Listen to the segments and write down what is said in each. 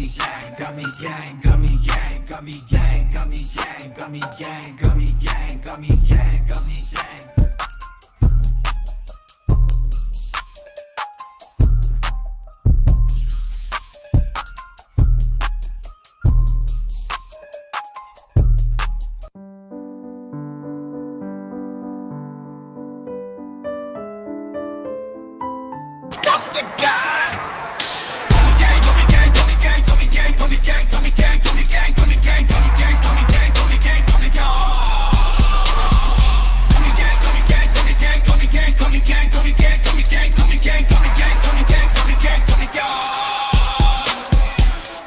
gummy gang, gummy gang, gummy gang, gummy gang, gummy gang, gummy gang, gummy gang, gummy gang, gummy gang. COSTA guy. Gummy gang, gummy gang, gummy gang, gummy gang, gummy gang, gummy gang, gummy gang, gummy gang, gummy gang, gummy gang, gummy gang, gummy gang.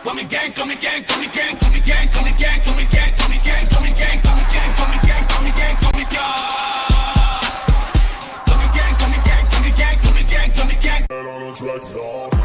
Gummy gang, gummy gang, gummy gang, gummy gang, gummy gang, gummy gang, gummy gang, gummy gang, gummy gang, gummy gang, gummy gang, gummy gang. Gummy gang, gummy gang, gummy gang, gummy gang, gummy gang, gummy gang, gummy gang, gummy gang, gummy gang, gummy gang, gummy gang, gummy gang.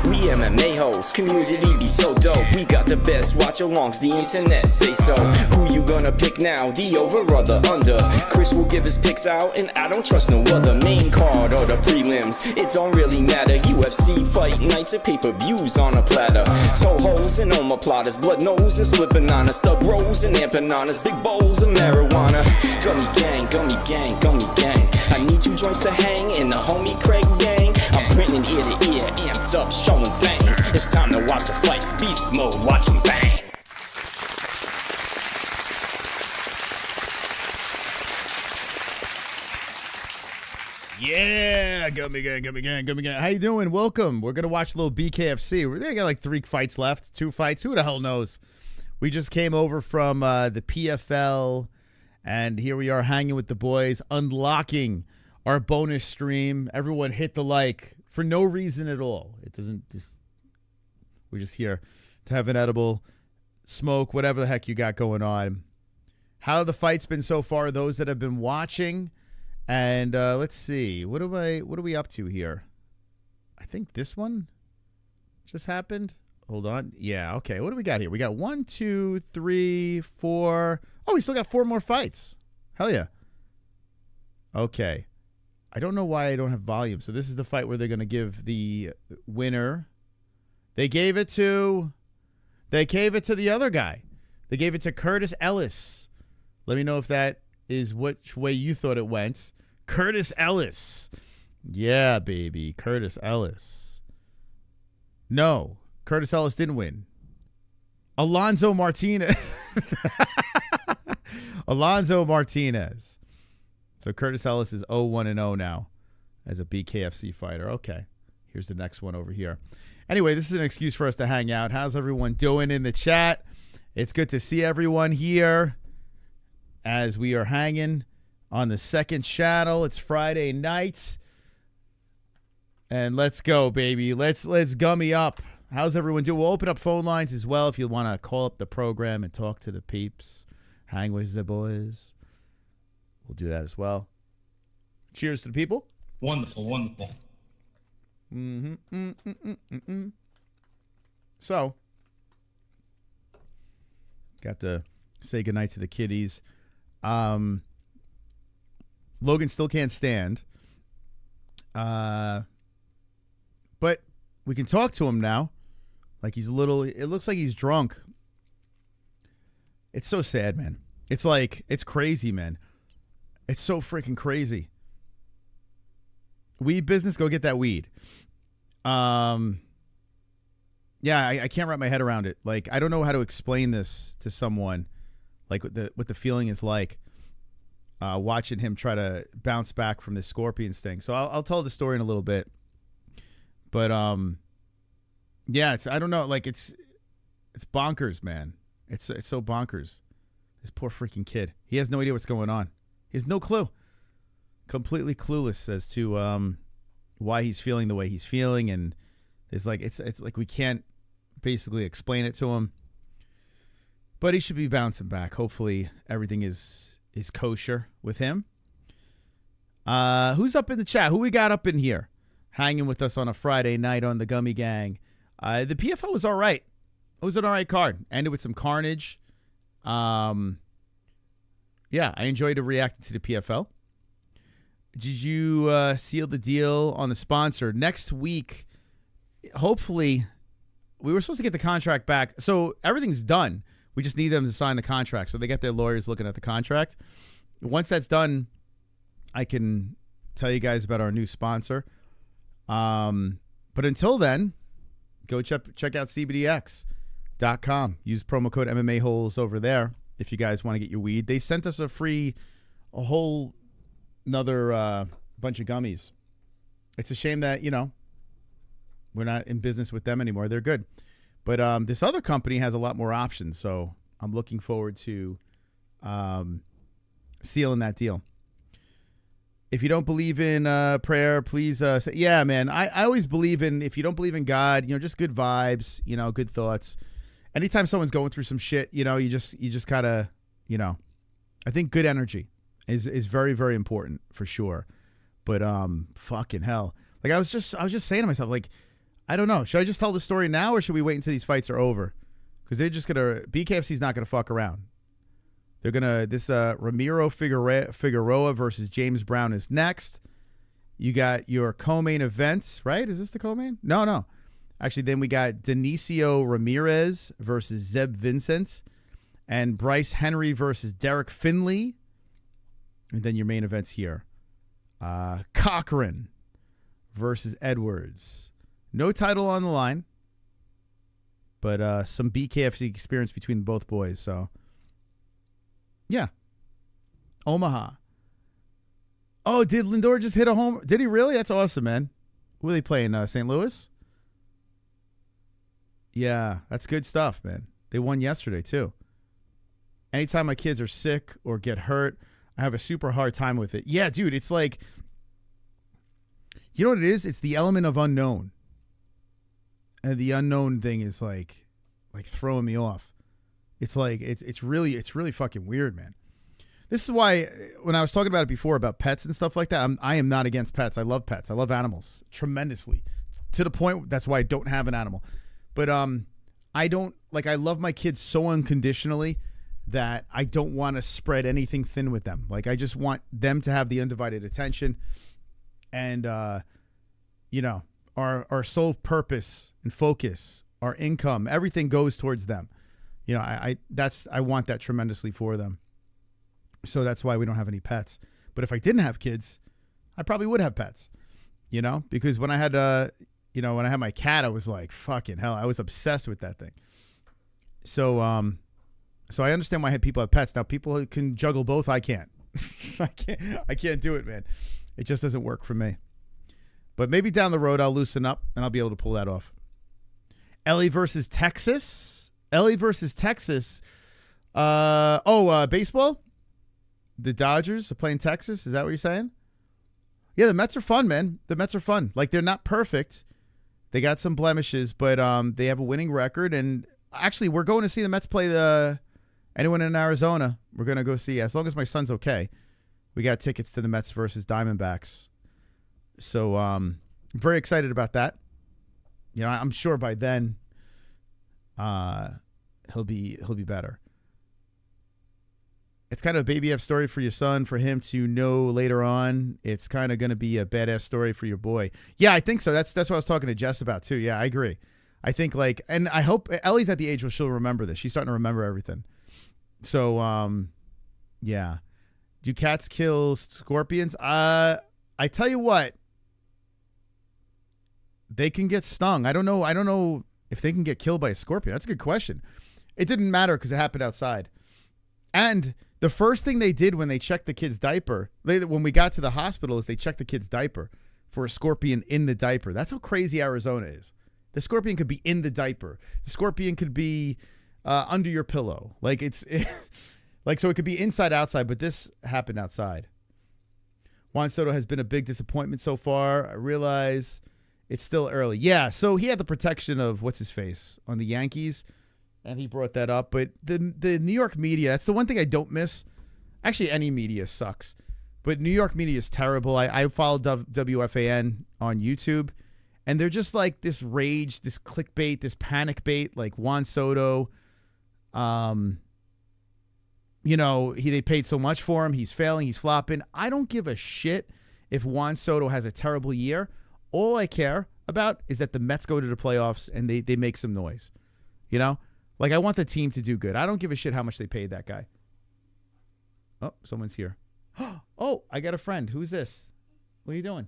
We MMA-Holes, community be so dope. We got the best watch-alongs, the internet say so. Who you gonna pick now, the over or the under? Chris will give his picks out, and I don't trust no other. Main card or the prelims, it don't really matter. UFC fight nights and pay-per-views on a platter. Toe holes and omoplatas, blood nose and split bananas, thug rolls and empanadas, big bowls of marijuana. Gummy gang, gummy gang, gummy gang. I need 2 joints to hang in the homie Craig gang. I'm printing ear to ear, amped up, showing things. It's time to watch the fights, beast mode, watch them bang. Yeah, gummy gang, gummy gang, gummy gang. How you doing? Welcome. We're gonna watch a little BKFC. They got like 3 fights left, 2 fights. Who the hell knows? We just came over from the PFL, and here we are hanging with the boys, unlocking our bonus stream. Everyone hit the like for no reason at all. It doesn't just, we're just here to have an edible, smoke, whatever the heck you got going on. How have the fights been so far, those that have been watching? And let's see, what are we up to here? I think this one just happened. Hold on. Yeah, okay. What do we got here? We got 1, 2, 3, 4. Oh, we still got 4 more fights. Hell yeah. Okay. I don't know why I don't have volume. So this is the fight where they're going to give the winner. They gave it to the other guy. They gave it to Curtis Ellis. Let me know if that is which way you thought it went. Curtis Ellis. Yeah, baby. Curtis Ellis. No, Curtis Ellis didn't win. Alonzo Martinez. Alonzo Martinez. So Curtis Ellis is 0-1-0 now as a BKFC fighter. Okay, here's the next one over here. Anyway, this is an excuse for us to hang out. How's everyone doing in the chat? It's good to see everyone here as we are hanging on the second channel. It's Friday night. And let's go, baby. Let's gummy up. How's everyone doing? We'll open up phone lines as well if you want to call up the program and talk to the peeps. Hang with the boys. We'll do that as well. Cheers to the people. Wonderful, wonderful. So, got to say goodnight to the kiddies. Logan still can't stand. But we can talk to him now. Like he's a little, it looks like he's drunk. It's so sad, man. It's like, it's crazy, man. It's so freaking crazy. Weed business, go get that weed. Yeah, I can't wrap my head around it. Like, I don't know how to explain this to someone, like what the feeling is like watching him try to bounce back from this scorpion sting. So I'll tell the story in a little bit. But yeah, I don't know, like it's bonkers, man. It's so bonkers. This poor freaking kid. He has no idea what's going on. He has no clue. Completely clueless as to why he's feeling the way he's feeling, and it's like we can't basically explain it to him. But he should be bouncing back. Hopefully everything is kosher with him. Who's up in the chat? Who we got up in here hanging with us on a Friday night on the Gummy Gang? The PFL was all right. It was an all right card. Ended with some carnage. Yeah, I enjoyed reacting to the PFL. Did you seal the deal on the sponsor? Next week, hopefully, we were supposed to get the contract back. So everything's done. We just need them to sign the contract. So they get their lawyers looking at the contract. Once that's done, I can tell you guys about our new sponsor. But until then, go check out CBDX.com. Use promo code MMA-Holes over there if you guys want to get your weed. They sent us a whole another bunch of gummies. It's a shame that, we're not in business with them anymore. They're good. But this other company has a lot more options, so I'm looking forward to sealing that deal. If you don't believe in prayer, please say, yeah, man. I always believe in, if you don't believe in God, just good vibes, good thoughts. Anytime someone's going through some shit, you just gotta, I think good energy is very, very important for sure. But fucking hell. Like I was just saying to myself, like, I don't know. Should I just tell the story now or should we wait until these fights are over? Because they're just BKFC's not gonna fuck around. They're gonna Ramiro Figueroa versus James Brown is next. You got your co-main events, right? Is this the co-main? No. Actually, then we got Dionisio Ramirez versus Zeb Vincent, and Bryce Henry versus Derek Finley. And then your main events here: Cochrane versus Edwards. No title on the line, but some BKFC experience between both boys. So. Yeah. Omaha. Oh, did Lindor just hit a home? Did he really? That's awesome, man. Who are they playing? St. Louis? Yeah, that's good stuff, man. They won yesterday, too. Anytime my kids are sick or get hurt, I have a super hard time with it. Yeah, dude, it's like, you know what it is? It's the element of unknown. And the unknown thing is like throwing me off. It's like it's really fucking weird, man. This is why when I was talking about it before about pets and stuff like that, I am not against pets. I love pets. I love animals tremendously, to the point that's why I don't have an animal. But I don't I love my kids so unconditionally that I don't want to spread anything thin with them. Like I just want them to have the undivided attention, and our sole purpose and focus, our income, everything goes towards them. I want that tremendously for them. So that's why we don't have any pets. But if I didn't have kids, I probably would have pets. Because when I had my cat, I was like, fucking hell, I was obsessed with that thing. So I understand why people have pets. Now people can juggle both. I can't. I can't do it, man. It just doesn't work for me. But maybe down the road I'll loosen up and I'll be able to pull that off. ELLIE versus Texas. ELLIE versus Texas. Baseball? The Dodgers are playing Texas? Is that what you're saying? Yeah, the Mets are fun, man. The Mets are fun. Like, they're not perfect. They got some blemishes, but they have a winning record. And actually, we're going to see the Mets play anyone in Arizona. We're going to go see, as long as my son's okay. We got tickets to the Mets versus Diamondbacks. So I'm very excited about that. I'm sure by then he'll be better. It's kind of a baby F story for your son, for him to know later on. It's kind of going to be a badass story for your boy. Yeah, I think so. That's what I was talking to Jess about too. Yeah, I agree. I think and I hope ELLIE's at the age where she'll remember this. She's starting to remember everything. So, yeah. Do cats kill scorpions? I tell you what, they can get stung. I don't know if they can get killed by a scorpion. That's a good question. It didn't matter because it happened outside. And the first thing they did when they checked the kid's diaper, when we got to the hospital, is they checked the kid's diaper for a scorpion in the diaper. That's how crazy Arizona is. The scorpion could be in the diaper. The scorpion could be under your pillow. So it could be inside, outside, but this happened outside. Juan Soto has been a big disappointment so far. I realize it's still early. Yeah, so he had the protection of what's-his-face on the Yankees, and he brought that up. But the New York media, that's the one thing I don't miss. Actually, any media sucks. But New York media is terrible. I follow WFAN on YouTube, and they're just like this rage, this clickbait, this panic bait, like Juan Soto. They paid so much for him. He's failing. He's flopping. I don't give a shit if Juan Soto has a terrible year. All I care about is that the Mets go to the playoffs and they make some noise. You know? Like, I want the team to do good. I don't give a shit how much they paid that guy. Oh, someone's here. Oh, I got a friend. Who's this? What are you doing?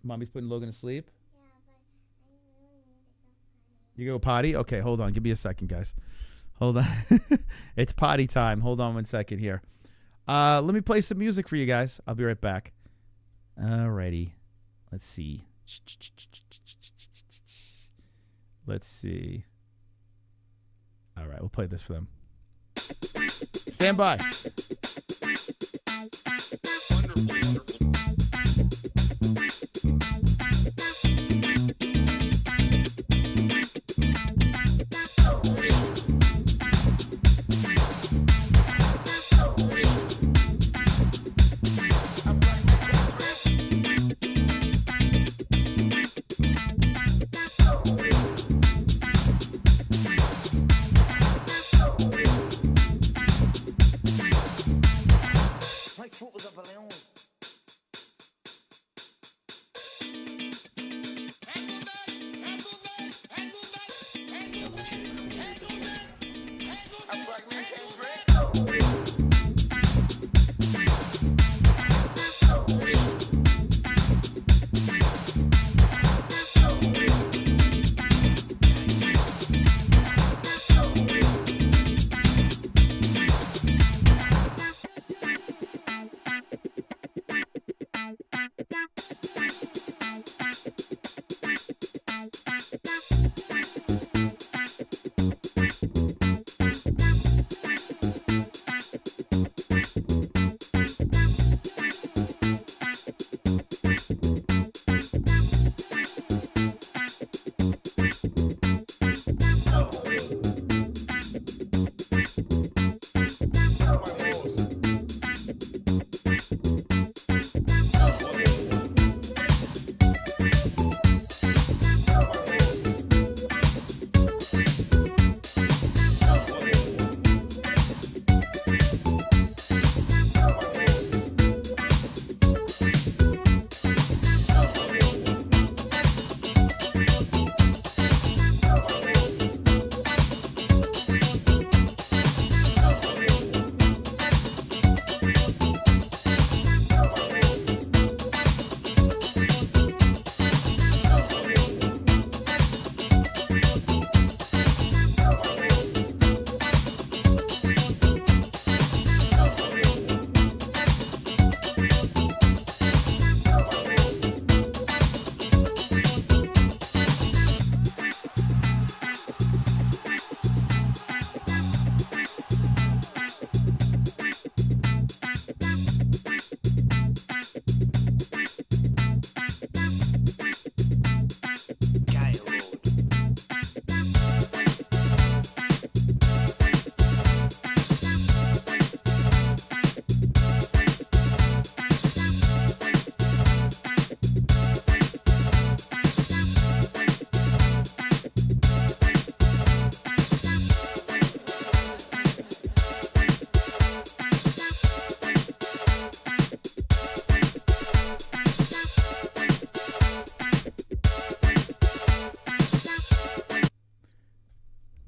Mommy's putting Logan to sleep? You go potty? Okay, hold on. Give me a second, guys. Hold on. It's potty time. Hold on 1 second here. Let me play some music for you guys. I'll be right back. Alrighty. Let's see. Let's see. All right, we'll play this for them. Stand by.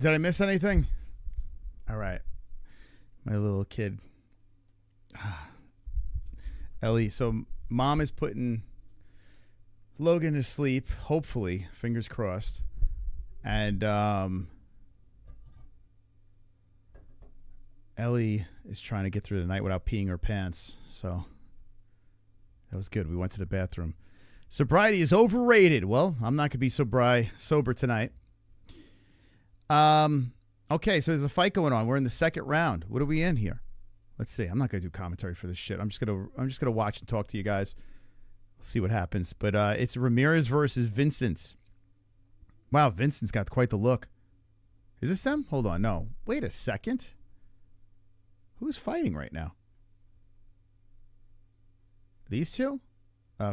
Did I miss anything? All right. My little kid. Ellie, so mom is putting Logan to sleep, hopefully, fingers crossed. And Ellie is trying to get through the night without peeing her pants. So that was good. We went to the bathroom. Sobriety is overrated. Well, I'm not going to be sober tonight. Okay, so there's a fight going on. We're in the second round. What are we in here? Let's see. I'm not going to do commentary for this shit. I'm just going to watch and talk to you guys. See what happens. But it's Ramirez versus Vincent. Wow, Vincent's got quite the look. Is this them? Hold on. No. Wait a second. Who's fighting right now? These two?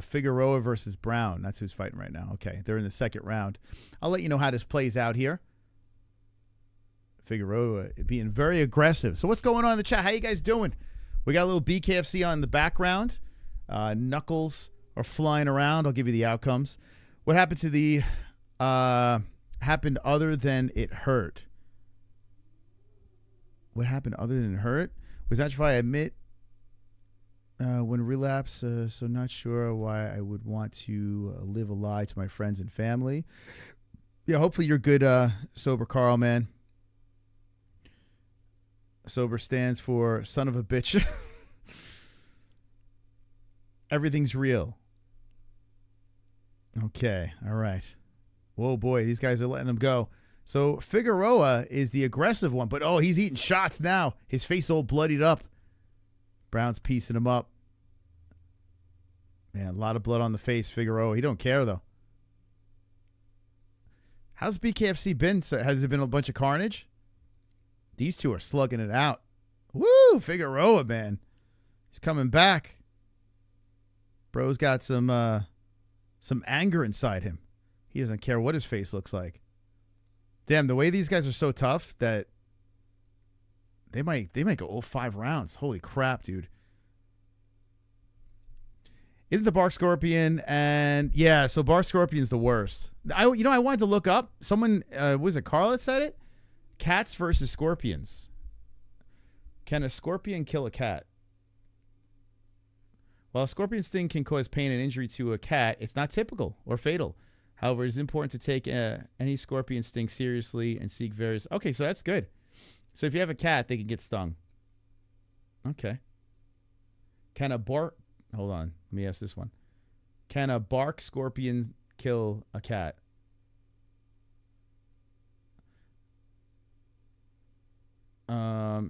Figueroa versus Brown. That's who's fighting right now. Okay, they're in the second round. I'll let you know how this plays out here. Figueroa being very aggressive. So what's going on in the chat? How you guys doing? We got a little BKFC on in the background. Knuckles are flying around. I'll give you the outcomes. What happened to the happened other than it hurt? What happened other than it hurt? Was that if I admit when relapse, so not sure why I would want to live a lie to my friends and family. Yeah, hopefully you're good, Sober Carl, man. Sober stands for son of a bitch. Everything's real. Okay, all right. Whoa, boy, these guys are letting him go. So Figueroa is the aggressive one, but, oh, he's eating shots now. His face all bloodied up. Brown's piecing him up. Man, a lot of blood on the face, Figueroa. He don't care, though. How's BKFC been? Has it been a bunch of carnage? These two are slugging it out. Woo, Figueroa, man. He's coming back. Bro's got some anger inside him. He doesn't care what his face looks like. Damn, the way these guys are so tough that they might go all 5 rounds. Holy crap, dude. Isn't the bark scorpion? And yeah, so bark scorpion's the worst. I wanted to look up. Someone was it Carl that said it? Cats versus scorpions. Can a scorpion kill a cat? While a scorpion sting can cause pain and injury to a cat, it's not typical or fatal. However, it's important to take any scorpion sting seriously and seek various... Okay, so that's good. So if you have a cat, they can get stung. Okay. Can a bark... Hold on. Let me ask this one. Can a bark scorpion kill a cat?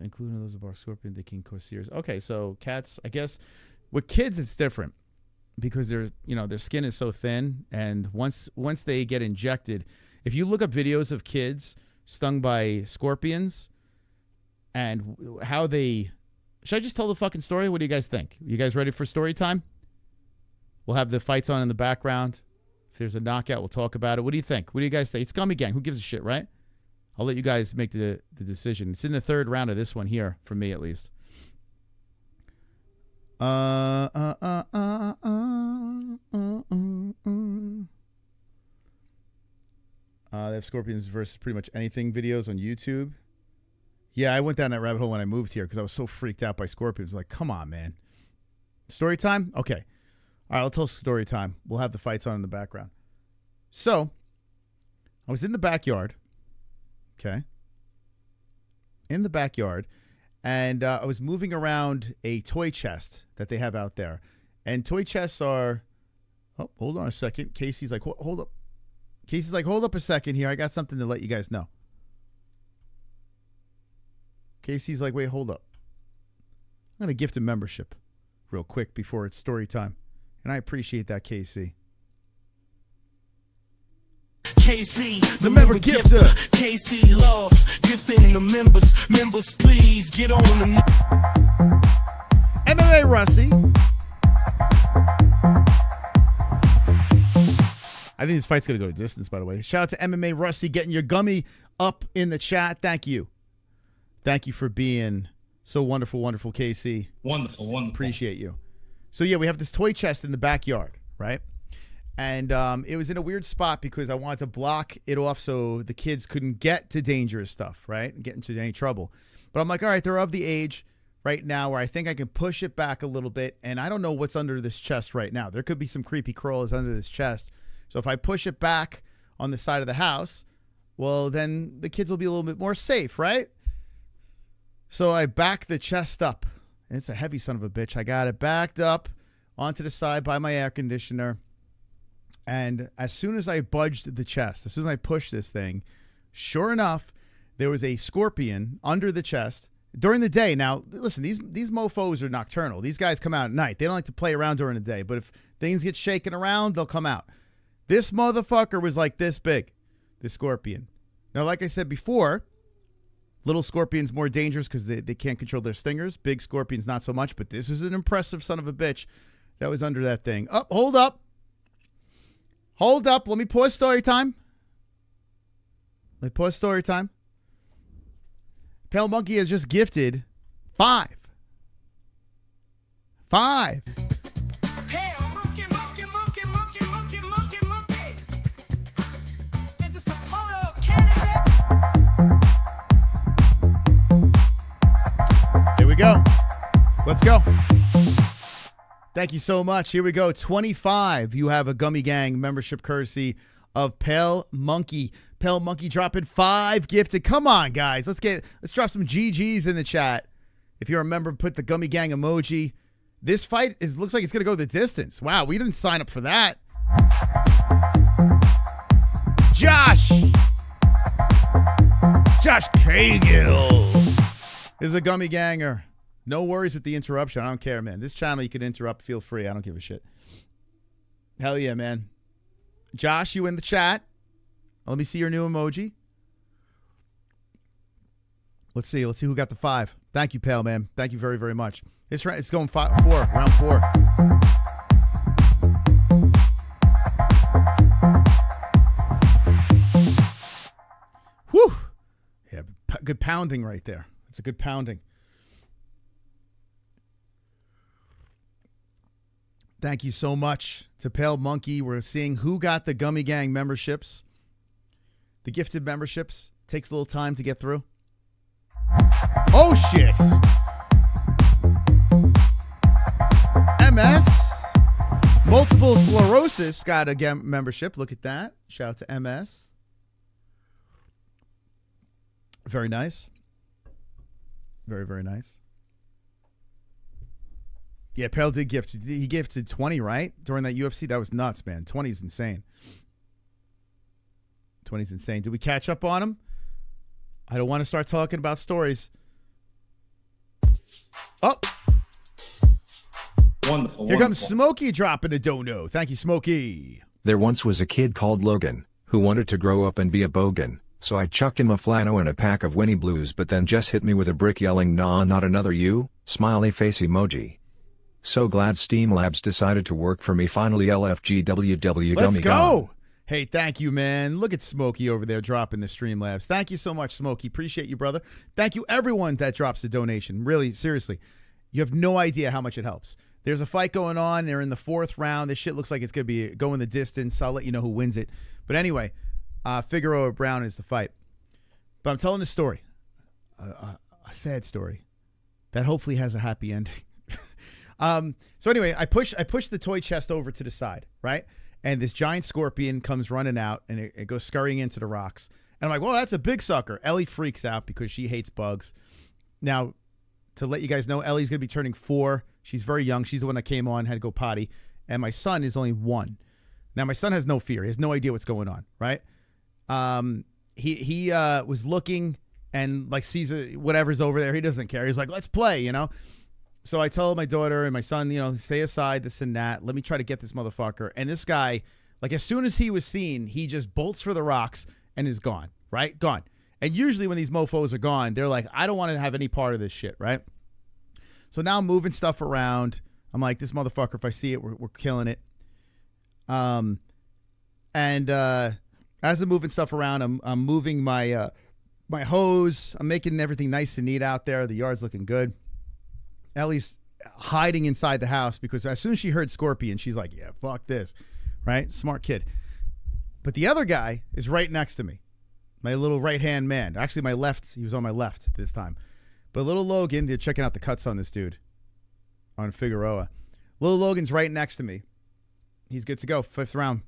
Including those of bark scorpion, they can cause serious... Okay, so cats, I guess... With kids, it's different. Because their skin is so thin, and once they get injected, if you look up videos of kids stung by scorpions and how they... Should I just tell the fucking story? What do you guys think? You guys ready for story time? We'll have the fights on in the background. If there's a knockout, we'll talk about it. What do you think? What do you guys think? It's Gummy Gang. Who gives a shit, right? I'll let you guys make the decision. It's in the 3rd round of this one here, for me at least. They have scorpions versus pretty much anything videos on YouTube. Yeah, I went down that rabbit hole when I moved here because I was so freaked out by scorpions. Like, come on, man. Story time? Okay. All right, I'll tell story time. We'll have the fights on in the background. So, I was in the backyard. Okay. In the backyard. And I was moving around a toy chest that they have out there. And toy chests are... Oh, hold on a second. Casey's like, hold up. Casey's like, hold up a second here. I got something to let you guys know. Casey's like, wait, hold up. I'm going to gift a membership real quick before it's story time. And I appreciate that, Casey. KC, the member gifter. KC loves gifting the members. Members, please get on the... MMA Russie. I think this fight's going to go to distance, by the way. Shout out to MMA Russie getting your gummy up in the chat. Thank you. Thank you for being so wonderful, wonderful, KC. Wonderful, wonderful. Appreciate you. So, yeah, we have this toy chest in the backyard, right? And it was in a weird spot because I wanted to block it off so the kids couldn't get to dangerous stuff, right? And get into any trouble. But I'm like, all right, they're of the age right now where I think I can push it back a little bit. And I don't know what's under this chest right now. There could be some creepy crawlers under this chest. So if I push it back on the side of the house, well, then the kids will be a little bit more safe, right? So I back the chest up. And it's a heavy son of a bitch. I got it backed up onto the side by my air conditioner. And as soon as I budged the chest, as soon as I pushed this thing, sure enough, there was a scorpion under the chest during the day. Now, listen, these mofos are nocturnal. These guys come out at night. They don't like to play around during the day. But if things get shaken around, they'll come out. This motherfucker was like this big, this scorpion. Now, like I said before, little scorpions more dangerous because they can't control their stingers. Big scorpions, not so much. But this was an impressive son of a bitch that was under that thing. Oh, hold up. Hold up. Let me pause story time. Let me pause story time. Pale Monkey has just gifted 5. Thank you so much. Here we go. 25. You have a Gummy Gang membership courtesy of Pale Monkey. Pale Monkey dropping 5 gifted. Come on, guys. Let's drop some GGs in the chat. If you're a member, put the Gummy Gang emoji. This fight looks like it's going to go the distance. Wow, we didn't sign up for that. Josh Cagill is a Gummy Ganger. No worries with the interruption. I don't care, man. This channel, you can interrupt. Feel free. I don't give a shit. Hell yeah, man. Josh, you in the chat. Let me see your new emoji. Let's see who got the 5. Thank you, Pale, man. Thank you very, very much. It's going 4, round 4. Whew. Yeah, good pounding right there. That's a good pounding. Thank you so much to Pale Monkey. We're seeing who got the Gummy Gang memberships. The gifted memberships. Takes a little time to get through. Oh, shit. MS. Multiple Sclerosis got a membership. Look at that. Shout out to MS. Very nice. Very, very nice. Yeah, Pale did gift. He gifted 20, right? During that UFC? That was nuts, man. 20 is insane. 20 is insane. Did we catch up on him? I don't want to start talking about stories. Oh. Wonderful. Here comes Smokey dropping a dono. Thank you, Smokey. There once was a kid called Logan, who wanted to grow up and be a bogan, so I chucked him a flannel and a pack of Winnie Blues, but then Jess hit me with a brick yelling, "Nah, not another you," smiley face emoji. So glad Steam Labs decided to work for me finally. LFGWW. Let's Gummy go. Gone. Hey, thank you, man. Look at Smokey over there dropping the Streamlabs. Thank you so much, Smokey. Appreciate you, brother. Thank you, everyone that drops the donation. Really, seriously. You have no idea how much it helps. There's a fight going on. They're in the 4th round. This shit looks like it's going to be going the distance. I'll let you know who wins it. But anyway, Figueroa Brown is the fight. But I'm telling a story. A sad story that hopefully has a happy ending. So anyway, I push the toy chest over to the side, right? And this giant scorpion comes running out, and it goes scurrying into the rocks. And I'm like, well, that's a big sucker. Ellie freaks out because she hates bugs. Now, to let you guys know, Ellie's going to be turning 4. She's very young. She's the one that came on, had to go potty. And my son is only 1. Now, my son has no fear. He has no idea what's going on, right? He was looking and, like, sees whatever's over there. He doesn't care. He's like, let's play, you know? So I tell my daughter and my son, you know, stay aside, this and that. Let me try to get this motherfucker. And this guy, like, as soon as he was seen, he just bolts for the rocks and is gone, right? Gone. And usually when these mofos are gone, they're like, I don't want to have any part of this shit, right? So now I'm moving stuff around. I'm like, this motherfucker, if I see it, we're killing it. As I'm moving stuff around, I'm moving my my hose. I'm making everything nice and neat out there. The yard's looking good. Ellie's hiding inside the house because as soon as she heard scorpion, she's like, yeah, fuck this, right? Smart kid. But the other guy is right next to me, my little right-hand man. Actually, my left, he was on my left this time. But little Logan, they're checking out the cuts on this dude, on Figueroa. Little Logan's right next to me. He's good to go, 5th round.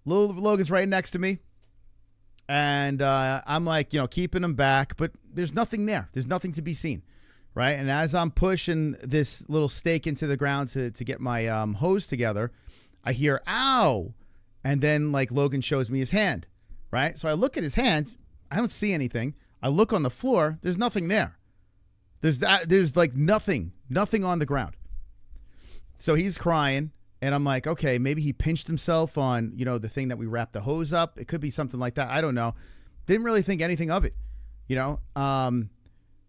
Little Logan's right next to me. And I'm like, you know, keeping him back, but there's nothing there. There's nothing to be seen. Right, and as I'm pushing this little stake into the ground to get my hose together, I hear, ow. And then, like, Logan shows me his hand, right? So I look at his hand. I don't see anything. I look on the floor. There's nothing there. There's like nothing on the ground. So he's crying, and I'm like, okay, maybe he pinched himself on, you know, the thing that we wrapped the hose up. It could be something like that. I don't know. Didn't really think anything of it, you know?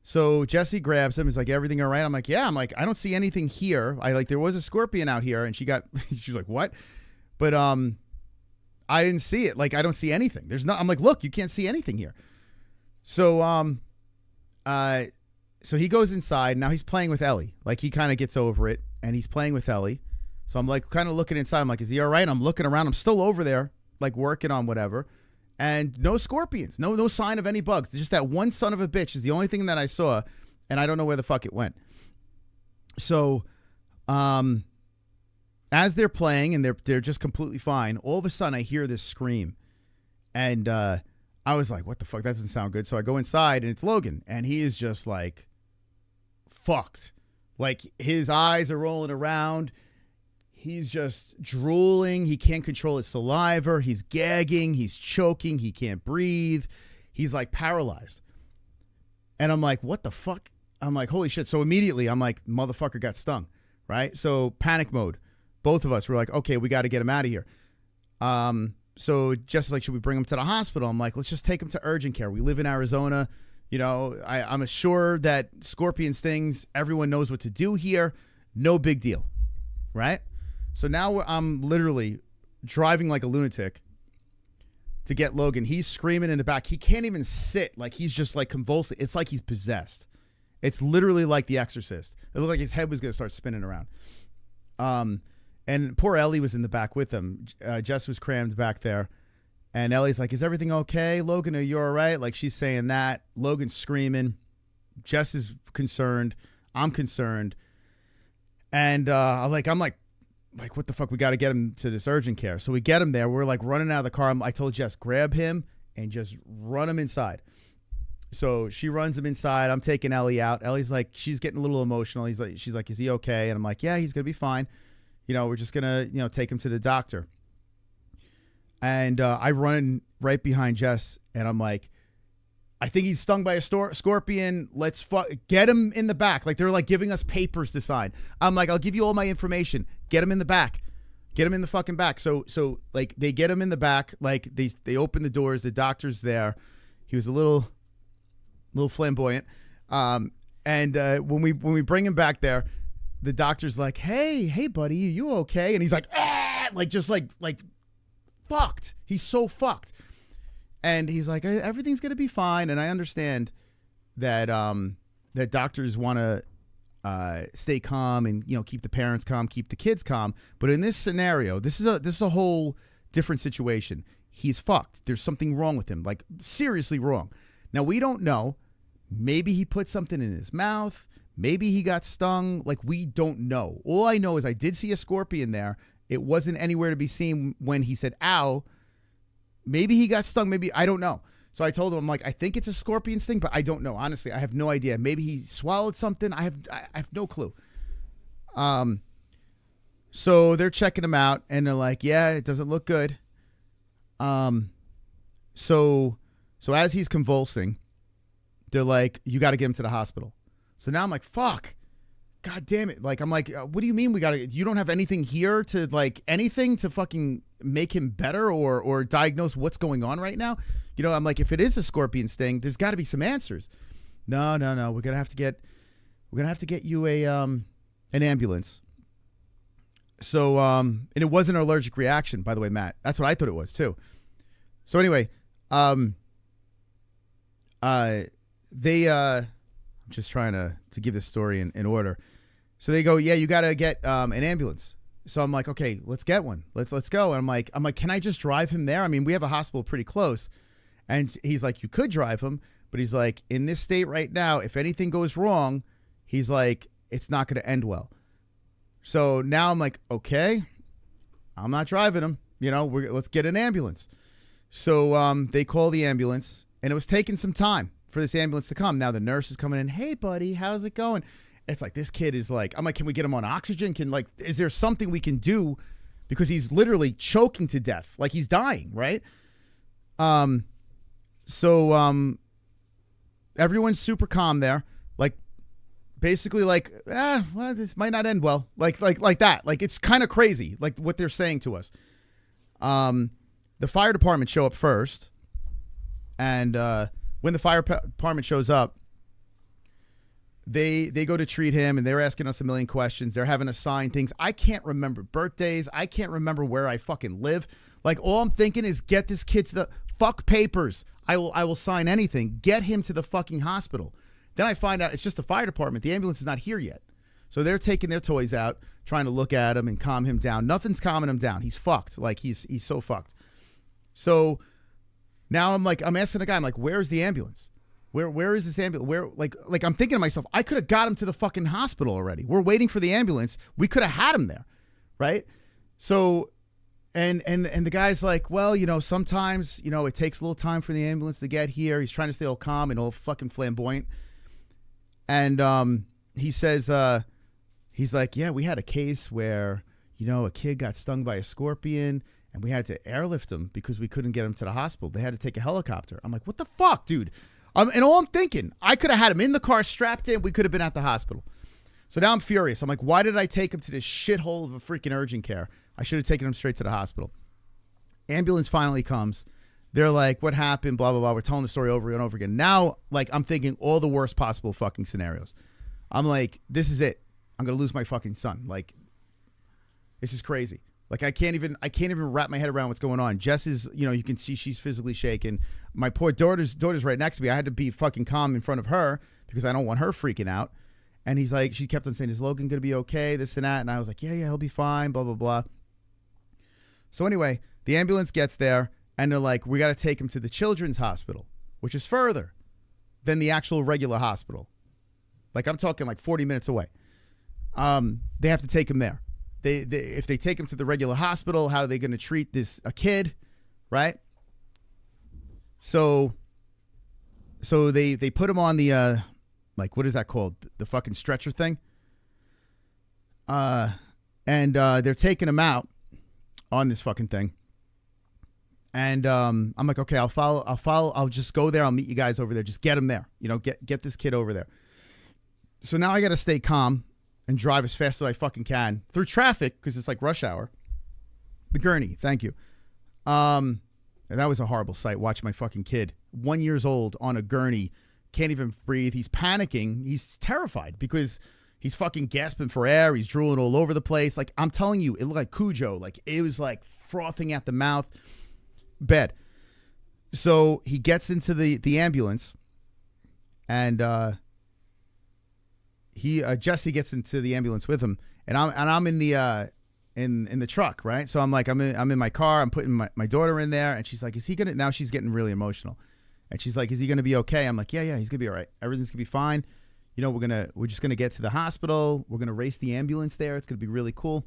So Jesse grabs him. He's like, everything all right? I'm like, yeah. I'm like, I don't see anything here. There was a scorpion out here, and she's like, what? But I didn't see it. Like, I don't see anything. I'm like, look, you can't see anything here. So so he goes inside. Now he's playing with Ellie. Like, he kind of gets over it, and he's playing with Ellie. So I'm like, kind of looking inside. I'm like, is he all right? I'm looking around. I'm still over there, like, working on whatever. And no scorpions, no sign of any bugs. Just that one son of a bitch is the only thing that I saw, and I don't know where the fuck it went. So, as they're playing and they're just completely fine, all of a sudden I hear this scream. And I was like, what the fuck? That doesn't sound good. So I go inside and it's Logan. And he is just like fucked. Like his eyes are rolling around. He's just drooling. He can't control his saliva. He's gagging. He's choking. He can't breathe. He's like paralyzed. And I'm like, what the fuck? I'm like, holy shit. So immediately I'm like, motherfucker got stung, right? So panic mode. Both of us were like, okay, we got to get him out of here. So just like, should we bring him to the hospital? I'm like, let's just take him to urgent care. We live in Arizona. You know, I'm sure that scorpion stings, everyone knows what to do here. No big deal, right? So now I'm literally driving like a lunatic to get Logan. He's screaming in the back. He can't even sit. Like he's just like convulsing. It's like he's possessed. It's literally like The Exorcist. It looked like his head was going to start spinning around. And poor Ellie was in the back with him. Jess was crammed back there. And Ellie's like, is everything okay? Logan, are you all right? Like she's saying that. Logan's screaming. Jess is concerned. I'm concerned. And I'm like, what the fuck? We got to get him to this urgent care. So we get him there. We're like running out of the car. I told Jess, grab him and just run him inside. So she runs him inside. I'm taking Ellie out. Ellie's like, she's getting a little emotional. She's like, is he okay? And I'm like, yeah, he's going to be fine. You know, we're just going to, you know, take him to the doctor. And I run right behind Jess and I'm like, I think he's stung by a scorpion. Let's get him in the back. Like they're like giving us papers to sign. I'm like, I'll give you all my information. Get him in the back. Get him in the fucking back. So like they get him in the back. Like they open the doors. The doctor's there. He was a little flamboyant. And when we bring him back there, the doctor's like, hey buddy, you okay? And he's like, like just like fucked. He's so fucked. And he's like, everything's going to be fine. And I understand that that doctors want to stay calm and, you know, keep the parents calm, keep the kids calm. But in this scenario, this is a whole different situation. He's fucked. There's something wrong with him, like seriously wrong. Now, we don't know. Maybe he put something in his mouth. Maybe he got stung. Like, we don't know. All I know is I did see a scorpion there. It wasn't anywhere to be seen when he said, ow. Maybe he got stung. Maybe, I don't know. So I told him, I'm like, I think it's a scorpion sting, but I don't know. Honestly, I have no idea. Maybe he swallowed something. I have no clue. So they're checking him out and they're like, yeah, it doesn't look good. So as he's convulsing, they're like, you got to get him to the hospital. So now I'm like, fuck. God damn it. Like, I'm like, what do you mean you don't have anything here to like anything to fucking make him better or diagnose what's going on right now? You know, I'm like, if it is a scorpion sting, there's got to be some answers. No. We're going to have to get you an ambulance. So, and it wasn't an allergic reaction, by the way, Matt. That's what I thought it was too. So anyway, I'm just trying to give this story in order. So they go, yeah, you got to get an ambulance. So I'm like, okay, let's get one. Let's go. And I'm like, can I just drive him there? I mean, we have a hospital pretty close. And he's like, you could drive him, but he's like, in this state right now, if anything goes wrong, he's like, it's not going to end well. So now I'm like, okay, I'm not driving him. You know, let's get an ambulance. So they call the ambulance, and it was taking some time for this ambulance to come. Now the nurse is coming in. Hey, buddy, how's it going? It's like, this kid is like, I'm like, can we get him on oxygen? Is there something we can do? Because he's literally choking to death. Like he's dying, right? So everyone's super calm there. Like basically like, well, this might not end well. Like that. Like it's kind of crazy. Like what they're saying to us. The fire department show up first. And when the fire department shows up, they go to treat him, and they're asking us a million questions. They're having us sign things. I can't remember birthdays. I can't remember where I fucking live. Like, all I'm thinking is get this kid to the fuck papers. I will sign anything. Get him to the fucking hospital. Then I find out it's just the fire department. The ambulance is not here yet. So they're taking their toys out, trying to look at him and calm him down. Nothing's calming him down. He's fucked. Like, he's so fucked. So now I'm asking the guy, I'm like, where's the ambulance? Where is this ambulance? Where, like I'm thinking to myself, I could have got him to the fucking hospital already. We're waiting for the ambulance. We could have had him there, right? So, and the guy's like, well, you know, sometimes, you know, it takes a little time for the ambulance to get here. He's trying to stay all calm and all fucking flamboyant. And he says, he's like, yeah, we had a case where, you know, a kid got stung by a scorpion and we had to airlift him because we couldn't get him to the hospital. They had to take a helicopter. I'm like, what the fuck, dude? And all I'm thinking, I could have had him in the car strapped in. We could have been at the hospital. So now I'm furious. I'm like, why did I take him to this shithole of a freaking urgent care? I should have taken him straight to the hospital. Ambulance finally comes. They're like, what happened? Blah, blah, blah. We're telling the story over and over again. Now, like, I'm thinking all the worst possible fucking scenarios. I'm like, this is it. I'm going to lose my fucking son. Like, this is crazy. Like, I can't even wrap my head around what's going on. Jess is, you know, you can see she's physically shaken. My poor daughter's right next to me. I had to be fucking calm in front of her because I don't want her freaking out. And he's like, she kept on saying, is Logan going to be okay? This and that. And I was like, yeah, he'll be fine, blah, blah, blah. So anyway, the ambulance gets there and they're like, we got to take him to the children's hospital, which is further than the actual regular hospital. Like, I'm talking like 40 minutes away. They have to take him there. If they take him to the regular hospital, how are they going to treat a kid, right? So they put him on the like, what is that called? The fucking stretcher thing. And they're taking him out on this fucking thing. And I'm like, okay, I'll follow. I'll just go there. I'll meet you guys over there. Just get him there. You know, get this kid over there. So now I got to stay calm and drive as fast as I fucking can through traffic because it's like rush hour. The gurney, thank you. And that was a horrible sight. Watch my fucking kid, 1 year old, on a gurney, can't even breathe. He's panicking. He's terrified because he's fucking gasping for air. He's drooling all over the place. Like, I'm telling you, it looked like Cujo. Like, it was like frothing at the mouth. Bad. So he gets into the ambulance, and Jesse gets into the ambulance with him, and I'm in the in the truck, right? So I'm like, I'm in my car. I'm putting my daughter in there, and she's like, is he gonna? Now she's getting really emotional, and she's like, is he gonna be okay? I'm like, yeah, he's gonna be all right. Everything's gonna be fine. You know, we're just gonna get to the hospital. We're gonna race the ambulance there. It's gonna be really cool.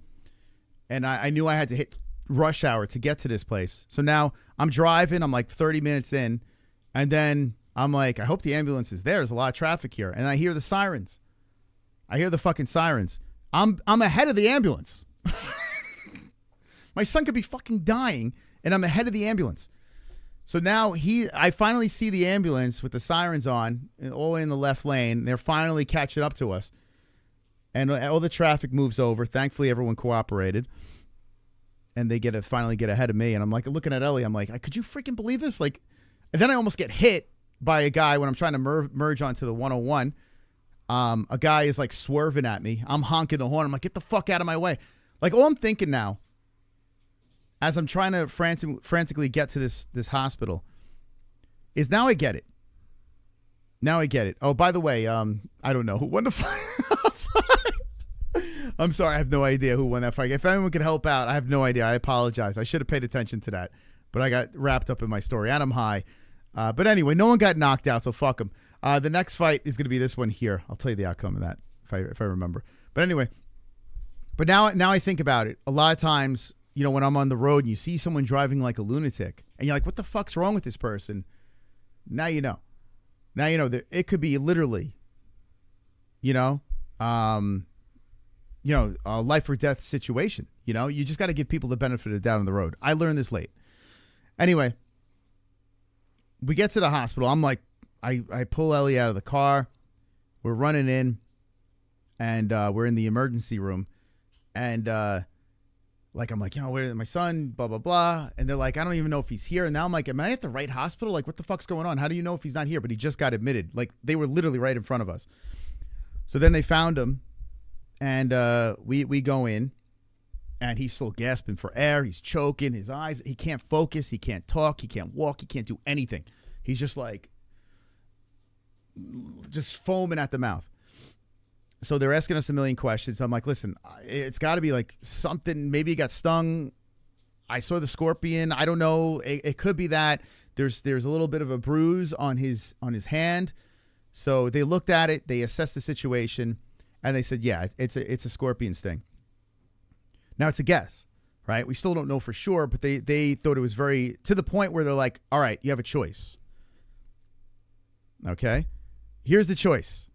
And I knew I had to hit rush hour to get to this place. So now I'm driving. I'm like 30 minutes in, and then I'm like, I hope the ambulance is there. There's a lot of traffic here, and I hear the sirens. I hear the fucking sirens. I'm ahead of the ambulance. My son could be fucking dying, and I'm ahead of the ambulance. So now I finally see the ambulance with the sirens on, all the way in the left lane. They're finally catching up to us, and all the traffic moves over. Thankfully, everyone cooperated, and they finally get ahead of me. And I'm like looking at Ellie. I'm like, could you freaking believe this? Like, and then I almost get hit by a guy when I'm trying to merge onto the 101. A guy is like swerving at me. I'm honking the horn. I'm like, get the fuck out of my way. Like, all I'm thinking now, as I'm trying to frantically get to this hospital, is now I get it. Now I get it. Oh, by the way, I don't know who won the fight. I'm sorry. I have no idea who won that fight. If anyone could help out, I have no idea. I apologize. I should have paid attention to that, but I got wrapped up in my story, and I'm high. But anyway, no one got knocked out, so fuck them. The next fight is going to be this one here. I'll tell you the outcome of that if I remember. But anyway, but now I think about it. A lot of times, you know, when I'm on the road and you see someone driving like a lunatic, and you're like, what the fuck's wrong with this person? Now you know. Now you know that it could be literally, a life or death situation. You know, you just got to give people the benefit of the doubt on the road. I learned this late. Anyway, we get to the hospital. I'm like, I pull Ellie out of the car. We're running in, and we're in the emergency room. And I'm like, where's my son? Blah, blah, blah. And they're like, I don't even know if he's here. And now I'm like, am I at the right hospital? Like, what the fuck's going on? How do you know if he's not here? But he just got admitted. Like, they were literally right in front of us. So then they found him, and we go in, and he's still gasping for air. He's choking. His eyes, he can't focus. He can't talk. He can't walk. He can't do anything. He's just like, just foaming at the mouth. So they're asking us a million questions. I'm like, listen, it's got to be like something. Maybe he got stung. I saw the scorpion. I don't know. It could be that. There's a little bit of a bruise on his hand. So they looked at it. They assessed the situation, and they said, yeah, it's a scorpion sting. Now it's a guess. right? We still don't know for sure, but they thought it was very, to the point where they're like, all right, you have a choice. Okay? Here's the choice.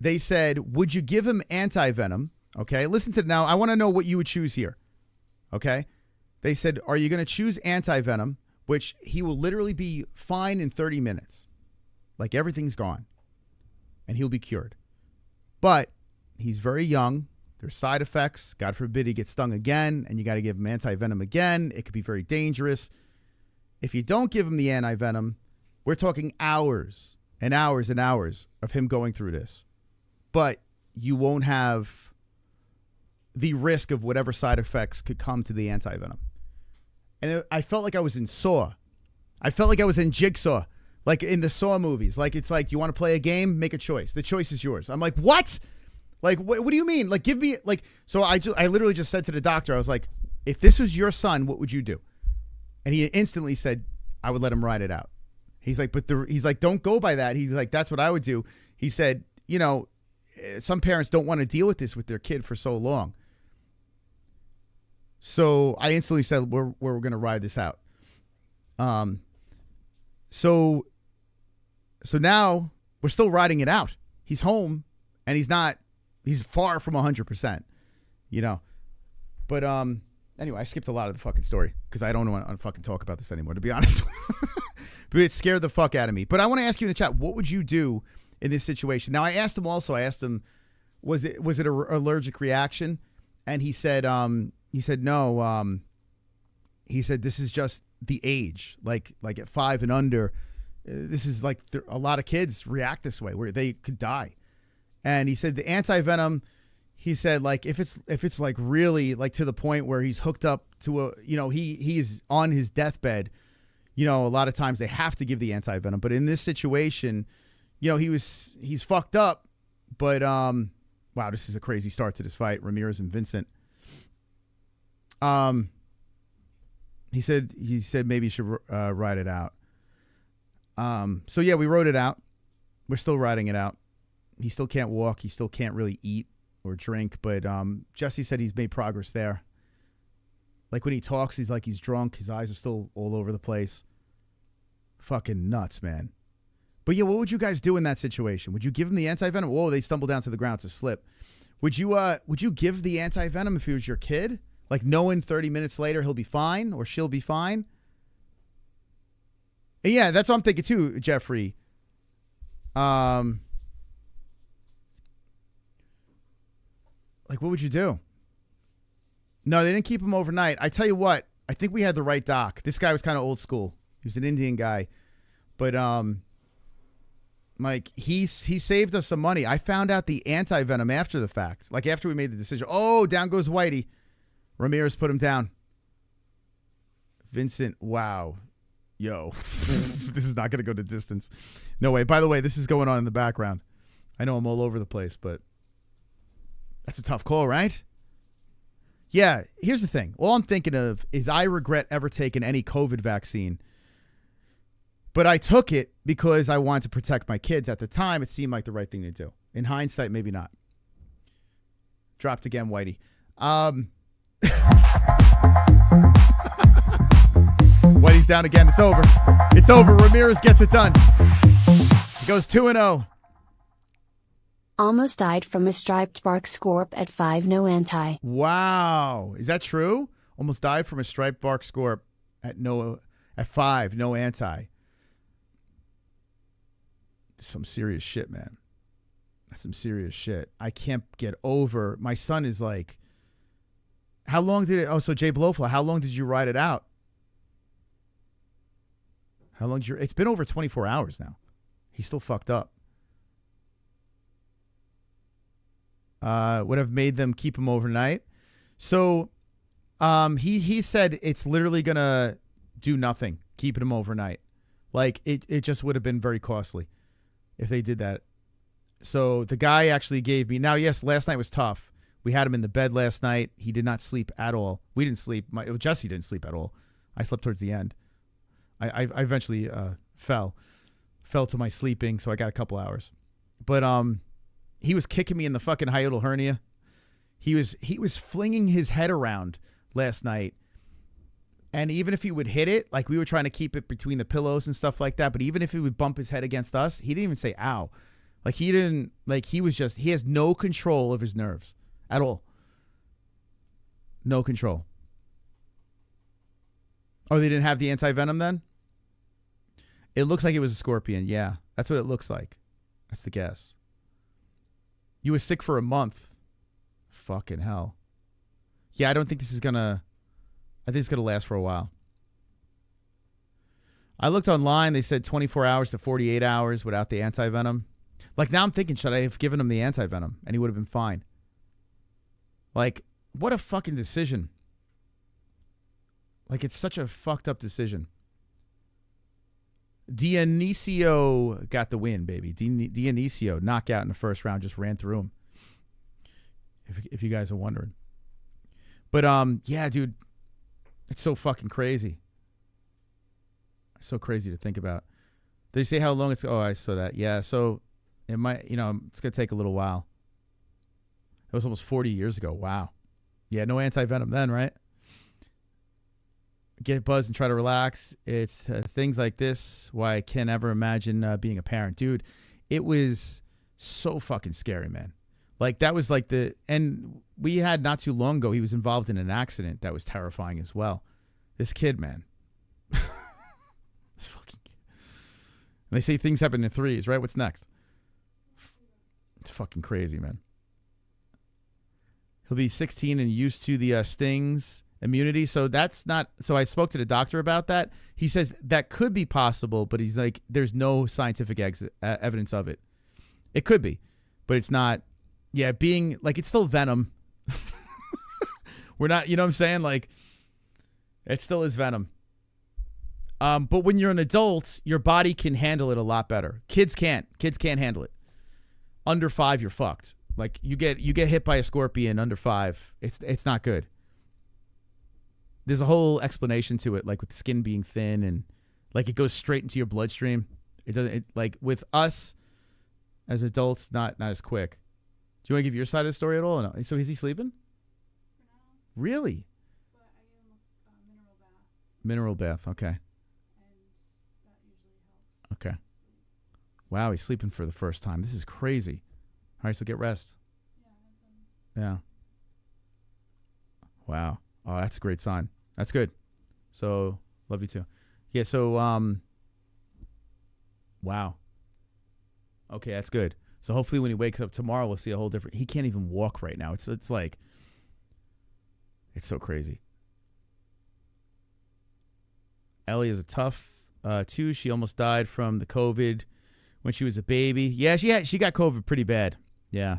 They said, would you give him anti-venom? Okay, listen to it now. I want to know what you would choose here. Okay? They said, are you going to choose anti-venom, which he will literally be fine in 30 minutes. Like everything's gone. And he'll be cured. But he's very young. There's side effects. God forbid he gets stung again, and you got to give him anti-venom again. It could be very dangerous. If you don't give him the anti-venom, we're talking hours and hours and hours of him going through this. But you won't have the risk of whatever side effects could come to the anti-venom. And I felt like I was in Saw. I felt like I was in Jigsaw, like in the Saw movies. Like, it's like, you want to play a game? Make a choice. The choice is yours. I'm like, what? Like, what do you mean? Like, give me, like, so I literally just said to the doctor, I was like, if this was your son, what would you do? And he instantly said, I would let him ride it out. He's like, he's like, don't go by that. He's like, that's what I would do. He said, you know, some parents don't want to deal with this with their kid for so long. So I instantly said, we're going to ride this out. So now we're still riding it out. He's home and he's far from 100%, you know, but, anyway, I skipped a lot of the fucking story because I don't want to fucking talk about this anymore, to be honest. But it scared the fuck out of me. But I want to ask you in the chat, what would you do in this situation? Now, I asked him, was it an allergic reaction? And he said no. He said, this is just the age, like at 5 and under. This is like a lot of kids react this way where they could die. And he said the anti-venom, he said, like, if it's like really like to the point where he's hooked up to a, you know, he's on his deathbed, you know, a lot of times they have to give the anti-venom. But in this situation, you know, he's fucked up. But wow, this is a crazy start to this fight. Ramirez and Vincent. He said maybe you should ride it out. So yeah, we rode it out. We're still riding it out. He still can't walk. He still can't really eat or drink. But Jesse said he's made progress there. Like when he talks, he's like he's drunk. His eyes are still all over the place. Fucking nuts, man. But yeah, what would you guys do in that situation? Would you give him the anti-venom? Whoa, they stumble down to the ground to slip. Would you give the anti-venom if it was your kid? Like knowing 30 minutes later he'll be fine or she'll be fine? And yeah, that's what I'm thinking too, Jeffrey. Like, what would you do? No, they didn't keep him overnight. I tell you what, I think we had the right doc. This guy was kind of old school. He was an Indian guy. But, like, he saved us some money. I found out the anti-venom after the fact. Like, after we made the decision. Oh, down goes Whitey. Ramirez put him down. Vincent, wow. Yo. This is not going to go the distance. No way. By the way, this is going on in the background. I know I'm all over the place, but that's a tough call, right? Yeah, here's the thing. All I'm thinking of is I regret ever taking any COVID vaccine. But I took it because I wanted to protect my kids. At the time, it seemed like the right thing to do. In hindsight, maybe not. Dropped again, Whitey. Whitey's down again. It's over. It's over. Ramirez gets it done. He goes 2-0. Almost died from a striped bark scorp at 5, no anti. Wow. Is that true? Almost died from a striped bark scorp at 5, no anti. Some serious shit, man. That's some serious shit. I can't get over. My son is like, how long did it? Oh, so Jay Blofeld, how long did you ride it out? How long did you? It's been over 24 hours now. He's still fucked up. Would have made them keep him overnight. So, he said it's literally gonna do nothing, keeping him overnight. Like it just would have been very costly if they did that. So the guy actually gave me, now, yes, last night was tough. We had him in the bed last night. He did not sleep at all. We didn't sleep. Jesse didn't sleep at all. I slept towards the end. I eventually fell to my sleeping, so I got a couple hours. But he was kicking me in the fucking hiatal hernia. He was flinging his head around last night. And even if he would hit it, like we were trying to keep it between the pillows and stuff like that, but even if he would bump his head against us, he didn't even say ow. Like he didn't, like he has no control of his nerves at all. No control. Oh, they didn't have the anti-venom then? It looks like it was a scorpion. Yeah, that's what it looks like. That's the guess. You were sick for a month. Fucking hell. Yeah, I don't think this is gonna... I think it's going to last for a while. I looked online. They said 24 hours to 48 hours without the anti-venom. Like, now I'm thinking, should I have given him the anti-venom? And he would have been fine. Like, what a fucking decision. Like, it's such a fucked up decision. Dionisio got the win, baby. Dionisio, knockout in the first round, just ran through him. If you guys are wondering. But, yeah, dude. It's so fucking crazy. It's so crazy to think about. Did you say how long it's... Oh, I saw that. Yeah, so it might... it's going to take a little while. It was almost 40 years ago. Wow. Yeah, no anti-venom then, right? Get buzzed and try to relax. It's things like this why I can't ever imagine being a parent. Dude, it was so fucking scary, man. Like, that was like the... And we had not too long ago, he was involved in an accident that was terrifying as well. This kid, man. This fucking kid. And they say things happen in threes, right? What's next? It's fucking crazy, man. He'll be 16 and used to the stings immunity. So that's not... So I spoke to the doctor about that. He says that could be possible, but he's like, there's no scientific evidence of it. It could be, but it's not... Yeah, being like, it's still venom. We're not, you know what I'm saying? Like, it still is venom. But when you're an adult, your body can handle it a lot better. Kids can't. Kids can't handle it. Under 5, you're fucked. Like, you get hit by a scorpion under 5. It's not good. There's a whole explanation to it, like with skin being thin and like it goes straight into your bloodstream. It doesn't like with us as adults, not as quick. Do you want to give your side of the story at all? Or no? So is he sleeping? Really? But I gave him a mineral bath. Mineral bath, okay. And that usually helps. Okay. Wow, he's sleeping for the first time. This is crazy. All right, so get rest. Yeah. Wow. Oh, that's a great sign. That's good. So, love you too. Yeah, so, wow. Okay, that's good. So hopefully when he wakes up tomorrow, we'll see a whole different... He can't even walk right now. It's like... It's so crazy. Ellie is a tough, too. She almost died from the COVID when she was a baby. Yeah, she got COVID pretty bad. Yeah.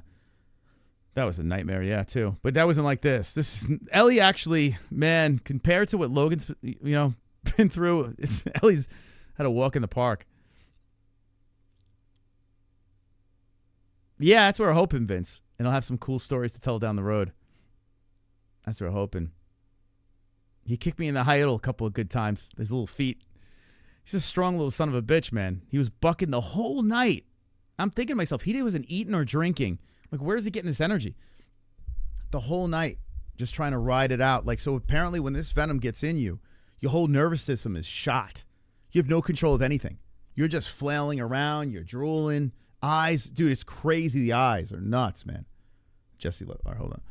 That was a nightmare, yeah, too. But that wasn't like this. This is... Ellie actually, man, compared to what Logan's, been through, Ellie's had a walk in the park. Yeah, that's what we're hoping, Vince. And I'll have some cool stories to tell down the road. That's what we're hoping. He kicked me in the height a couple of good times. His little feet. He's a strong little son of a bitch, man. He was bucking the whole night. I'm thinking to myself, he wasn't eating or drinking. Like, where's he getting this energy? The whole night, just trying to ride it out. Like, so apparently when this venom gets in you, your whole nervous system is shot. You have no control of anything. You're just flailing around. You're drooling. Eyes, dude, it's crazy. The eyes are nuts, man. Jesse, all right, hold on.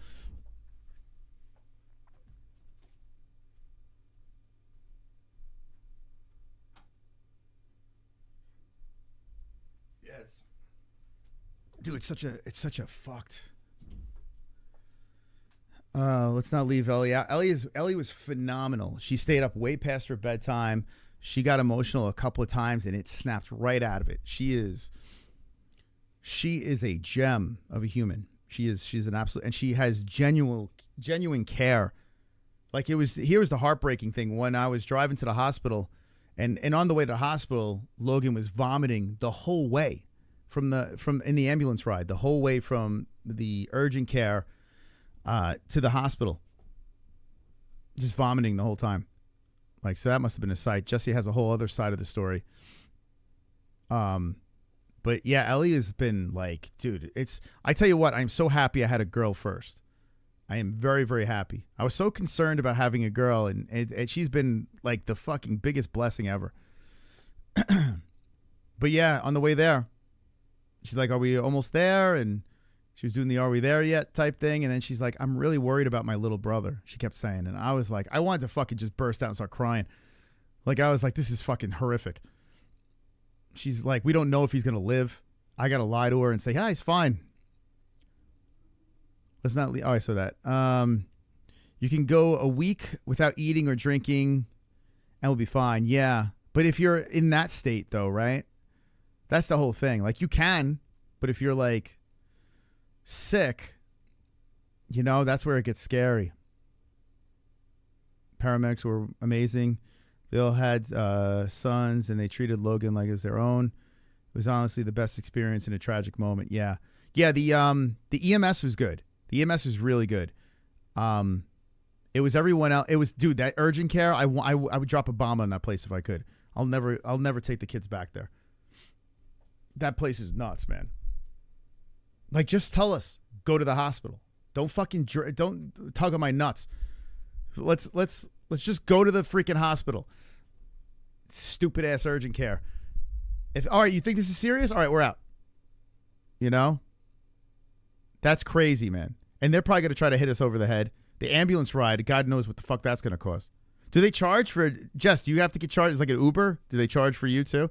Yes, dude, it's such a fucked. Let's not leave Ellie out. Ellie was phenomenal. She stayed up way past her bedtime. She got emotional a couple of times, and it snapped right out of it. She is a gem of a human. She's an absolute, and she has genuine care. Like here was the heartbreaking thing when I was driving to the hospital, and on the way to the hospital, Logan was vomiting the whole way from in the ambulance ride, the whole way from the urgent care to the hospital, just vomiting the whole time. Like, so that must have been a sight. Jesse has a whole other side of the story. But yeah, Ellie has been like, dude, I tell you what, I'm so happy I had a girl first. I am very, very happy. I was so concerned about having a girl, and she's been like the fucking biggest blessing ever. But yeah, on the way there, she's like, are we almost there? And she was doing the are we there yet type thing. And then she's like, I'm really worried about my little brother. She kept saying. And I was like, I wanted to fucking just burst out and start crying. Like, I was like, this is fucking horrific. She's like, we don't know if he's going to live. I got to lie to her and say, yeah, he's fine. Let's not leave. Oh, I saw that. You can go a week without eating or drinking and we'll be fine. Yeah. But if you're in that state, though, right? That's the whole thing. Like, you can, but if you're, like, sick, you know, that's where it gets scary. Paramedics were amazing. They all had sons, and they treated Logan like it was their own. It was honestly the best experience in a tragic moment. Yeah. Yeah, the EMS was good. The EMS was really good. It was everyone else. It was, dude, that urgent care, I would drop a bomb on that place if I could. I'll never take the kids back there. That place is nuts, man. Like, just tell us, go to the hospital. Don't don't tug on my nuts. Let's just go to the freaking hospital. Stupid ass urgent care. All right, you think this is serious? All right, we're out. You know? That's crazy, man. And they're probably going to try to hit us over the head. The ambulance ride, God knows what the fuck that's going to cost. Do they charge for, Jess, do you have to get charged like an Uber? Do they charge for you too?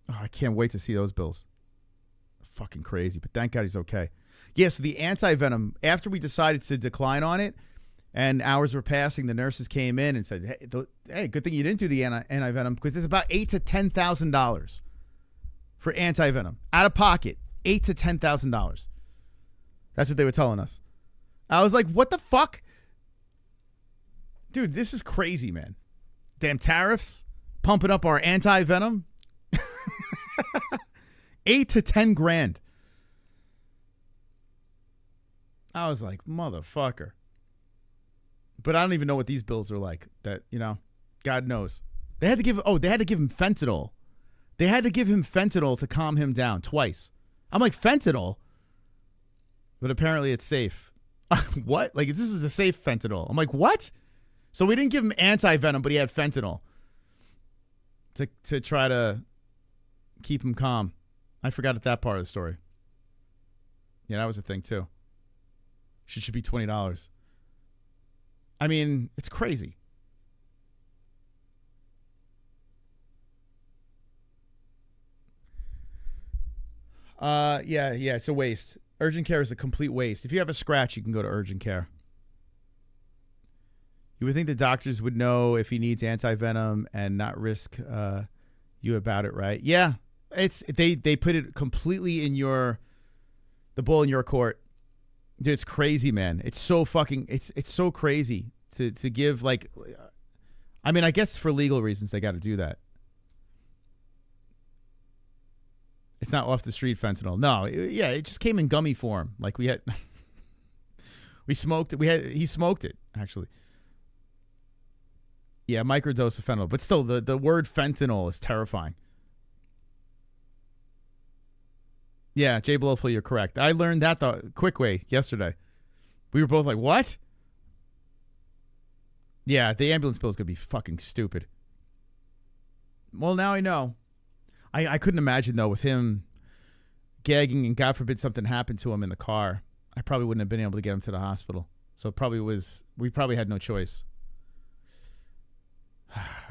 Oh, I can't wait to see those bills. Fucking crazy, but thank God he's okay. Yeah, so the anti-venom, after we decided to decline on it and hours were passing, the nurses came in and said, hey, good thing you didn't do the anti-venom because it's about $8,000 to $10,000 for anti-venom. Out of pocket, $8,000 to $10,000. That's what they were telling us. I was like, what the fuck? Dude, this is crazy, man. Damn tariffs, pumping up our anti-venom. 8 to 10 grand. I was like, motherfucker. But I don't even know what these bills are like. That, you know, God knows. They had to give him fentanyl. They had to give him fentanyl to calm him down twice. I'm like, fentanyl? But apparently it's safe. What? Like, this is a safe fentanyl. I'm like, what? So we didn't give him anti-venom, but he had fentanyl to try to keep him calm. I forgot that part of the story. Yeah, that was a thing too. Should be $20. I mean, it's crazy. Yeah, it's a waste. Urgent care is a complete waste. If you have a scratch, you can go to urgent care. You would think the doctors would know if he needs anti-venom and not risk you about it, right? Yeah. They put it completely in the ball in your court. Dude, it's crazy, man. It's so fucking it's so crazy to give, like, I mean, I guess for legal reasons they got to do that. It's not off the street fentanyl. No, it just came in gummy form. Like we smoked it. He smoked it, actually. Yeah, microdose of fentanyl. But still, the word fentanyl is terrifying. Yeah, Jay Blowful, you're correct. I learned that the quick way yesterday. We were both like, what? Yeah, the ambulance bill is going to be fucking stupid. Well, now I know. I couldn't imagine, though, with him gagging and God forbid something happened to him in the car. I probably wouldn't have been able to get him to the hospital. So we probably had no choice.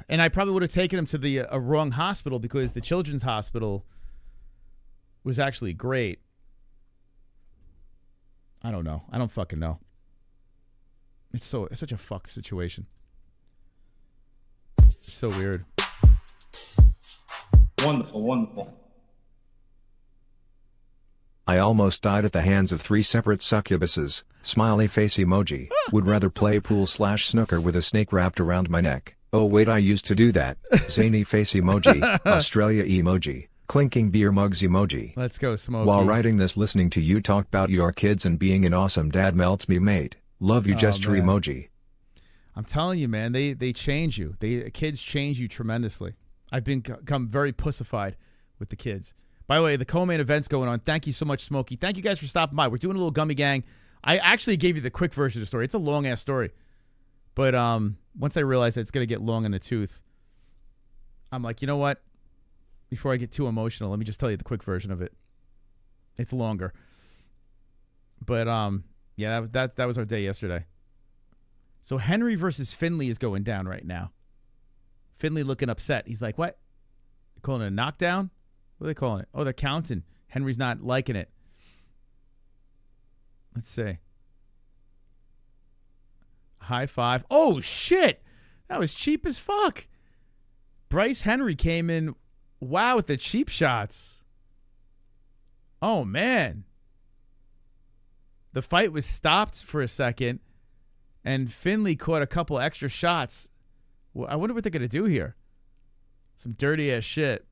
And I probably would have taken him to the wrong hospital because the children's hospital was actually great. I don't know. I don't fucking know. It's such a fucked situation. It's so weird. Wonderful, wonderful. I almost died at the hands of 3 separate succubuses. Smiley face emoji. Would rather play pool/snooker with a snake wrapped around my neck. Oh wait, I used to do that. Zany face emoji. Australia emoji. Clinking beer mugs emoji. Let's go, Smokey. While writing this, listening to you talk about your kids and being an awesome dad melts me, mate. Love you, gesture man. emoji. I'm telling you, man, they change you. Kids change you tremendously. I've become very pussified with the kids. By the way, the co-main event's going on. Thank you so much, Smokey. Thank you guys for stopping by. We're doing a little gummy gang. I actually gave you the quick version of the story. It's a long ass story, but once I realized that it's gonna get long in the tooth, I'm like, you know what? Before I get too emotional, let me just tell you the quick version of it. It's longer, but yeah, that was our day yesterday. So Henry versus Finley is going down right now. Finley looking upset. He's like, what? They're calling it a knockdown? What are they calling it? Oh, they're counting. Henry's not liking it. Let's see. High five. Oh, shit. That was cheap as fuck. Bryce Henry came in, wow, with the cheap shots. Oh, man. The fight was stopped for a second, and Finley caught a couple extra shots. Well, I wonder what they're going to do here. Some dirty-ass shit.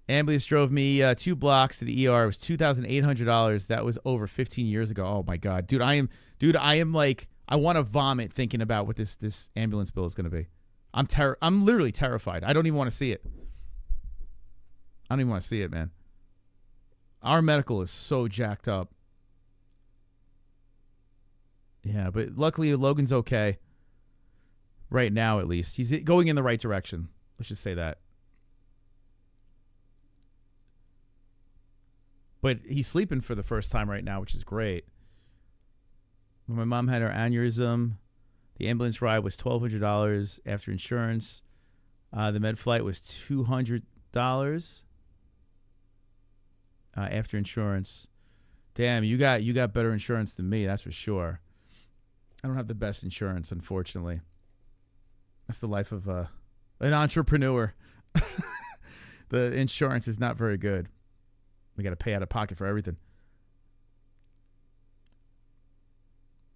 Ambulance drove me 2 blocks to the ER. It was $2,800. That was over 15 years ago. Oh, my God. Dude, I am like, I want to vomit thinking about what this ambulance bill is going to be. I'm literally terrified. I don't even want to see it. I don't even want to see it, man. Our medical is so jacked up. Yeah, but luckily Logan's okay. Right now, at least. He's going in the right direction. Let's just say that. But he's sleeping for the first time right now, which is great. When my mom had her aneurysm, the ambulance ride was $1,200 after insurance. The med flight was $200 after insurance. Damn, you got better insurance than me, that's for sure. I don't have the best insurance, unfortunately. That's the life of an entrepreneur. The insurance is not very good. We got to pay out of pocket for everything.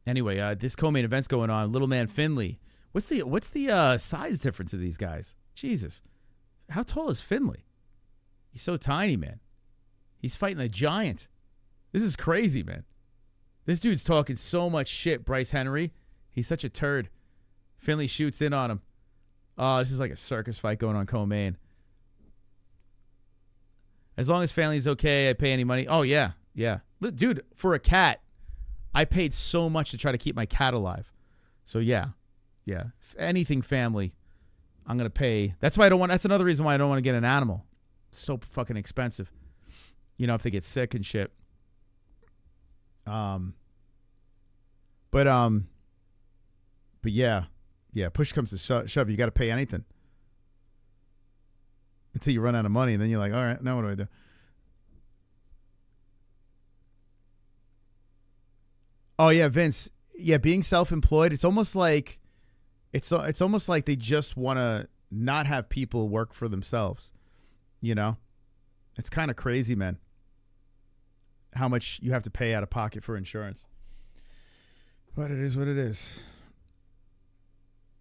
Anyway, this co-main event's going on. Little man Finley. What's the size difference of these guys? Jesus, how tall is Finley? He's so tiny, man. He's fighting a giant. This is crazy, man. This dude's talking so much shit, Bryce Henry. He's such a turd. Finley shoots in on him. Oh, this is like a circus fight going on co-main. As long as family's okay, I pay any money. Oh, yeah. Yeah. Look, dude, for a cat, I paid so much to try to keep my cat alive. So, yeah. Yeah. Anything family, I'm going to pay. That's another reason why I don't want to get an animal. It's so fucking expensive. You know, if they get sick and shit. But yeah, push comes to shove. You got to pay anything until you run out of money, and then you're like, all right, now what do I do? Oh yeah, Vince. Yeah, being self-employed, it's almost like they just want to not have people work for themselves. You know, it's kind of crazy, man. How much you have to pay out of pocket for insurance. But it is what it is.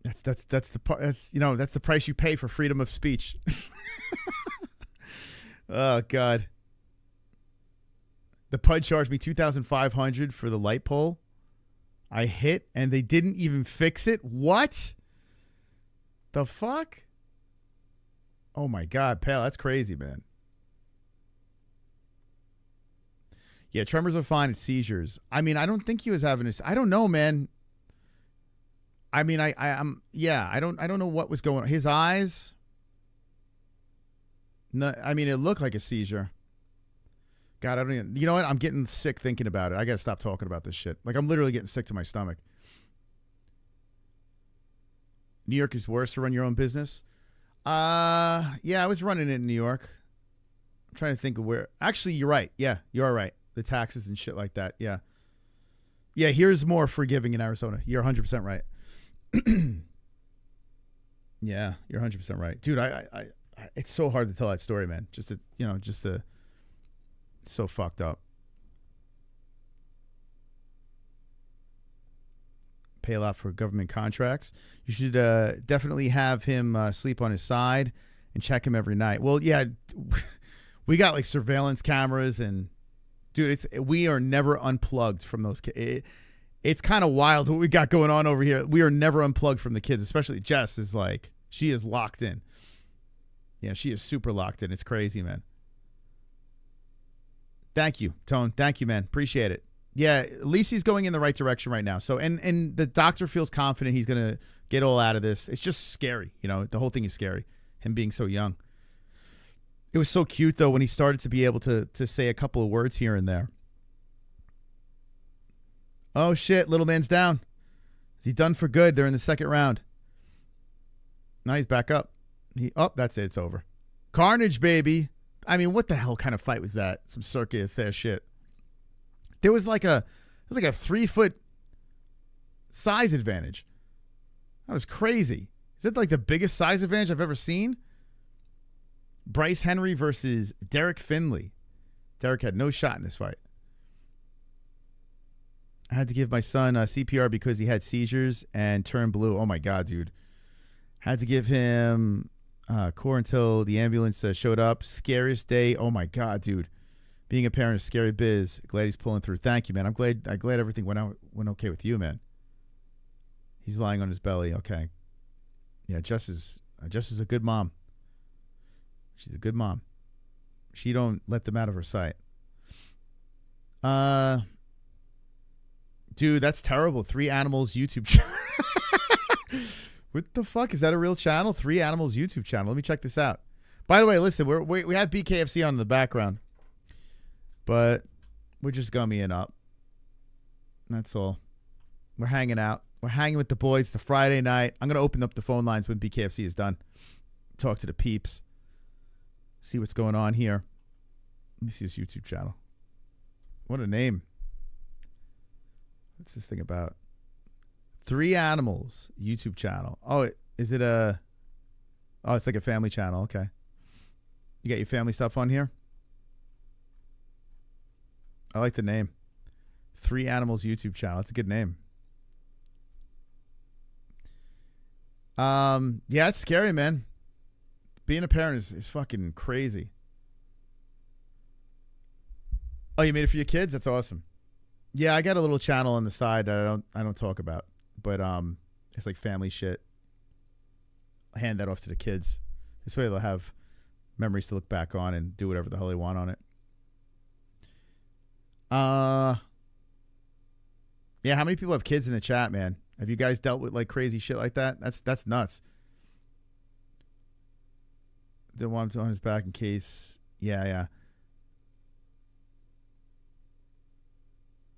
That's the price you pay for freedom of speech. Oh God. The PUD charged me $2,500 for the light pole. I hit and they didn't even fix it. What? The fuck? Oh my God, pal, that's crazy, man. Yeah, tremors are fine. It's seizures. I mean, I don't think he was having this. I don't know, man. I mean, I don't know what was going on. His eyes. No, I mean, it looked like a seizure. God, I don't even. You know what? I'm getting sick thinking about it. I gotta stop talking about this shit. Like, I'm literally getting sick to my stomach. New York is worse to run your own business. Yeah, I was running it in New York. I'm trying to think of where. Actually, you're right. Yeah, you are right. The taxes and shit like that. Yeah. Yeah, here's more forgiving in Arizona. You're 100% right. Yeah, you're 100% right. Dude, I it's so hard to tell that story, man. So fucked up. Pay a lot for government contracts. You should definitely have him sleep on his side and check him every night. Well, yeah, we got like surveillance cameras and dude, we are never unplugged from those kids. It's kind of wild what we got going on over here. We are never unplugged from the kids, especially Jess is like, she is locked in. Yeah, she is super locked in. It's crazy, man. Thank you, Tone. Thank you, man. Appreciate it. Yeah, at least he's going in the right direction right now. So, and the doctor feels confident he's going to get all out of this. It's just scary. You know, the whole thing is scary, him being so young. It was so cute, though, when he started to be able to say a couple of words here and there. Oh, shit, little man's down. Is he done for good? They're in the second round. Now he's back up. That's it. It's over. Carnage, baby. I mean, what the hell kind of fight was that? Some circus ass shit. There was like a 3-foot size advantage. That was crazy. Is it like the biggest size advantage I've ever seen? Bryce Henry versus Derek Finley. Derek had no shot in this fight. I had to give my son CPR because he had seizures and turned blue. Oh my God, dude. Had to give him core until the ambulance showed up. Scariest day. Oh my God, dude. Being a parent is scary biz. Glad he's pulling through. Thank you, man. I'm glad everything went okay with you, man. He's lying on his belly. Okay. Yeah, Jess is a good mom. She's a good mom. She don't let them out of her sight. Dude, that's terrible. 3 Animals YouTube channel. What the fuck? Is that a real channel? 3 Animals YouTube channel. Let me check this out. By the way, listen, we have BKFC on in the background, but we're just gummying up. That's all. We're hanging out. We're hanging with the boys. It's a Friday night. I'm going to open up the phone lines when BKFC is done. Talk to the peeps. See what's going on here. Let me see his YouTube channel. What a name. What's this thing about? 3 Animals YouTube channel. Oh, is it a... Oh, it's like a family channel. Okay. You got your family stuff on here? I like the name. 3 Animals YouTube channel. That's a good name. Yeah, it's scary, man. Being a parent is fucking crazy. Oh, you made it for your kids? That's awesome. Yeah, I got a little channel on the side that I don't talk about, but it's like family shit. I hand that off to the kids. This way they'll have memories to look back on and do whatever the hell they want on it. Yeah, how many people have kids in the chat, man? Have you guys dealt with like crazy shit like that? That's nuts. Didn't want him on his back in case. Yeah.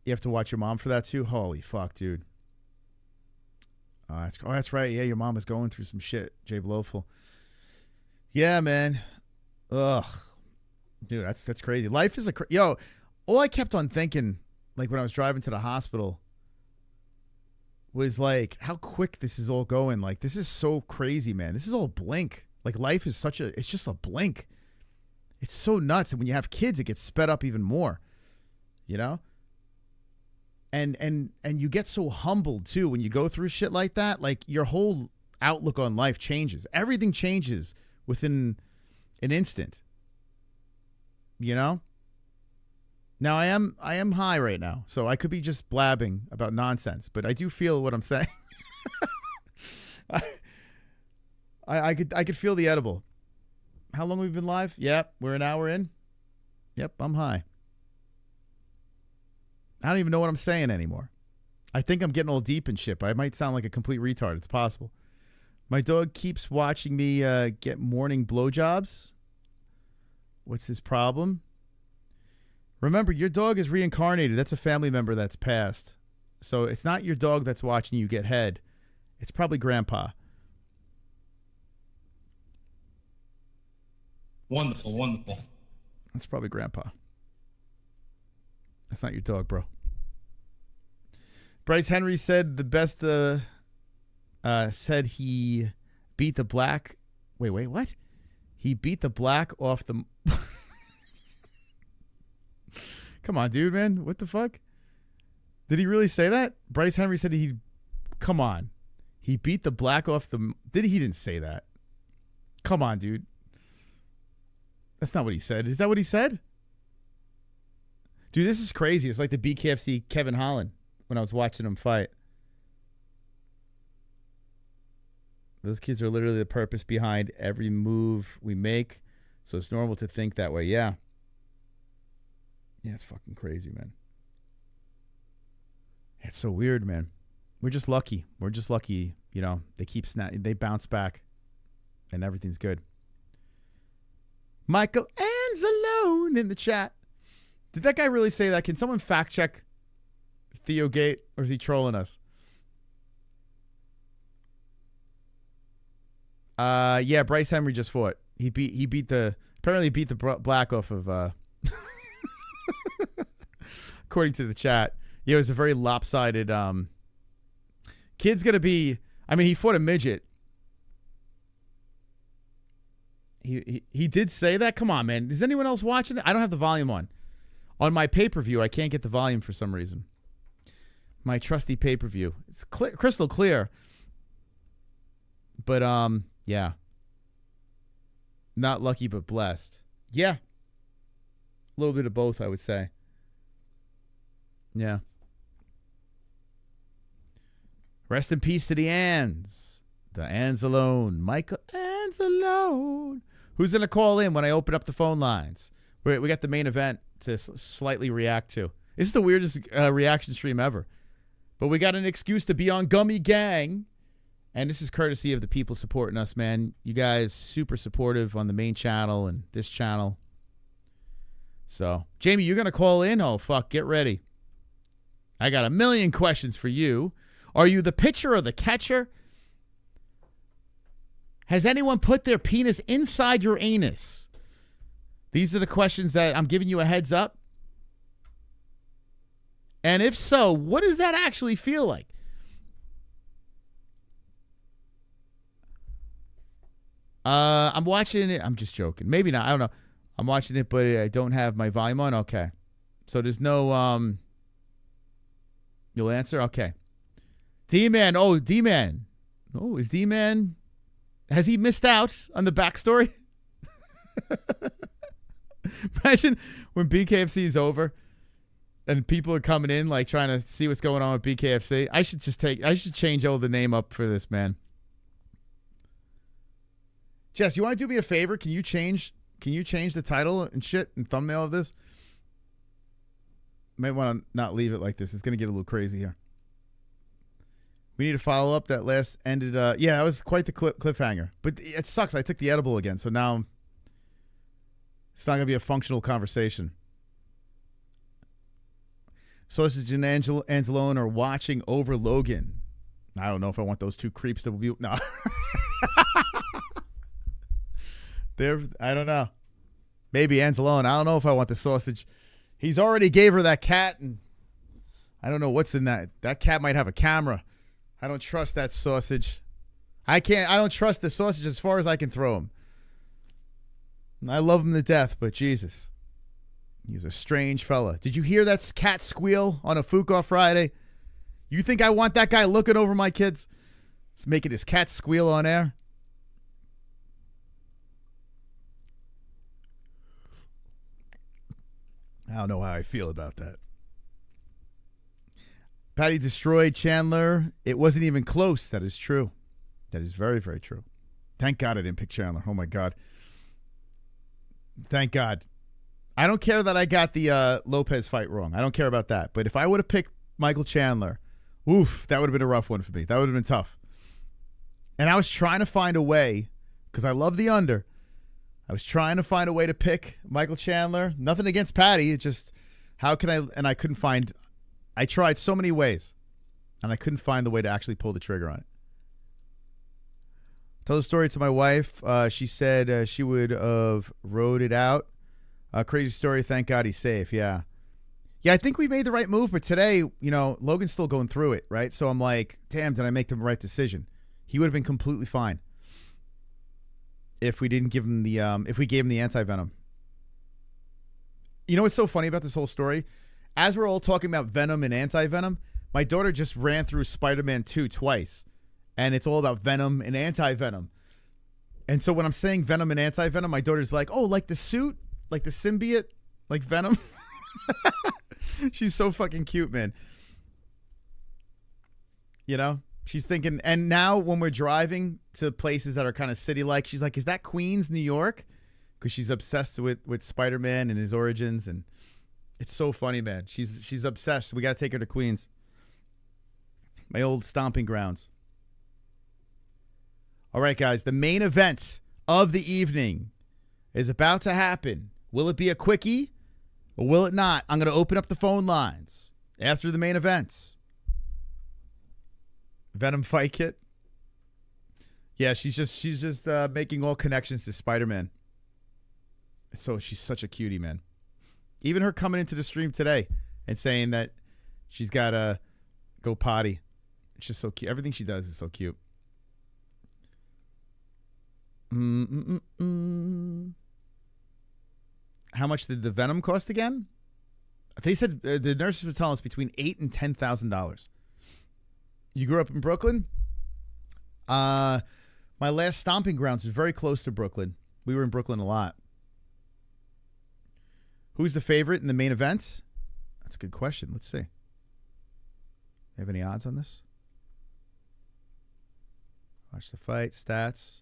You have to watch your mom for that too? Holy fuck, dude. Oh, that's right. Yeah, your mom is going through some shit. Jay Blowful. Yeah, man. Ugh. Dude, that's crazy. Life is yo, all I kept on thinking, like when I was driving to the hospital, was like how quick this is all going. Like, this is so crazy, man. This is all blink. Like, life is it's just a blink. It's so nuts. And when you have kids, it gets sped up even more, you know? And you get so humbled too when you go through shit like that. Like, your whole outlook on life changes. Everything changes within an instant, you know? Now I am high right now, so I could be just blabbing about nonsense, but I do feel what I'm saying. I could feel the edible. How long have we been live? Yep, we're an hour in. Yep, I'm high. I don't even know what I'm saying anymore. I think I'm getting all deep and shit, but I might sound like a complete retard. It's possible. My dog keeps watching me get morning blowjobs. What's his problem? Remember, your dog is reincarnated. That's a family member that's passed. So it's not your dog that's watching you get head. It's probably grandpa. Wonderful, wonderful. That's probably grandpa. That's not your dog, bro. Bryce Henry said the best, said he beat the black. Wait, what? He beat the black off the... Come on, dude, man. What the fuck? Did he really say that? Bryce Henry said he... Come on. He beat the black off the... He didn't say that. Come on, dude. That's not what he said. Is that what he said? Dude, this is crazy. It's like the BKFC Kevin Holland when I was watching him fight. Those kids are literally the purpose behind every move we make. So it's normal to think that way. Yeah. Yeah, it's fucking crazy, man. It's so weird, man. We're just lucky. We're just lucky, you know. They bounce back, and everything's good. Michael Anzalone in the chat. Did that guy really say that? Can someone fact check Theo Gate, or is he trolling us? Yeah, Bryce Henry just fought. He beat the black off of according to the chat. Yeah, it was a very lopsided kid's gonna be, I mean, he fought a midget. He did say that? Come on, man. Is anyone else watching it? I don't have the volume on. On my pay-per-view, I can't get the volume for some reason. My trusty pay-per-view. It's crystal clear. But, yeah. Not lucky, but blessed. Yeah. A little bit of both, I would say. Yeah. Rest in peace to the Anz. The Anzalone. Michael Anzalone. Who's going to call in when I open up the phone lines? We got the main event to slightly react to. This is the weirdest reaction stream ever. But we got an excuse to be on Gummy Gang. And this is courtesy of the people supporting us, man. You guys super supportive on the main channel and this channel. So, Jamie, you're going to call in? Oh, fuck. Get ready. I got a million questions for you. Are you the pitcher or the catcher? Has anyone put their penis inside your anus? These are the questions that I'm giving you a heads up. And if so, what does that actually feel like? I'm watching it. I'm just joking. Maybe not. I don't know. I'm watching it, but I don't have my volume on. Okay. So there's no, you'll answer? Okay. D-Man. Oh, D-Man. Oh, is D-Man, has he missed out on the backstory? Imagine when BKFC is over and people are coming in like trying to see what's going on with BKFC. I should change all the name up for this, man. Jess, you want to do me a favor? Can you change the title and shit and thumbnail of this? Might want to not leave it like this. It's going to get a little crazy here. We need to follow up that last ended. Yeah, that was quite the cliffhanger. But it sucks. I took the edible again, so now it's not going to be a functional conversation. Sausage and Anzalone are watching over Logan. I don't know if I want those two creeps to be. No. I don't know. Maybe Anzalone. I don't know if I want the sausage. He's already gave her that cat, and I don't know what's in that. That cat might have a camera. I don't trust that sausage. I don't trust the sausage as far as I can throw him. I love him to death, but Jesus. He was a strange fella. Did you hear that cat squeal on a Fuqua Friday? You think I want that guy looking over my kids? He's making his cat squeal on air. I don't know how I feel about that. Patty destroyed Chandler. It wasn't even close. That is true. That is very, very true. Thank God I didn't pick Chandler. Oh, my God. Thank God. I don't care that I got the Lopez fight wrong. I don't care about that. But if I would have picked Michael Chandler, oof, that would have been a rough one for me. That would have been tough. And I was trying to find a way, because I love the under. I was trying to find a way to pick Michael Chandler. Nothing against Patty. It's just, how can I, and I couldn't find, I tried so many ways, and I couldn't find the way to actually pull the trigger on it. Told the story to my wife. She said she would have rode it out. Crazy story. Thank God he's safe. Yeah. Yeah, I think we made the right move, but today, you know, Logan's still going through it, right? So I'm like, damn, did I make the right decision? He would have been completely fine if we didn't give him the, if we gave him the anti-venom. You know what's so funny about this whole story? As we're all talking about venom and anti-venom, my daughter just ran through Spider-Man 2 twice, and it's all about venom and anti-venom. And so when I'm saying venom and anti-venom, my daughter's like, oh, like the suit? Like the symbiote? Like Venom? She's so fucking cute, man. You know? She's thinking, and now when we're driving to places that are kind of city-like, she's like, is that Queens, New York? Because she's obsessed with Spider-Man and his origins, and it's so funny, man. She's obsessed. We got to take her to Queens. My old stomping grounds. All right, guys. The main event of the evening is about to happen. Will it be a quickie or will it not? I'm going to open up the phone lines after the main events. Venom fight kit. Yeah, she's just making all connections to Spider-Man. So she's such a cutie, man. Even her coming into the stream today and saying that she's got to go potty. It's just so cute. Everything she does is so cute. How much did the Venom cost again? They said the nurses were telling us between $8,000 and $10,000. You grew up in Brooklyn? My last stomping grounds was very close to Brooklyn. We were in Brooklyn a lot. Who's the favorite in the main events? That's a good question. Let's see. Have any odds on this? Watch the fight. Stats.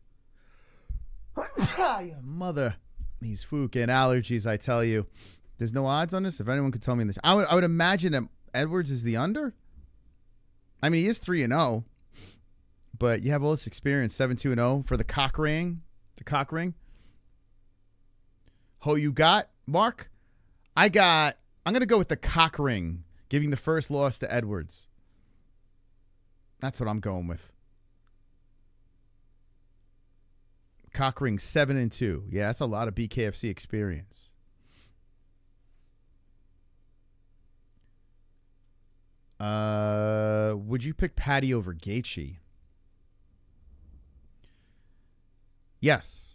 Your mother. These fucking allergies, I tell you. There's no odds on this? If anyone could tell me this. I would imagine that Edwards is the under. I mean, he is 3-0. But you have all this experience. 7-2-0 for the Cochrane. The Cochrane. Who you got, Mark? I'm going to go with the Cochrane, giving the first loss to Edwards. That's what I'm going with. Cochrane 7-2. Yeah, that's a lot of BKFC experience. Would you pick Patty over Gaethje? Yes,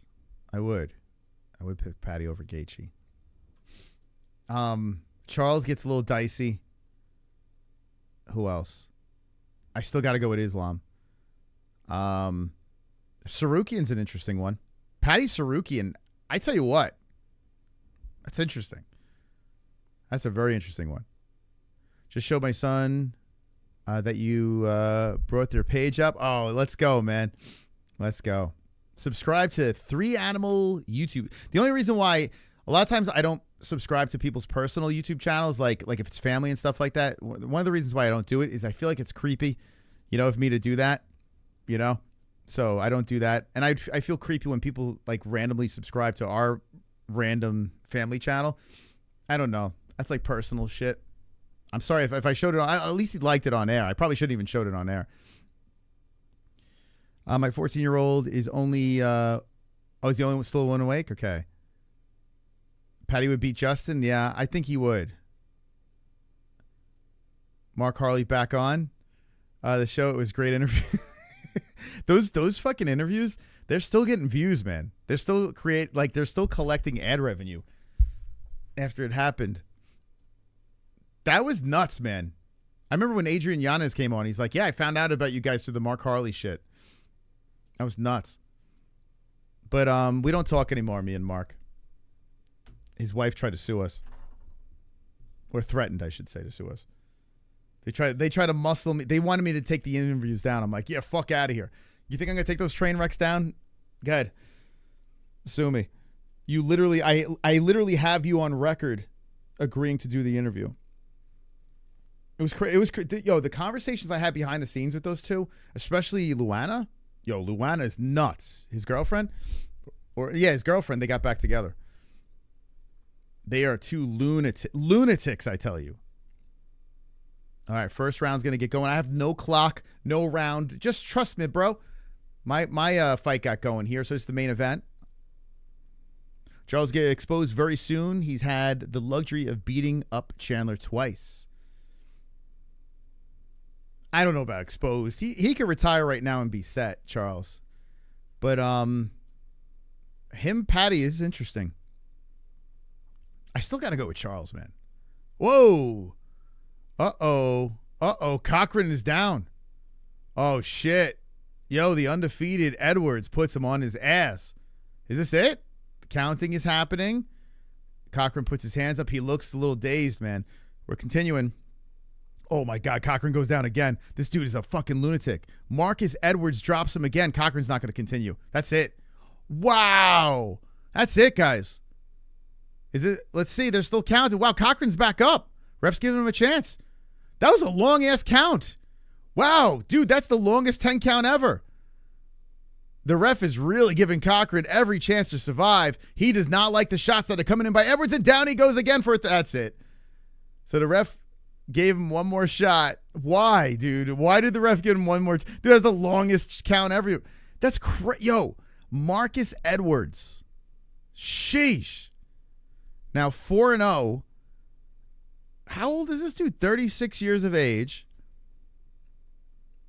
I would. I would pick Patty over Gaethje. Charles gets a little dicey. Who else? I still got to go with Islam. Sarukian's an interesting one. Patty Sarukian, I tell you what. That's interesting. That's a very interesting one. Just showed my son that you brought their page up. Oh, let's go, man. Let's go. Subscribe to 3 Animal YouTube. The only reason why a lot of times I don't subscribe to people's personal YouTube channels, like if it's family and stuff like that, one of the reasons why I don't do it is I feel like it's creepy, of me to do that, So I don't do that. And I feel creepy when people like randomly subscribe to our random family channel. I don't know. That's like personal shit. I'm sorry if I showed it on, at least he liked it on air. I probably shouldn't even showed it on air. My 14-year-old is only, he's the only one still one awake? Okay. Patty would beat Justin? Yeah, I think he would. Mark Harley back on the show. It was a great interview. Those fucking interviews, they're still getting views, man. They're still collecting ad revenue after it happened. That was nuts, man. I remember when Adrian Yanez came on, he's like, yeah, I found out about you guys through the Mark Harley shit. That was nuts. But we don't talk anymore, me and Mark. His wife tried to sue us. Or threatened, I should say, to sue us. They try to muscle me. They wanted me to take the interviews down. I'm like, yeah, fuck out of here. You think I'm going to take those train wrecks down? Go ahead. Sue me. You literally, I literally have you on record agreeing to do the interview. It was crazy. Yo, the conversations I had behind the scenes with those two, especially Luana. Yo, Luana is nuts. His girlfriend? His girlfriend. They got back together. They are two lunatics, I tell you. All right, first round's going to get going. I have no clock, no round. Just trust me, bro. My fight got going here, so it's the main event. Charles get exposed very soon. He's had the luxury of beating up Chandler twice. I don't know about exposed. He could retire right now and be set, Charles. But Patty is interesting. I still got to go with Charles, man. Whoa. Uh-oh. Cochrane is down. Oh, shit. Yo, the undefeated Edwards puts him on his ass. Is this it? The counting is happening. Cochrane puts his hands up. He looks a little dazed, man. We're continuing. Oh, my God. Cochrane goes down again. This dude is a fucking lunatic. Marcus Edwards drops him again. Cochrane's not going to continue. That's it. Wow. That's it, guys. Is it? Let's see. They're still counting. Wow, Cochrane's back up. Ref's giving him a chance. That was a long-ass count. Wow, dude, that's the longest 10 count ever. The ref is really giving Cochrane every chance to survive. He does not like the shots that are coming in by Edwards, and down he goes again for it. That's it. So the ref gave him one more shot. Why, dude? Why did the ref give him one more? Dude, that's the longest count ever. That's crazy. Yo, Marcus Edwards. Sheesh. Now 4-0. How old is this dude? 36 years of age.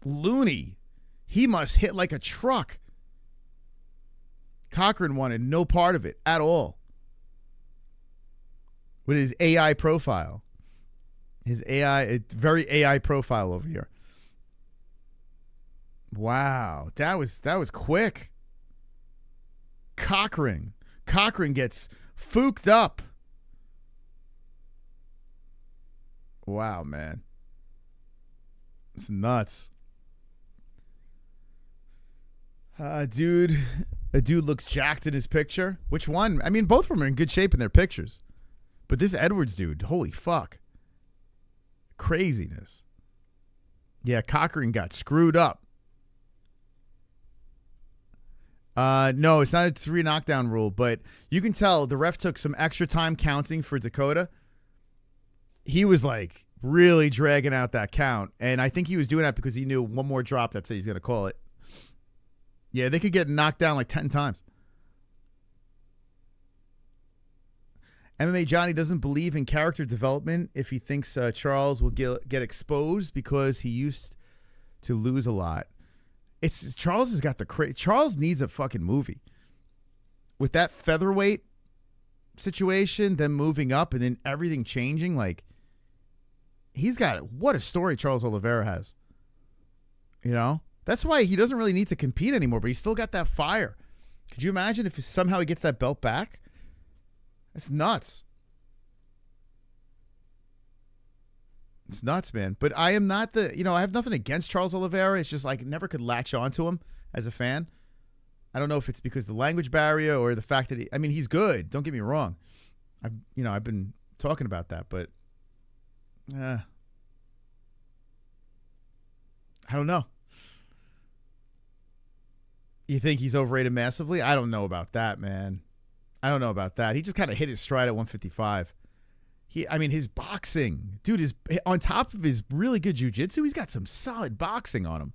Looney. He must hit like a truck. Cochrane wanted no part of it at all. With his AI profile. His AI, it's very AI profile over here. Wow. That was quick. Cochrane gets fooked up. Wow, man. It's nuts. Dude, a dude looks jacked in his picture. Which one? I mean, both of them are in good shape in their pictures. But this Edwards dude, holy fuck. Craziness. Yeah, Cochrane got screwed up. No, it's not a 3 knockdown rule, but you can tell the ref took some extra time counting for Dakota. He was like really dragging out that count, and I think he was doing that because he knew one more drop, that's it, he's going to call it. Yeah, they could get knocked down like 10 times. MMA Johnny doesn't believe in character development if he thinks Charles will get exposed because he used to lose a lot. Charles has got the Charles needs a fucking movie. With that featherweight situation, then moving up and then everything changing, like he's got what a story Charles Oliveira has. You know? That's why he doesn't really need to compete anymore, but he's still got that fire. Could you imagine if somehow he gets that belt back? It's nuts. It's nuts, man. But I am not I have nothing against Charles Oliveira. It's just like never could latch onto him as a fan. I don't know if it's because of the language barrier or the fact that he's good. Don't get me wrong. I've been talking about that, but I don't know. You think he's overrated massively? I don't know about that, man. I don't know about that. He just kind of hit his stride at 155. His boxing, dude, is on top of his really good jiu-jitsu, he's got some solid boxing on him.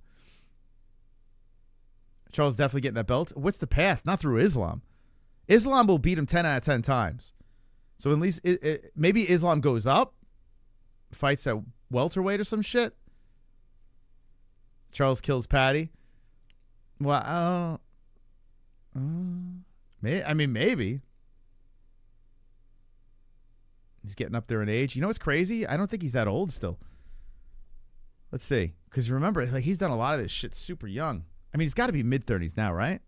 Charles definitely getting that belt. What's the path? Not through Islam. Islam will beat him 10 out of 10 times. So at least maybe Islam goes up, fights at welterweight or some shit. Charles kills Patty. Well, maybe. He's getting up there in age. You know what's crazy? I don't think he's that old still. Let's see. Because remember, like he's done a lot of this shit super young. He's got to be mid-30s now, right?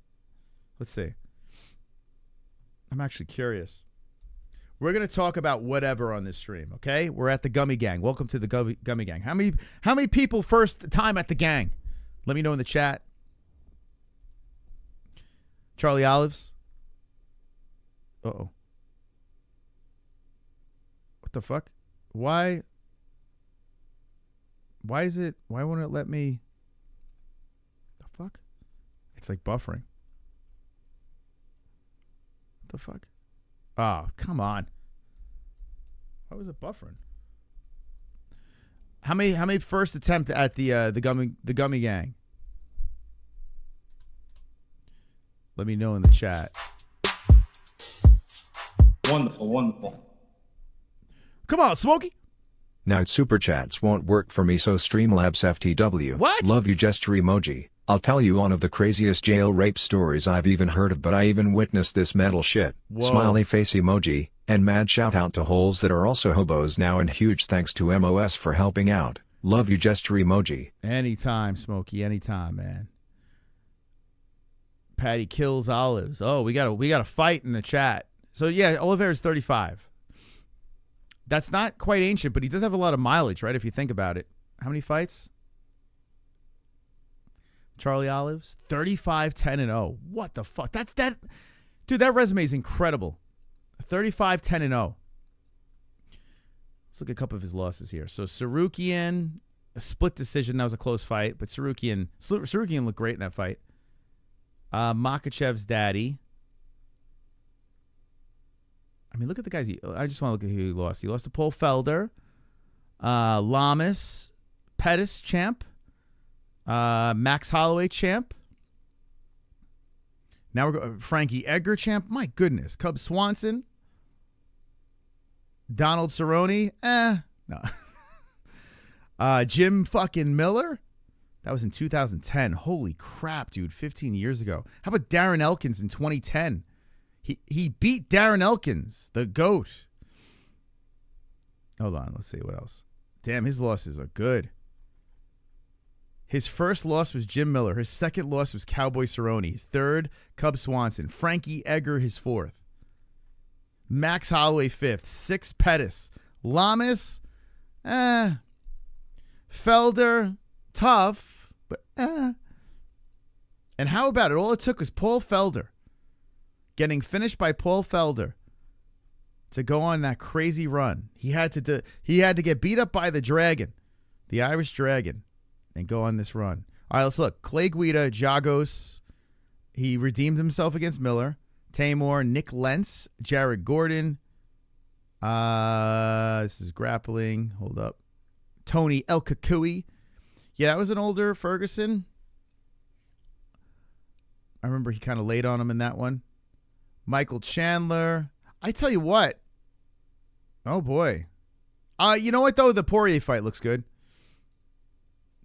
Let's see. I'm actually curious. We're going to talk about whatever on this stream, okay? We're at the Gummy Gang. Welcome to the Gummy Gang. How many people first time at the gang? Let me know in the chat. Charlie Olives. Uh-oh. What the fuck? Why won't it let me? The fuck? It's like buffering. What the fuck? Oh, come on. Why was it buffering? How many first attempt at the Gummy Gang? Let me know in the chat. Wonderful. Come on, Smokey. Now super chats won't work for me, so Streamlabs FTW. What? Love you, gesture emoji. I'll tell you one of the craziest jail rape stories I've even heard of, but I even witnessed this metal shit. Whoa. Smiley face emoji, and mad shout out to holes that are also hobos now, and huge thanks to MOS for helping out. Love you, gesture emoji. Anytime, Smokey. Anytime, man. Patty kills Olives. Oh, we got a fight in the chat. So yeah, Oliveira's 35. That's not quite ancient, but he does have a lot of mileage, right? If you think about it. How many fights? Charlie Olives, 35, 10, and 0. What the fuck? Dude, that resume is incredible. 35, 10, and 0. Let's look at a couple of his losses here. So Sarukian, a split decision. That was a close fight, but Sarukian looked great in that fight. Makhachev's daddy. I mean, look at the guys. I just want to look at who he lost. He lost to Paul Felder, Lamas, Pettis champ, Max Holloway champ. Now we're going Frankie Edgar champ. My goodness, Cub Swanson, Donald Cerrone. No. Jim fucking Miller. That was in 2010. Holy crap, dude! 15 years ago. How about Darren Elkins in 2010? He beat Darren Elkins, the GOAT. Hold on, let's see what else. Damn, his losses are good. His first loss was Jim Miller. His second loss was Cowboy Cerrone. His third, Cub Swanson. Frankie Edgar, his fourth. Max Holloway, fifth. Sixth, Pettis. Lamas, Felder, tough, but And how about it? All it took was Paul Felder getting finished by Paul Felder to go on that crazy run. He had to get beat up by the Dragon, the Irish Dragon, and go on this run. All right, let's look. Clay Guida, Jagos, he redeemed himself against Miller. Tamor, Nick Lentz, Jared Gordon. This is grappling. Hold up. Tony El Kakui. Yeah, that was an older Ferguson. I remember he kind of laid on him in that one. Michael Chandler. I tell you what. Oh, boy. You know what, though? The Poirier fight looks good.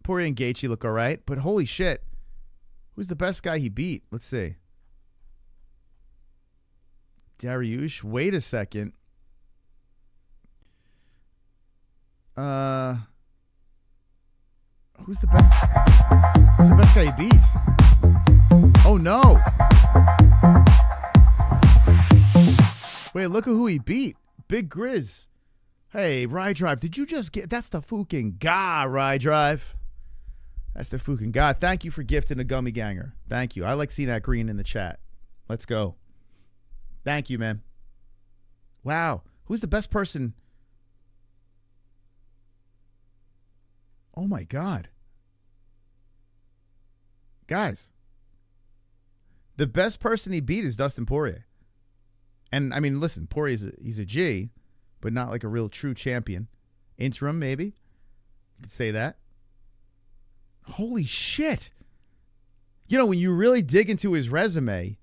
Poirier and Gaethje look all right. But holy shit. Who's the best guy he beat? Let's see. Dariush. Wait a second. Who's the best guy he beat? Oh, no. Wait, look at who he beat. Big Grizz. Hey, Rye Drive, did you just get... That's the fucking guy, Rye Drive. That's the fucking guy. Thank you for gifting a gummy ganger. Thank you. I like seeing that green in the chat. Let's go. Thank you, man. Wow. Who's the best person... Oh, my God. Guys, the best person he beat is Dustin Poirier. And, I mean, listen, Poirier's he's a G, but not like a real true champion. Interim, maybe. You could say that. Holy shit. You know, when you really dig into his resume,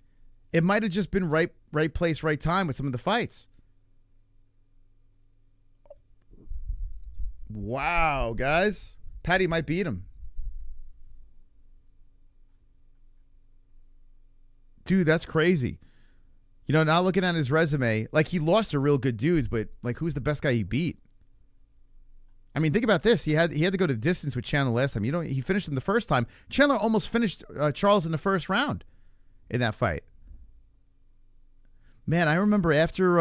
it might have just been right place, right time with some of the fights. Wow, guys. Patty might beat him. Dude, that's crazy. You know, now looking at his resume, like he lost to real good dudes, but like who's the best guy he beat? I mean, think about this. He had to go to the distance with Chandler last time. You know, he finished him the first time. Chandler almost finished Charles in the first round in that fight. Man, I remember after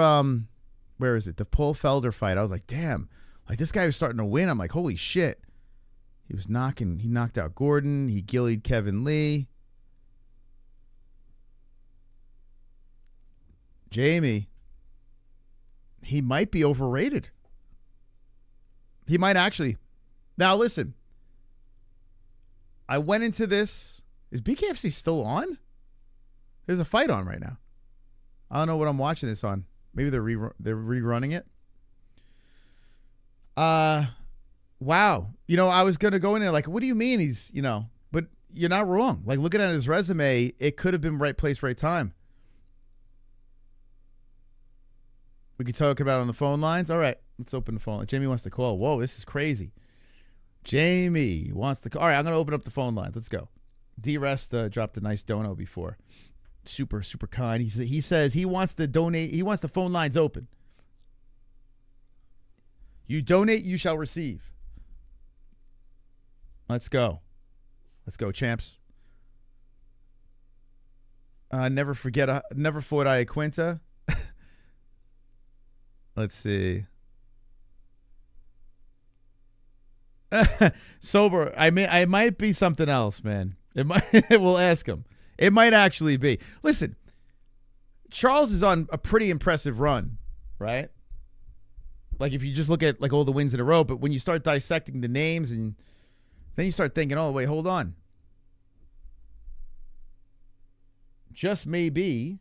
where is it? The Paul Felder fight. I was like, damn, like this guy was starting to win. I'm like, holy shit. He knocked out Gordon. He gillied Kevin Lee. Jamie, he might be overrated. He might actually. Now, listen. I went into this. Is BKFC still on? There's a fight on right now. I don't know what I'm watching this on. Maybe they're rerunning it. Wow. You know, I was going to go in there like, what do you mean he's, you know, but you're not wrong. Like, looking at his resume, it could have been right place, right time. We could talk about it on the phone lines. All right, let's open the phone line. Jamie wants to call. Whoa, this is crazy. Jamie wants to call. All right, I'm going to open up the phone lines. Let's go. D-Rest dropped a nice dono before. Super, super kind. He says he wants to donate. He wants the phone lines open. You donate, you shall receive. Let's go. Let's go, champs. Never fought Iaquinta. Let's see. Sober. I might be something else, man. It might. We'll ask him. It might actually be. Listen, Charles is on a pretty impressive run, right? Like if you just look at like all the wins in a row, but when you start dissecting the names and Then you start thinking, oh, wait, hold on. Just maybe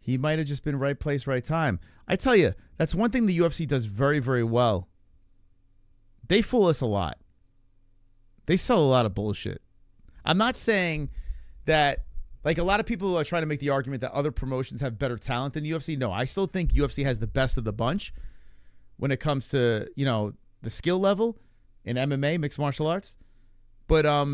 he might have just been right place, right time. I tell you, that's one thing the UFC does very, very well. They fool us a lot. They sell a lot of bullshit. I'm not saying that, like, a lot of people are trying to make the argument that other promotions have better talent than UFC. No, I still think UFC has the best of the bunch when it comes to, you know, the skill level in MMA, mixed martial arts. But at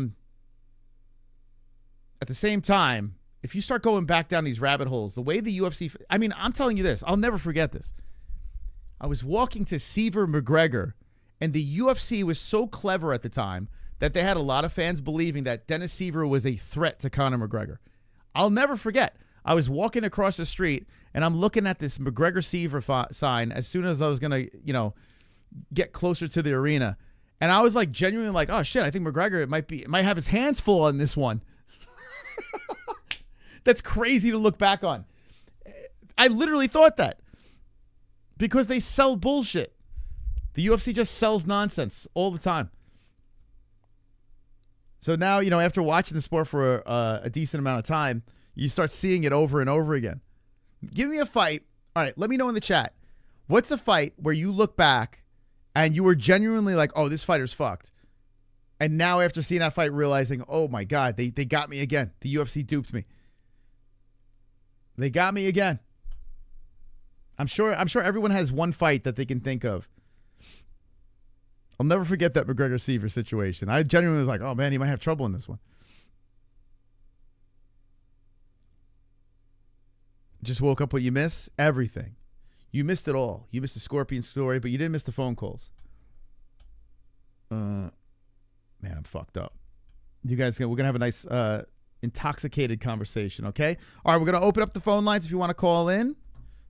the same time, if you start going back down these rabbit holes, the way the UFC, I mean, I'm telling you this, I'll never forget this. I was walking to Seaver McGregor, and the UFC was so clever at the time that they had a lot of fans believing that Dennis Seaver was a threat to Conor McGregor. I'll never forget. I was walking across the street, and I'm looking at this McGregor-Seaver sign as soon as I was going to, you know, get closer to the arena. And I was like genuinely like, oh, shit, I think McGregor might have his hands full on this one. That's crazy to look back on. I literally thought that because they sell bullshit. The UFC just sells nonsense all the time. So now, you know, after watching the sport for a decent amount of time, you start seeing it over and over again. Give me a fight. All right, let me know in the chat. What's a fight where you look back and you were genuinely like, oh, this fighter's fucked. And now after seeing that fight, realizing, oh my God, they got me again. The UFC duped me. They got me again. I'm sure everyone has one fight that they can think of. I'll never forget that McGregor-Seaver situation. I genuinely was like, oh man, he might have trouble in this one. Just woke up. What you miss? Everything. You missed it all. You missed the Scorpion story, but you didn't miss the phone calls. Man, I'm fucked up. You guys, we're gonna have a nice intoxicated conversation, okay? All right, we're gonna open up the phone lines if you want to call in.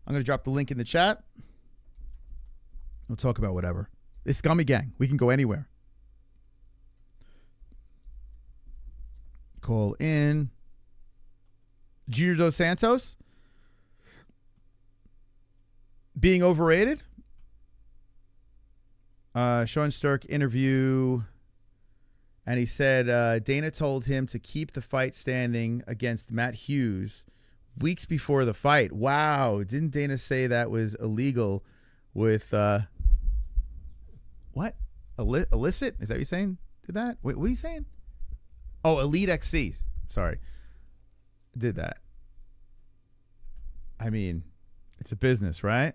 I'm gonna drop the link in the chat. We'll talk about whatever. It's Gummy Gang. We can go anywhere. Call in. Junior Dos Santos being overrated. Sean Sturck interview, and he said Dana told him to keep the fight standing against Matt Hughes weeks before the fight. Wow, didn't Dana say that was illegal with what? Illicit? Is that what you're saying? Did that? Wait, what are you saying? Oh, Elite XC. Sorry. Did that. I mean, it's a business, right?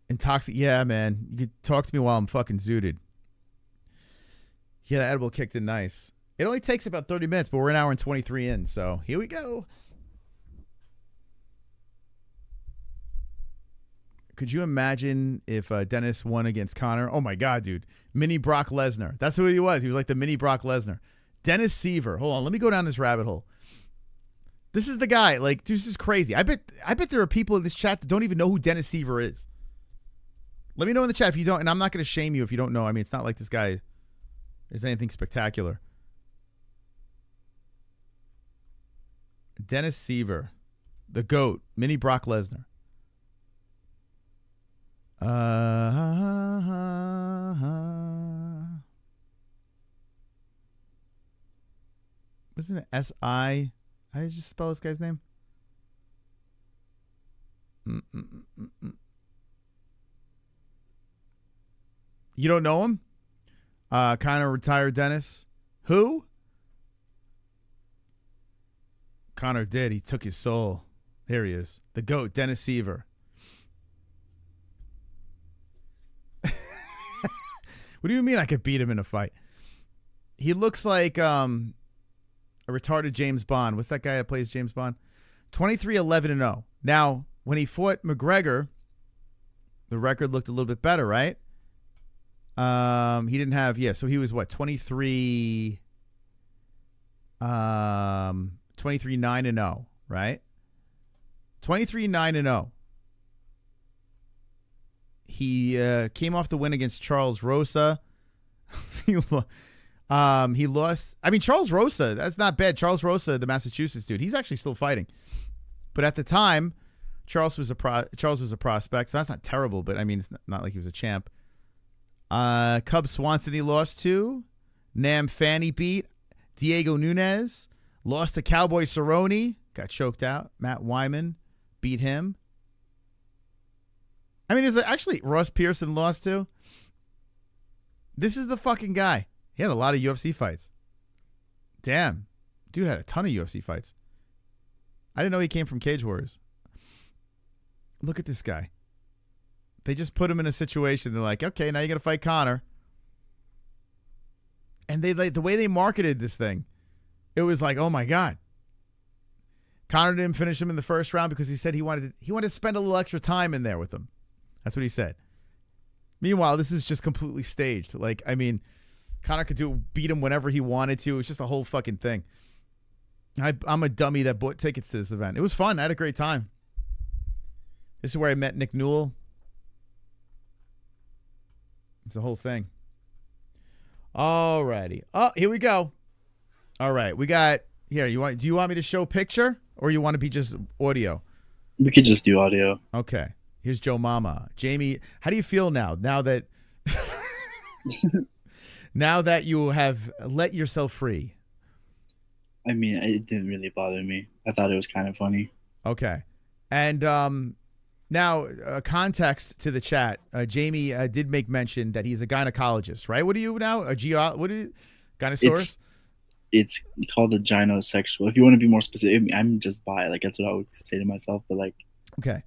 Intoxic. Yeah, man. You could talk to me while I'm fucking zooted. Yeah, the edible kicked in nice. It only takes about 30 minutes, but we're an hour and 23 in, so here we go. Could you imagine if Dennis won against Conor? Oh, my God, dude. Mini Brock Lesnar. That's who he was. He was like the mini Brock Lesnar. Dennis Seaver. Hold on. Let me go down this rabbit hole. This is the guy. Like, dude, this is crazy. I bet there are people in this chat that don't even know who Dennis Seaver is. Let me know in the chat if you don't. And I'm not going to shame you if you don't know. I mean, it's not like this guy is anything spectacular. Dennis Seaver. The GOAT. Mini Brock Lesnar. Wasn't it S-I? I just spell this guy's name. You don't know him? Kind of retired Dennis. Who? Conor did. He took his soul. There he is. The GOAT, Dennis Seaver. What do you mean I could beat him in a fight? He looks like a retarded James Bond. What's that guy that plays James Bond? 23-11-0. Now, when he fought McGregor, the record looked a little bit better, right? He didn't have, so he was what, 23-9-0, right? 23-9-0. He came off the win against Charles Rosa. He lost. I mean, Charles Rosa, that's not bad. Charles Rosa, the Massachusetts dude, he's actually still fighting. But at the time, Charles was a prospect, so that's not terrible, but I mean, it's not like he was a champ. Cub Swanson he lost to. Nam Fanny beat. Diego Nunes lost to Cowboy Cerrone, got choked out. Matt Wyman beat him. I mean, is it actually Ross Pearson lost to? This is the fucking guy. He had a lot of UFC fights. Damn. Dude had a ton of UFC fights. I didn't know he came from Cage Warriors. Look at this guy. They just put him in a situation. They're like, okay, now you got to fight Conor. And they like the way they marketed this thing. It was like, oh my God. Conor didn't finish him in the first round because he said he wanted to spend a little extra time in there with him. That's what he said. Meanwhile, this is just completely staged. Like, I mean, Conor could beat him whenever he wanted to. It was just a whole fucking thing. I'm a dummy that bought tickets to this event. It was fun. I had a great time. This is where I met Nick Newell. It's a whole thing. Alrighty. Oh, here we go. All right. We got here. Do you want me to show picture or you want to be just audio? We could just do audio. Okay. Here's Joe Mama. Jamie, how do you feel now that now that you have let yourself free? I mean, it didn't really bother me. I thought it was kind of funny. Okay. And now, context to the chat. Jamie did make mention that he's a gynecologist, right? What are you now? What are you? Gynosaurus? It's called a gynosexual. If you want to be more specific, I'm just bi. Like, that's what I would say to myself. But, like, okay.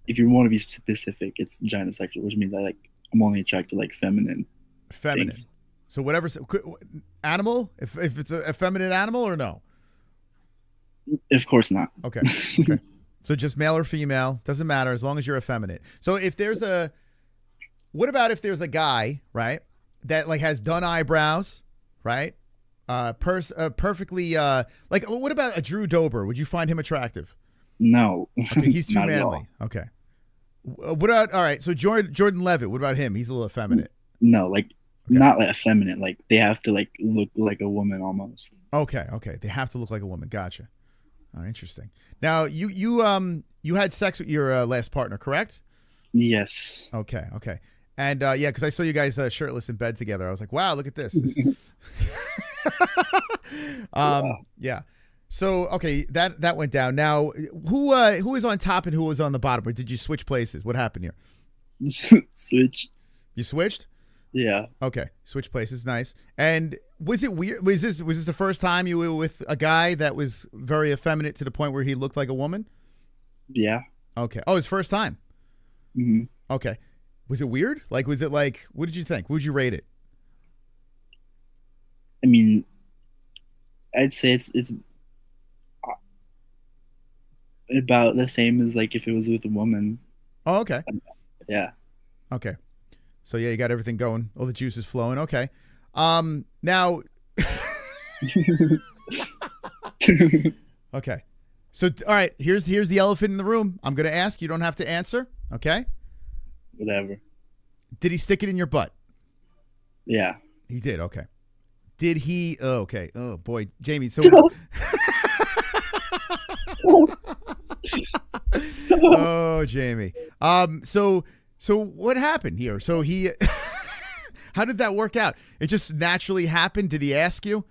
If you want to be specific, it's gynosexual, which means I'm only attracted to, like, feminine things. So whatever. Animal? If it's a feminine animal or no? Of course not. Okay. Okay. So just male or female, doesn't matter as long as you're effeminate. So what about if there's a guy, right, that like has done eyebrows, right? Perfectly, like what about a Drew Dober? Would you find him attractive? No. Okay, he's too manly. Okay. What about, all right, so Jordan Levitt, what about him? He's a little effeminate. No, like not like effeminate. Like they have to like look like a woman almost. Okay. They have to look like a woman. Gotcha. Oh, interesting. Now you had sex with your last partner, correct? Yes. Okay. And yeah, because I saw you guys shirtless in bed together. I was like, wow, look at this. Yeah. So okay, that went down. Now, who was on top and who was on the bottom, or did you switch places? What happened here? Switch. You switched? Yeah. Okay, switch places, nice. And was it weird? Was this the first time you were with a guy that was very effeminate to the point where he looked like a woman? Yeah. Okay. Oh, his first time. Mm-hmm. Okay. Was it weird? Like, was it like? What did you think? Would you rate it? I mean, I'd say it's about the same as like if it was with a woman. Oh, okay. Yeah. Okay. So yeah, you got everything going. All the juices flowing. Okay. Now. Okay. So all right, here's the elephant in the room. I'm going to ask. You don't have to answer. Okay. Whatever. Did he stick it in your butt? Yeah. He did. Okay. Did he? Oh, okay. Oh boy, Jamie. So. Oh, Jamie. So what happened here? So he, how did that work out? It just naturally happened. Did he ask you?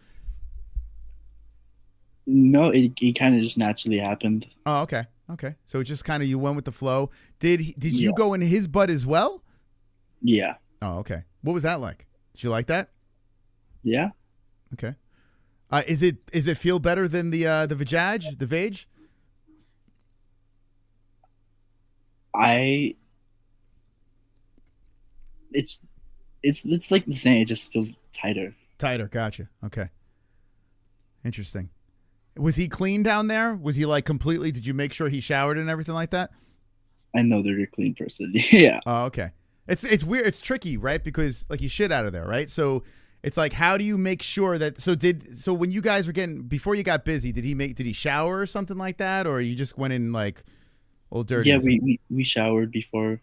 No, it kind of just naturally happened. Oh, okay. So it just kind of, you went with the flow. Did you go in his butt as well? Yeah. Oh, okay. What was that like? Did you like that? Yeah. Okay. Is it feel better than the vajaj, the vage? It's like the same. It just feels tighter. Tighter. Gotcha. Okay. Interesting. Was he clean down there? Was he like completely? Did you make sure he showered and everything like that? I know they're a clean person. Yeah. Oh, okay. It's weird. It's tricky, right? Because like you shit out of there, right? So it's like, how do you make sure that? So when you guys were before you got busy, did he shower or something like that, or you just went in like all dirty? Yeah, we showered before.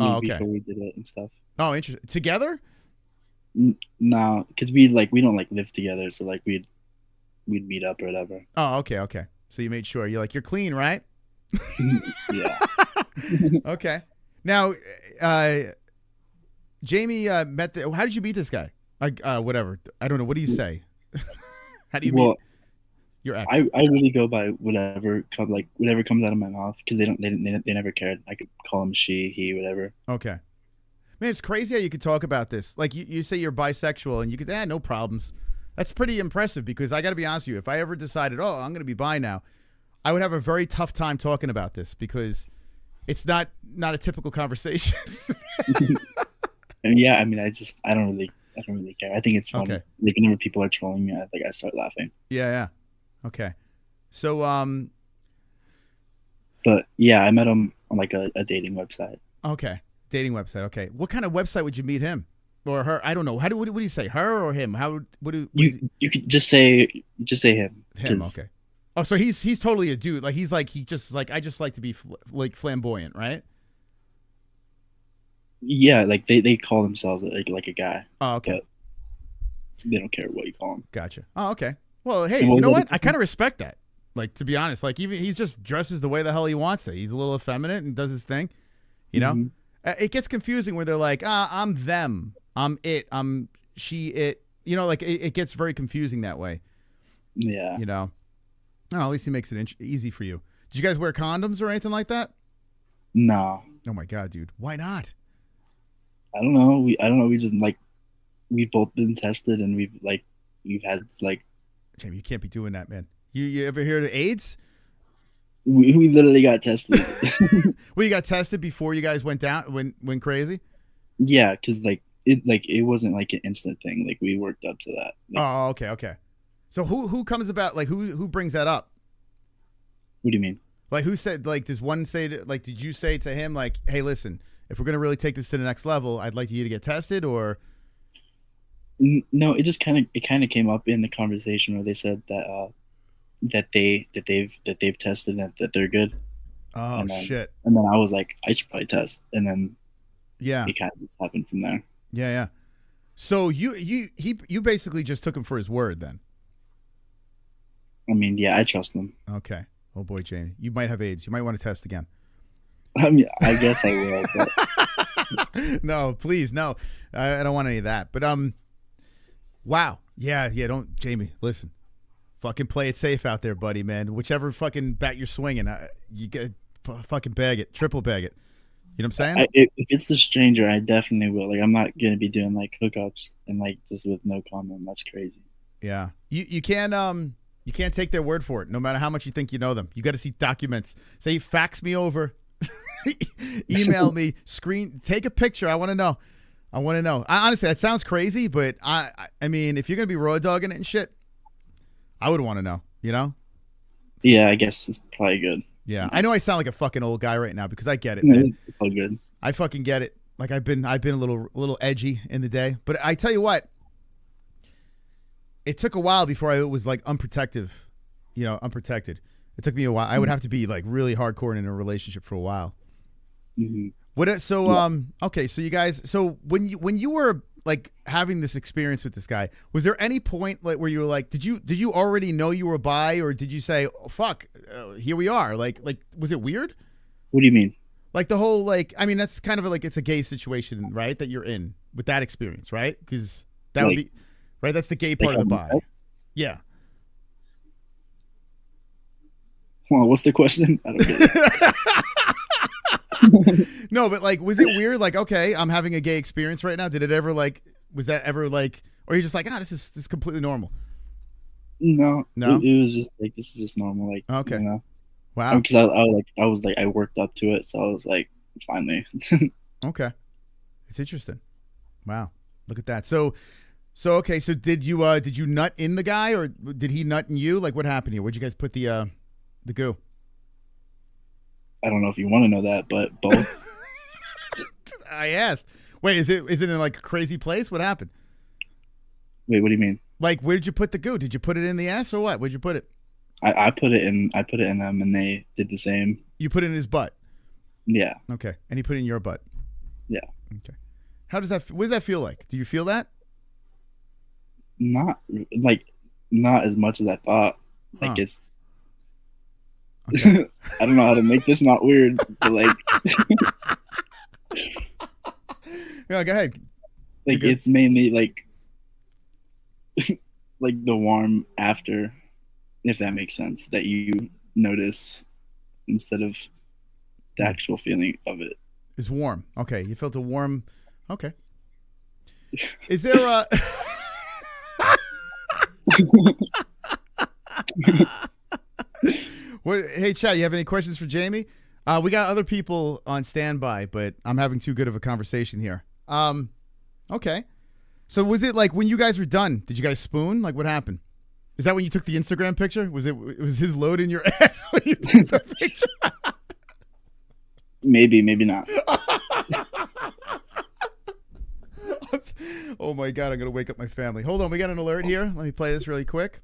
Okay. Before we did it and stuff. Oh, interesting. Together? No, because we don't like live together, so like we'd meet up or whatever. Oh, okay. So you made sure you're clean, right? Yeah. Okay. Now, Jamie met the. How did you meet this guy? Like, whatever. I don't know. What do you say? How do you meet your ex? I really go by whatever comes out of my mouth because they never cared. I could call him she, he, whatever. Okay. Man, it's crazy how you could talk about this. Like you say you're bisexual and you could, no problems. That's pretty impressive because I got to be honest with you. If I ever decided, oh, I'm going to be bi now, I would have a very tough time talking about this because it's not a typical conversation. And yeah, I mean, I don't really care. I think it's fun. Okay. Like whenever people are trolling me, I start laughing. Yeah. Okay. So, but yeah, I met him on like a dating website. Okay. Dating website. Okay. What kind of website would you meet him or her? I don't know. What do you say? Her or him? You could just say him. Him. Okay. Oh, so he's totally a dude. Like I just like to be like flamboyant, right? Yeah, like they call themselves like a guy. Oh, okay. They don't care what you call them. Gotcha. Oh, okay. Well, hey, you know what? I kind of respect that. Like, to be honest, like even he's just dresses the way the hell he wants to. He's a little effeminate and does his thing. You know, It gets confusing where they're like, I'm them, I'm it, I'm she, it. You know, like it gets very confusing that way. Yeah. You know. Oh, at least he makes it easy for you. Did you guys wear condoms or anything like that? No. Oh my God, dude. Why not? I don't know. We just like we've both been tested and we've had like. Jamie, you can't be doing that, man. You ever heard of AIDS? We literally got tested. Well, you got tested before you guys went went crazy? Yeah, because it wasn't like an instant thing. Like we worked up to that. Oh, okay. So who comes about, like who brings that up? What do you mean? Like who said, like does one say like did you say to him like, hey, listen, if we're gonna really take this to the next level, I'd like you to get tested, or? No, it just kind of came up in the conversation where they said that they've tested and that they're good. Oh, and then, shit! And then I was like, I should probably test, and then it kind of just happened from there. Yeah. So you basically just took him for his word then. I mean, yeah, I trust him. Okay. Oh boy, Jamie, you might have AIDS. You might want to test again. I mean, I guess I will. But... No, please, no. I don't want any of that. But wow, yeah. Don't, Jamie. Listen, fucking play it safe out there, buddy, man. Whichever fucking bat you're swinging, you get fucking bag it, triple bag it. You know what I'm saying? If it's a stranger, I definitely will. Like, I'm not gonna be doing like hookups and like just with no condom. That's crazy. Yeah, you can't take their word for it, no matter how much you think you know them. You got to see documents. Say, fax me over, email me, take a picture. I want to know. Honestly, that sounds crazy, but I mean, if you're gonna be raw dogging it and shit, I would want to know. You know? Yeah, I guess it's probably good. Yeah, I know I sound like a fucking old guy right now because I get it, No, man. it's all good. I fucking get it. Like I've been a little edgy in the day, but I tell you what, it took a while before I was like unprotected. It took me a while. I would have to be like really hardcore in a relationship for a while. Mm-hmm. Okay, so you guys, so when you were like having this experience with this guy, was there any point like where you were like, did you already know you were bi, or did you say, oh, fuck, here we are? Like was it weird? What do you mean? Like the whole, like, I mean, that's kind of like, it's a gay situation, right? That you're in with that experience, right? Because that would be, right? That's the gay part of the bi. Yeah. Well, what's the question? I don't get it. No, but like, was it weird? Like, okay, I'm having a gay experience right now. Did it ever like, was that ever like, or are you just like, this is completely normal? No. It was just like, this is just normal. Like, okay. You know? Wow. Because I worked up to it, so I was like, finally. Okay, it's interesting. Wow, look at that. So okay. So did you nut in the guy, or did he nut in you? Like, what happened here? Where'd you guys put the goo? I don't know if you want to know that, but both. I asked. Wait, is it in like a crazy place? What happened? Wait, what do you mean? Like, where did you put the goo? Did you put it in the ass or what? Where'd you put it? I put it in them, and they did the same. You put it in his butt? Yeah. Okay. And he put it in your butt? Yeah. Okay. What does that feel like? Do you feel that? Not as much as I thought. Like, it's okay. I don't know how to make this not weird, but like Yeah, go ahead. Like good. it's mainly like like the warm after, if that makes sense, that you notice instead of the actual feeling of it. It's warm. Okay, you felt a warm. Okay. Is there a? What? Hey, chat. You have any questions for Jamie? We got other people on standby, but I'm having too good of a conversation here. Okay. So was it like when you guys were done? Did you guys spoon? Like what happened? Is that when you took the Instagram picture? Was his load in your ass when you took the picture? Maybe not. Oh my God, I'm gonna wake up my family. Hold on, we got an alert here. Let me play this really quick.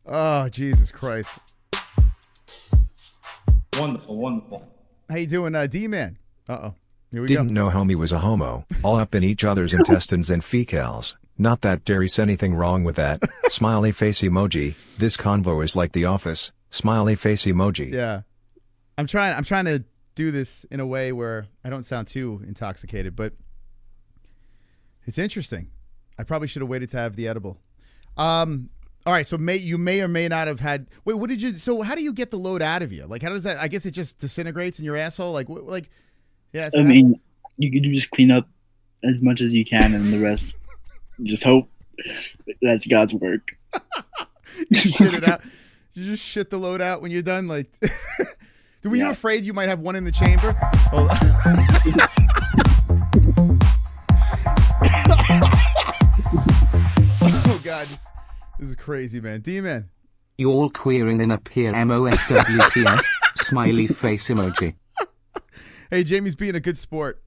Oh, Jesus Christ. Wonderful. How you doing, D-Man? Uh-oh. Here we Didn't go. know homie was a homo, all up in each other's intestines and fecals. Not that there's anything wrong with that. Smiley face emoji. This convo is like The Office. Smiley face emoji. Yeah. I'm trying to do this in a way where I don't sound too intoxicated, but it's interesting. I probably should have waited to have the edible. All right, so you may or may not have had. Wait, what did you? So how do you get the load out of you? Like, how does that? I guess it just disintegrates in your asshole. Like, yeah. I mean, you can just clean up as much as you can, and the rest, just hope that's God's work. You shit it out. You just shit the load out when you're done. Like, were you afraid you might have one in the chamber? Hold on. Oh God. This is crazy, man. D-Man. You're queering in a peer MOSWTF. Smiley face emoji. Hey, Jamie's being a good sport.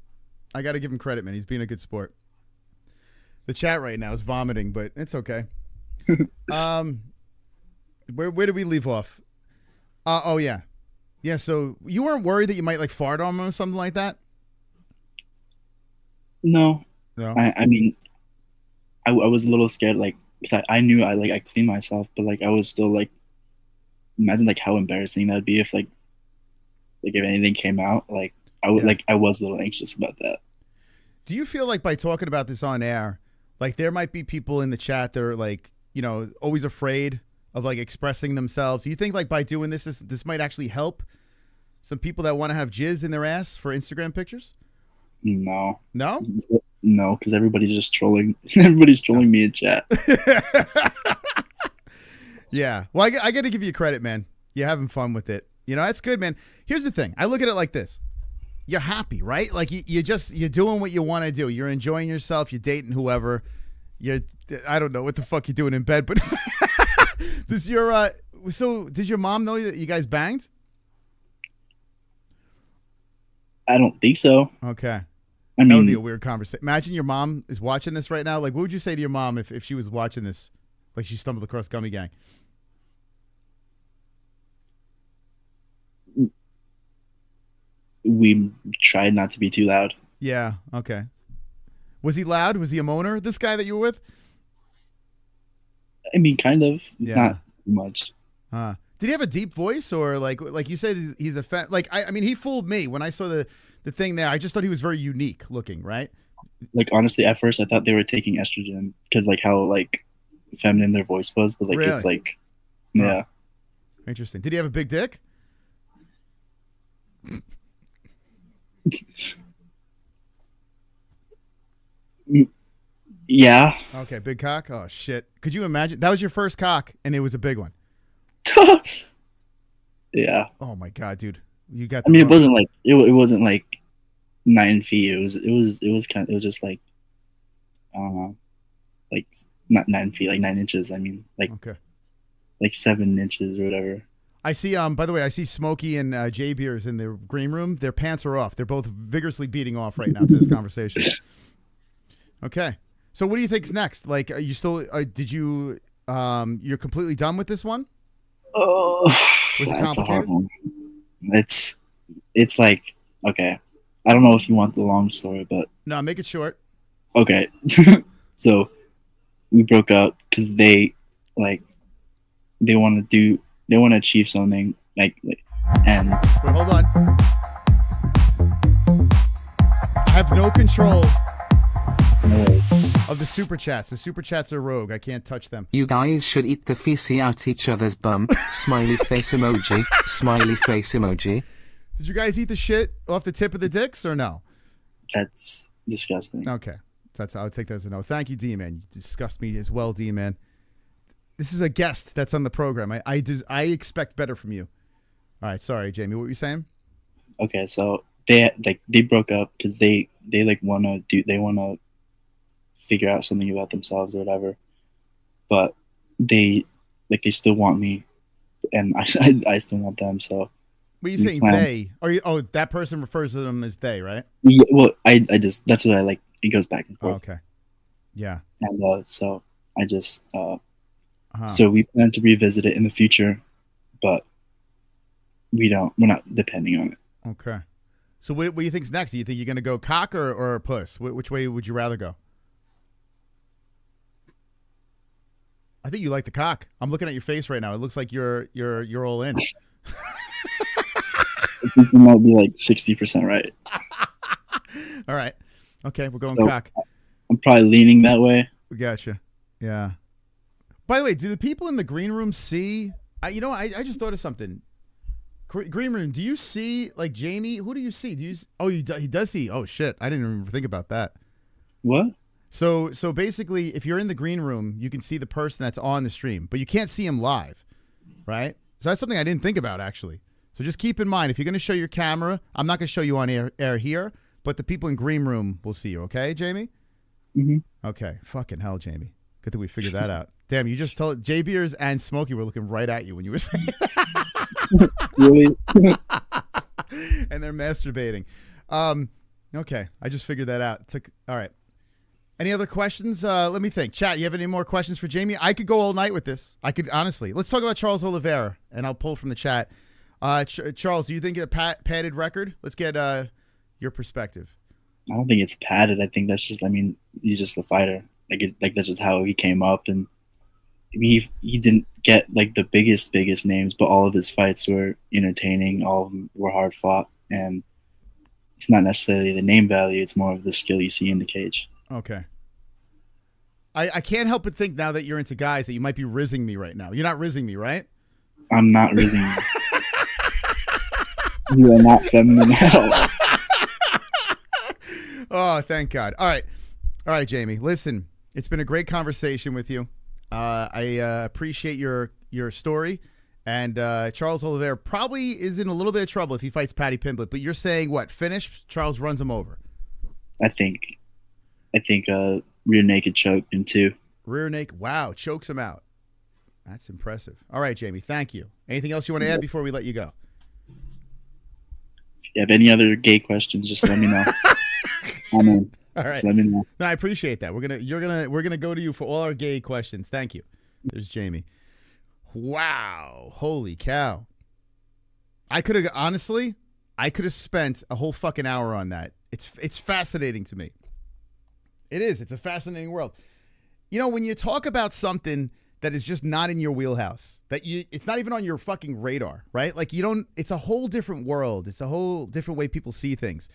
I got to give him credit, man. He's being a good sport. The chat right now is vomiting, but it's okay. Where did we leave off? Oh, yeah. Yeah, so you weren't worried that you might like fart on him or something like that? No. I mean, I was a little scared, like, because I knew I cleaned myself, but like I was still like, imagine like how embarrassing that'd be if like if anything came out. Like I would I was a little anxious about that. Do you feel like by talking about this on air, like there might be people in the chat that are like, you know, always afraid of like expressing themselves? Do you think like by doing this might actually help some people that want to have jizz in their ass for Instagram pictures? No, because everybody's just trolling. Everybody's trolling me in chat. Yeah. Well, I got to give you credit, man. You're having fun with it. You know, that's good, man. Here's the thing. I look at it like this. You're happy, right? Like you're doing what you want to do. You're enjoying yourself. You're dating whoever. I don't know what the fuck you're doing in bed, but so did your mom know that you guys banged? I don't think so. Okay. I mean, that would be a weird conversation. Imagine your mom is watching this right now. Like, what would you say to your mom if she was watching this? Like, she stumbled across Gummy Gang. We tried not to be too loud. Yeah. Okay. Was he loud? Was he a moaner? This guy that you were with? I mean, kind of. Yeah. Not too much. Did he have a deep voice, or like you said, he's a fan? Like, I mean, he fooled me when I saw the thing there. I just thought he was very unique looking, right? Like, honestly, at first I thought they were taking estrogen because like how like feminine their voice was, but like Really? it's like, yeah. Interesting. Did he have a big dick? Yeah. Okay, big cock. Oh shit! Could you imagine? That was your first cock, and it was a big one. Yeah. Oh my god, dude! You got. I mean, it wasn't like it wasn't like 9 feet. It was just like, I don't know, like not 9 feet, like 9 inches. I mean, like okay, like 7 inches or whatever. I see. By the way, I see Smokey and Jay Beers in the green room. Their pants are off. They're both vigorously beating off right now to this conversation. Okay, so what do you think's next? Like, are you still? Did you? You're completely done with this one? Oh, Was it that's a hard complicated? one. It's like, okay, I don't know if you want the long story, but No, make it short. okay. So we broke up because they want to achieve something like and Wait, hold on. have no control No worries. of the super chats. The super chats are rogue. I can't touch them. You guys should eat the feces out each other's bum. Smiley face emoji. Smiley face emoji. Did you guys eat the shit off the tip of the dicks or no? That's disgusting. Okay. I would take that as a no. Thank you, D-Man. You disgust me as well, D-Man. This is a guest that's on the program. I expect better from you. All right. Sorry, Jamie. What were you saying? Okay, so they broke up because they wanna figure out something about themselves or whatever, but they still want me, and I still want them. So. What are you saying? They? Are you? Oh, that person refers to them as they, right? Yeah, well, I just that's what I like. It goes back and Oh, forth. okay. Yeah. And so I just so we plan to revisit it in the future, but we're not depending on it. Okay. So what do you think's next? Do you think you're gonna go cock or puss? Which way would you rather go? I think you like the cock. I'm looking at your face right now. It looks like you're all in. I think you might be like 60% right. All right. Okay, we're going So, cock. I'm probably leaning that way. We gotcha. Yeah. By the way, do the people in the green room see? I just thought of something. Green room, do you see like Jamie? Who do you see? He does see. Oh shit! I didn't even think about that. What? So basically, if you're in the green room, you can see the person that's on the stream, but you can't see him live, right? So that's something I didn't think about actually. So just keep in mind, if you're going to show your camera, I'm not going to show you on air here, but the people in green room will see you. Okay, Jamie? Mm-hmm. Okay. Fucking hell, Jamie. Good that we figured that out. Damn, you just told J Beers and Smokey were looking right at you when you were saying that. Really? And they're masturbating. Okay, I just figured that out. All right. Any other questions? Let me think. Chat, you have any more questions for Jamie? I could go all night with this. I could, honestly. Let's talk about Charles Oliveira, and I'll pull from the chat. Charles, do you think a padded record? Let's get your perspective. I don't think it's padded. I think that's just. I mean, he's just a fighter. Like that's just how he came up, and I mean, he didn't get like the biggest names, but all of his fights were entertaining. All of them were hard fought, and it's not necessarily the name value. It's more of the skill you see in the cage. Okay. I can't help but think now that you're into guys that you might be rizzing me right now. You're not rizzing me, right? I'm not rizzing you. You are not feminine at all. Oh, thank God. All right, Jamie. Listen, it's been a great conversation with you. I appreciate your story. And Charles Oliveira probably is in a little bit of trouble if he fights Paddy Pimblett. But you're saying what? Finish? Charles runs him over. I think rear naked choked him too. Rear naked. Wow, chokes him out. That's impressive. All right, Jamie. Thank you. Anything else you want to add before we let you go? If you have any other gay questions, just let me know. I'm in. All right. Just let me know. No, I appreciate that. We're gonna go to you for all our gay questions. Thank you. There's Jamie. Wow. Holy cow. I could have spent a whole fucking hour on that. It's fascinating to me. It is. It's a fascinating world. You know, when you talk about something that is just not in your wheelhouse, it's not even on your fucking radar, right? Like it's a whole different world. It's a whole different way people see things.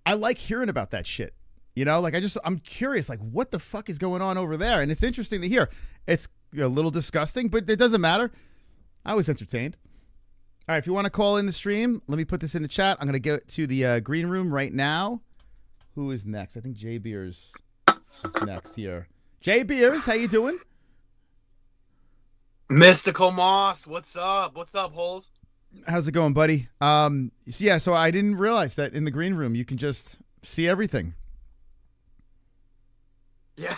I like hearing about that shit. You know, like I'm curious, like what the fuck is going on over there? And it's interesting to hear. It's a little disgusting, but it doesn't matter. I was entertained. All right, if you want to call in the stream, let me put this in the chat. I'm going to go to the green room right now. Who is next? I think Jay Beers is next here. Jay Beers, how you doing? Mystical Moss, what's up? What's up, Holes? How's it going, buddy? So I didn't realize that in the green room you can just see everything. Yeah.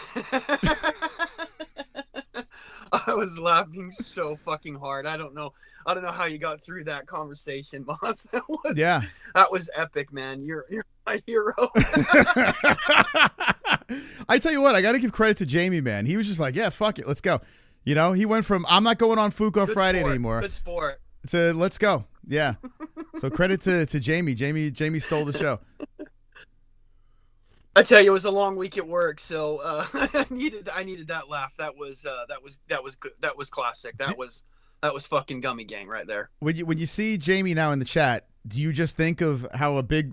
I was laughing so fucking hard. I don't know how you got through that conversation, Moss. That was epic, man. You're my hero. I tell you what, I got to give credit to Jamie, man. He was just like, yeah, fuck it, let's go. You know, he went from I'm not going on Fuko Friday anymore. Good sport. To let's go. Yeah. So credit to Jamie. Jamie stole the show. I tell you, it was a long week at work, so I needed that laugh. That was good. That was classic. That was fucking Gummy Gang right there. When you see Jamie now in the chat, do you just think of how a big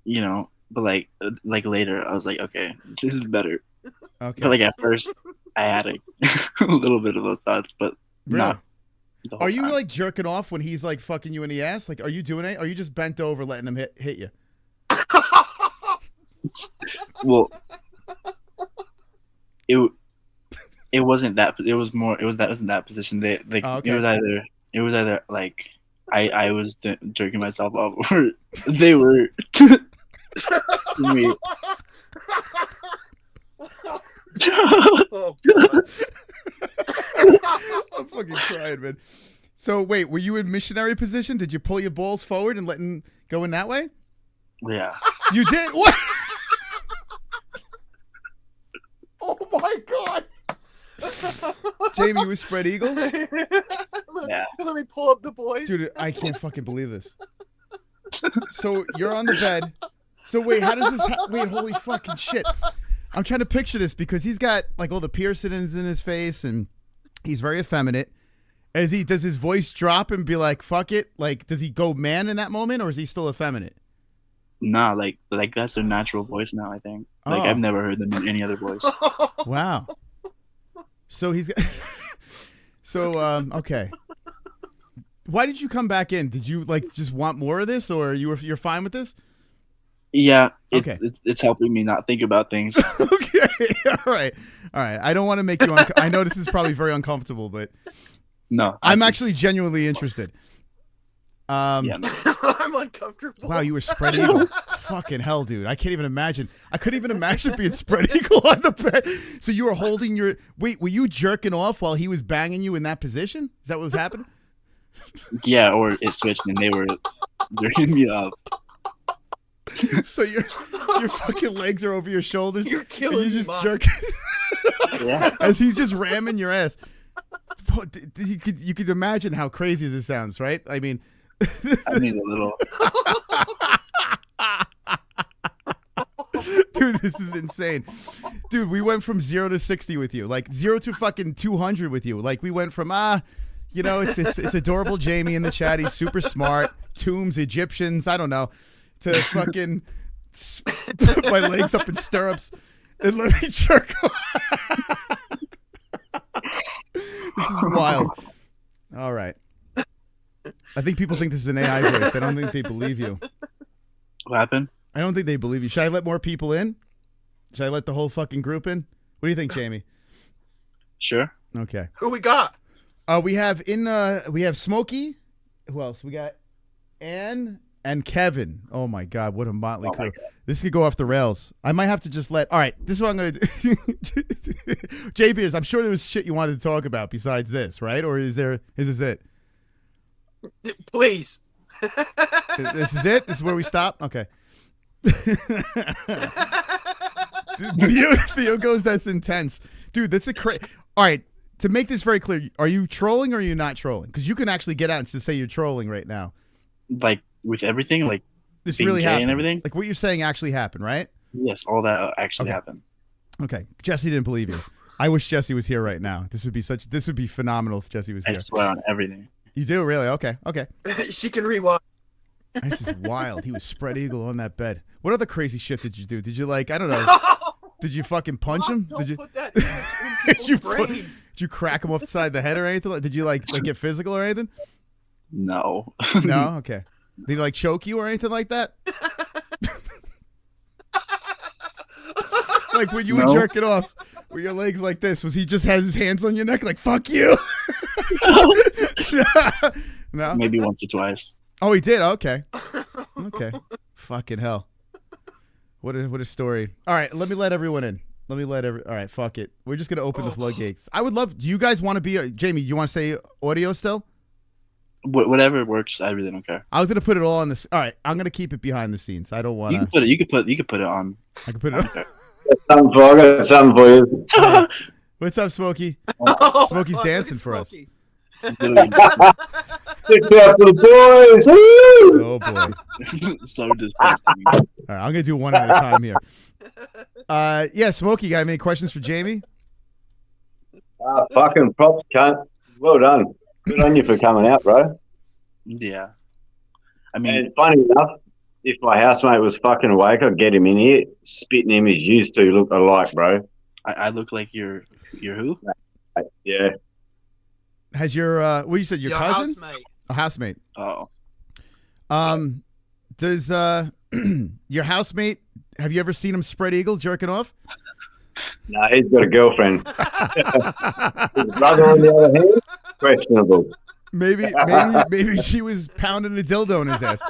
you know, but like later, I was like, okay, this is better. Okay. But like at first, I had a little bit of those thoughts, but Really? the whole Are you time. like jerking off when he's like fucking you in the ass? Like, are you doing it? Are you just bent over letting him hit you? Well, it wasn't that. It was more. It wasn't that position. They like Oh, okay. it was either like I was jerking myself off, or they were me. Oh, God. I'm fucking crying, man. So wait, were you in missionary position? Did you pull your balls forward and letting go in that way? Yeah. You did? What? Oh my God. Jamie, you were spread eagle? Yeah. Let me pull up the boys. Dude, I can't fucking believe this. So you're on the bed. So wait, how does this wait, holy fucking shit. I'm trying to picture this because he's got like all the piercings in his face and he's very effeminate. Does his voice drop and be like, fuck it? Like, does he go man in that moment or is he still effeminate? Nah, like that's their natural voice now. I think. Like Oh. I've never heard them in any other voice. Wow. So he's so okay. Why did you come back in? Did you like just want more of this or you're fine with this? Yeah. Okay. It's helping me not think about things. Okay. All right. I don't want to make you I know this is probably very uncomfortable, but No. I'm actually genuinely interested. Yeah. No. I'm uncomfortable. Wow, you were spread eagle. Fucking hell, dude. I can't even imagine. I couldn't even imagine being spread eagle on the bed. So you were holding your wait, were you jerking off while he was banging you in that position? Is that what was happening? Yeah, or it switched and they were jerking me up. So your fucking legs are over your shoulders. You're killing and me, just Moss. jerking Yeah. as he's just ramming your ass. You could imagine how crazy this sounds, right? I mean, I mean a little. dude, this is insane. Dude, we went from 0 to 60 with you, like 0 to fucking 200 with you. Like we went from you know, it's adorable Jamie in the chat. He's super smart. Tombs, Egyptians, I don't know, to fucking put my legs up in stirrups and let me jerk off. This is wild. All right. I think people think this is an AI voice. I don't think they believe you. What happened? I don't think they believe you. Should I let more people in? Should I let the whole fucking group in? What do you think, Jamie? Sure. Okay. Who we got? We have Smokey. Who else? We got Ann and Kevin. Oh my God, what a motley crew. This could go off the rails. I might have to just let. All right, this is what I'm gonna do. J Beers, I'm sure there was shit you wanted to talk about besides this, right? Or is this it? Please. This is it? This is where we stop? Okay. Dude, Theo goes, that's intense. Dude, that's all right, to make this very clear, are you trolling or are you not trolling? Because you can actually get out and just say you're trolling right now. Like with everything, like This being really gay happened. and everything. Like what you're saying actually happened, right? Yes, all that actually Okay. happened. Okay. Jesse didn't believe you. I wish Jesse was here right now. This would be phenomenal if Jesse was I here. swear on everything. You do? Really? Okay. She can rewind. This is wild. He was spread eagle on that bed. What other crazy shit did you do? Did you I don't know. Did you fucking punch him? Don't Did you put that in did you people's brains. did you crack him off the side of the head or anything? Did you like get physical or anything? No. No? Okay. Did he choke you or anything like that? Like when you were jerking off, were your legs like this? Was he just has his hands on your neck like, fuck you? No? Maybe once or twice. Oh, he did? Okay. Okay. Fucking hell. What a story. All right, let me let everyone in. All right, fuck it. We're just going to open the floodgates. I would love, do you guys want to be, Jamie, you want to say audio still? Whatever works, I really don't care. I was going to put it all on this. All right, I'm going to keep it behind the scenes. I don't want to. You could put it on. I can put it on. I got something for you. What's up, Smokey? Oh, Smokey's fuck, dancing look for at us. Smokey. Stick that for the boys. Woo! Oh, boy. So disgusting. All right, I'm going to do one at a time here. Yeah, Smokey, got any questions for Jamie? Fucking props, cunt. Well done. Good on you for coming out, bro. Yeah. I mean, And funny enough, if my housemate was fucking awake, I'd get him in here, spitting him. He's used to look alike, bro. I look like your who? Yeah. Has your what you said? Your cousin? Housemate. A housemate. Oh. Does your housemate? Have you ever seen him spread eagle jerking off? No, he's got a girlfriend. His brother, on the other hand, questionable. Maybe she was pounding a dildo in his ass.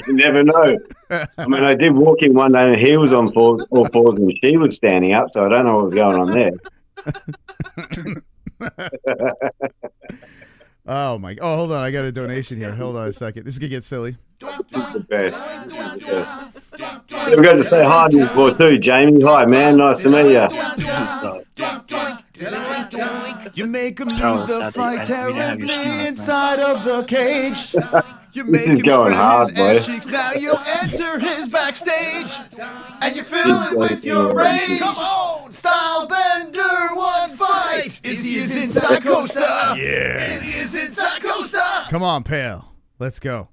You never know. I mean, I did walk in one day and he was on all fours and she was standing up, so I don't know what was going on there. Oh my! Oh, hold on, I got a donation here. Hold on a second. This is gonna get silly. This is the best. Yeah, we got to say hi to you before too, Jamie. Hi, man. Nice to meet you. You make him lose the fight terribly inside of the cage. You make This is him going spread hard, his boy. ass cheeks. Now you enter his backstage, and you fill it with your rage. Come on, style bender, one fight. Izzy is inside COSTA. Yeah. Izzy is inside COSTA. Come on, pal. Let's go.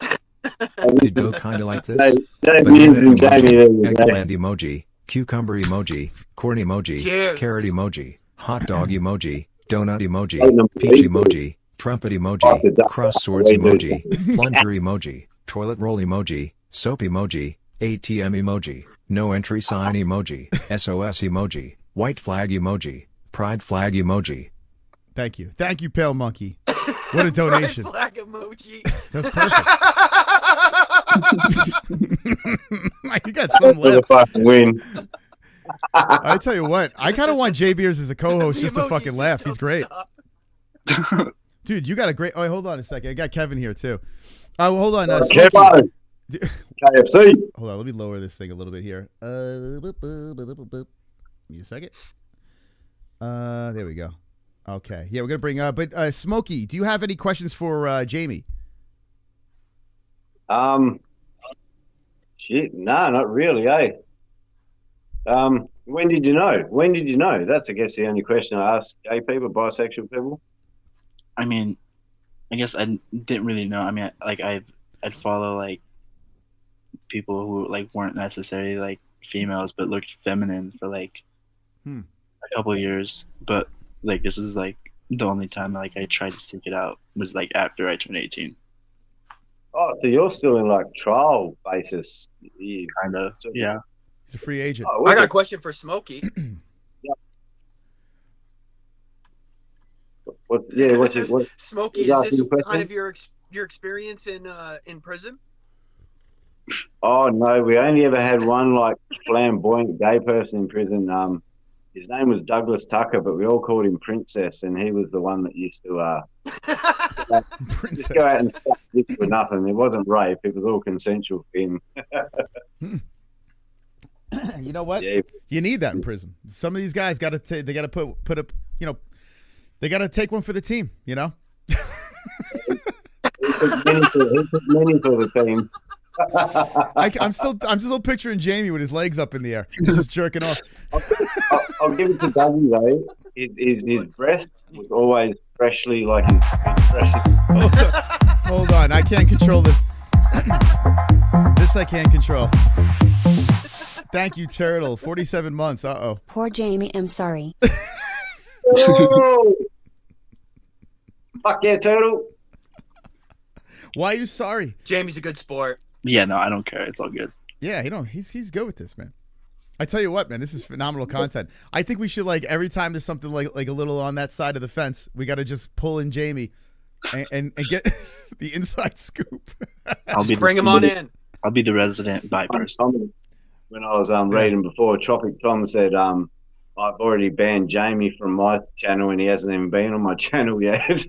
Did go kind of like this? Jamie Banana and Jamie, there emoji, you go. eggplant emoji, cucumber emoji, corn emoji, Cheers. carrot emoji, hot dog emoji, donut emoji, Oh, peach emoji, trumpet emoji, cross swords emoji, plunger emoji, toilet roll emoji, soap emoji, ATM emoji, no entry sign emoji, SOS emoji, white flag emoji, pride flag emoji. Thank you, pale monkey. What a donation. Flag emoji. That's perfect. You got some For the lip. fucking win. I tell you what, I kind of want Jay Beers as a co-host just to fucking laugh. He's great. Dude, you got a great... Oh, wait, hold on a second. I got Kevin here, too. Well, hold on. Smokey. KFC. Hold on. Let me lower this thing a little bit here. Give me a second. There we go. Okay. Yeah, we're going to bring... But, Smokey, do you have any questions for Jamie? Shit, no, not really, eh? When did you know? When did you know? That's, I guess, the only question I ask gay people, bisexual people. I mean, I guess I didn't really know. I mean, like I'd follow like people who like weren't necessarily like females but looked feminine for like a couple of years. But like this is like the only time like I tried to seek it out was like after I turned 18. Oh, so you're still in like trial basis? Kind of, yeah. He's a free agent. Oh, I got a question for Smokey. What Smokey, you is asking this the question? kind of your experience in prison? Oh no, we only ever had one like flamboyant gay person in prison. His name was Douglas Tucker, but we all called him Princess, and he was the one that used to just go out and stuff dicks for nothing. It wasn't rape; it was all consensual for him. You know what? Yeah. You need that in prison. Some of these guys got to they got to put up, you know, they got to take one for the team, you know? He took many for the team. I'm still picturing Jamie with his legs up in the air, just jerking off. I'll give it to Dougie though. His breast was always freshly like his freshly. Hold on, I can't control this. This I can't control. Thank you, Turtle. 47 months. Uh-oh. Poor Jamie, I'm sorry. Oh! Fuck yeah, Turtle. Why are you sorry? Jamie's a good sport. Yeah, no, I don't care. It's all good. Yeah, he's good with this, man. I tell you what, man, this is phenomenal content. I think we should, like, every time there's something like a little on that side of the fence, we got to just pull in Jamie and get the inside scoop. Just bring him on in. I'll be the resident bi person. When I was reading before, Tropic Tom said, I've already banned Jamie from my channel and he hasn't even been on my channel yet.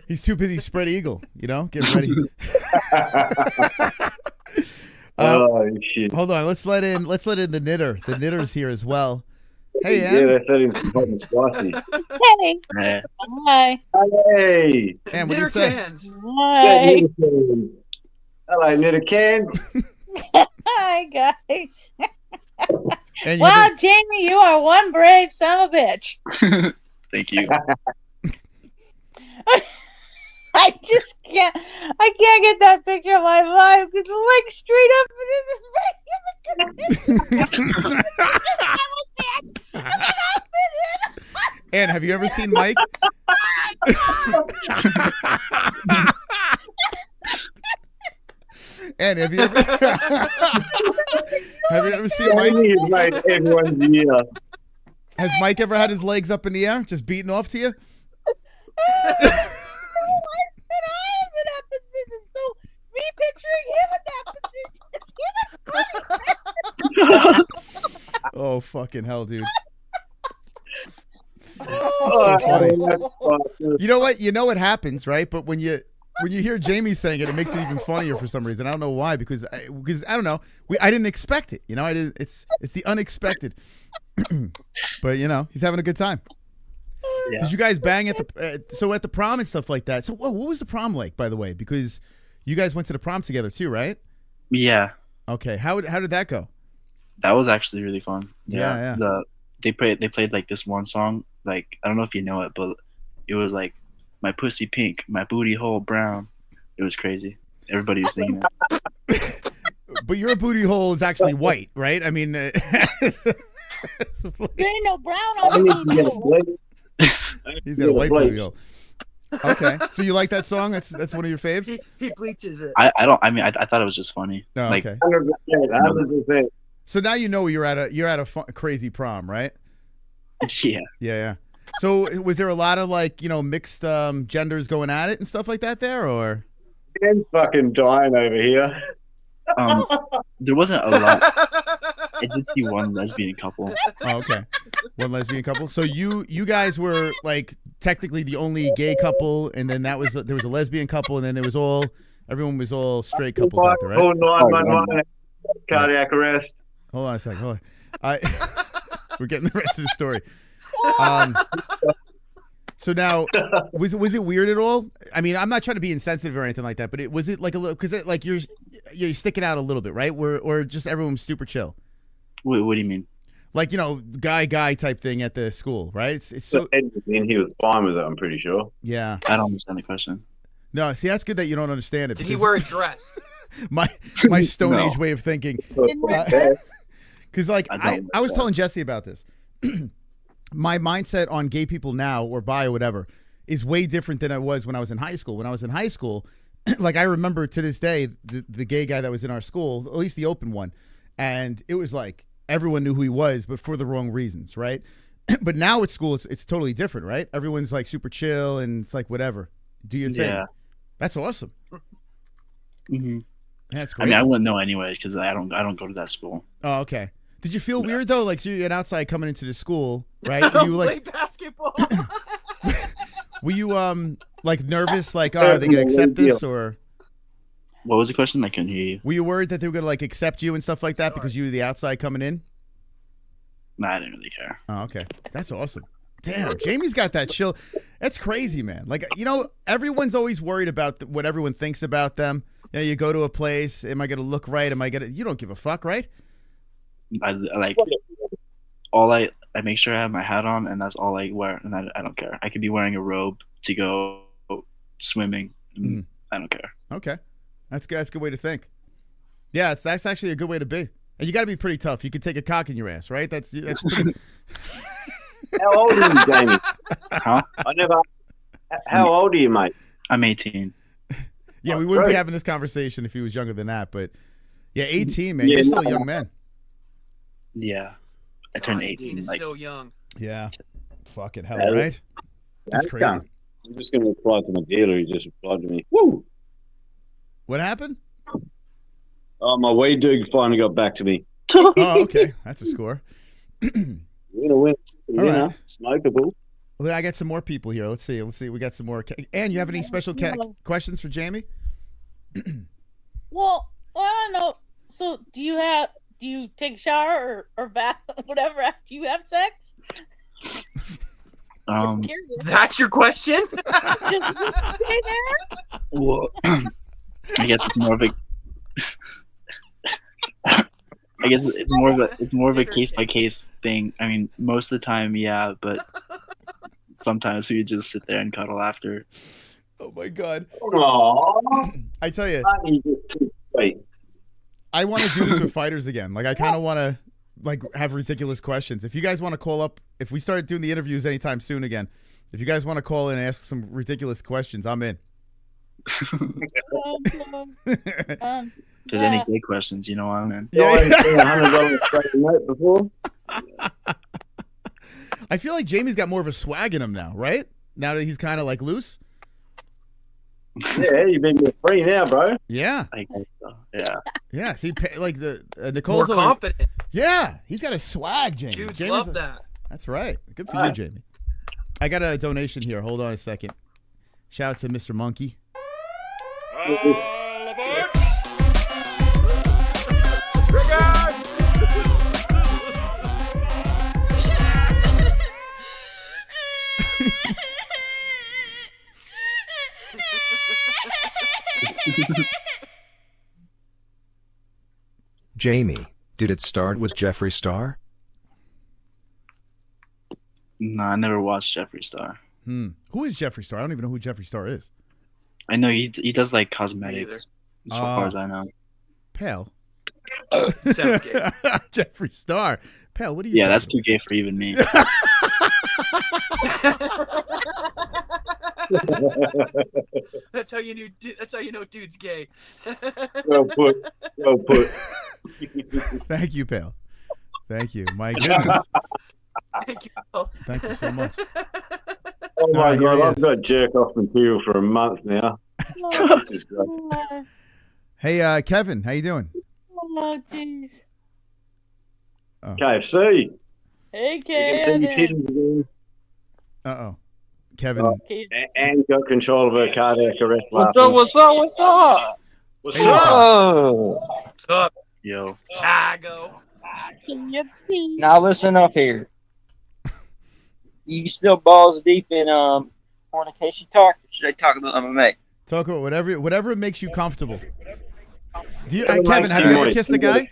He's too busy spread eagle, you know? Get ready. Oh shit. Hold on, let's let in the knitter. The knitter's here as well. Hey, Yeah, Em. they said him hot and spicy. Hey. Yeah. Hi. Hey. Em, what do Knitter you say? cans. Hi. Hello, Knitter Cans. Hi, guys. And you Wow, Jamie, you are one brave son of a bitch. Thank you. I just can't. I can't get that picture of my mind because the leg straight up And have you ever seen Mike? And have you ever seen Mike? Everyone's year. Has Mike ever had his legs up in the air, just beating off to you? Me picturing him in that position. Oh, fucking hell, dude. Oh, So funny. funny. You know what? You know what happens, right? But when you hear Jamie saying it, it makes it even funnier for some reason. I don't know why, because I don't know. I didn't expect it. You know, it's the unexpected. But you know, he's having a good time. Yeah. Did you guys bang at the prom and stuff like that? So what was the prom like, by the way? Because you guys went to the prom together too, right? Yeah. Okay. How did that go? That was actually really fun. Yeah. They played like this one song. Like, I don't know if you know it, but it was like, my pussy pink, my booty hole brown. It was crazy. Everybody was singing it. But your booty hole is actually white, right? I mean, There ain't no brown on the booty hole. he's got a white booty hole. Okay, so you like that song? That's one of your faves. He bleaches it. I thought it was just funny. Oh, like, okay. 100%. So now you know you're at a crazy prom, right? Yeah. Yeah. So was there a lot of like, you know, mixed genders going at it and stuff like that there, or? Dan's fucking dying over here. There wasn't a lot. I did see one lesbian couple. Oh, okay. One lesbian couple. So you guys were like technically the only gay couple, and then there was a lesbian couple, and then everyone was all straight couples out there, right? Oh, 911, cardiac arrest. Hold on a second. Hold on. We're getting the rest of the story. So now, was it weird at all? I mean, I'm not trying to be insensitive or anything like that, but was it like a little, because like you're sticking out a little bit, right? Or just everyone was super chill. What do you mean? Like, you know, guy type thing at the school, right? It's so. He was fine with it, I'm pretty sure. Yeah. I don't understand the question. No, see, that's good that you don't understand it. Did he wear a dress? my Stone Age way of thinking. Because like I was telling Jesse about this. My mindset on gay people now, or bi or whatever, is way different than it was when I was in high school. When I was in high school, like I remember to this day the gay guy that was in our school, at least the open one, and it was like everyone knew who he was, but for the wrong reasons, right? But now at school, it's totally different, right? Everyone's like super chill, and it's like whatever, do your thing. Yeah. That's awesome. Mm-hmm. That's great. I mean, I wouldn't know anyways because I don't go to that school. Oh, okay. Did you feel weird though? Like, so you're an outside coming into the school, right? I You play basketball. were you like nervous? Like, oh, are they gonna accept this, or? What was the question? I couldn't hear you. Were you worried that they were gonna like accept you and stuff like that because you were the outside coming in? Nah, I didn't really care. Oh, okay. That's awesome. Damn, Jamie's got that chill. That's crazy, man. Like, you know, everyone's always worried about what everyone thinks about them. You know, you go to a place, am I gonna look right? You don't give a fuck, right? I like all I make sure I have my hat on, and that's all I wear, and I don't care. I could be wearing a robe to go swimming. And I don't care. Okay, that's good. That's a good way to think. Yeah, that's actually a good way to be. And you got to be pretty tough. You could take a cock in your ass, right? That's pretty... How old are you, Jamie? Huh? How old are you, mate? I'm 18. Yeah, we wouldn't be having this conversation if he was younger than that, but yeah, 18, man. You're still a young man. Yeah, I turned 18. Is so young. Yeah, fucking hell, right? That's crazy. I'm just going to reply to my dealer. He just replied to me. Woo! What happened? Oh, my weed dude finally got back to me. Oh, okay. That's a score. Win. All right. Smokeable. Well, I got some more people here. Let's see. We got some more. And you have any special questions for Jamie? Well, I don't know. So, do you take a shower or bath, whatever, after you have sex? That's your question? Well, I guess it's more of a. I guess it's more of a case by case thing. I mean, most of the time, yeah, but sometimes we just sit there and cuddle after. Oh my God. Aww. I tell you, wait. I want to do this with fighters again. Like I kind of want to like have ridiculous questions. If you guys want to call up, if we start doing the interviews anytime soon again, if you guys want to call in and ask some ridiculous questions, I'm in. If there's any big questions, you know I'm in. Yeah. $100 before. I feel like Jamie's got more of a swag in him now, right? Now that he's kind of like loose. Yeah, you've been free now, bro. Yeah. I guess so. Yeah. Yeah. See, like the Nicole's More confident. Yeah, he's got a swag, Jamie. Dudes Jamie's love that. That's right. Good for you, Jamie. I got a donation here. Hold on a second. Shout out to Mr. Monkey. Jamie, did it start with Jeffree Star? No, I never watched Jeffree Star. Who is Jeffree Star? I don't even know who Jeffree Star is. I know he does like cosmetics, as far as I know. Pale. Sounds gay. Jeffree Star. Pale, what are you Yeah, that's too gay for even me. That's how you knew. That's how you know dude's gay. Well put. Well put. Thank you, Pale. Thank you. My goodness. Thank you. Phil. Thank you so much. Oh my Here he God, I've is. got jerk off material for a month now. This is great. Hey, Kevin, how you doing? Oh, jeez. Oh. KFC. Hey, You can see your Kevin. titties again. Uh-oh. Kevin. And got control of her cardiac arrest. What's up? What's up? What's up? What's Hey, up? Oh. What's up? Yo. Chicago. Now listen up here. You still balls deep in fornication talk? Or should I talk about MMA? Talk about whatever makes you comfortable. Do you, Kevin, Kevin, have you ever kissed a guy?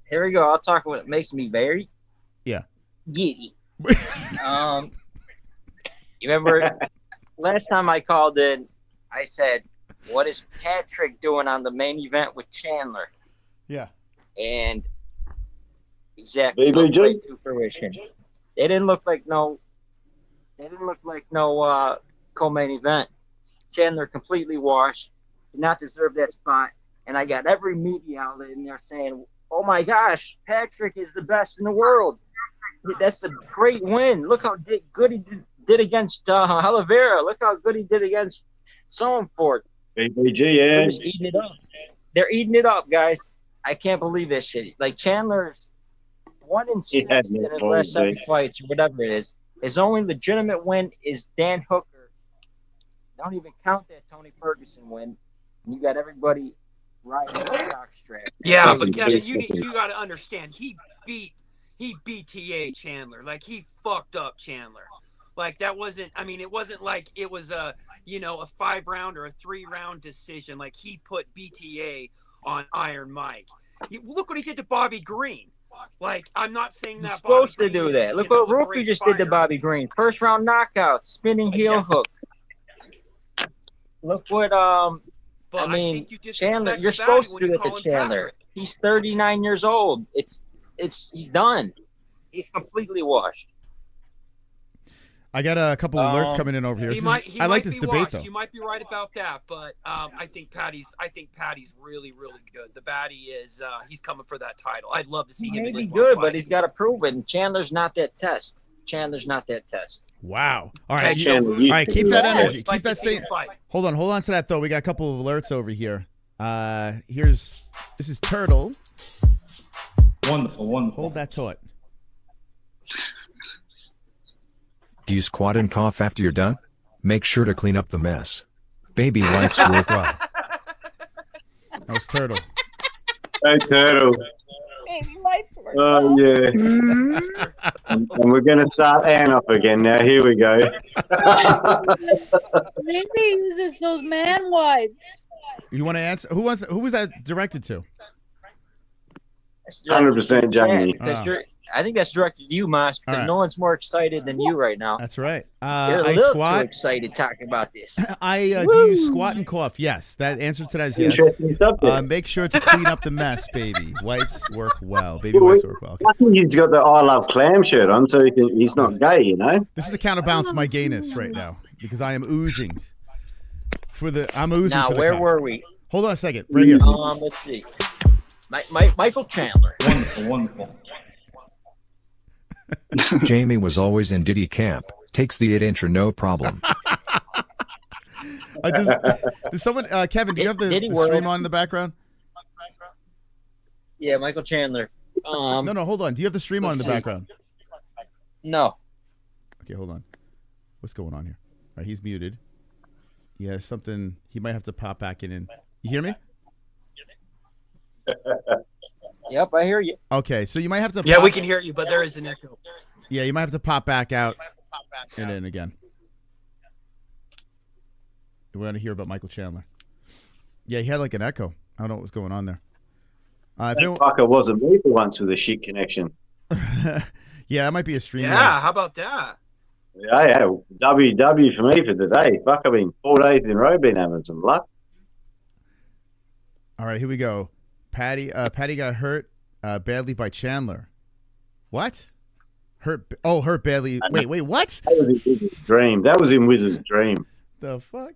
Here we go. I'll talk about what makes me very giddy. You remember last time I called in, I said, "What is Patrick doing on the main event with Chandler?" Yeah. And exactly BBG? looked right to fruition. They didn't look like no co-main event. Chandler completely washed, did not deserve that spot, and I got every media outlet in there saying, "Oh my gosh, Patrick is the best in the world. That's a great win. Look how good he did against Oliveira. Look how good he did against Sorenford." BBG, They're yeah. just eating it up. They're eating it up, guys. I can't believe this shit. Like Chandler's 1-6 Yeah, in his no last 7 balls, fights or whatever it is. His only legitimate win is Dan Hooker. Don't even count that Tony Ferguson win. And you got everybody riding his jockstrap. Yeah, but Kevin, you got to understand. He beat TA Chandler. Like he fucked up Chandler. Like that wasn't. I mean, it wasn't like it was a 5-round or a 3-round decision. Like he put BTA on Iron Mike. Look what he did to Bobby Green. Like I'm not saying that He's supposed Bobby to do Green that. is, Look you know, what a Roofy great just did to fighter. Bobby Green. 1st round knockout, spinning heel hook. Look what But I mean, think you Chandler. disrespect You're the supposed to value do when that you to call him Chandler. Patrick. He's 39 years old. He's done. He's completely washed. I got a couple of alerts coming in over here. I like this debate though. You might be right about that, but I think Patty's really, really good. The baddie is he's coming for that title. I'd love to see him. Maybe good, but he's got to prove it. And Chandler's not that test. Wow. All right. Okay, All right. Keep that energy. Like Keep that to see same. him fight. Hold on to that though. We got a couple of alerts over here. This is Turtle. Wonderful, wonderful. Hold that thought. Do you squat and cough after you're done? Make sure to clean up the mess. Baby wipes work well. That was Turtle. Hey, Turtle. Baby wipes work. Oh, yeah. And we're going to start Ann up again now. Here we go. Maybe he uses those man wipes. You want to answer? Who was that directed to? 100% Jamie. I think that's directed to you, Moss, because right. no one's more excited than you right now. That's right. You're a I little squat. too excited talking about this. I do you squat and cough? Yes. That answer to that is yes. Interesting subject. Make sure to clean up the mess, baby. Wipes work well. Baby wipes work well. Okay. I think he's got the I Love Clam shirt on, so he's not gay, you know? This is the counterbalance to my gayness right now because I am oozing. I'm oozing. Now, for the where cock. were we? Hold on a second. Right here. Let's see. Michael Chandler. Wonderful. Jamie was always in Diddy camp. Takes the 8-incher, no problem. Does someone, Kevin? Do you have the stream on in the background? Yeah, Michael Chandler. No, hold on. Do you have the stream on in the background? No. Okay, hold on. What's going on here? All right, he's muted. Yeah, something. He might have to pop back in. You hear me? Yep, I hear you. Okay, so you might have to. Yeah, we can hear you, but there is an echo. Yeah, you might have to pop back out and in again. We want to hear about Michael Chandler. Yeah, he had like an echo. I don't know what was going on there. That fucker wasn't me for once with a shit connection. Yeah, that might be a stream. Yeah, how about that? Yeah, WW for me for today. Fuck, I've been 4 days in a row been having some luck. All right, here we go. Patty got hurt badly by Chandler. What? Hurt badly. Wait, what? That was in Wizard's dream. That was in Wizard's dream. The fuck?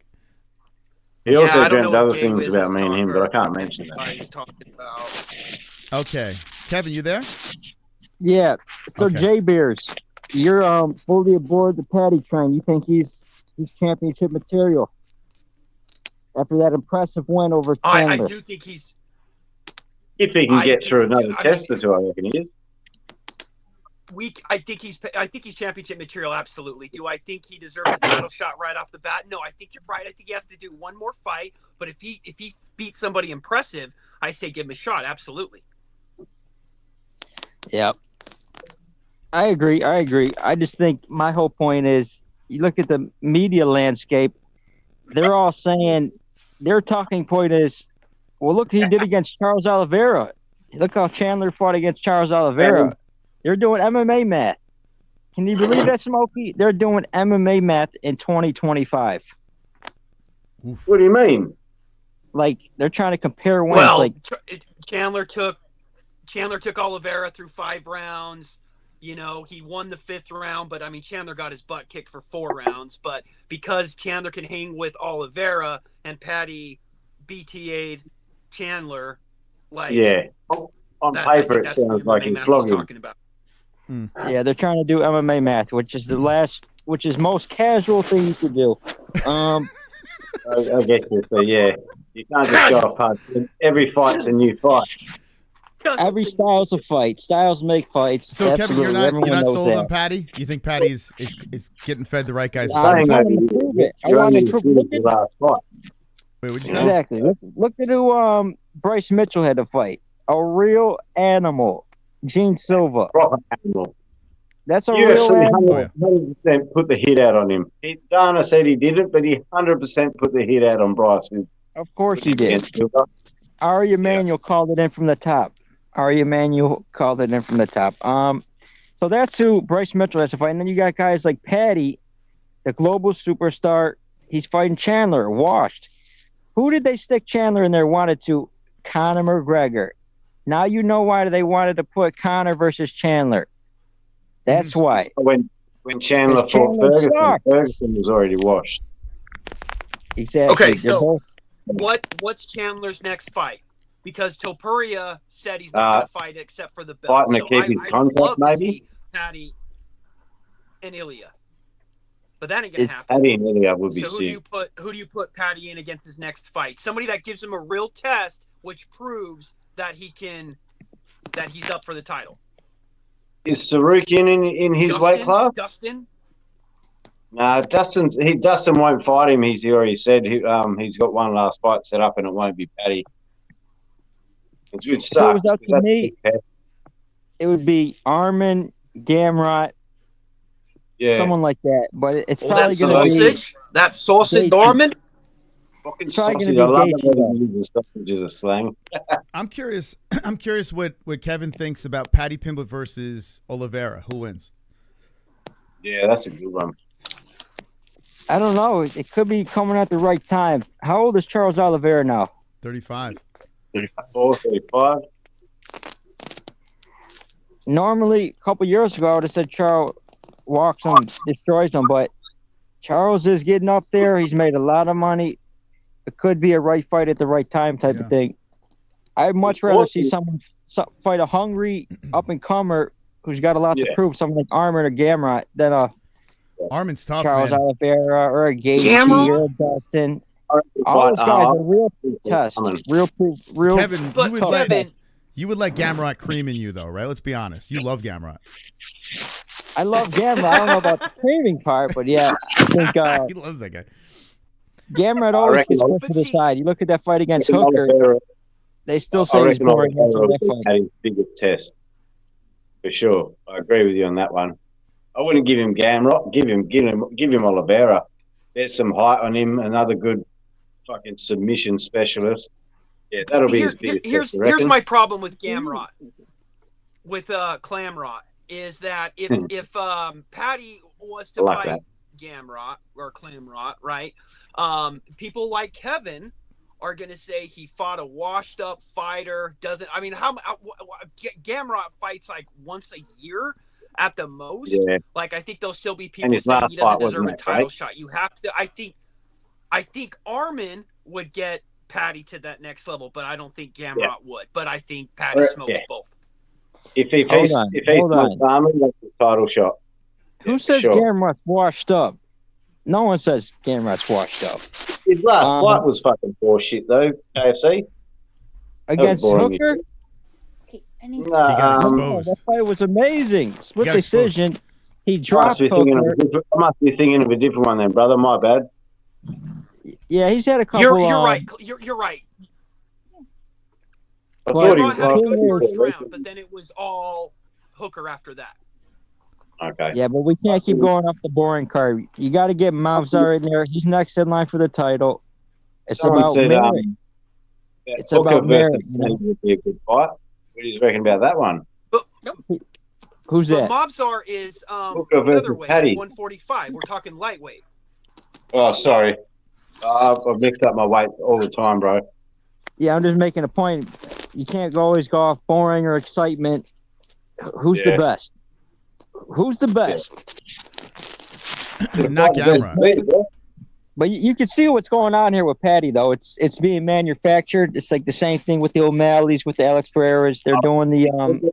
He also dreamt other things about me and him, but I can't mention that. He's talking about. Okay. Kevin, you there? Yeah. So Okay. Jay Beers, you're fully aboard the Patty train. You think he's championship material after that impressive win over Chandler? I do think he's. If he can get through another test or two, I reckon he is. I think he's championship material. Absolutely. Do I think he deserves a title shot right off the bat? No, I think you're right. I think he has to do one more fight. But if he beats somebody impressive, I say give him a shot. Absolutely. Yep. I agree. I just think my whole point is you look at the media landscape, they're all saying their talking point is, well, look what he did against Charles Oliveira. Look how Chandler fought against Charles Oliveira. They're doing MMA math. Can you believe that, Smokey? They're doing MMA math in 2025. What do you mean? Like they're trying to compare wins. Well, like Chandler took Oliveira through 5 rounds. You know, he won the 5th round, but I mean, Chandler got his butt kicked for 4 rounds. But because Chandler can hang with Oliveira and Patty BTA'd Chandler, like on paper it sounds like he's flogging. Yeah, they're trying to do MMA math, which is most casual thing you could do. I get you. So yeah, you can't just go apart. Every fight's a new fight. Every style's a fight. Styles make fights. So Absolutely. Kevin, you're not sold on that. Patty? You think Patty is getting fed the right guys? I want to prove it. I want to prove it. Wait, what'd you say? Exactly. Look at who Bryce Mitchell had to fight. A real animal. Gene Silva. Proper animal. That's a real animal. 100% put the hit out on him. Dana said he didn't, but he 100% put the hit out on Bryce. Of course he did. Ari Emanuel called it in from the top. So that's who Bryce Mitchell has to fight. And then you got guys like Patty, the global superstar. He's fighting Chandler, washed. Who did they stick Chandler in there wanted to? Conor McGregor. Now you know why they wanted to put Conor versus Chandler. That's why. When Chandler fought Ferguson was already washed. Exactly. Okay, so what's Chandler's next fight? Because Topuria said he's not going to fight except for the belt. Fighting to keep his contract, maybe? To see Patty and Ilya. But that ain't going to happen. Patty and Ilya would be so sick. who do you put Patty in against his next fight? Somebody that gives him a real test, which proves that he's up for the title. Is Sarukian in his weight class? Dustin? No, Dustin won't fight him. He's already said he's got one last fight set up, and it won't be Patty. It sucks. If it was up to me, it would be Armin, Gamrot, someone like that. But it's probably going to be that sausage, Armin. Fucking sausage. I love the way he uses sausage as a slang. I'm curious. I'm curious what Kevin thinks about Paddy Pimblett versus Oliveira. Who wins? Yeah, that's a good one. I don't know. It could be coming at the right time. How old is Charles Oliveira now? 35. 34, 35. Normally, a couple years ago, I would have said Charles walks him, destroys him, but Charles is getting up there. He's made a lot of money. It could be a right fight at the right time type of thing. I'd much rather see someone fight a hungry up-and-comer who's got a lot to prove, someone like Armin or Gamrot, than a Armin's tough, Charles man. Oliveira or a Gaethje or a Dustin. All those guys are real test, real proof, real. Kevin, tough. you would let Gamrot cream in you, though, right? Let's be honest. You love Gamrot. I love Gamrot. I don't know about the creaming part, but yeah, I think he loves that guy. Gamrot always gets pushed to the side. You look at that fight against Hooker. They still say he's boring until that fight. His biggest test, for sure. I agree with you on that one. I wouldn't give him Gamrot. Give him Oliveira. There's some height on him. Another good fucking submission specialist. Yeah, that'll be his biggest test. Here's my problem with Gamrot, with Clamrot, is that if Paddy was to fight Gamrot or Clamrot, right? People like Kevin are going to say he fought a washed up fighter. Gamrot fights like once a year at the most. Yeah. Like, I think there'll still be people saying he doesn't deserve a title shot. You have to, I think Armin would get Paddy to that next level, but I don't think Gamrot would. But I think Paddy smokes both. If he smokes Armin, that's a title shot. Who says Gamrot's washed up? No one says Gamrot's washed up. His last fight was fucking bullshit, though. KFC against Hooker. That fight was amazing. Split decision. He dropped Hooker. I must be thinking of a different one, then, brother. My bad. Yeah, he's had a couple. You're right. You're right. I thought he had a good first round, but then it was all Hooker after that. Okay. Yeah, but we can't keep going off the boring card. You got to get Mavzar in there. He's next in line for the title. It's about merit. It's about merit. Would be a good fight. What do you reckon about that one? Who's that? Mavzar is Hooker versus featherweight, Paddy. 145. We're talking lightweight. Oh, sorry. I've mixed up my weight all the time, bro. Yeah, I'm just making a point. You can't always go off boring or excitement. Who's the best? Who's the best? Not Gamrot. But you can see what's going on here with Paddy, though. It's being manufactured. It's like the same thing with the O'Malley's, with the Alex Pereiras. They're doing the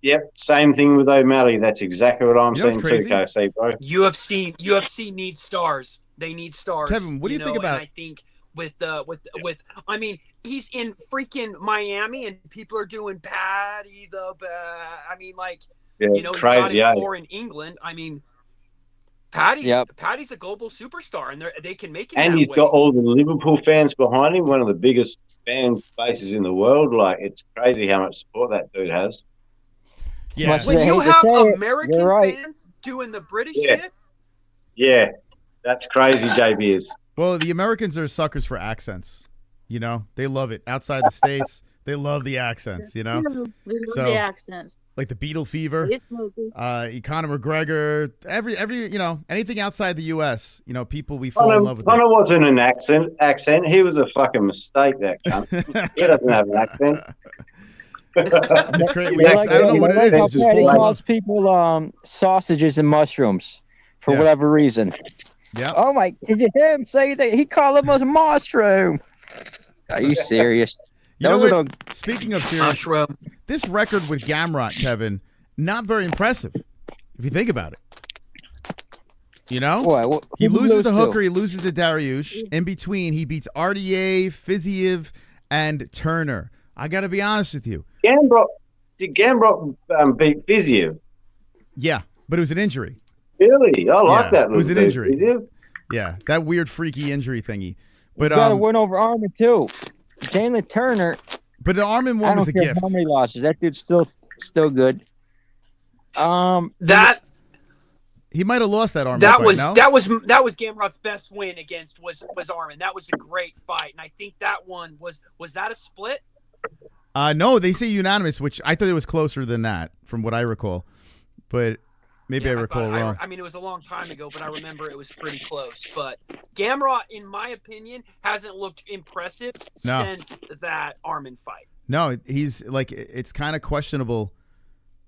Yep, same thing with O'Malley. That's exactly what I'm saying too, KFC, bro. UFC needs stars. They need stars. Kevin, what do you think about? And I think with I mean, he's in freaking Miami, and people are doing Paddy the best. I mean, like, he's got his core in England. I mean, Paddy's a global superstar, and they can make him. And he's got all the Liverpool fans behind him. One of the biggest fan bases in the world. Like, it's crazy how much support that dude has. Yeah. When you have American fans doing the British shit. Yeah, that's crazy, JB is. Well, the Americans are suckers for accents. You know, they love it. Outside the States, they love the accents, you know? We love the accents. Like the Beetle Fever, Conor McGregor, every anything outside the U.S., people we fall in love with. Conor wasn't an accent. He was a fucking mistake, that cunt. He doesn't have an accent. It's great. I don't know what it is. He calls people sausages and mushrooms for whatever reason. Yeah. Oh my! Did you hear him say that? He called him a mushroom. Are you serious? You know what? Speaking of serious, this record with Gamrot, Kevin, not very impressive if you think about it. You know, what? He loses to Hooker, he loses to Dariush. In between, he beats RDA, Fiziev, and Turner. I got to be honest with you. Did Gamrot beat Fiziev? Yeah, but it was an injury. Really? I like that. It was an injury. Yeah, that weird, freaky injury thingy. But he's got to win over Armin too. Jalen Turner. But the Armin one was a gift. How many losses? That dude's still good. That he might have lost that Armin. That was Gamrot's best win against was Armin. That was a great fight, and I think that one was that a split? No, they say unanimous, which I thought it was closer than that, from what I recall. But maybe I recall wrong. I mean, it was a long time ago, but I remember it was pretty close. But Gamrot, in my opinion, hasn't looked impressive since that Armin fight. No, he's like, it's kind of questionable,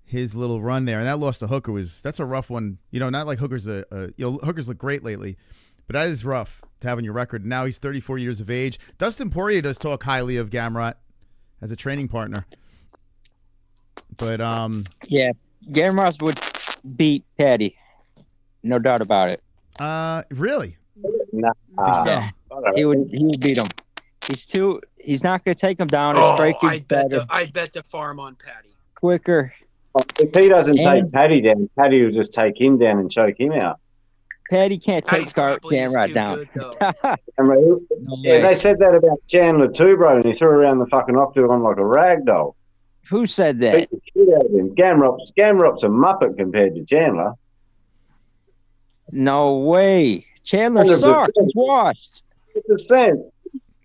his little run there. And that loss to Hooker that's a rough one. You know, not like Hooker's Hooker's looked great lately, but that is rough to have on your record. Now he's 34 years of age. Dustin Poirier does talk highly of Gamrot as a training partner. But yeah, Gamrot would beat Paddy, no doubt about it. Really? Nah. I think so. He would beat him. He's not going to take him down. Oh, I'd bet the farm on Paddy. Quicker. If he doesn't take Paddy down, Paddy will just take him down and choke him out. Paddy can't take Gamrot down. Yeah, they said that about Chandler too, bro, and he threw around the fucking octagon like a rag doll. Who said that? Beat the shit out of him. Gamrot's a muppet compared to Chandler. No way. Chandler sucks. He's washed. 100%.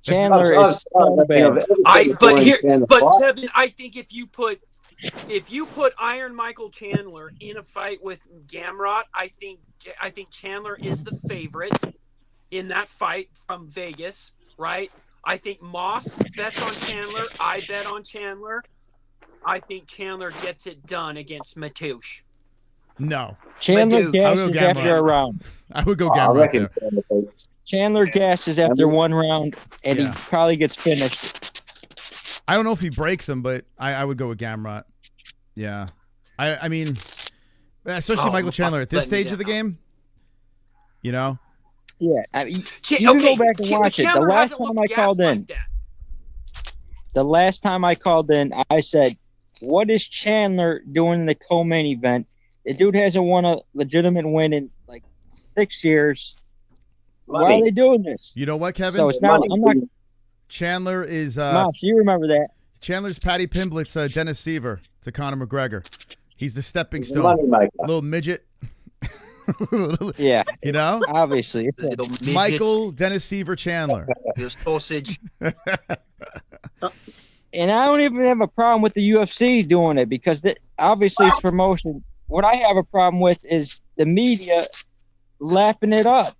Chandler is so bad. But Kevin, I think if you put Iron Michael Chandler in a fight with Gamrot, I think Chandler is the favorite in that fight from Vegas, right? I think Moss bets on Chandler. I bet on Chandler. I think Chandler gets it done against Mateusz. No. Chandler gasses after a round. I would go Gamrot there. Chandler gasses after one round, and he probably gets finished. I don't know if he breaks him, but I would go with Gamrot. Yeah. I mean, especially Michael Chandler at this stage of the game. You know? Yeah. I mean, you can go back and watch it. The last time I called in, I said, what is Chandler doing in the co-main event? The dude hasn't won a legitimate win in like 6 years. Why are they doing this? You know what, Kevin? So it's not. I'm not. Chandler is. Moss, you remember that? Chandler's Paddy Pimblett's Dennis Seaver to Conor McGregor. He's the stepping stone. Little midget. Yeah. You know? Obviously. Michael Dennis Seaver Chandler. There's sausage. And I don't even have a problem with the UFC doing it because obviously it's promotion. What I have a problem with is the media lapping it up,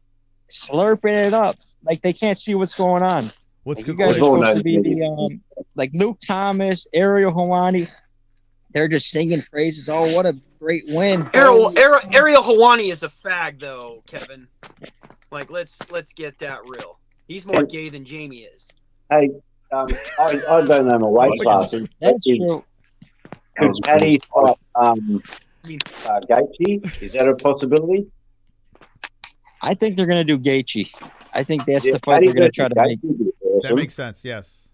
slurping it up, like they can't see what's going on. What's good? You guys are supposed to be the like Luke Thomas, Ariel Helwani. They're just singing praises. Oh, what a great win! Ariel Helwani is a fag, though, Kevin. Like, let's get that real. He's more gay than Jamie is. Hey, I don't know my weight classes. That's true. Could Paddy fight Gaethje? Is that a possibility? I think they're going to do Gaethje. I think that's the fight they're going to try to make. That makes sense. Yes.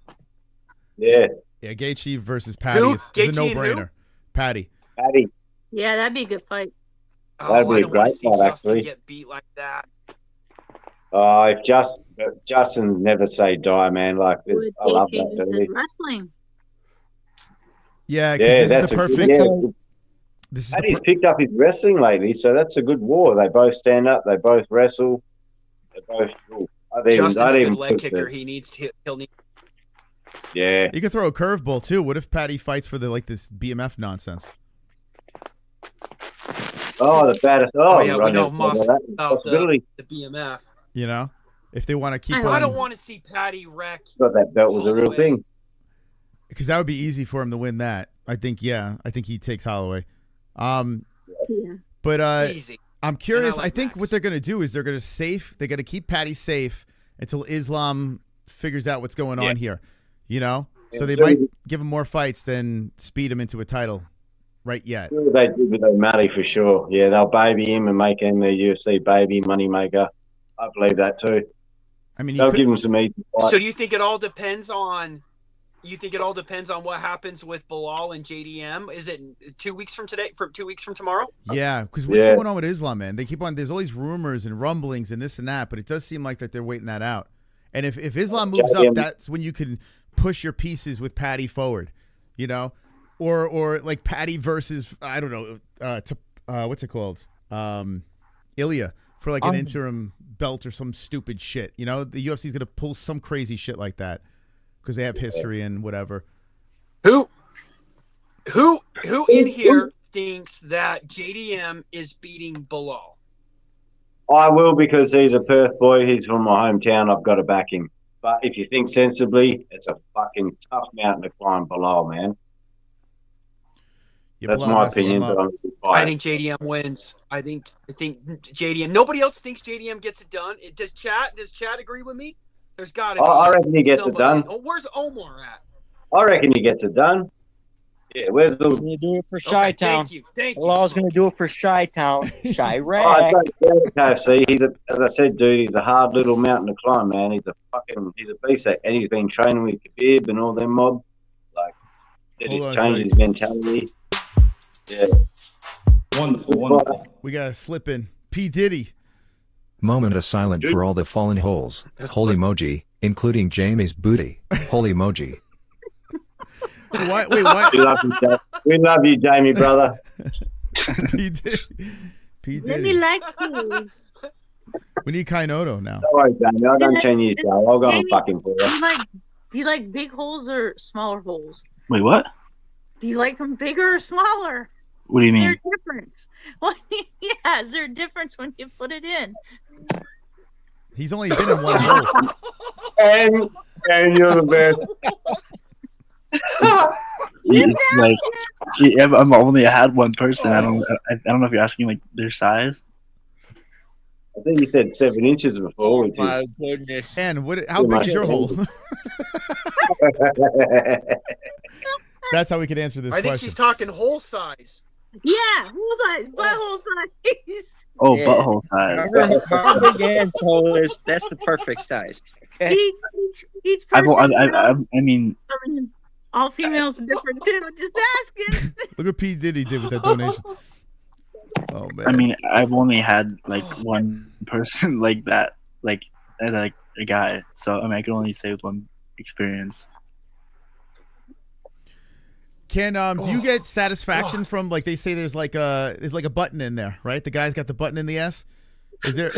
Yeah. Yeah. Gaethje versus Paddy is a no-brainer. Paddy. Yeah, that'd be a good fight. That'd be a great fight, actually. Get beat like that. If Justin never say die, man. Like this, I love that. Dude. Wrestling. Yeah, this is the perfect. Paddy's picked up his wrestling lately, so that's a good war. They both stand up. They both wrestle. They both. Justin's a good leg kicker. He'll need. Yeah. You could throw a curveball too. What if Paddy fights for this BMF nonsense? Oh, the baddest. We know Moss about the BMF. You know, if they want to keep. I don't want to see Paddy wreck. Thought that belt was a real thing. Because that would be easy for him to win that. I think he takes Holloway. But easy. I'm curious. I think what they're going to do is they're going to keep Paddy safe until Islam figures out what's going on here. You know, so they might give him more fights than speed him into a title. Right yet. They did with O'Malley for sure. Yeah, they'll baby him and make him their UFC baby moneymaker. I believe that too. I mean, they'll give him some easy fights. So do you think it all depends on? What happens with Bilal and JDM? Is it 2 weeks from today? From 2 weeks from tomorrow? Yeah, because what's going on with Islam, man? They keep on. There's all these rumors and rumblings and this and that, but it does seem like that they're waiting that out. And if Islam moves up, that's when you can push your pieces with Paddy forward. You know. Or like Paddy versus I don't know what's it called Ilya for like an interim belt or some stupid shit. You know the UFC's gonna pull some crazy shit like that because they have history and whatever. Who in here thinks that JDM is beating Bilal? I will, because he's a Perth boy. He's from my hometown. I've got to back him. But if you think sensibly, it's a fucking tough mountain to climb below, man. Yeah, That's Bilal my messes opinion. him up. But I'm a big I fighter. think JDM wins. I think JDM. Nobody else thinks JDM gets it done. Does Chad agree with me? There's got to be. I reckon he gets it somebody. done. Oh, where's Omar at? I reckon he gets it done. Yeah, where's He's the... gonna do it for Chi-Town. Thank you. Bilal's gonna do it for Chi-Town. Oh, Chirac. KFC. As I said, dude, he's a hard little mountain to climb, man. He's a beast, and he's been training with Khabib and all them mob. Like, said he's Hold on a changed his mentality. Yeah. Wonderful. We got to slip in. P. Diddy. Moment of silence for all the fallen holes. Holy emoji, including Jamie's booty. Holy emoji. Why? We love you, Jamie, brother. P. Diddy. P. Let Diddy. me like you. We need Kainoto now. Don't worry, Jamie. I don't change you, Joe. I'll go and Jamie, fucking for you. Do you like big holes or smaller holes? Wait, what? Do you like them bigger or smaller? What do you Is there mean? a difference? Well, yeah, is there a difference when you put it in? He's only been in one hole. And you're the best. It's like I've only had one person. I don't know if you're asking like their size. I think you said 7 inches before. Which My goodness. And how big is your hole? That's how we could answer this I think question. she's talking hole size. Yeah, hole size, butthole size. Oh, Yeah. butthole size. However big asshole is, that's the perfect size. Okay. Each I person. mean, all females are different too. Just asking. Look what P. Diddy did with that donation. Oh man. I mean, I've only had like one person like that, like a guy. So I mean, I can only say with one experience. Can do you get satisfaction from, like, they say there's like a button in there, right? The guy's got the button in the S. Is there?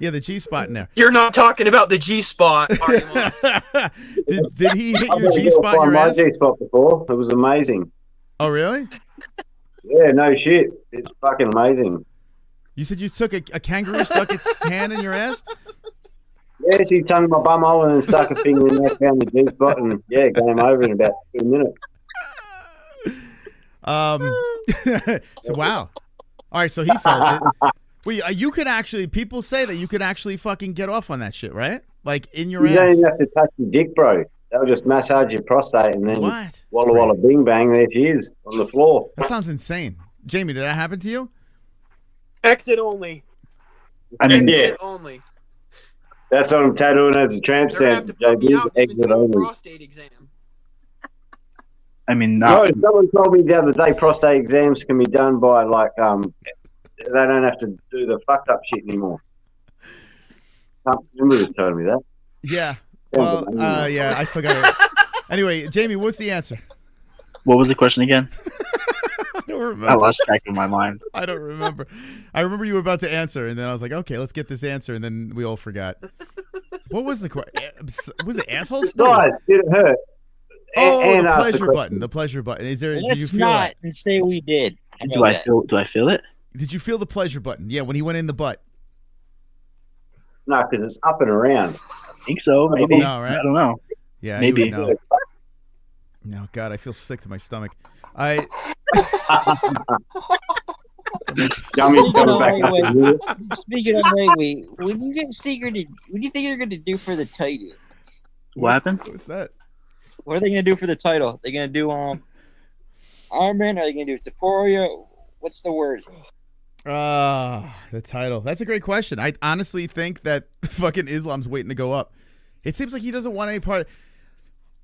Yeah, the G spot in there. You're not talking about the G spot, are you? Did he hit I've your G spot in your my ass? G spot before. It was amazing. Oh really? Yeah, no shit. It's fucking amazing. You said you took a kangaroo, stuck its hand in your ass? Yeah, she tongued my bum hole and then stuck a finger in there, found the G spot, and yeah, game over in about 2 minutes. So wow. All right, so he felt it. Well, you could actually. People say that you could actually fucking get off on that shit, right? Like in your You don't ass. even have to touch your dick, bro. They'll just massage your prostate and then What? walla walla bing bang, there she is on the floor. That sounds insane. Jamie, did that happen to you? Exit only. I mean, Exit yeah, only. that's what I'm tattooing as a tramp They're gonna have stamp. to put me out to Exit do a only. prostate exam. I mean, No, not. someone told me the other day prostate exams can be done by they don't have to do the fucked up shit anymore. Can't remember who told me that. Yeah. Well, yeah, I still got it. Anyway, Jamie, what's the answer? What was the question again? I don't remember. I lost track of my mind. I don't remember. I remember you were about to answer, and then I was like, okay, let's get this answer, and then we all forgot. What was the question? Was it assholes? Guys, did it hurt? Oh, And the ask pleasure question. button. The pleasure button. Is there? Did you Let's feel not that? and say we did. Do I feel it? Did you feel the pleasure button? Yeah, when he went in the butt. No, because it's up and around. I think so. Maybe. No, right? I don't know. Yeah, Maybe. you would know. No, God, I feel sick to my stomach. Yummy Speaking coming of back up. lightweight, speaking of lightweight, what do you think they're going to do for the title? What happened? What's that? What are they going to do for the title? They're going to do Armband? Are they going to do Taporia? What's the word? The title. That's a great question. I honestly think that fucking Islam's waiting to go up. It seems like he doesn't want any part.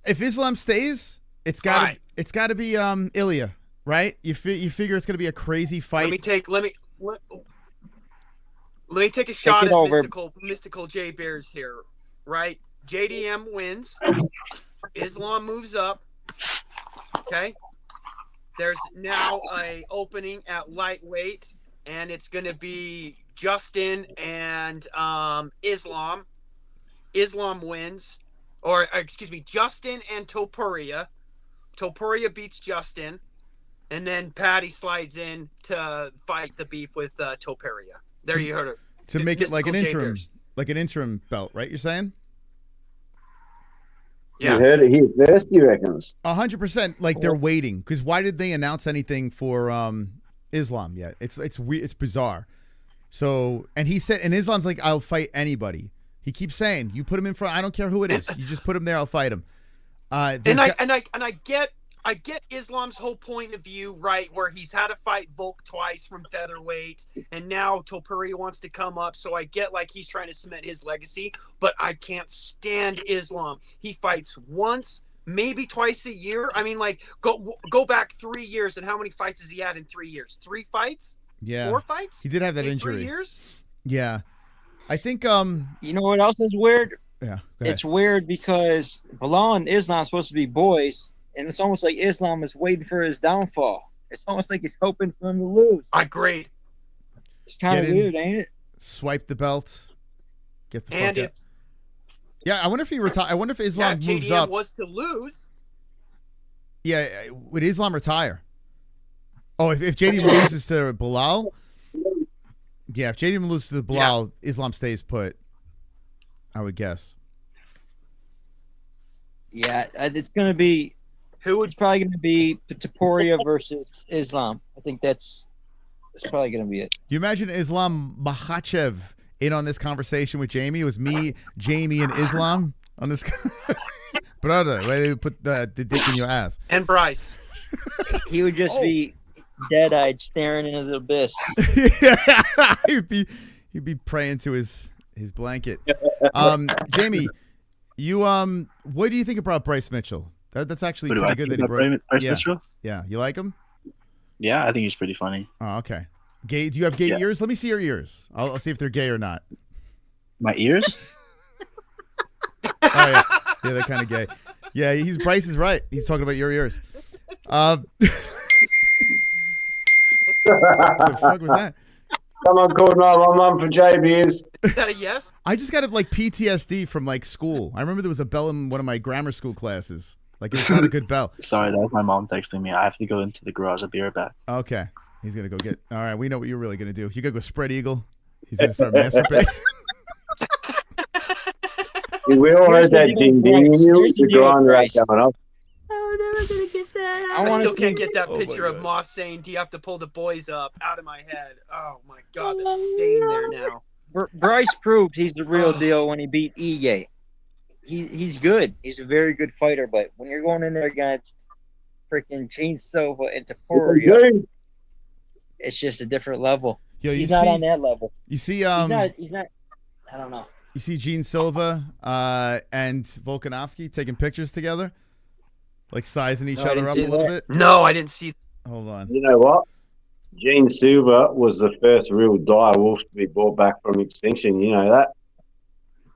If Islam stays, it's got to be Ilya, right? You figure it's going to be a crazy fight. Let me take a shot it at over. mystical J Bears here, right? JDM wins. Islam moves up. Okay. There's now a opening at lightweight, and it's going to be Justin and Islam. Islam wins. or excuse me, Justin and Topuria. Topuria beats Justin, and then Patty slides in to fight the beef with Topuria. There you heard it. To make it like an Mystical J interim, Bears. like an interim belt, right? You're saying? You heard it here first, you reckons? 100%. Like they're waiting because why did they announce anything for Islam yet? It's bizarre. So and he said, and Islam's like, I'll fight anybody. He keeps saying, you put him in front. I don't care who it is. You just put him there. I'll fight him. And I get Islam's whole point of view, right? Where he's had to fight Volk twice from featherweight, and now Topuria wants to come up. So I get like he's trying to cement his legacy, but I can't stand Islam. He fights once, maybe twice a year. I mean, like go back 3 years, and how many fights has he had in 3 years? 3 fights? Yeah. 4 fights? He did have that in injury. 3 years? Yeah. I think You know what else is weird? Yeah. Go ahead. It's weird because Bilal and Islam are supposed to be boys, and it's almost like Islam is waiting for his downfall. It's almost like he's hoping for him to lose. I agree. It's kind of weird, ain't it? Swipe the belt. Get the And fuck out. Yeah, I wonder if he retire. I wonder if Islam yeah, moves JDM up. was to lose. Yeah, would Islam retire? Oh, if JD loses to Bilal, yeah, if JD loses to Bilal, Islam stays put. I would guess. Yeah, it's going to be. It's probably going to be Topuria versus Islam. I think that's probably going to be it. You imagine Islam Makhachev in on this conversation with Jamie? It was me, Jamie, and Islam on this. Brother, why you put the dick in your ass? And Bryce. He would just be dead-eyed, staring into the abyss. he'd be praying to his blanket. Jamie, you what do you think about Bryce Mitchell? That's actually What do pretty I good think that he about brought. Bryce Mitchell? Yeah, you like him? Yeah, I think he's pretty funny. Oh, okay. Gay? Do you have gay ears? Let me see your ears. I'll see if they're gay or not. My ears? Oh yeah, yeah, they're kind of gay. Yeah, Bryce is right. He's talking about your ears. What the fuck was that? Someone called 911 for JB's. Is that a yes? I just got like PTSD from like school. I remember there was a bell in one of my grammar school classes. Like it's not a good bell. Sorry, that was my mom texting me. I have to go into the garage. I'll be right back. Okay. He's going to go get... All right, we know what you're really going to do. You got to go spread eagle. He's going to start masturbating. We all heard that ding ding. The grind right coming up. I'm never gonna get that. I still can't get that picture of Moss saying, "Do you have to pull the boys up?" out of my head. Oh my god, that's staying there now. Bryce proved he's the real deal when he beat Ige. He's good. He's a very good fighter, but when you're going in there against freaking Gene Silva and Topuria, it's just a different level. Yo, he's not on that level. You see, he's not. I don't know. You see Gene Silva and Volkanovski taking pictures together, like sizing each other up a little bit. No, I didn't see. Hold on. You know what? Gene Silva was the first real direwolf to be brought back from extinction. You know that?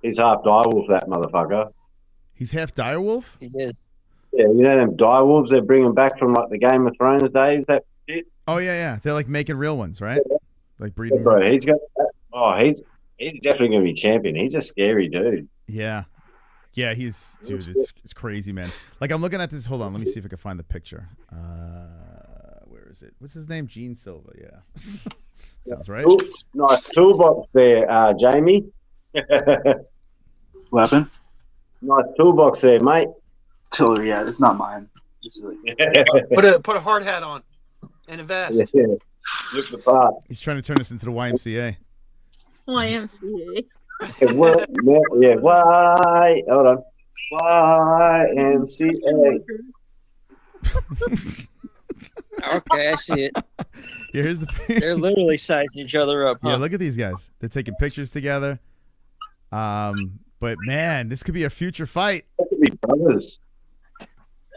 He's half direwolf, that motherfucker. He's half direwolf? He is. Yeah, you know them direwolves they're bringing back from like the Game of Thrones days? That shit? Oh, yeah. They're like making real ones, right? Like breeding. Yeah, bro, he's got that. Oh, he's definitely going to be champion. He's a scary dude. Yeah. Yeah, dude, it's crazy, man. Like, I'm looking at this. Hold on. Let me see if I can find the picture. Where is it? What's his name? Gene Silva. Yeah. Sounds right. Nice toolbox there, Jamie. What happened? Nice toolbox there, mate. Yeah, it's not mine. Put a hard hat on and a vest. Yeah. Look the part. He's trying to turn us into the YMCA. YMCA. Yeah, why? Hold on. YMCA. Okay, I see it. Yeah, here's They're literally sizing each other up. Yeah, look at these guys. They're taking pictures together. But man, this could be a future fight. That could be brothers.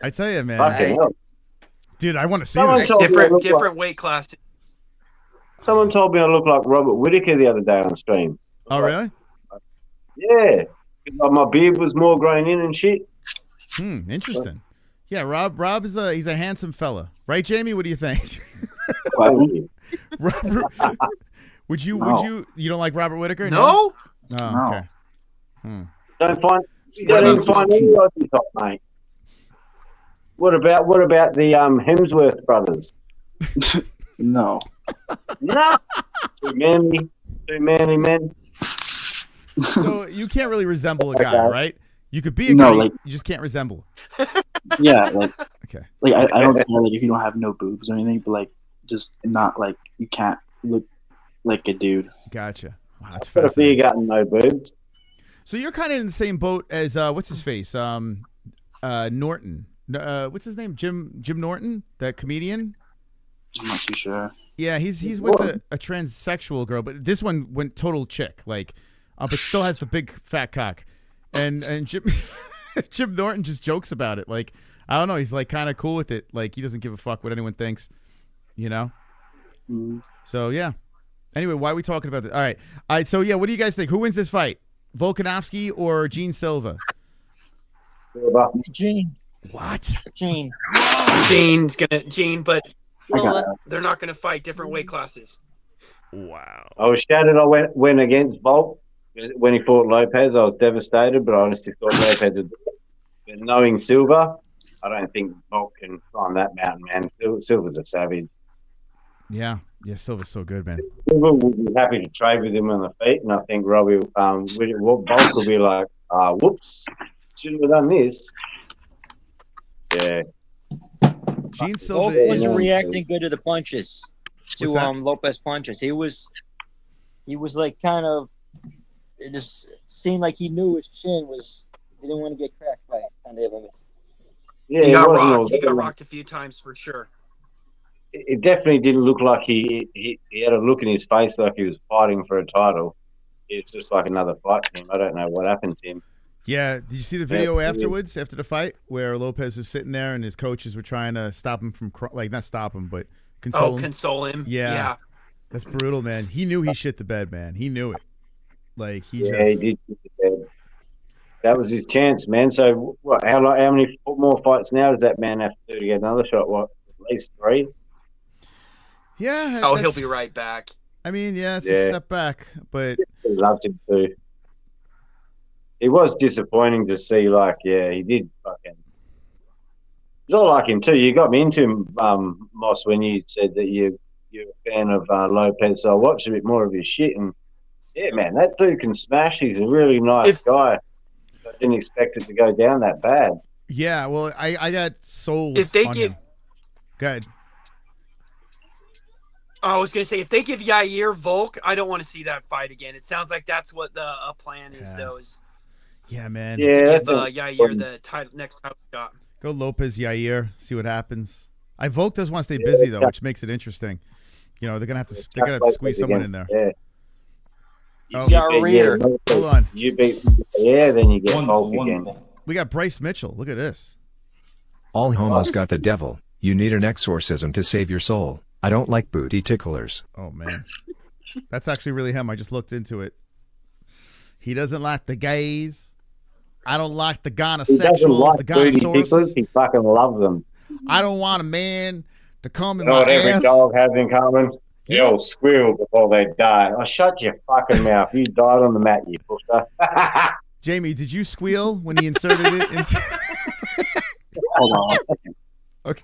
I tell you, man. Dude, I want to see this. Different weight class. Someone told me I look like Robert Whittaker the other day on stream. Oh, really? Yeah. My beard was more grown in and shit. Interesting. Yeah, Rob is he's a handsome fella. Right, Jamie? What do you think? Robert, would you don't like Robert Whittaker? No. Oh, okay. Don't find You don't even find any Aussie top, mate. What about the Hemsworth brothers? No. No. Too manly men. So you can't really resemble a guy, Okay. right? You could be a No, guy, like- you just can't resemble. Yeah, like Okay. like I don't care like if you don't have no boobs or anything, but like just not like you can't look like a dude. Gotcha. Wow, that's Got a fascinating. beer gut and no boobs. So you're kind of in the same boat as what's his face? Norton. What's his name? Jim Norton, that comedian. I'm not too sure. Yeah, he's with a transsexual girl, but this one went total chick, like, but still has the big fat cock, and Jim Jim Norton just jokes about it, like, I don't know, he's like kind of cool with it, like he doesn't give a fuck what anyone thinks, you know. So yeah. Anyway, why are we talking about this? All right. So yeah, what do you guys think? Who wins this fight, Volkanovski or Gene Silva? Gene. What? Gene. But got they're not gonna fight different weight classes. Wow. I was shattered. I went against Volk when he fought Lopez. I was devastated, but I honestly thought Lopez would do it. But knowing Silva, I don't think Volk can climb that mountain, man. Silva's a savage. Yeah, Silva's so good, man. Silva would be happy to trade with him on the feet, and I think Robbie, Volk will be like, whoops, shouldn't have done this. Yeah. Gene Silva Volk wasn't is reacting good to the punches, to What's that? Lopez punches. He was like kind of, it just seemed like he knew his chin was, he didn't want to get cracked by it. Kind of. Yeah, He got wasn't all rocked. He got that. rocked a few times for sure. It definitely didn't look like he had a look in his face like he was fighting for a title. It's just like another fight to him. I don't know what happened to him. Yeah, did you see the video Yeah. afterwards, after the fight, where Lopez was sitting there and his coaches were trying to stop him from, not stop him, but console him? Console him. Yeah. That's brutal, man. He knew he shit the bed, man. He knew it. Like, he He just... did. That was his chance, man. So, what? How many more fights now does that man have to do to get another shot? What, at least 3? Yeah. Oh, he'll that's- be right back. I mean, yeah, it's a step back, but... He loves him too. It was disappointing to see, like, yeah, he did fucking... It's all like him too. You got me into him, Moss, when you said that you're a fan of Lopez, so I watched a bit more of his shit, and yeah, man, that dude can smash. He's a really nice guy. I didn't expect it to go down that bad. Yeah, well, I got sold If they on give- him. Go ahead. I was gonna say, if they give Yair Volk, I don't want to see that fight again. It sounds like that's what the plan is, though. Is Yeah, man. to give Yair the next title shot. Go Lopez, Yair, see what happens. Volk does want to stay busy, though, which makes it interesting. You know, they're going to have to squeeze someone in there. Yeah. Oh, Hold on. You beat then you get Volk again. We got Bryce Mitchell. Look at this. All homos got the devil. You need an exorcism to save your soul. I don't like booty ticklers. Oh, man. That's actually really him. I just looked into it. He doesn't like the gays. I don't like the He doesn't gonosexuals, like the booty ticklers. gonosauruses. He fucking loves them. I don't want a man to come in You know my what every ass. dog has in common? They all squeal before they die. Oh, shut your fucking mouth. You died on the mat, you pusher. Jamie, did you squeal when he inserted it into... Hold on 1 second. Okay.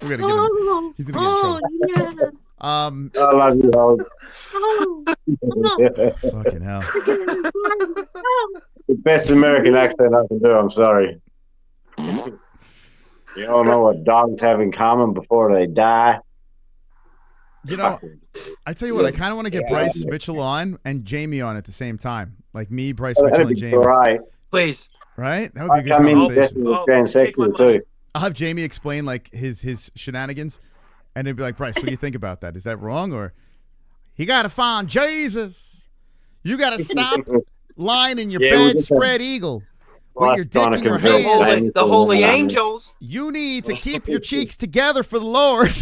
We're gonna get him. He's gonna get in trouble. I love you, dog. Fucking hell. The best American accent I can do, I'm sorry. You all know what dogs have in common before they die? You know, I tell you what, I kind of want to get Bryce Mitchell on and Jamie on at the same time. Like me, Bryce Mitchell, That'd and be Jamie. great. Please. Right? That would be a I good mean, conversation. definitely transsexual too. I'll have Jamie explain like his shenanigans, and then be like, Bryce, what do you think about that? Is that wrong? Or he got to find Jesus. You got to stop lying in your bedspread eagle with your dick in your hand. The holy angels. You need to keep your cheeks together for the Lord.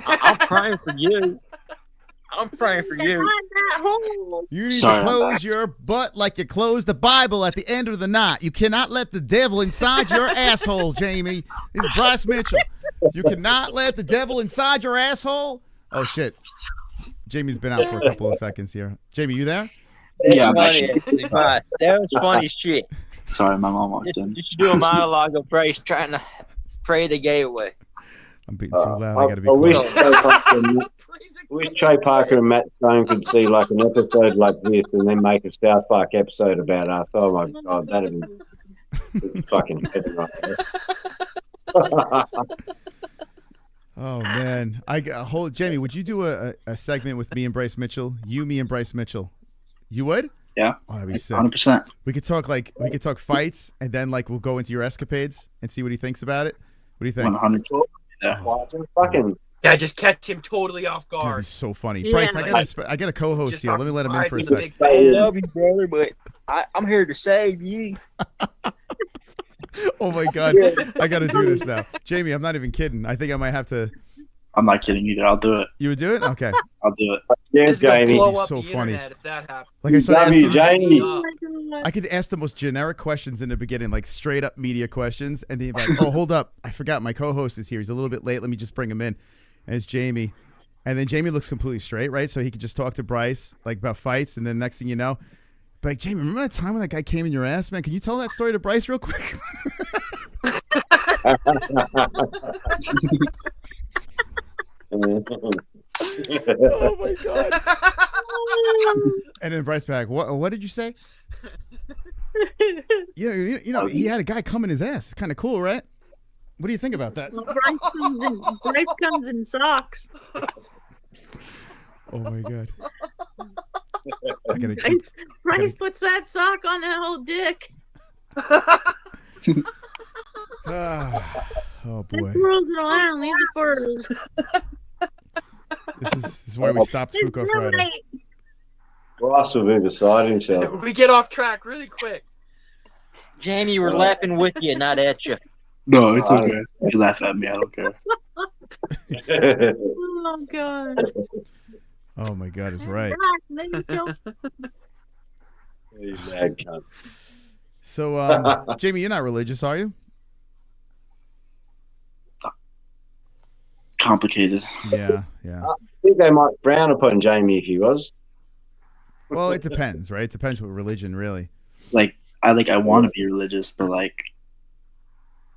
I'm praying for you. I'm praying for you. You need to close your butt like you close the Bible at the end of the night. You cannot let the devil inside your asshole, Jamie. This is Bryce Mitchell. You cannot let the devil inside your asshole. Oh, shit. Jamie's been out for a couple of seconds here. Jamie, you there? That's Yeah, I'm funny. actually- Actually, Bryce. That was funny shit. Sorry, my mom walked You in. should do a monologue of Bryce trying to pray the gay away. I'm being too loud. I gotta be I wish quiet. Trey Parker and Matt Stone could see like an episode like this and then make a South Park episode about us. Oh my god, that'd be fucking heavy right there. Oh man, hold Jamie. Would you do a segment with me and Bryce Mitchell? You, me, and Bryce Mitchell. You would? Yeah. Oh, that'd be sick. 100%. We could talk fights, and then like we'll go into your escapades and see what he thinks about it. What do you think? 100%. Yeah, just catch him totally off That'd be guard. so funny. Yeah. Bryce, I got a co-host Just here. Let me let him in Bryce for a is sec. big I fan. love you, brother, but I'm here to save you. Oh my god, I got to do this now, Jamie. I'm not even kidding. I think I might have to. I'm not kidding either. I'll do it. You would do it? Okay. I'll do it. Yeah, This is gonna Jamie. blow up So the funny. internet if that happens. Like I started Love you, asking, Jamie. Oh my God. I could ask the most generic questions in the beginning, like straight up media questions, and then like, oh, hold up, I forgot my co-host is here. He's a little bit late. Let me just bring him in. And it's Jamie, and then Jamie looks completely straight, right? So he could just talk to Bryce like about fights, and then next thing you know, but like, Jamie, remember that time when that guy came in your ass, man? Can you tell that story to Bryce real quick? Oh my god! And then Bryce back. What did you say? You know, he had a guy come in his ass. It's kind of cool, right? What do you think about that? Bryce comes in socks. Oh my god! I gotta keep. Bryce puts that sock on that whole dick. Oh boy! Twirls it around, leave it for us. This is why we stopped Fuko Friday. Ross will be beside himself. We get off track really quick. Jamie, we're laughing with you, not at you. No, it's okay. You laugh at me. I don't care. Oh god. Oh my god, is right. He's mad cunt. So, Jamie, you're not religious, are you? Complicated. Yeah. I think they might frown upon Jamie if he was. Well, it depends, right? It depends what religion, really. Like I want to be religious, but like,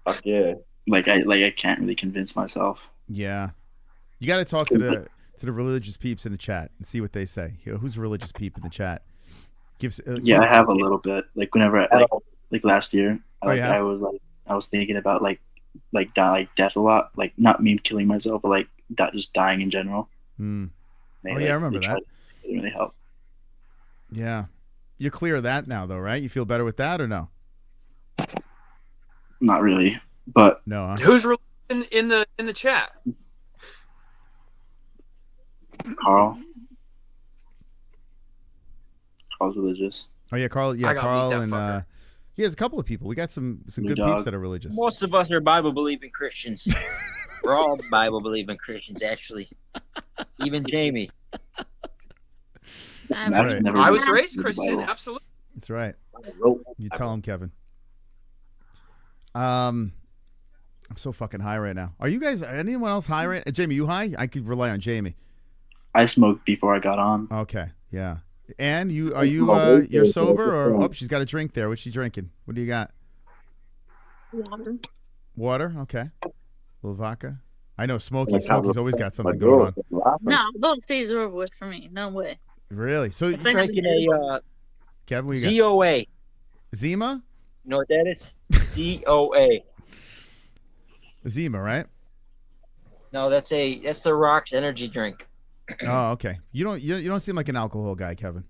fuck yeah. Like I can't really convince myself. Yeah, you got to talk to the religious peeps in the chat and see what they say. Who's a religious peep in the chat? Yeah, I have a little bit. Like whenever, like last year, yeah? I was thinking about like death a lot. Like not me killing myself, but like just dying in general. Hmm. They, Oh yeah, I remember that. It didn't really help. Yeah, you're clear of that now, though, right? You feel better with that, or no? Not really, but no. Huh? Who's in the chat? Carl's religious. Oh yeah, Carl. Yeah, I gotta Carl meet that and fucker. he has a couple of people. We got some good dog. peeps that are religious. Most of us are Bible believing Christians. We're all Bible believing Christians, actually. Even Jamie. That's right. I was raised Christian, absolutely. That's right. You tell him, Kevin. I'm so fucking high right now. Are anyone else high right now? Jamie, you high? I could rely on Jamie. I smoked before I got on. Okay, yeah. And you're sober or she's got a drink there. What's she drinking? What do you got? Water. Water? Okay. A little vodka. I know Smokey's always got something going on. No, those days are over with for me. No way. Really? So I'm drinking a Kevin, what you got? ZOA. Zima? You know what that is? ZOA. Zima, right? No, that's the Rock's energy drink. Oh, okay. You don't seem like an alcohol guy, Kevin.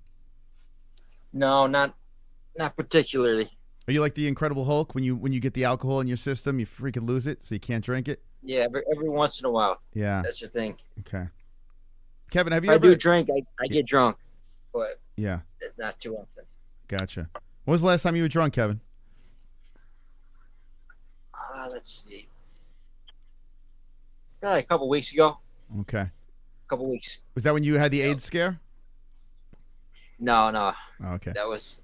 No, not particularly. Are you like the Incredible Hulk when you get the alcohol in your system, you freaking lose it, so you can't drink it? Yeah, every once in a while. Yeah. That's the thing. Okay. Kevin, have you if ever? I do drink, I get drunk, but yeah, it's not too often. Gotcha. When was the last time you were drunk, Kevin? Let's see. Probably a couple weeks ago. Okay. A couple weeks. Was that when you had the AIDS scare? No. Oh, okay. That was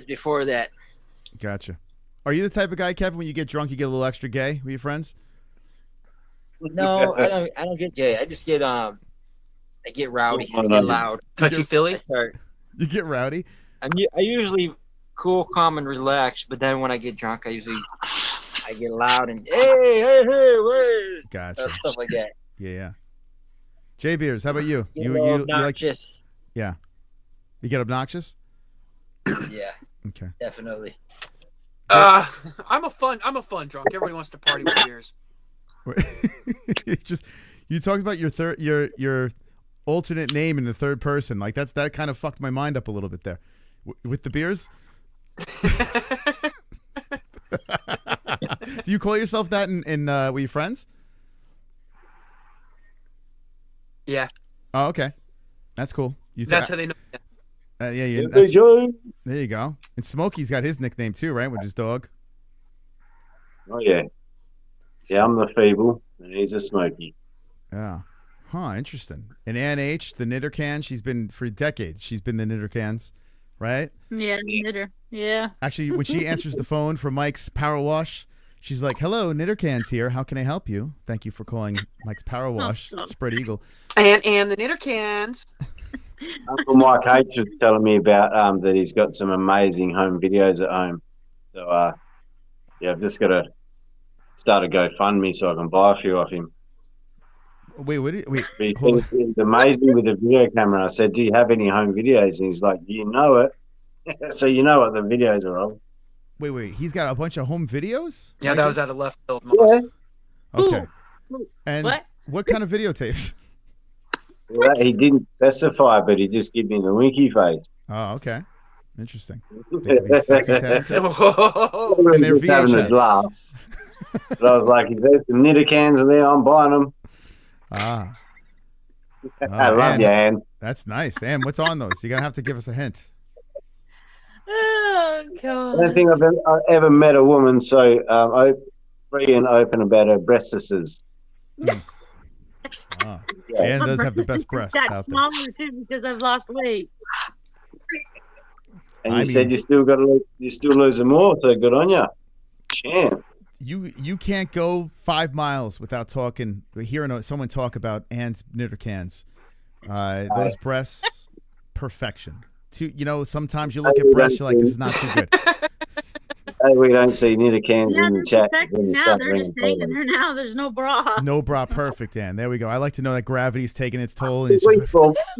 before that. Gotcha. Are you the type of guy, Kevin, when you get drunk, you get a little extra gay with your friends? No, I don't get gay. I just get I get rowdy. Oh, I no. get loud. Touchy Philly. I start. You get rowdy. I usually cool, calm, and relaxed, but then when I get drunk, I get loud and hey. Gotcha. Stuff like that. Yeah. J Beers, how about you? Get You a little like? obnoxious. Yeah. You get obnoxious? Yeah. Okay. Definitely. I'm a fun drunk. Everybody wants to party with beers. You talked about your alternate name in the third person. Like that kind of fucked my mind up a little bit there. With the beers? Do you call yourself that in with your friends? Yeah. Oh, okay. That's cool. That's how they know. Yeah. There you go. And Smokey's got his nickname too, right? With his dog. Oh yeah. Yeah, I'm the Feeble, and he's a Smokey. Yeah. Huh, interesting. And Ann H, the knitter can, she's been for decades. She's been the knitter cans, right? Yeah, knitter. Yeah. Actually, when she answers the phone for Mike's Power Wash, she's like, "Hello, knitter cans here. How can I help you? Thank you for calling Mike's Power Wash." Spread Eagle. And the knitter cans. Uncle Mike H was telling me about that he's got some amazing home videos at home. So yeah, I've just got to start a GoFundMe so I can buy a few off him. Wait. It's amazing with a video camera. I said, "Do you have any home videos?" And he's like, "You know it." So you know what the videos are of. Wait. He's got a bunch of home videos? Yeah, that was out of left field. Moss. Okay. Ooh. And what kind of videotapes? Well, he didn't specify, but he just gave me the winky face. Oh, okay. Interesting. They could be sexy tags. Whoa. And they're Just having a VHS. laugh. But I was like, if there's some knitter cans in there, I'm buying them. Ah. I love you, Ann. That's nice. Ann, what's on those? You're going to have to give us a hint. Oh I god. don't think I've ever met a woman so free and open about her breastises. Ah. Ann does have the best breasts Got out there. smaller too because I've lost weight. And you said you still losing more, so good on you. Champ. You can't go 5 miles without hearing someone talk about Ann's knitter cans. Those breasts, perfection. Sometimes you look at breasts, you're like, this is not too good. Hey, we don't see knitter cans in the chat. Now they're just hanging there now. There's no bra. No bra, perfect, Ann. There we go. I like to know that gravity's taking its toll. And it's just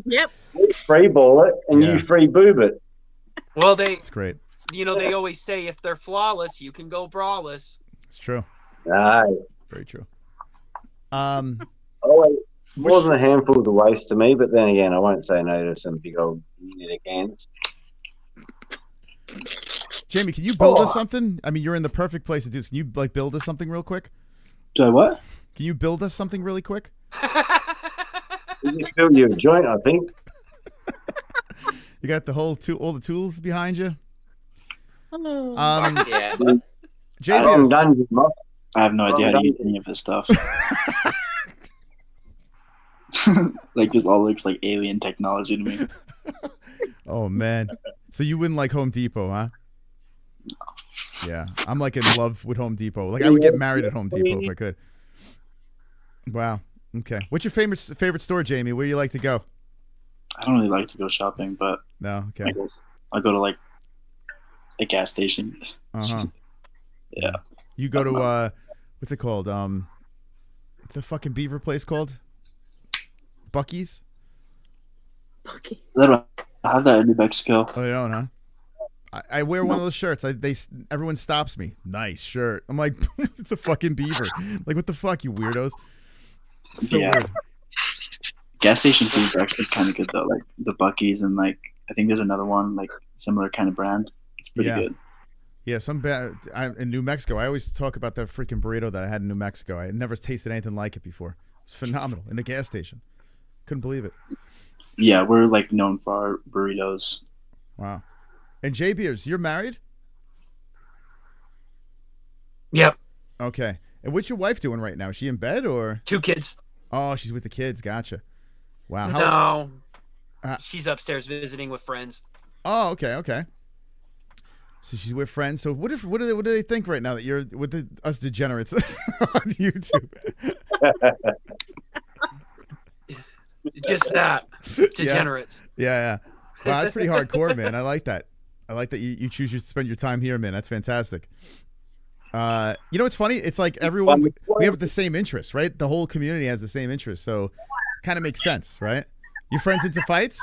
Yep. We free ball it, and you free boob it. Well, It's great. they always say if they're flawless, you can go braless. It's true. Right. Very true. More than a handful of the waste to me, but then again, I won't say no to some big old knitter cans. Jamie, can you build us something? I mean, you're in the perfect place to do this. Can you build us something real quick? Do I what? Can you build us something really quick? You just fill your joint, I think. You got all the tools behind you. Yeah. JB, I have no idea how to use any of this stuff. Like this all looks like alien technology to me. Oh man, so you wouldn't like Home Depot, huh? No. Yeah, I'm like in love with Home Depot. Like I would get married at Home Depot if I could. Wow. Okay. What's your favorite store, Jamie? Where you like to go? I don't really like to go shopping, but no. Okay. I'll go to like a gas station. Yeah. You go to what's it called? What's the fucking beaver place called? Buc-ee's? Buc-ee. They don't have that in New Mexico. Oh, they don't, huh? I wear one of those shirts. Everyone stops me. Nice shirt. I'm like, it's a fucking beaver. Like, what the fuck, you weirdos? So weird. Gas station food are actually kind of good though. Like the Buc-ee's and like I think there's another one like similar kind of brand. It's pretty good. Yeah, in New Mexico. I always talk about that freaking burrito that I had in New Mexico. I had never tasted anything like it before. It was phenomenal in a gas station. Couldn't believe it. Yeah, we're like known for our burritos. Wow. And J Beers, you're married? Yep. Okay. And what's your wife doing right now? Is she in bed or 2 kids? Oh, she's with the kids. Gotcha. Wow. No. She's upstairs visiting with friends. Oh, okay. So she's with friends. So what do they think right now that you're with us degenerates on YouTube? Just that. Degenerates. Yeah. Wow, that's pretty hardcore, man. I like that. I like that you choose to spend your time here, man. That's fantastic. You know what's funny? It's like everyone, we have the same interests, right? The whole community has the same interests, so kind of makes sense, right? Your friends into fights?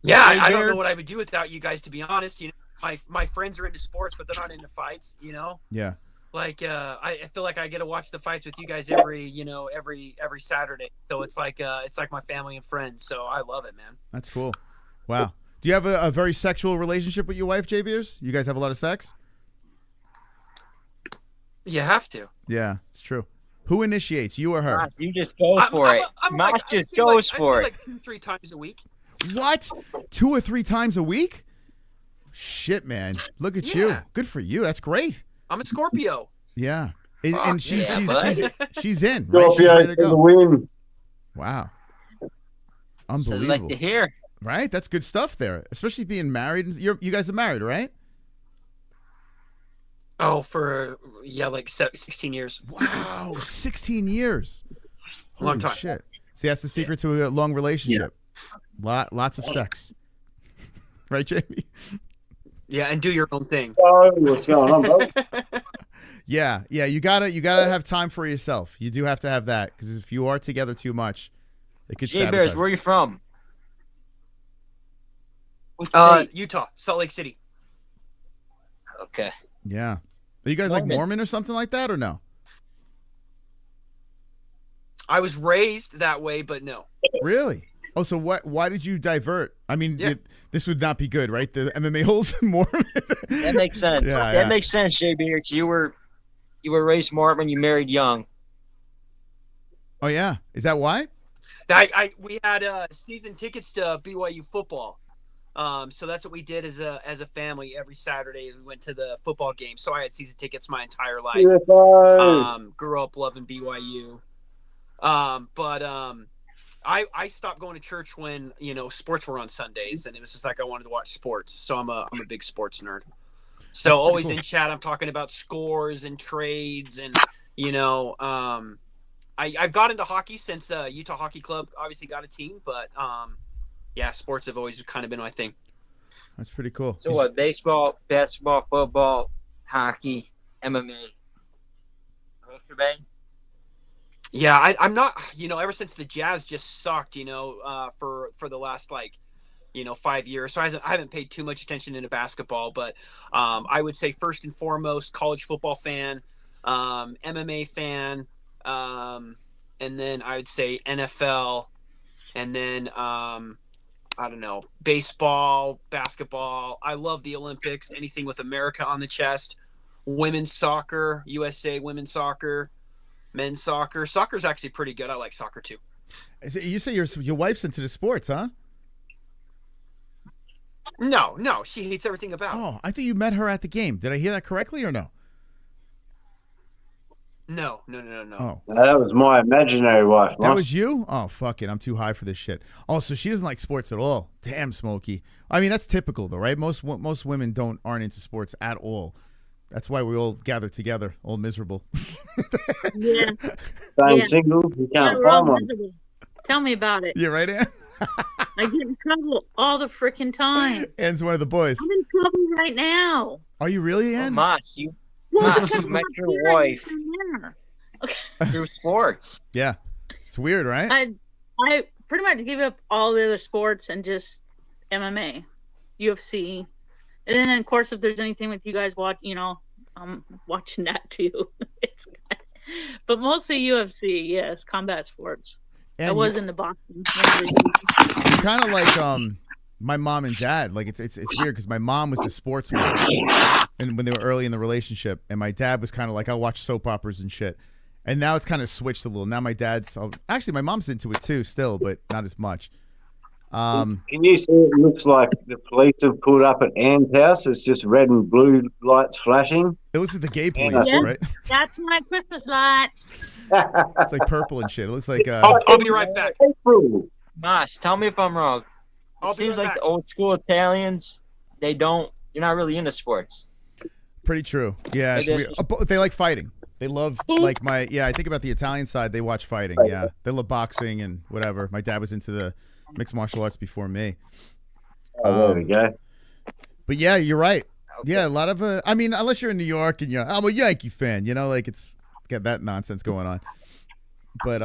Yeah, I don't know what I would do without you guys, to be honest. You know, my friends are into sports, but they're not into fights. You know. Yeah. Like I feel like I get to watch the fights with you guys every Saturday. So it's like my family and friends. So I love it, man. That's cool. Wow. Do you have a very sexual relationship with your wife, J Beers? You guys have a lot of sex? You have to. Yeah, it's true. Who initiates, you or her? Moss, you just go for it. Moss just goes for it. Like 2-3 times a week. What? 2 or 3 times a week? Shit, man. Look at you. Good for you. That's great. I'm a Scorpio. Yeah. And she's in, right? She's Scorpio ready to for the go. win. Wow. So Unbelievable. like to hear. Right? That's good stuff there. Especially being married. You guys are married, right? Oh, for like 16 years. Wow, 16 years. Long Holy time. shit. See, that's the secret to a long relationship. Lots of sex. Right, Jamie? Yeah, and do your own thing. Oh, what's going on, bro? Yeah, you gotta have time for yourself. You do have to have that, because if you are together too much, it could J sabotage. Bears, where are you from? Utah, Salt Lake City. Okay. Yeah. Are you guys like Mormon or something like that, or no? I was raised that way, but no. Really? Oh, so why did you divert? I mean, this would not be good, right? The MMA-Holes Mormon. That makes sense. Yeah, that makes sense, J Bears. You were raised Mormon, you married young. Oh yeah. Is that why? We had season tickets to BYU football. So that's what we did as a family. Every Saturday we went to the football game. So I had season tickets my entire life. Grew up loving BYU. I stopped going to church when, sports were on Sundays, and it was just like I wanted to watch sports. So I'm a big sports nerd. So always in chat I'm talking about scores and trades, and I've got into hockey since Utah Hockey Club obviously got a team, but yeah, sports have always kind of been my thing. That's pretty cool. So what? Baseball, basketball, football, hockey, MMA. Yeah, I'm not. Ever since the Jazz just sucked, for the last 5 years, so I haven't paid too much attention into basketball. But I would say first and foremost, college football fan, MMA fan, and then I would say NFL, and then I don't know, baseball, basketball. I love the Olympics, anything with America on the chest. Women's soccer, USA women's soccer, men's soccer. Soccer's actually pretty good. I like soccer too. You say your wife's into the sports, huh? No, she hates everything about it. Oh, I thought you met her at the game. Did I hear that correctly or no? No. Oh. That was my imaginary wife. That was you? Oh, fuck it. I'm too high for this shit. Oh, so she doesn't like sports at all. Damn, Smokey. I mean, that's typical, though, right? Most women aren't into sports at all. That's why we all gather together, all miserable. Yeah. Single. You can't we're all find one. miserable. Tell me about it. Yeah, right, Ann? I get in trouble all the freaking time. Ann's one of the boys. I'm in trouble right now. Are you really, Ann? Moss, you Well, met your wife through sports. Yeah. It's weird, right? I pretty much gave up all the other sports and just MMA, UFC. And then, of course, if there's anything with you guys I'm watching that too. But mostly UFC, yes, combat sports. And I was in the boxing. You're kind of like my mom and dad. Like it's weird because my mom was the sportswoman, and when they were early in the relationship, and my dad was kind of like, I'll watch soap operas and shit. And now it's kind of switched a little. Now my dad's actually my mom's into it too, still, but not as much. Can you see it looks like the police have pulled up at Ann's house? It's just red and blue lights flashing. It looks like the gay police, right? That's my Christmas lights. It's like purple and shit. It looks like. I'll be right back. Moss, tell me if I'm wrong. It seems like the old school Italians, you're not really into sports. Pretty true. Yeah, it's weird. They like fighting. They love like my I think about the Italian side. They watch fighting. Yeah, they love boxing and whatever. My dad was into the mixed martial arts before me. Oh, there we go. But yeah, you're right. Yeah, a lot of I mean, unless you're in New York and I'm a Yankee fan, you know, like it's got that nonsense going on. But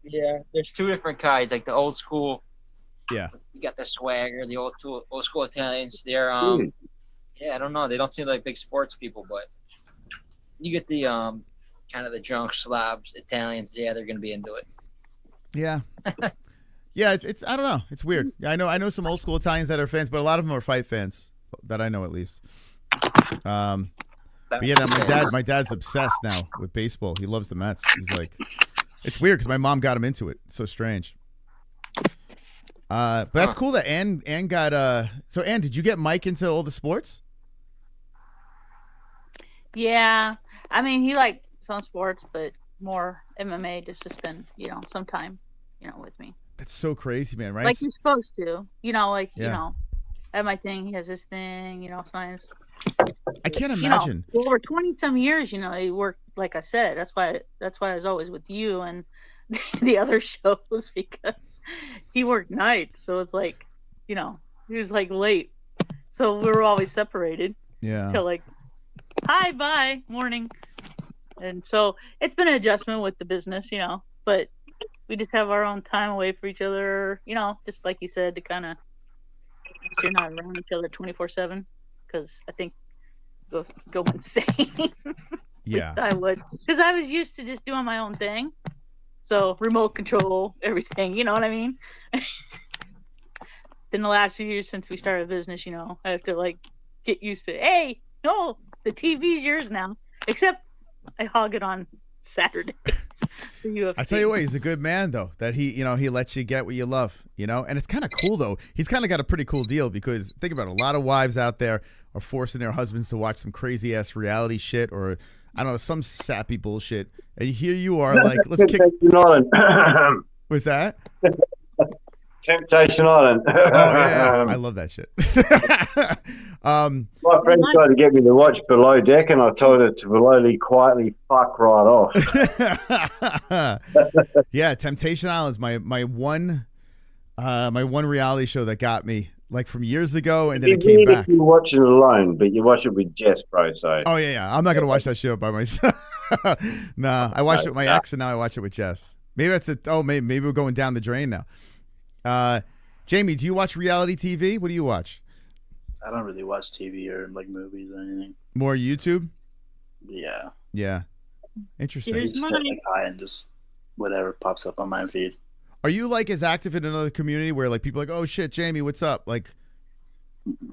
yeah, there's two different kinds, like the old school. Yeah. You got the swagger, the old school Italians. They're yeah, I don't know. They don't seem like big sports people, but you get the kind of the drunk slobs Italians. Yeah, they're gonna be into it. Yeah. Yeah, it's I don't know. It's weird. I know some old school Italians that are fans, but a lot of them are fight fans that I know at least. But yeah, my dad's obsessed now with baseball. He loves the Mets. He's like, it's weird because my mom got him into it. It's so strange. But that's cool that Ann got so Ann, did you get Mike into all the sports? Yeah, I mean he liked some sports, but more MMA just to spend some time with me. That's so crazy, man. Right? Like you're supposed to, I have my thing. He has his thing, science. I can't imagine. Over 20 some years, he worked. Like I said, that's why I was always with you and the other shows because he worked nights. So it's like, he was like late. So we were always separated. Yeah. Till like, hi, bye, morning. And so it's been an adjustment with the business, but we just have our own time away for each other, just like you said, to kind of, you're not around each other 24/7 because I think go insane. Yeah. I would, because I was used to just doing my own thing. So remote control, everything, you know what I mean? Then the last few years since we started a business, I have to like get used to, hey, no, the TV's yours now. Except I hog it on Saturdays. I tell you what, he's a good man though. That he lets you get what you love, And it's kind of cool though. He's kind of got a pretty cool deal because think about it, a lot of wives out there are forcing their husbands to watch some crazy ass reality shit or I don't know, some sappy bullshit. And here you are like, let's kick. What's that? Temptation Island. Oh yeah, I love that shit. My friend tried to get me to watch Below Deck, and I told her to slowly, quietly fuck right off. Yeah, Temptation Island is my one reality show that got me like from years ago, and then it came back. You watch it alone, but you watch it with Jess, bro. So. Oh yeah. I'm not gonna watch that show by myself. Nah, I watched it with my ex, and now I watch it with Jess. Maybe that's it. Oh, maybe we're going down the drain now. Jamie, do you watch reality TV? What do you watch? I don't really watch TV or like movies or anything. More YouTube? Yeah. Yeah. Interesting. I just sit like high and just whatever pops up on my feed. Are you like as active in another community where like people are like, oh shit, Jamie, what's up? Like,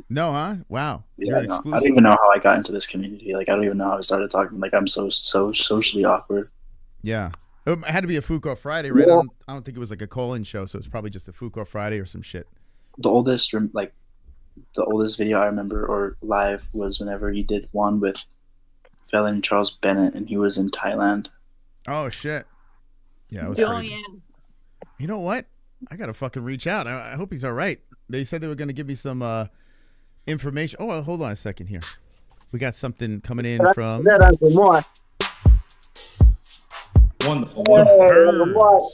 no, huh? Wow. Yeah, no, I don't even know how I got into this community. Like, I don't even know how I started talking. Like, I'm so socially awkward. Yeah. It had to be a Fuko Friday, right? Yeah. I don't think it was like a call-in show, so it's probably just a Fuko Friday or some shit. The oldest video I remember or live was whenever he did one with Felon Charles Bennett, and he was in Thailand. Oh shit! Yeah, it was crazy. Yeah. You know what? I gotta fucking reach out. I hope he's all right. They said they were gonna give me some information. Oh, well, hold on a second here. We got something coming in from. Wonderful.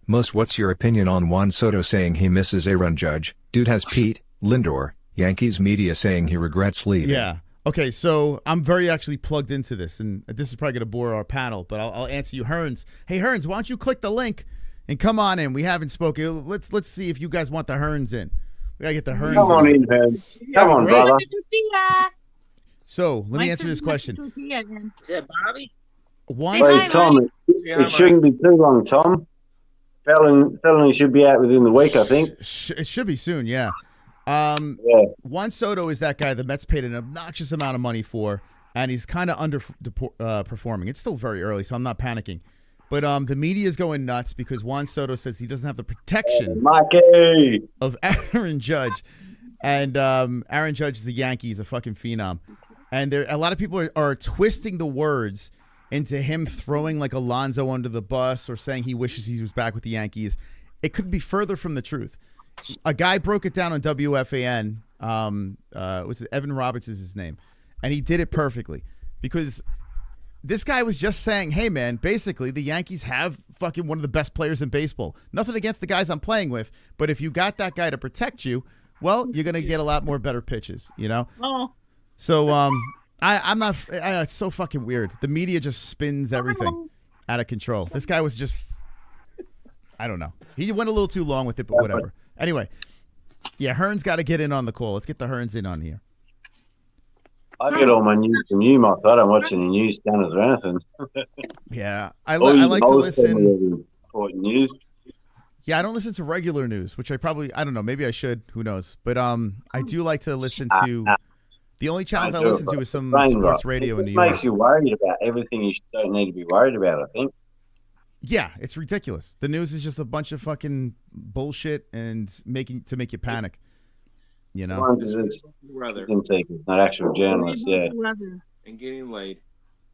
Most, what's your opinion on Juan Soto saying he misses Aaron Judge? Dude has Pete, Lindor, Yankees media saying he regrets leaving. Yeah. Okay, so I'm very actually plugged into this, and this is probably going to bore our panel, but I'll answer you, Hearns. Hey, Hearns, why don't you click the link and come on in? We haven't spoken. Let's see if you guys want the Hearns in. We got to get the Hearns in. Come on in, Hearns. Come on, brother. So let me answer this question. Is that Bobby? Wait, Tom, it shouldn't be too long, Tom. Felony should be out within the week, I think. It should be soon, yeah. Juan Soto is that guy the Mets paid an obnoxious amount of money for, and he's kind of underperforming. It's still very early, so I'm not panicking. But the media is going nuts because Juan Soto says he doesn't have the protection of Aaron Judge. And Aaron Judge is a Yankee. He's a fucking phenom. And a lot of people are twisting the words into him throwing like Alonso under the bus or saying he wishes he was back with the Yankees. It could be further from the truth. A guy broke it down on WFAN. Evan Roberts is his name. And he did it perfectly. because this guy was just saying, hey, man, basically the Yankees have fucking one of the best players in baseball. Nothing against the guys I'm playing with, but if you got that guy to protect you, well, you're going to get a lot more better pitches, you know? Oh. So I'm not – it's so fucking weird. The media just spins everything out of control. This guy was just – I don't know. He went a little too long with it, but whatever. Anyway, yeah, Hearn's got to get in on the call. Let's get the Hearns in on here. I get all my news from you, Mike. I don't watch any news channels or anything. Yeah, I like to listen. News. Yeah, I don't listen to regular news, which I don't know, maybe I should. Who knows? But I do like to listen to. The only channels I listen to is some sports radio in New York. It makes you worried about everything you don't need to be worried about, I think. Yeah, it's ridiculous. The news is just a bunch of fucking bullshit and make you panic. You know, it's not actual journalists. Yeah, and getting laid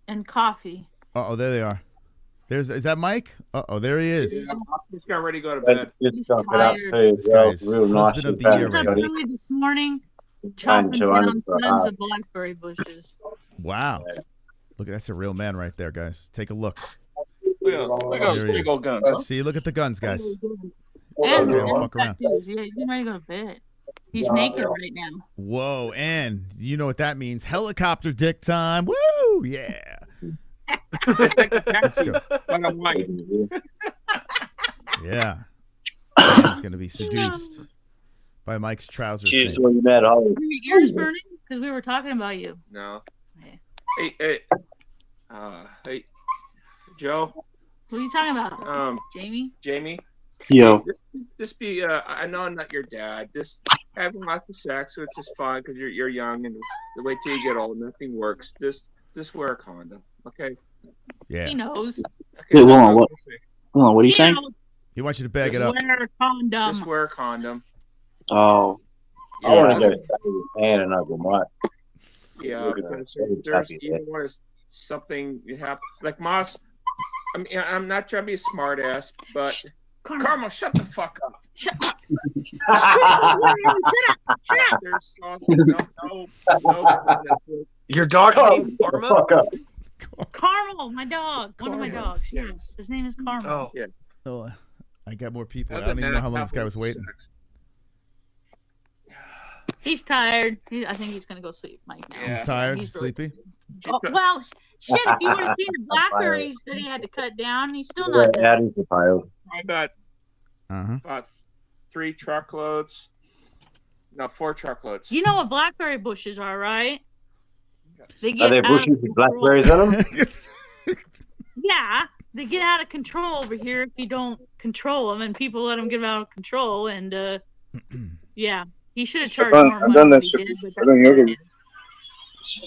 and coffee. Oh, there they are. Is that Mike? Oh, there he is. Yeah, just got ready to go to bed. He's tired. This guy's real nice husband of the year. Early this morning, chopping down tons of blackberry bushes. Wow, look, that's a real man right there, guys. Take a look. Look at those big old guns. See, look at the guns, guys. And fuck around. Yeah, he's ready to go to bed. He's naked right now. Whoa, and you know what that means? Helicopter dick time. Woo! Yeah. Let's go. Yeah. He's going to be seduced by Mike's trousers. Cheers when you met Holly. Were your ears burning? Because we were talking about you. No. Hey, Joe. What are you talking about? Jamie. Yo. Just be. I know I'm not your dad. Just having lots of sex, which is fun because you're young, and wait till you get old, nothing works. Just wear a condom, okay? Yeah. He knows. Wait, Okay, hold on. What are you saying? He wants you to bag it up. Wear a condom. Just wear a condom. Oh. I want to go with and another Mike. Yeah, because there's even when something happens, like Moss. I mean, I'm not trying to be a smart ass, but Carmel, shut the fuck up. Shut up. Shut up. There's no. Your dog's name Karma? Carmel, my dog. One of my dogs. Yes. His name is Carmel. Oh, yeah. Oh, I got more people. I don't even know how long this guy was waiting. He's tired. I think he's gonna go sleep, Mike. Now. He's tired, Really sleepy. Oh, well, shit! If you would have seen the blackberries that he had to cut down, he's still not done. I got about 3 truckloads. No, 4 truckloads. You know what blackberry bushes are, right? They Are there bushes with blackberries on them? Yeah, they get out of control over here if you don't control them, and people let them get out of control. And yeah, he should have charged more money. Than he did, but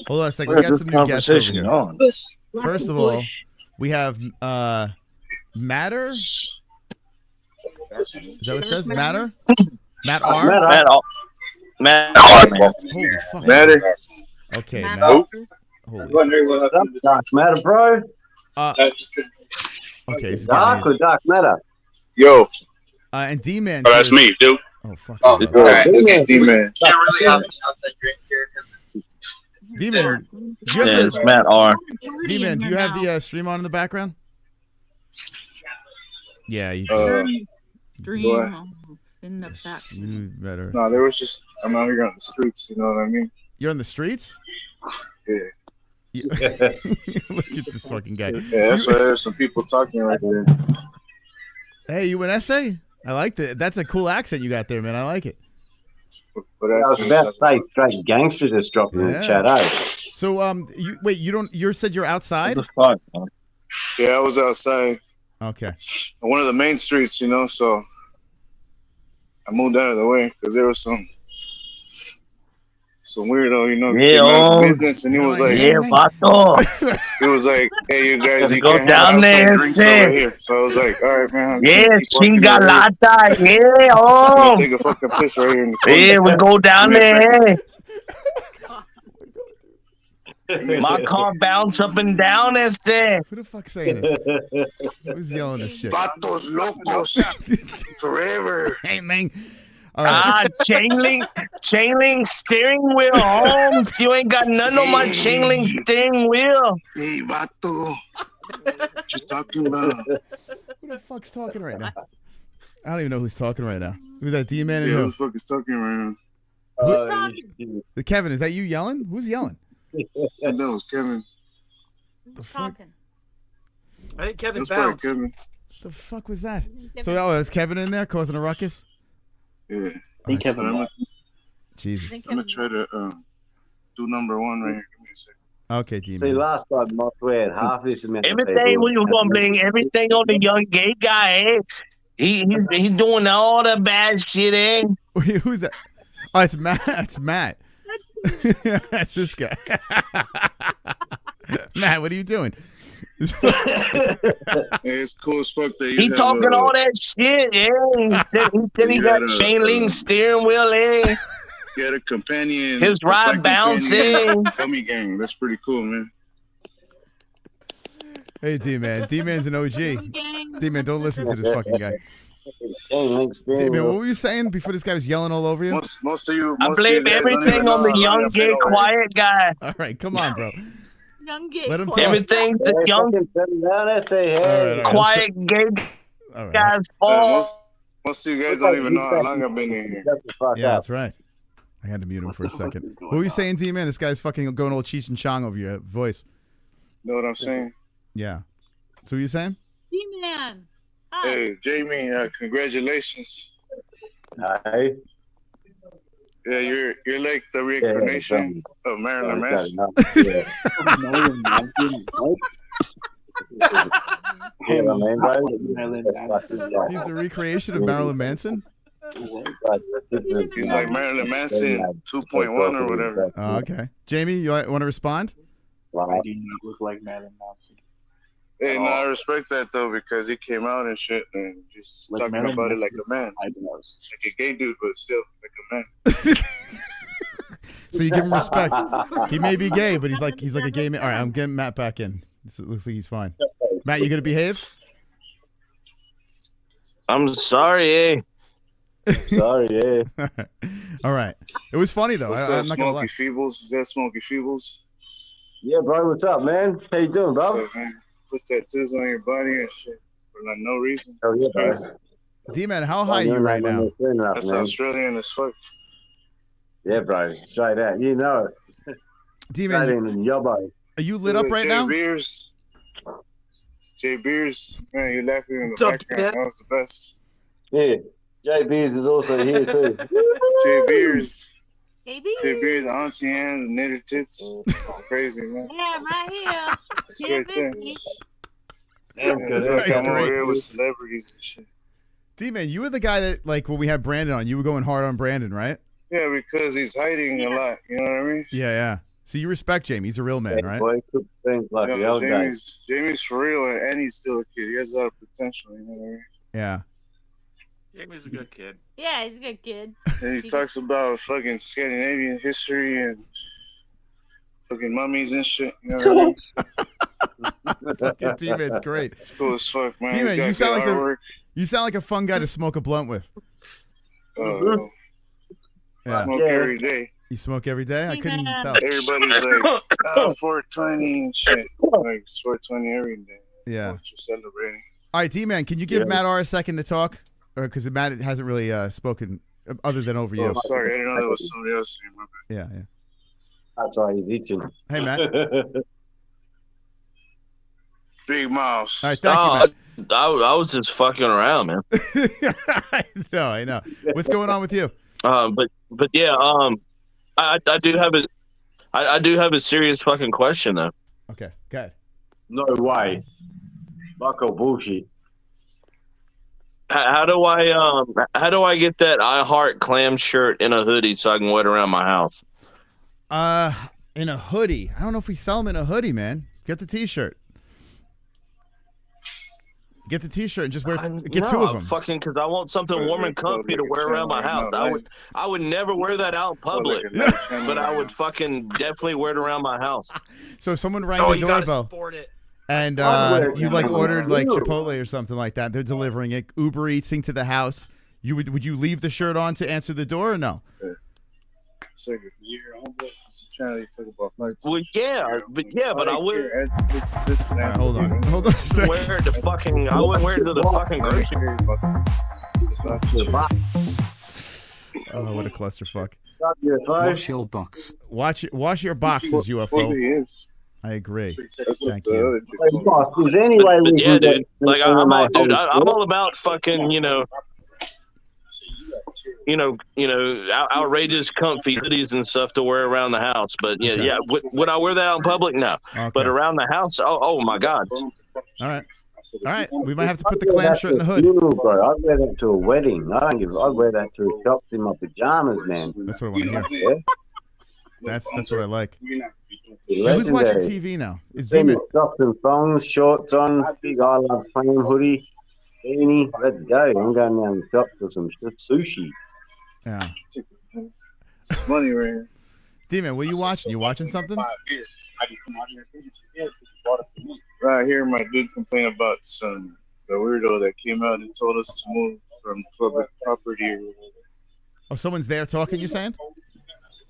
Hold on a second. We got some new guests over here. First of all, we have Matter. Is that what it says? Matter? Matt R? Matt R, man. Holy fuck. Matter. Okay, Matt. Matt. Dark Matter, bro. Okay. It's Dark or Dark Matter? Yo. And D-Man. Oh, that's me, dude. Oh, fuck. Oh, this is D-Man. D-Man. It's Matt R. D-Man, do you have the stream on in the background? Yeah, you do. Stream in the back. Better. No, there was just, I'm out here on the streets, you know what I mean? You're on the streets? Yeah. Look at this fucking guy. Yeah, that's why there's some people talking right there. Hey, you an essay? I like that. That's a cool accent you got there, man. I like it. But I was about to say, straight gangster just dropped in the chat, eh? So, you said you're outside? Yeah, I was outside. Okay. On one of the main streets, you know, so I moved out of the way because there was some weirdo, you know, came out of business, and he was like, he was like, hey, you guys, you go can't down have there, outside drinks over here. So I was like, all right, man. Yeah, chingalata, yeah, oh. Take a fucking piss right here in the corner. Yeah, we go down there. My car bounce up and down, este. Who the fuck's saying this? Who's yelling this shit? Vatos locos forever. Hey, man. All right. Chain link chain link steering wheel, Holmes. You ain't got none on my chain link steering wheel. Hey, vato. What you talking about? Who the fuck's talking right now? I don't even know who's talking right now. Who's that, D-Man? And Yeah, who? who the fuck is talking right now? Kevin, is that you yelling? Who's yelling? That was Kevin. Who's talking? I think Kevin That's probably bounced. Kevin. The fuck was that? So, is Kevin in there causing a ruckus? Yeah. I think Kevin. I'm Jesus. gonna try to do number one right here. Give me a second. Okay, D-Man. See, last time, Moss, we had half this amount of Everything people. we were gonna blame everything on the young gay guy, eh? He's doing all the bad shit, eh? Wait, who's that? Oh, it's Matt. It's Matt. That's this guy. Matt, what are you doing? Hey, it's cool as fuck that you He have talking all that shit, yeah. He said he got chain link steering wheel, eh? You had a companion. His ride bouncing. Dummy gang. That's pretty cool, man. Hey, D-Man. D-Man's an OG. D-Man, don't listen to this fucking guy. D-Man, what were you saying before this guy was yelling all over you? Most of you. I blame everything on the young gay quiet guy. All right, come on, bro. Young gay. Let him talk. Everything's the young quiet gay guy's fault. Most of you guys don't even know how long I've been in here. Yeah, that's right. I had to mute him for a second. What were you saying, D-Man? This guy's fucking going all Cheech and Chong over your voice. Know what I'm saying? Yeah. So what are you saying? D-Man. Hey, Jamie, congratulations. Hi. Yeah, you're like the reincarnation of Marilyn Manson. Marilyn Manson. Yeah, man, bro. He's the recreation of Marilyn Manson? He's like Marilyn Manson 2.1 or whatever. Oh, okay. Jamie, you want to respond? I do not look like Marilyn Manson. Hey, no, I respect that though because he came out and shit and just Like talking Marilyn about it Manson. like a man, Eyebrows. like a gay dude, but still like a man. So you give him respect. He may be gay, but he's like a gay man. All right, I'm getting Matt back in. It looks like he's fine. Matt, you gonna behave? I'm sorry, eh? Sorry, yeah. All right. It was funny though. What's I'm up, not gonna lie. Smoky Feebles? Is that Smoky Feebles? Yeah, bro, what's up, man? How you doing, bro? What's up, man? Put tattoos on your body and shit for like no reason. Oh, yeah, bro. D-Man, how high are you right now? That's Australian as fuck. Yeah, bro. Straight out. You know it. D-Man, Straight in and yobbo. are you lit up right now? Jay Beers, man, you're laughing in the What's up, background. man? That was the best. Yeah. Jay Beers is also here, too. Jay Beers. Baby. Jay Beers, Auntie Anne's, Knitter Tits. That's crazy, man. Yeah, right here. That's right there. This Like, guy's I'm over great. here with celebrities and shit. D-Man, you were the guy that, like, when we had Brandon on, you were going hard on Brandon, right? Yeah, because he's hiding a lot. You know what I mean? Yeah, yeah. So you respect Jamie. He's a real man, right? Boy, could things like the Yeah, old days. Jamie's for real, and he's still a kid. He has a lot of potential. You know what I mean? Yeah. Jamie's a good kid. Yeah, he's a good kid. And he talks about fucking Scandinavian history and fucking mummies and shit. You know what I mean? Fucking D-Man's great. It's cool as fuck, man. D-Man, He's you got sound good like artwork. you sound like a fun guy to smoke a blunt with. Yeah. Smoke every day. You smoke every day? I couldn't tell. Everybody's like, 420 and shit. Like, 420 every day. Yeah. What you celebrating? All right, D-Man, can you give Matt R a second to talk? Because Matt hasn't really spoken other than over you. Oh, sorry. I didn't know that was somebody else. My bad. Yeah, yeah. That's why he's itching. Hey, Matt. Big Mouse. All right, thank you, Matt. I was just fucking around, man. I know. What's going on with you? But yeah, I do have a serious fucking question though. Okay, good. No way. Bucko bullshit. How do I get that I Heart Clam shirt in a hoodie so I can wear it around my house? In a hoodie. I don't know if we sell them in a hoodie, man. Get the T-shirt. Get the T-shirt and just wear. Get two of them. Fucking, because I want something warm and comfy to wear around my house. I would never wear that out in public, but I would fucking definitely wear it around my house. So if someone rang the doorbell and you like ordered like Chipotle or something like that, they're delivering it, Uber Eatsing to the house. Would you leave the shirt on to answer the door or no? Well, yeah, but I wouldn't. Right, hold on a second. Wear it to fucking. I wouldn't wear it to the fucking grocery. Oh, what a clusterfuck. Wash your box. Wash your boxes, UFO. I agree. Thank you. Is there any way we Yeah, can get dude. Like I'm all about fucking, outrageous, comfy hoodies and stuff to wear around the house. But yeah. Would I wear that out in public? No. Okay. But around the house, oh my God. All right. We might have to put the clam shirt in the hood. Bro. I'd wear that to a wedding. I'd wear that to a shops in my pajamas, man. That's what I want to hear. That's what I like. Hey, who's watching TV now? Is Demon? Socks and thongs, shorts on, big I Love Flame hoodie, beanie. Let's go. I'm going down the shop for some sushi. Yeah. It's money right here. Demon, what are you watching? You watching something? Right here, my dude complained about the weirdo that came out and told us to move from public property or whatever. Oh, someone's there talking, you're saying?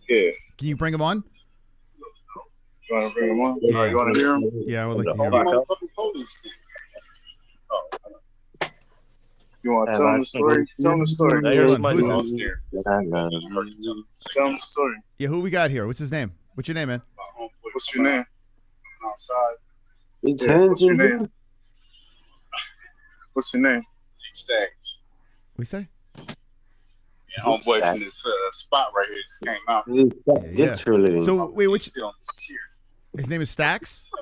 Yeah. Can you bring him on? You want to bring him on? Yeah. You want to hear him? Yeah, I would like to hear him. You want to tell him the story? Tell him the story. Who's this? Tell him the story. Yeah, who we got here? What's his name? What's your name, man? What's your name? Outside. What's your name? What's your name? Stacks. What you say? Yeah, homeboy from this spot right here just came out. Yeah. So wait, which? His name is Stacks. I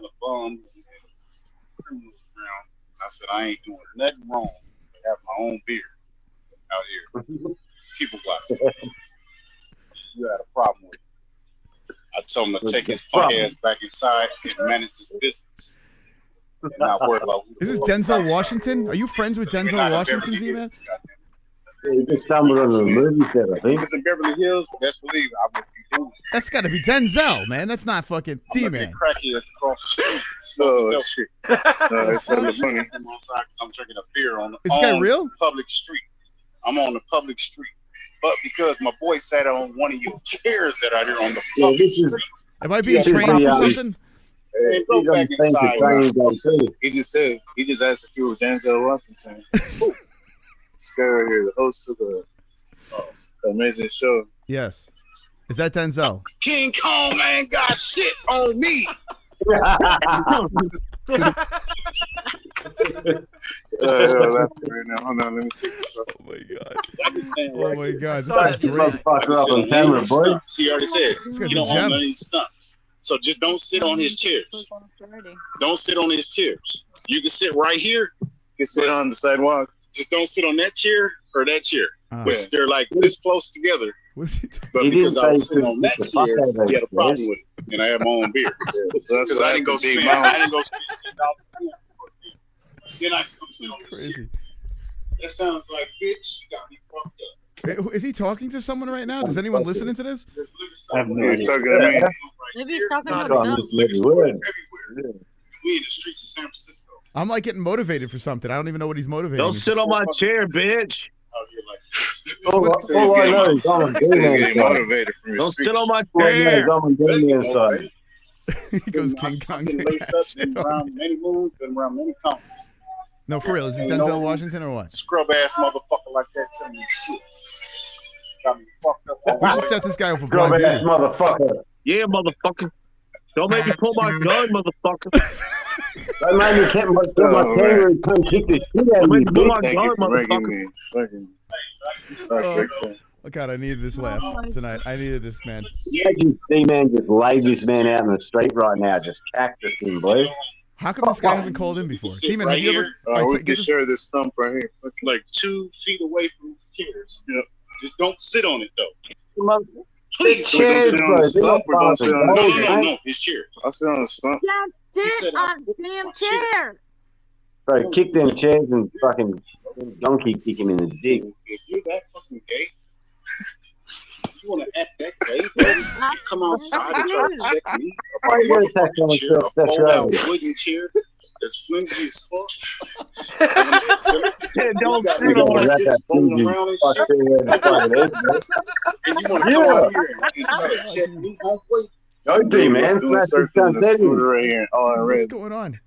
said I ain't doing nothing wrong. I have my own beer out here. People watching. You had a problem with it. I told him to take his fuck ass back inside and manage his business. And not worry about Is this Denzel Washington? Are you friends with Denzel Washington, Z-Man? He just stumbled on the movie set, I think. If it's in Beverly Hills, best believe I would be doing it. That's got to be Denzel, man. That's not fucking D-Man. Crackheads across the street. Oh, shit. No, that's something funny. I'm drinking a beer on Is this guy real? Public street. I'm on the public street. But because my boy sat on one of your chairs that are here on the public street. Am I being trained for something? Hey, go back inside. He just asked if you were Denzel Washington. This guy right here, the host of the amazing show. Yes. Is that Denzel? King Kong ain't got shit on me. Right now. Hold on, let me take this off. Oh my God. Oh my God. This guy's great. On camera, boy. He already said This guy's you don't a gem. own none of these stunts. So just don't sit on his chairs. Don't sit on his chairs. You can sit right here. You can sit on the sidewalk. Just don't sit on that chair or that chair. Which they're like this close together. But because I was sitting on that chair, he had a problem with it. And I had my own beer. So that's Because what I didn't go spend $10. Then I come sit on this chair. That sounds like, bitch, you got me fucked up. Is he talking to someone right now? Is anyone listening to this? I have no idea. Talking to me. Maybe he's talking I'm about just living everywhere. We in the streets of San Francisco. I'm like getting motivated for something. I don't even know what he's motivating. Don't me sit on my chair, bitch. All I know is I'm a Getting motivated from your Don't speech. sit on my All I know chair. is I'm a demon inside. He goes King Kong. Laced up, been around many moons, been around many countries. No, for real. Is this Denzel Washington or what? Scrub ass motherfucker like that telling me shit. Got me fucked up. We should set this guy up for Scrub blind ass dating. motherfucker. Yeah, motherfucker. Don't make me pull my gun, motherfucker. Don't make me keep my finger and come kick the shit out of Don't me, make me pull my bitch. gun, For making motherfucker. me fucking Oh God, I needed this laugh tonight. I needed this, man. Imagine D-Man just laid this man out in the street right now, just cactus him, boy. How come this guy hasn't called in before? Demon, right have you ever? here. All right, we get can this- share this stump right here. Like 2 feet away from the chairs. Yep. Just don't sit on it though. Big chairs, sit on bro. the stump or don't sit on the No, his chair. I'll sit on the stump. Sit on the damn chair. Bro, kick them chairs and fucking donkey kick him in the dick. If you're that fucking gay, you want to act that gay, baby, come outside and try to check me Why about you a gonna attack motherfucking chair, a someone's fold-out sexuality? wooden chair that's flimsy as fuck. Don't You sit gotta on wrap it. that fingers fucking egg, man. And you want to come out here and try to check me halfway? Go D, man. Doing a Smash the circle in the sunset. scooter right here. Oh, What's red. going on?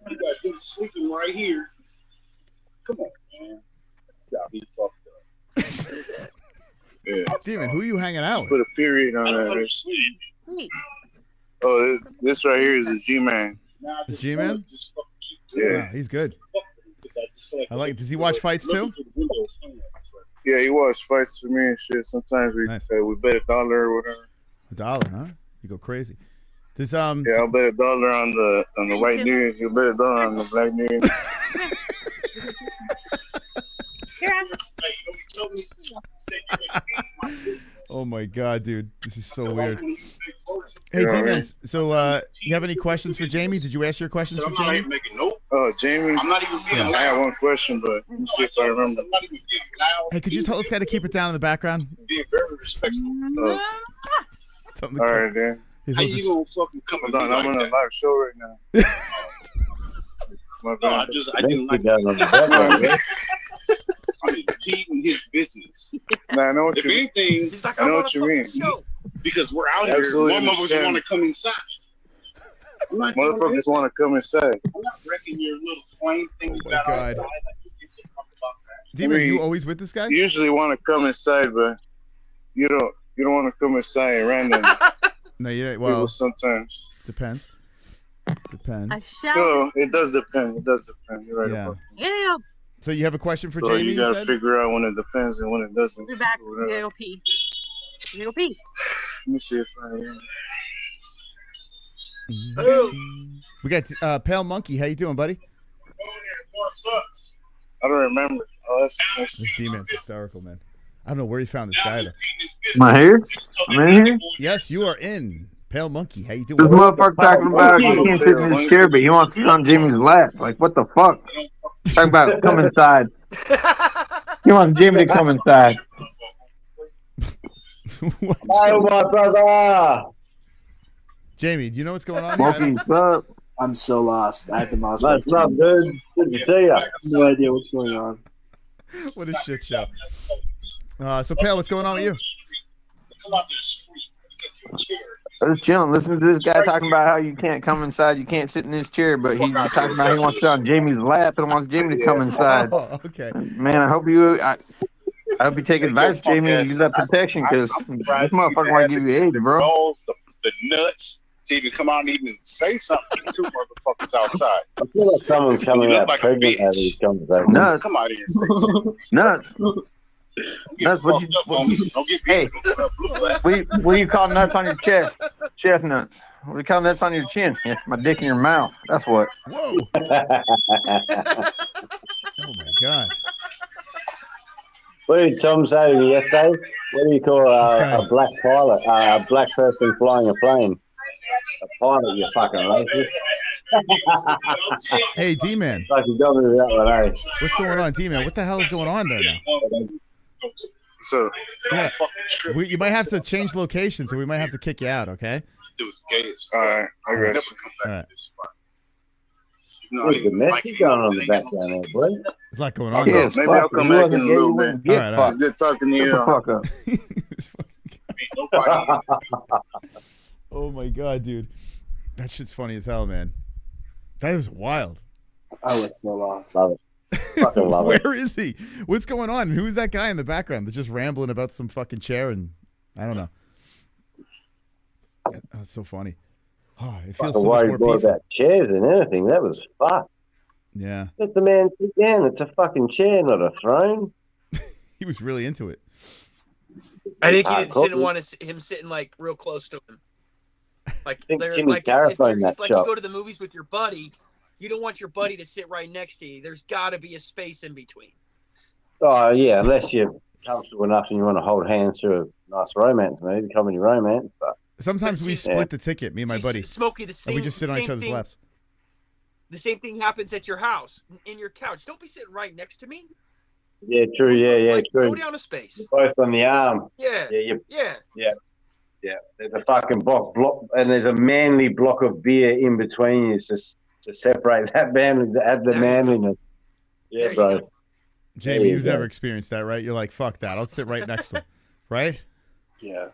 You got dudes sleeping right here. Come on, man. Y'all be fucked up. Yeah. Demon, who are you hanging out Just put with? a period on that. Oh, this right here is a G-Man. Is G-Man? Yeah. Wow, he's good. I like. Does he watch fights too? Yeah, he watched fights for me and shit. Sometimes we bet $1 or whatever. $1, huh? You go crazy. Does Yeah, I'll bet $1 on the white news. You'll bet $1 on the black news. Oh my god, dude, this is so weird. Hey, D-Man, so you have any questions for Jamie? Did you ask your questions for Jamie? Oh, Jamie. I'm not even being I have one question, but let me see if I remember. Hey, could you tell this guy to keep it down in the background? Being very respectful. Something All right, then. He's How on you this- gonna fucking come on? I'm on a live show right now. My bad. I didn't like that. I'm impeding his business. Nah, I know what If you mean. anything, he's like, I I know want what to you mean. show. Because we're out Absolutely here. One of us understand. want to come inside. I'm not Motherfuckers want to come inside. I'm not wrecking your little flame thing you got God. outside. Like, you get to talk about that. Demon, I mean, you always with this guy? You usually want to come inside, but you don't want to come inside randomly. No, yeah. Well, People sometimes. depends. Depends. No, it does depend. It does depend. You're right Yeah. about Yeah. So you have a question for that. So Jamie? you gotta said? figure out when it depends and when it doesn't. We'll be back. or We whatever. gotta go pee. We gotta go pee. Let me see if We got Pale Monkey. How you doing, buddy? I don't remember. Oh, that's nice. This Demon's hysterical, man. I don't know where you found this guy though. Am I here? Am I in here? Yes, you are in. Pale Monkey, how you doing? This motherfucker talking about he can't sit in his chair, but he wants to sit on Jimmy's lap. Like, what the fuck? Talking about come inside. He wants Jimmy to come inside. Oh, my brother. Jamie, do you know what's going on here? I don't- Up. I'm so lost. I've been lost. What's up, dude? Good to see you. No idea what's going on. What a shit show. So Pale, what's going on with you? I was chilling, listening to this guy talking about how you can't come inside, you can't sit in this chair, but he's talking about he wants to sit on Jamie's lap and wants Jamie to come inside. Oh, okay. Man, I hope you take advice, Jamie, and use that protection because this motherfucker want to give you AIDS, bro. The nuts to even come out and even say something to motherfuckers outside. I feel like someone's coming You out look like a pregnant bitch. out of this conversation. Nuts. Come out here and say something. Nuts. Don't get Nuts, what fucked up, homie. Don't get Hey, what do you call nuts on your chest? Chest nuts. What do you call nuts on your chin? Yeah, my dick in your mouth. That's what. Whoa. Oh my god. What did Tom say to me yesterday? What do you call a black pilot? A black person flying a plane? A pilot, you fucking racist. Hey, D-Man. Like you got me with that one, eh? What's going on, D-Man? What the hell is going on there now? So, Yeah. You might have to change locations, or we might have to kick you out, okay? all right, I got you. All right. What's the message going on in the background there, boy? There's a lot going I'll on. go. there. Maybe I'll come back in a little bit. All right, all right. It's good talking to you. Shut the fuck up. Oh my god, dude. That shit's funny as hell, man. That is wild. I was so lost. Love it. Fucking love it. Where is he? What's going on? Who is that guy in the background that's just rambling about some fucking chair and I don't know. That's so funny. Oh, it feels Fucking so much worried more more peaceful. about chairs than anything. That was fucked. Yeah. Let the man sit down. It's a fucking chair, not a throne. He was really into it. I think he Cool. didn't want him sitting like real close to him. Like, think they're, Jimmy like Carragher if, you're, in that if like shot. you go to the movies with your buddy, you don't want your buddy to sit right next to you. There's got to be a space in between. Oh, yeah, unless you're comfortable enough and you want to hold hands through a nice romance movie, comedy romance. But Sometimes we split the ticket, me and my buddy. Smokey, the And same. we just sit on same each other's thing, laps. The same thing happens at your house, in your couch. Don't be sitting right next to me. yeah, true. Yeah, Like, true. go down a space. You're both on the arm. Yeah. Yeah. Yeah. There's a fucking block, and there's a manly block of beer in between you to separate that manly, add the manliness. Yeah, bro. Jamie, you've never experienced that, right? You're like, fuck that. I'll sit right next to him, right? Yeah.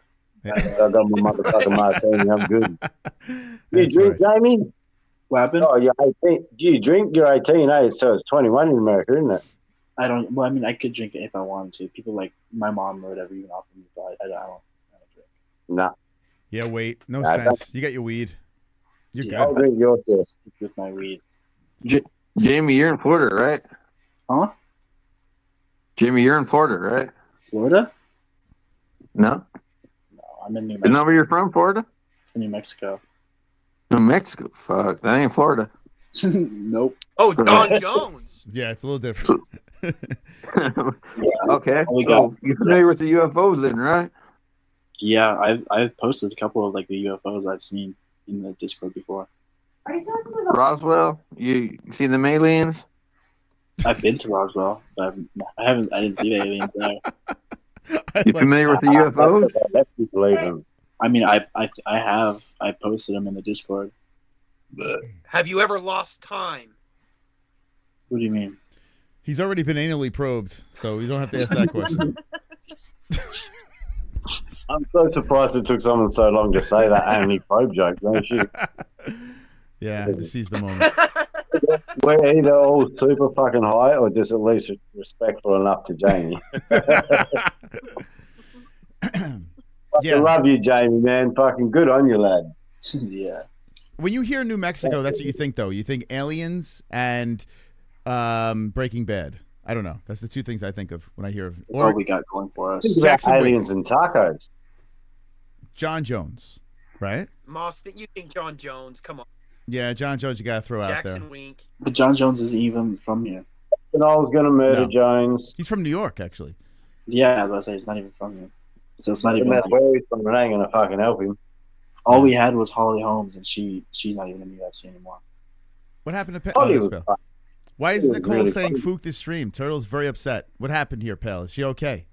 I got my motherfucking martini. I'm good. You That's drink, right. Jamie? What happened? Oh, you're 18. Do you drink? You're 18, eh? So it's 21 in America, isn't it? I don't. Well, I mean, I could drink it if I wanted to. People like my mom or whatever even offer me, but I don't drink. Nah. Yeah, wait. No Nah, sense. You got your weed. You're good. I'll drink yours with my weed. Jamie, you're in Florida, right? Huh? Jamie, you're in Florida, right? Florida? No. No, I'm in New Isn't Mexico. that where you're from, Florida? New Mexico. New Mexico? Fuck, that ain't Florida. Nope. Oh, Don Jones. Yeah, it's a little different. Okay, We so got- you're familiar with the UFOs then, right? Yeah, I've posted a couple of like the UFOs I've seen in the Discord before. Roswell, you see them aliens? I've been to Roswell, but I didn't see the aliens there. You familiar with the UFOs? I mean, I have. I posted them in the Discord. Have you ever lost time? What do you mean? He's already been anally probed, so you don't have to ask that question. I'm so surprised it took someone so long to say that only probe joke, don't you? Yeah, to seize the moment. We're either all super fucking high or just at least respectful enough to Jamie. Yeah. I love you, Jamie, man. Fucking good on you, lad. Yeah. When you hear New Mexico, that's what you think, though. You think aliens and Breaking Bad. I don't know. That's the two things I think of when I hear of. That's all we got going for us. Think about aliens and tacos. John Jones, right? Moss, you think John Jones? Come on. Yeah, John Jones, you got to throw out Jackson there. Wink. But John Jones isn't even from here. And I was going to murder No. Jones. He's from New York, actually. Yeah, I was about to say he's not even from here. So it's not even. And that's Like, where he's from, and I ain't going to fucking help him. all we had was Holly Holmes, and she's not even in the UFC anymore. What happened to Pal? Holly there's was Pal. fine. Why is He was Nicole really saying funny. "fook this stream"? Turtle's very upset. What happened here, Pal? Is she okay?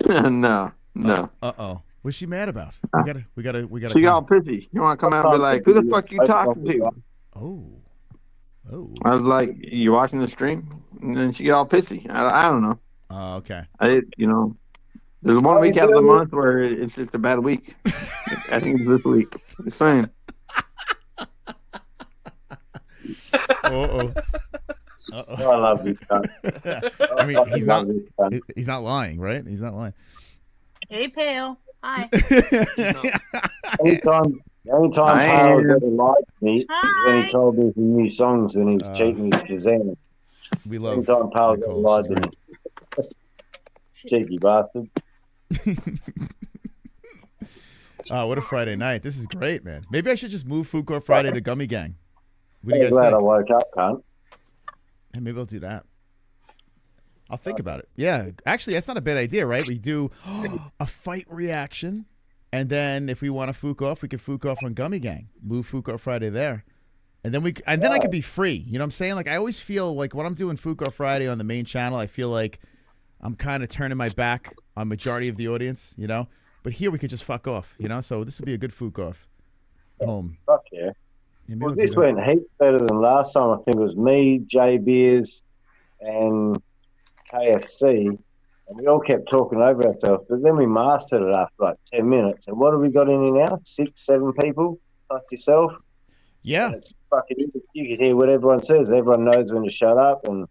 No. Uh oh. What's she mad about? We gotta. She got all pissy. You want to come out and be like, "Who the fuck you talking to?" Oh. I was like, "You watching the stream?" And then she got all pissy. I don't know. Oh, okay. There's 1 week out of the month where it's just a bad week. I think it's this week. Just saying. Uh-oh. I love you, son. I mean, he's not lying, right? He's not lying. Hey, Pale. Hi. Anytime Paul ever lied to me is when he told me some new songs when he was cheating his Shazam. We love Anytime Paul ever Nicole, lied she's to me. Cheeky bastard. What a Friday night. This is great, man. Maybe I should just move Food Court Friday to Gummy Gang. What do you I'm guys glad I think? woke up, cunt. Hey, maybe I'll do that. I'll think about it. Yeah, actually, that's not a bad idea, right? We do a fight reaction, and then if we want to Fook off, we can Fook off on Gummy Gang. Move Fook Off Friday there, and then I could be free. You know what I'm saying? Like I always feel like when I'm doing Fook Off Friday on the main channel, I feel like I'm kind of turning my back on majority of the audience. You know, but here we could just fuck off. You know, so this would be a good Fook off. Home. Fuck yeah. Yeah, maybe Well, I'll do this that. went heaps better than last time. I think it was me, Jay Beers, and KFC, and we all kept talking over ourselves. But then we mastered it after like 10 minutes. And what have we got in here now? 6, 7 people plus yourself. Yeah. And it's fucking. You can hear what everyone says. Everyone knows when to shut up, and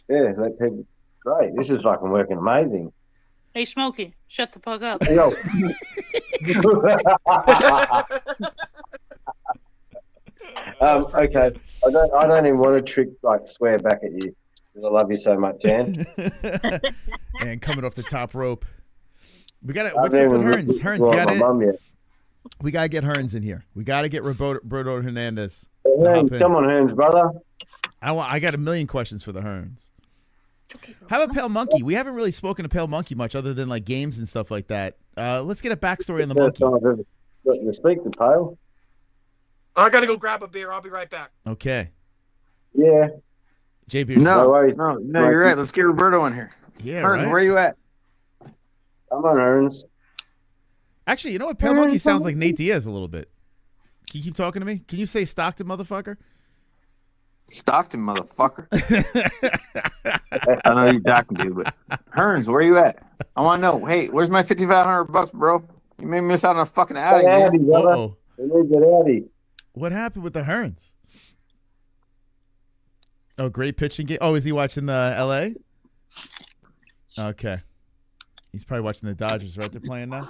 yeah, let people. Great. This is fucking working amazing. Hey, Smokey, shut the fuck up. Yo. Okay, I don't even want to swear back at you because I love you so much, Jan. And coming off the top rope. We got to. I What's up haven't with even Hearns? Hearns, brought got my it. mum yet. We got to get Hearns in here. We got to get Roberto Hernandez. to Hearns, hop in. come on, Hearns, brother. I got a million questions for the Hearns. How about Pale Monkey? We haven't really spoken to Pale Monkey much other than like games and stuff like that. Let's get a backstory on the monkey. First time I've ever gotten to speak to Pale. I gotta go grab a beer. I'll be right back. Okay. Yeah. JB. No worries. No, you're right. Let's get Roberto in here. Yeah, Hearns, right? where you at? Come on, Hearns. Actually, you know what? Pale Monkey sounds like Nate Diaz a little bit. Can you keep talking to me? Can you say Stockton, motherfucker? Stockton, motherfucker. I know you're talking to, but Hearns, where you at? I want to know. Hey, where's my $5,500, bro? You made me miss out on a fucking outing, man. Uh-oh. Outie. What happened with the Hearns? Oh, great pitching game. Oh, is he watching the LA? Okay. He's probably watching the Dodgers, right? They're playing now.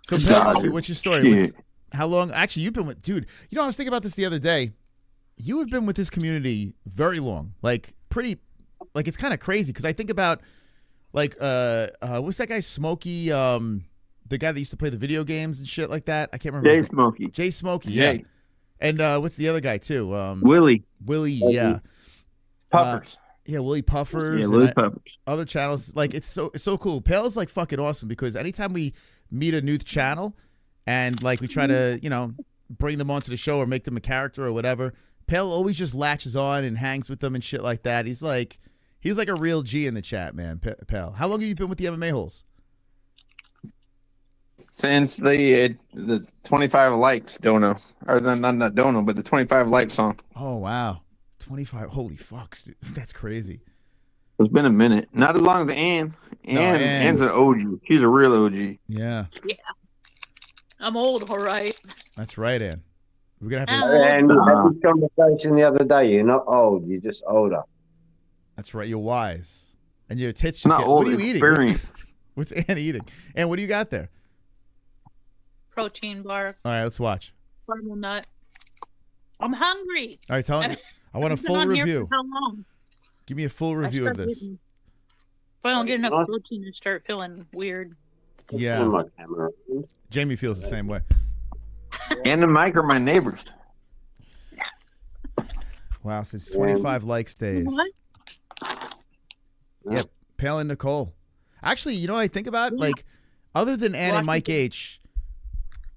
So, Pale Monkey, what's your story? How long? Actually, you've been with, dude. You know, I was thinking about this the other day. You have been with this community very long, like pretty, like it's kind of crazy because I think about, like, what's that guy Smokey? The guy that used to play the video games and shit like that. I can't remember. Jay Smokey. Jay Smokey. Yeah. And what's the other guy too? Willie. Yeah. Puffers. Yeah, Willie Puffers. Yeah, Willie Puffers. Other channels, like it's so cool. Pale's like fucking awesome because anytime we meet a new channel and like we try to, you know, bring them onto the show or make them a character or whatever, Pale always just latches on and hangs with them and shit like that. He's like a real G in the chat, man. Pale. How long have you been with the MMA-Holes? Since the 25 likes dono, or not dono, but the 25 like song. Oh wow, 25! Holy fucks, dude. That's crazy. It's been a minute. Not as long as Ann. Ann's an OG. She's a real OG. Yeah. Yeah. I'm old, all right. That's right, Ann. We're gonna have to. And we had this conversation the other day. You're not old. You're just older. That's right. You're wise, and your tits just not get, old. What are you eating? What's Ann eating? And what do you got there? Protein bar. All right, let's watch. Caramel nut. I'm hungry. All right, tell me. I want a I've been full on here review. for how long? Give me a full review of this. If I don't get enough protein, I start feeling weird. Yeah. Jamie feels the same way. And the mic are my neighbors. Wow, since 25 likes days. What? Yep, Pale and Nicole. Actually, you know what I think about? Like, other than Ann and Mike H.,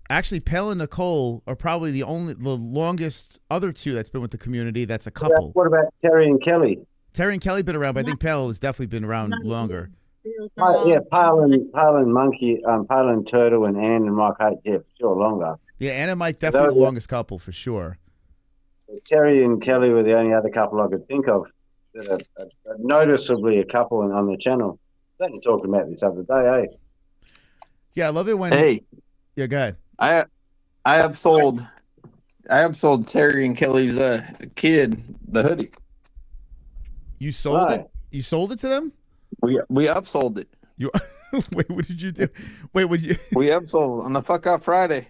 actually, Pale and Nicole are probably the longest other two that's been with the community. That's a couple. What about Terry and Kelly? Terry and Kelly been around, but I think Pale has definitely been around longer. Yeah, Pale and Monkey, Pale and Turtle and Ann and Mike H. Yeah, for sure, longer. Yeah, Ann and Mike definitely the longest couple for sure. Terry and Kelly were the only other couple I could think of that are noticeably a couple on the channel. They were talking about this other day, eh? Yeah, I love it when. Hey. Yeah, go ahead. I have sold Terry and Kelly's kid the hoodie. You sold it? You sold it to them? We upsold it. You wait, what did you do? Wait, would you? We upsold on the Fuck Out Friday.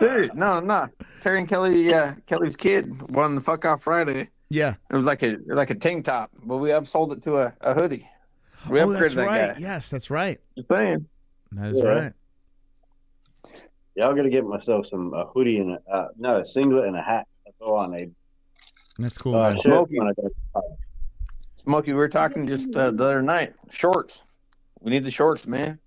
Dude, no. Terry and Kelly, Kelly's kid won the Fuck Out Friday. Yeah, it was like a tank top, but we upsold it to a hoodie. We upgraded that guy. Yes, that's right. You're saying that is right. Yeah, I'm gonna get myself a hoodie and a singlet and a hat. That's all I need. That's cool. Man. Smokey, we were talking just the other night. Shorts. We need the shorts, man.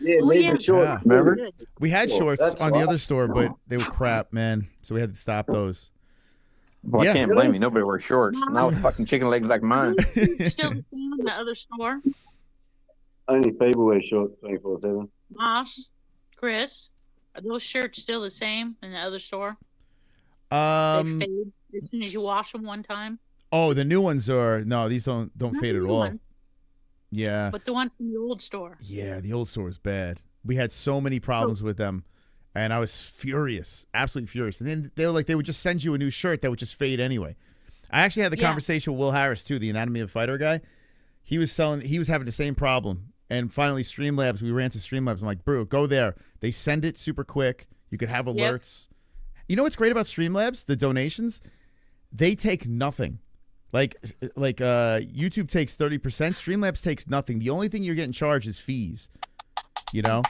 Yeah, the shorts. Yeah. Remember? We had shorts That's on the other store, but they were crap, man. So we had to stop those. Well, I can't blame you. Nobody wears shorts. Now it's fucking chicken legs like mine. Still the same in the other store? Only people wear shorts 24/7. Moss, Chris, are those shirts still the same in the other store? They fade as soon as you wash them one time. Oh, the new ones are these don't fade at all. Ones. Yeah. But the one from the old store. Yeah, the old store was bad. We had so many problems with them, and I was furious, absolutely furious. And then they would just send you a new shirt that would just fade anyway. I actually had the conversation with Will Harris too, the Anatomy of a Fighter guy. He was having the same problem. And finally, Streamlabs, we ran to Streamlabs. I'm like, bro, go there. They send it super quick. You could have alerts. Yep. You know what's great about Streamlabs? The donations, they take nothing. Like YouTube takes 30%. Streamlabs takes nothing. The only thing you're getting charged is fees. You know?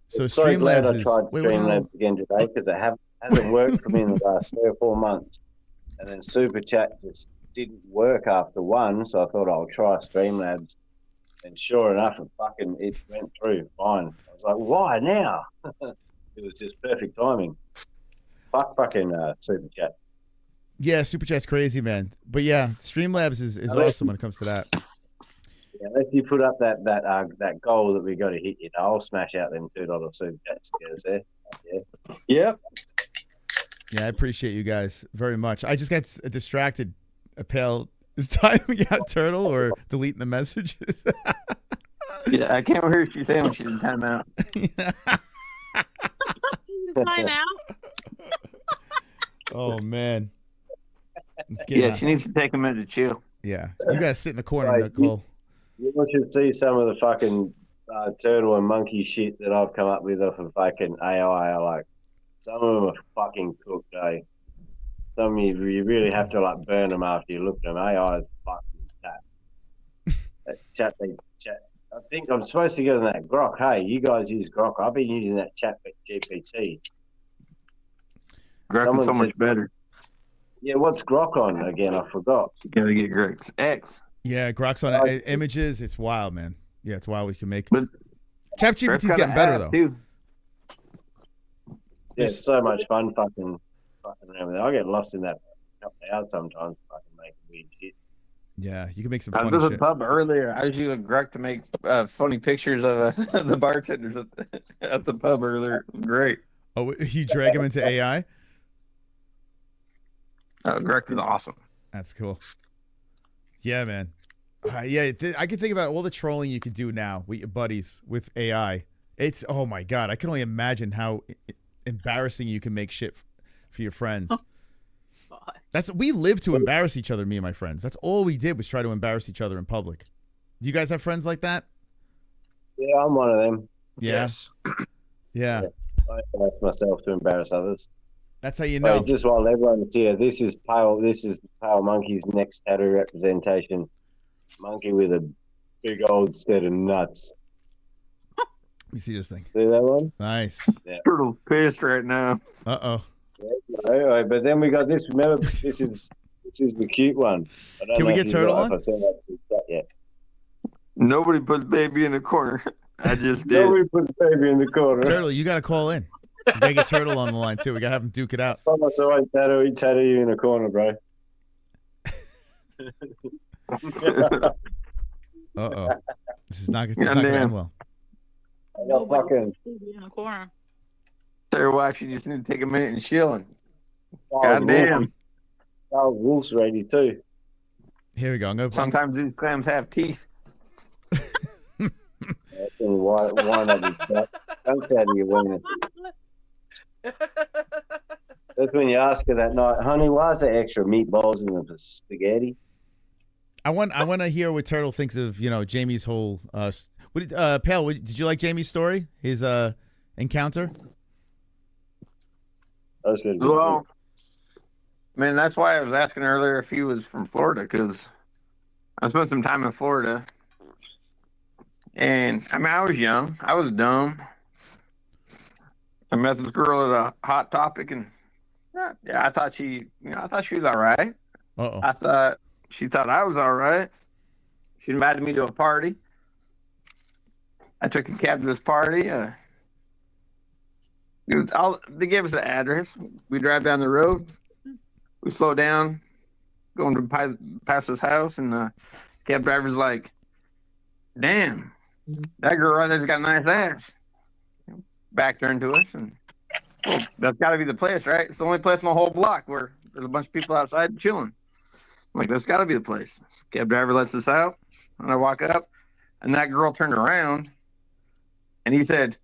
So Streamlabs is... I tried Streamlabs again today because it hasn't worked for me in the last 3 or 4 months. And then Super Chat just didn't work after one, so I thought I'll try Streamlabs. And sure enough, it went through fine. I was like, why now? It was just perfect timing. Fucking Super Chat. Yeah, Super Chat's crazy, man. But yeah, Streamlabs is awesome when it comes to that. Yeah, if you put up that goal that we got to hit, I'll smash out them $2 Super Chats to get us there. Yeah. Yep. Yeah, I appreciate you guys very much. I just got distracted. Pale is timing out Turtle or deleting the messages. Yeah, I can't hear what she's saying when she's in timeout. Timeout. Oh man. Yeah, she needs to take a minute to chill. Yeah, you gotta sit in the corner, Nicole. You should see some of the fucking turtle and monkey shit that I've come up with off of fucking AI. Like, some of them are fucking cooked, eh? Some of you really have to like burn them after you look at them. AI is fucking chat. That chat they chat. I think I'm supposed to get on that Grok. Hey, you guys use Grok. I've been using that chat GPT. Grok is so much better. Yeah, what's Grok on again? I forgot. You gotta get Grok X. Yeah, Grok's on images. It's wild, man. Yeah, it's wild we can make. But ChatGPT's getting better though. Too. Yeah, it's so much fun fucking around with it. I get lost in that out sometimes. Fucking make weird shit. Yeah, you can make some I funny was at shit. the pub earlier. I was using Grok to make funny pictures of the bartenders at the pub earlier. Great. Oh, you drag him into AI? Grok is awesome. That's cool. Yeah, man. Yeah, I can think about all the trolling you could do now with your buddies with AI. It's, oh my God, I can only imagine how embarrassing you can make shit for your friends. We live to embarrass each other, me and my friends. That's all we did was try to embarrass each other in public. Do you guys have friends like that? Yeah, I'm one of them. Yeah. Yes. Yeah. I embarrass myself to embarrass others. That's how you know. Wait, just while everyone's here, this is Pale Monkey's next tattoo representation. Monkey with a big old set of nuts. Let me see this thing. See that one? Nice. Yeah. Turtle pissed right now. Uh-oh. Anyway, but then we got this. Remember, this is the cute one. Can we get Turtle on? Yet. Nobody put baby in the corner. I just did. Nobody put baby in the corner. Turtle, you got to call in. You got to get Turtle on the line, too. We got to have him duke it out. Someone's always tattoo you in the corner, bro. Uh-oh. This is not going to end well. I got fucking... in the corner. Tell your wife she just need to take a minute and chilling. Oh, Goddamn. Oh, Wolf's ready too. Here we go. Sometimes these clams have teeth. Why not be out of your wiener? That's when you ask her that night, honey, why is there extra meatballs in the spaghetti? I want to hear what Turtle thinks of, Jamie's whole Pale, did you like Jamie's story? His encounter? Well, man, that's why I was asking earlier if he was from Florida, because I spent some time in Florida. And I mean, I was young. I was dumb. I met this girl at a Hot Topic, and I thought she was all right. Uh-oh. I thought she thought I was all right. She invited me to a party. I took a cab to this party. They gave us an address. We drive down the road. We slow down, going to past this house, and the cab driver's like, "Damn, that girl right there's got a nice ass." Back turned to us, and that's got to be the place, right? It's the only place in the whole block where there's a bunch of people outside chilling. I'm like, that's got to be the place. Cab driver lets us out, and I walk up, and that girl turned around, and he said,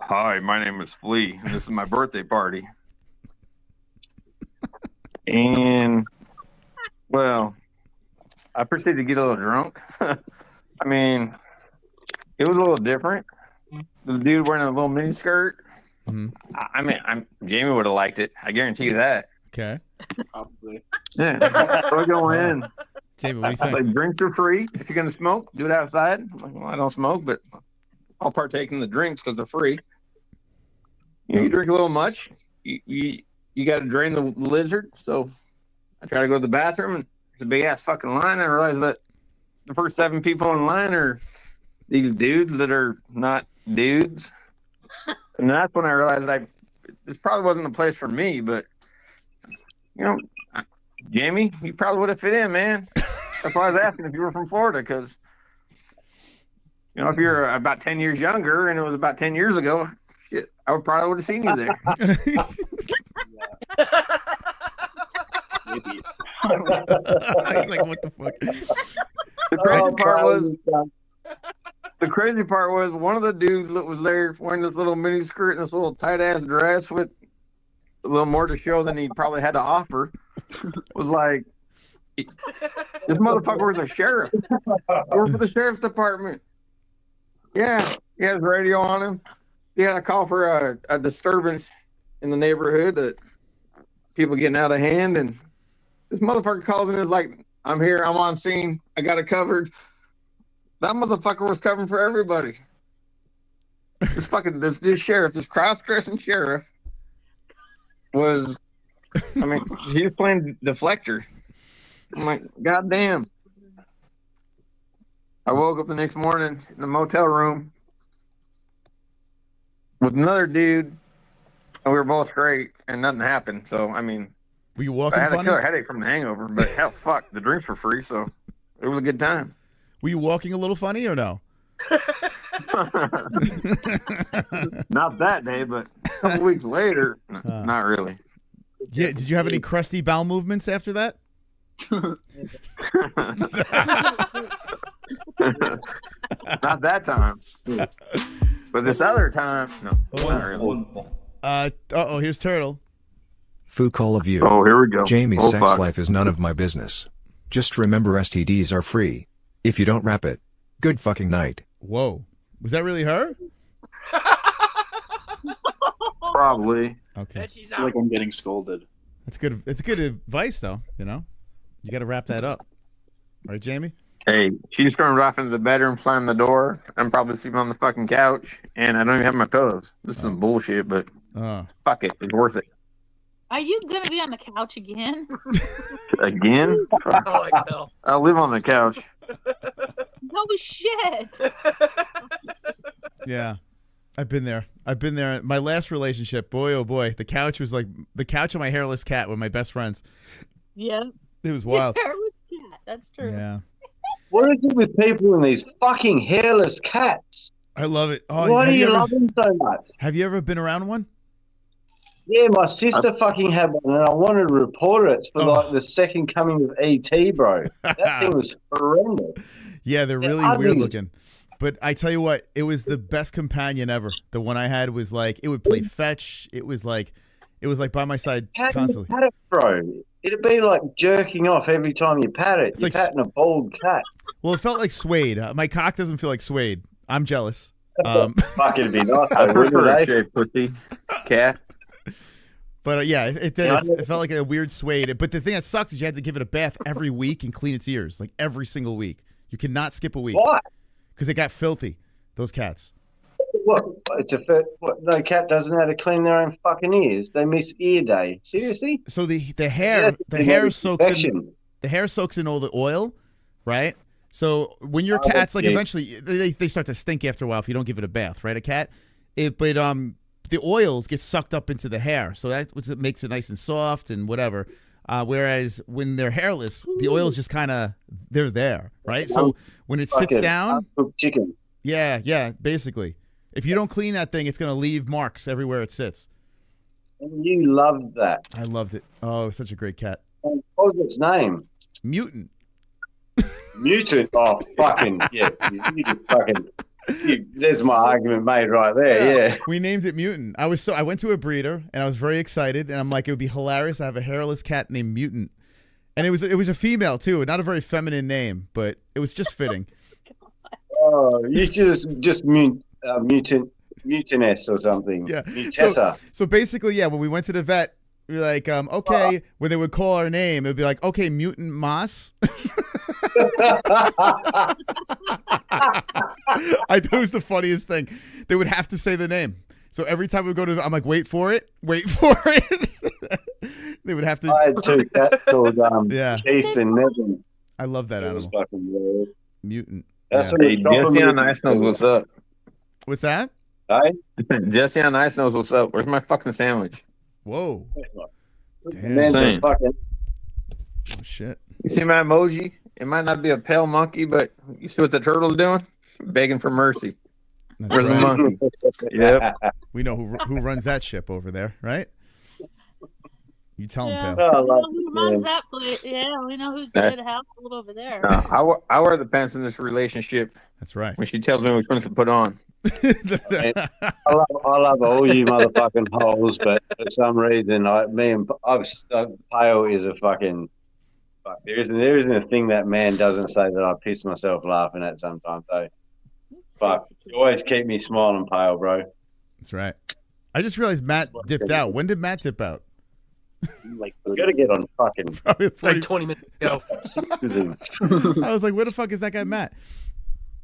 "Hi, my name is Flea, and this is my birthday party." And, well, I proceeded to get a little drunk. I mean, it was a little different. This dude wearing a little mini skirt. Mm-hmm. I mean, Jamie would have liked it. I guarantee you that. Okay. Probably. Yeah. So I go in. Jamie, what do you think? Like, drinks are free. If you're going to smoke, do it outside. I'm like, well, I don't smoke, but I'll partake in the drinks because they're free. You drink a little much. You got to drain the lizard. So I try to go to the bathroom, and there's a big ass fucking line. I realize that the first 7 people in line are these dudes that are not dudes. And that's when I realized this probably wasn't a place for me, but Jamie, you probably would have fit in, man. That's why I was asking if you were from Florida, because if you're about 10 years younger and it was about 10 years ago, shit, I probably would have seen you there. He's like, what the fuck? The crazy part was one of the dudes that was there wearing this little mini skirt and this little tight ass dress with a little more to show than he probably had to offer. Was like, this motherfucker was a sheriff. Worked for the sheriff's department. Yeah, he had his radio on him. He had a call for a disturbance in the neighborhood that people getting out of hand, and this motherfucker calls in and is like, I'm here, I'm on scene, I got it covered. That motherfucker was covering for everybody. This fucking this sheriff, this cross-dressing sheriff was, I mean, he was playing deflector. I'm like, God damn. I woke up the next morning in the motel room with another dude, and we were both straight, and nothing happened. So, I mean, were you walking I had a funny? killer headache from the hangover, but hell, fuck, the drinks were free, so it was a good time. Were you walking a little funny or no? Not that day, but a couple weeks later, not really. Yeah. Did you have any crusty bowel movements after that? Not that time. But this other time, no, not really. Uh-oh, here's Turtle. Fuck all of you. Oh, here we go. Jamie's Oh, sex fuck. life is none of my business. Just remember STDs are free. If you don't wrap it, good fucking night. Whoa. Was that really her? Probably. Okay. I feel like I'm getting scolded. That's good. It's good advice, though. You know, you got to wrap that up, right, Jamie? Hey, she stormed off into the bedroom, slammed the door. I'm probably sleeping on the fucking couch, and I don't even have my pillows. This is some bullshit, but fuck it. It's worth it. Are you gonna be on the couch again? Again? I'll live on the couch. No shit. Yeah, I've been there. I've been there. My last relationship, boy, oh boy, the couch was like the couch of my hairless cat with my best friends. Yeah. It was wild. Hairless cat. That's true. Yeah. What is it with people and these fucking hairless cats? I love it. Oh, Why have do you ever- love them so much? Have you ever been around one? Yeah, my sister fucking had one, and I wanted to report it for like the second coming of ET, bro. That thing was horrendous. Yeah, they're really ugly. weird looking. But I tell you what, it was the best companion ever. The one I had was like, it would play fetch. It was like by my side How do you constantly. pat it, bro? It'd be like jerking off every time you pat it. You're like patting a bald cat. Well, it felt like suede. My cock doesn't feel like suede. I'm jealous. Fuck, it'd be nice. I though, prefer wouldn't a it? shaved pussy cat. But yeah, it did. Yeah, It felt like a weird suede. But the thing that sucks is you had to give it a bath every week and clean its ears, like every single week. You cannot skip a week. Why? Because it got filthy. Those cats. What? What? No cat doesn't know how to clean their own fucking ears. They miss ear day. Seriously? So the hair soaks in all the oil, right? So when your cat's like yeah. eventually they start to stink after a while if you don't give it a bath, right? A cat, the oils get sucked up into the hair, so that's what makes it nice and soft and whatever. Whereas when they're hairless, the oils just kind of they're there, right? So when it sits down, chicken. Yeah, basically. If you don't clean that thing, it's gonna leave marks everywhere it sits. And you loved that. I loved it. Oh, it was such a great cat. And what was its name? Mutant. Mutant. Oh, fucking yeah. You just fucking. There's my argument made right there. Yeah. We named it Mutant. I went to a breeder and I was very excited, and I'm like, it would be hilarious to have a hairless cat named Mutant, and it was a female too, not a very feminine name, but it was just fitting. Oh, you should just mutiness or something. Yeah. Mutessa. So basically, yeah, when we went to the vet, we were like, okay, when they would call our name, it would be like, okay, Mutant Moss. I thought it was the funniest thing. They would have to say the name. So every time we go to, I'm like, wait for it. They would have to. I had two cats called yeah. Keith and Nevin. I love that animal. Fucking weird. Mutant. That's Yeah. what Hey, Jesse on Ice knows what's up. What's that? Hey? Jesse on Ice knows what's up. Where's my fucking sandwich? Whoa. Damn. Man, Insane. fucking. Oh, shit. You see my emoji? It might not be a pale monkey, but you see what the turtle's doing? Begging for mercy. That's Where's the right. monkey? Yep. We know who runs that ship over there, right? You tell him, Yeah, pal. we know who runs that place. Yeah, we know who's the head household over there. I wear the pants in this relationship. That's right. When she tells me which ones to put on. I love all you motherfucking holes, but for some reason, Pale is a fucking. Fuck, there isn't a thing that man doesn't say that I piss myself laughing at sometimes. Though, fuck, you always keep me smiling, Pale, bro. That's right. I just realized Matt dipped out. When did Matt dip out? Like, we gotta get on fucking. Probably Like 20 minutes ago. I was like, where the fuck is that guy Matt?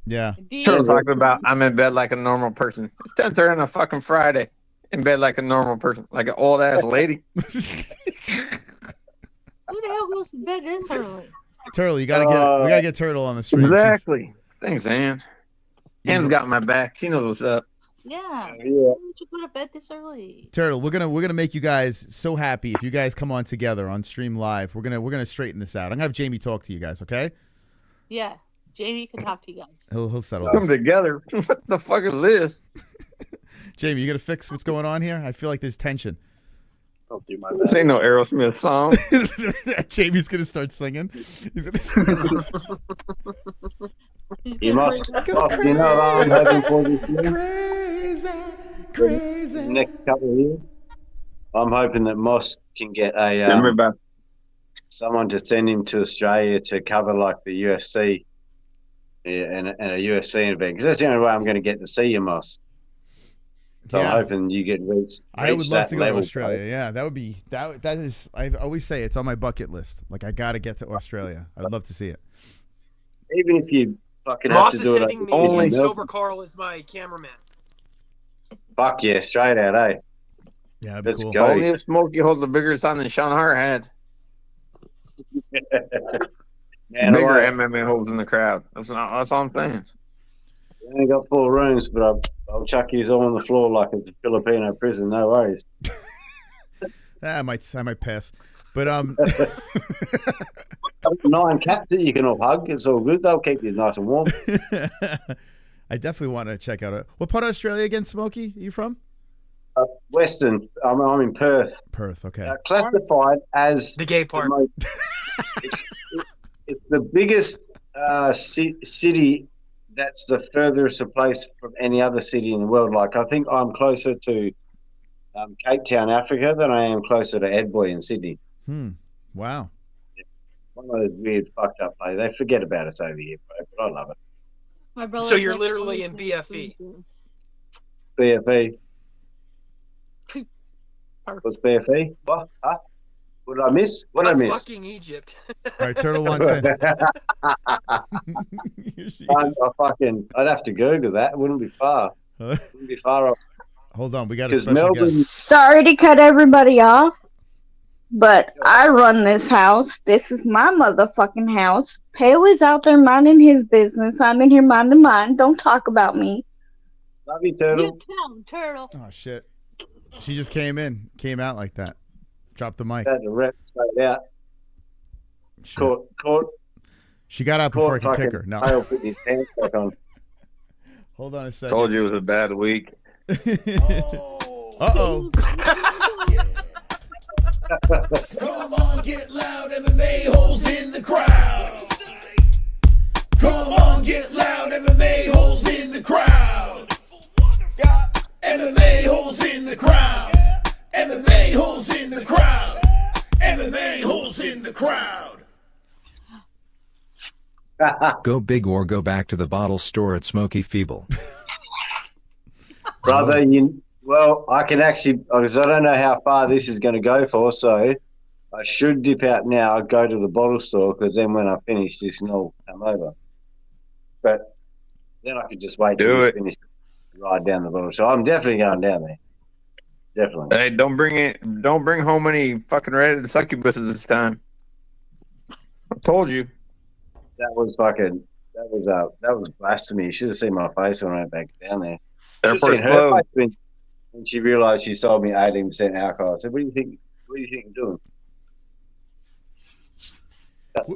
Yeah. Still talking about I'm in bed like a normal person. It's 10:30 on a fucking Friday. In bed like a normal person, like an old ass lady. Who the hell goes to bed this early? Turtle, you gotta get we gotta get Turtle on the stream. Exactly. Thanks, Ann. Ann's got my back. She knows what's up. Yeah. Why would you go to bed this early? Turtle, we're gonna make you guys so happy if you guys come on together on stream live. We're gonna straighten this out. I'm gonna have Jamie talk to you guys, okay? Yeah. Jamie can talk to you guys. He'll settle Come this. together. What the fuck is this? Jamie, you gonna fix what's going on here? I feel like there's tension. I'll do my This ain't no Aerosmith song. Jamie's gonna start singing. He's gonna You must, you know what I'm hoping for this year? Crazy. Next couple of years, I'm hoping that Moss can get someone to send him to Australia to cover like the UFC and a UFC event, because that's the only way I'm going to get to see you, Moss. So Yeah. I'm hoping you get reached. I would love to go to level, Australia. bro. Yeah, that would be that. That is. I always say it's on my bucket list. Like I gotta get to Australia. I'd love to see it. Even if you fucking Ross have is to do it sending me only Sober Carl is my cameraman. Fuck yeah, straight out, eh? Yeah, that'd Let's be cool. go. Only if Smokey holds a bigger son than Sean Hart had. Man, Bigger I MMA holes in the crowd. That's all I'm saying. only got 4 rooms, but I'll chuck you all on the floor like it's a Filipino prison. No worries. I might pass, but 9 cats that you can all hug. It's all good. They'll keep you nice and warm. I definitely want to check out it. What part of Australia again, Smokey? Are you from? Western. I'm in Perth. Perth. Okay. Classified as the gay part. It's the biggest city that's the furthest place from any other city in the world. Like, I think I'm closer to Cape Town, Africa, than I am closer to Edboy in Sydney. Wow. One of those weird fucked up places. They forget about us over here, bro, but I love it. My brother. So you're literally in BFE. BFE. What's BFE? What? Huh? What did I miss? What did I miss? Fucking Egypt. All right, Turtle wants in. I'd have to Google that. It wouldn't be far. Wouldn't be far off. Hold on, we got a Because special Melbourne. guest. Sorry to cut everybody off, but I run this house. This is my motherfucking house. Pale is out there minding his business. I'm in here minding mine. Don't talk about me. Love you, Turtle. You tell him, Turtle. Oh shit. She just came out like that. Dropped the mic. Had to rep straight out. Caught. She got out before I could kick her. No. Pale put his pants back on. Hold on a second. Told you it was a bad week. Uh-oh. Come on, get loud, MMA-Holes in the crowd. Come on, get loud, MMA-Holes in the crowd. Got MMA-Holes in the crowd. MMA-Holes in the crowd. MMA-Holes in the crowd. Go big or go back to the bottle store at Smoky Feeble. Brother, I can actually, because I don't know how far this is going to go for, so I should dip out now. I'll go to the bottle store, because then when I finish this, I'll come over. But then I could just wait till it's finished, ride down the bottle. So I'm definitely going down there. Definitely. Hey, don't bring home any fucking Reddit succubuses this time. I told you. That was blasphemy. You should have seen my face when I went back down there. Airport's Her closed. face when she realised she sold me 18% alcohol. I said, "What do you think? What do you think you're doing?"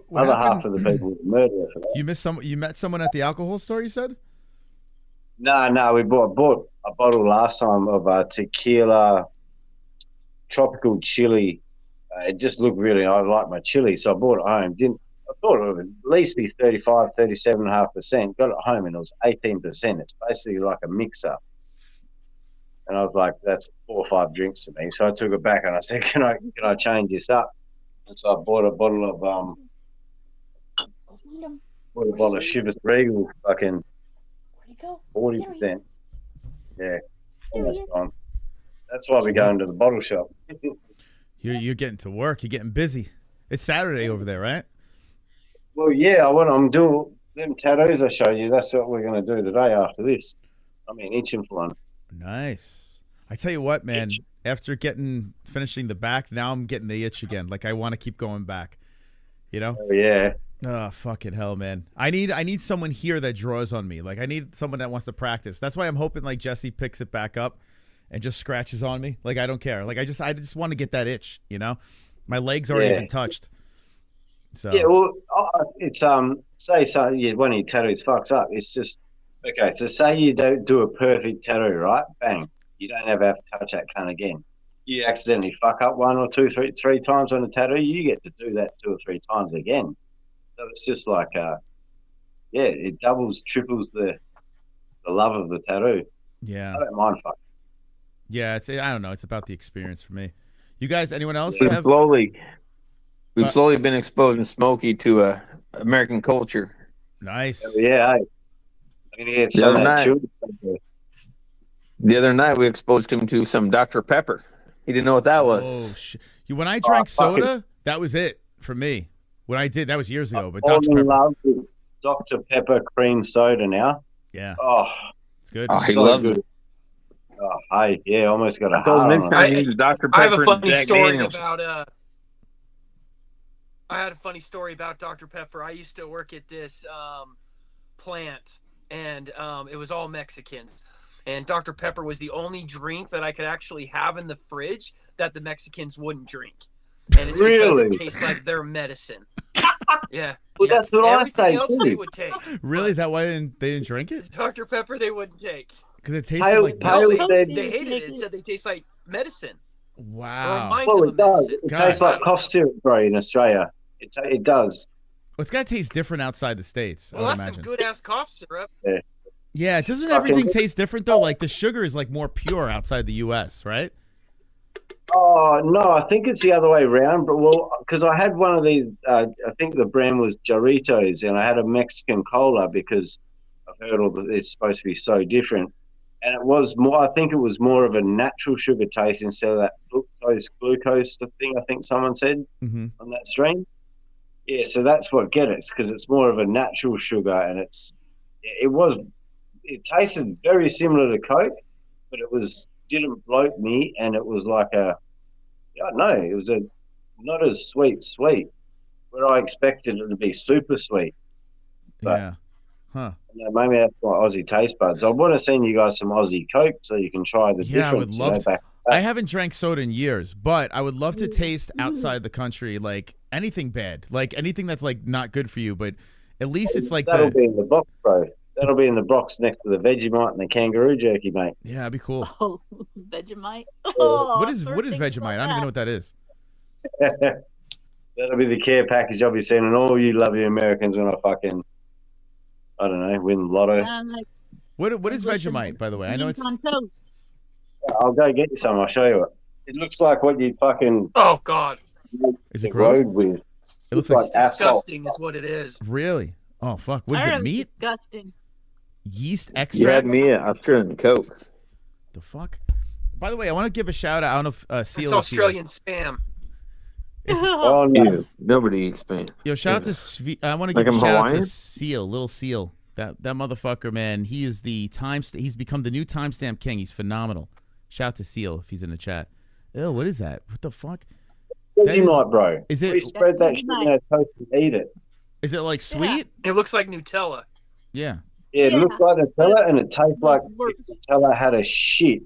What Other happened? half of the people were murdered for that. You met someone at the alcohol store, you said? No, we bought a bottle last time of tequila, tropical chili, it just looked really. I liked my chili, so I bought it home. I thought it would at least be 35, 37.5%. Got it home and it was 18%. It's basically like a mixer. And I was like, that's 4 or 5 drinks to me. So I took it back and I said, can I change this up? And so I bought a bottle of Chivas Regal, fucking 40%. Yeah, almost gone. That's why we go into the bottle shop. You're getting to work. You're getting busy. It's Saturday over there, right? Well, yeah, I'm doing them tattoos I showed you. That's what we're going to do today after this. I mean, itching for one. Nice. I tell you what, man, after finishing the back, now I'm getting the itch again. Like, I want to keep going back, you know? Oh, yeah. Oh, fucking hell, man. I need someone here that draws on me. Like, I need someone that wants to practice. That's why I'm hoping, like, Jesse picks it back up and just scratches on me. Like, I don't care. Like, I just want to get that itch, you know? My legs aren't even touched. So. Yeah, well, it's say so. Yeah, one of your tattoos fucks up. It's just okay. So say you don't do a perfect tattoo, right? Bang, you don't ever have to touch that cunt again. You accidentally fuck up 1 or 2, 3 times on a tattoo, you get to do that 2 or 3 times again. So it's just like, yeah, it doubles, triples the love of the tattoo. Yeah, I don't mind fuck. Yeah, I don't know. It's about the experience for me. You guys, anyone else? We've slowly been exposing Smokey to American culture. Nice. Yeah. The other night, we exposed him to some Dr. Pepper. He didn't know what that was. Oh shit! When I drank soda, that was it for me. When I did, that was years ago. But I'm Dr. Pepper. in love with Dr. Pepper cream soda now. Yeah. Oh, it's good. Oh, he loves it. Oh, yeah, almost got a I told him heart next on time it. he needs Dr. I have Pepper a and funny Jack story Daniels. about I had a funny story about Dr. Pepper. I used to work at this plant, and it was all Mexicans. And Dr. Pepper was the only drink that I could actually have in the fridge that the Mexicans wouldn't drink. And it's because it tastes like their medicine. Yeah. Well, that's what I Everything say, else too. they would take. Really? Is that why they didn't drink it? Dr. Pepper they wouldn't take. Because it tasted like No, milk. they hated it. It said they taste like medicine. Wow. Reminds Well, them it of does. medicine. It tastes like cough syrup, bro, in Australia. It does. Well, it's got to taste different outside the States, Well, I would that's imagine. some good ass cough syrup. Yeah, doesn't everything taste different, though? Like, the sugar is, like, more pure outside the U.S., right? Oh, no, I think it's the other way around. But, well, because I had one of these, I think the brand was Doritos, and I had a Mexican cola because I've heard it's supposed to be so different. And it was more, I think it was more of a natural sugar taste instead of that glucose thing, I think someone said on that stream. Yeah, so that's what get it, because it's more of a natural sugar, and it tasted very similar to Coke, but didn't bloat me, and it was like it was not as sweet, where I expected it to be super sweet. But, yeah. Huh. Maybe that's my Aussie taste buds. I want to send you guys some Aussie Coke so you can try the Yeah, I would difference. love to. I haven't drank soda in years, but I would love to taste outside the country, like anything bad, like anything that's like not good for you, but at least it's like That'll be in the box, bro. That'll be in the box next to the Vegemite and the kangaroo jerky, mate. Yeah, that'd be cool. Oh, Vegemite. Oh, What is Vegemite? I don't even know what that is. That'll be the care package I'll be sending all you lovely Americans when I don't know, win the lotto. What is Vegemite, by the way? I know it's. On toast. I'll go get you some. I'll show you it. It looks like what you fucking. Oh God. Is it the gross? road with. It looks like asphalt. Disgusting is what it is. Really? Oh fuck! What is I heard it? Meat? Disgusting. Yeast You extract? had me at Australian Coke. The fuck? By the way, I want to give a shout out. I don't know if Seal. It's Australian spam. Oh no! Ew, nobody eats spam. Yo, shout out to. I want to Like give a I'm shout out to Hawaiian? Seal, Little Seal. That motherfucker, man. He is the He's become the new timestamp king. He's phenomenal. Shout out to Seal if he's in the chat. Ew, what is that? What the fuck? Vegemite, bro. Is it? We spread that shit in our toast and eat it. Is it like sweet? It looks like Nutella. Yeah. Yeah, it looks like Nutella, and it tastes like if Nutella had a shit.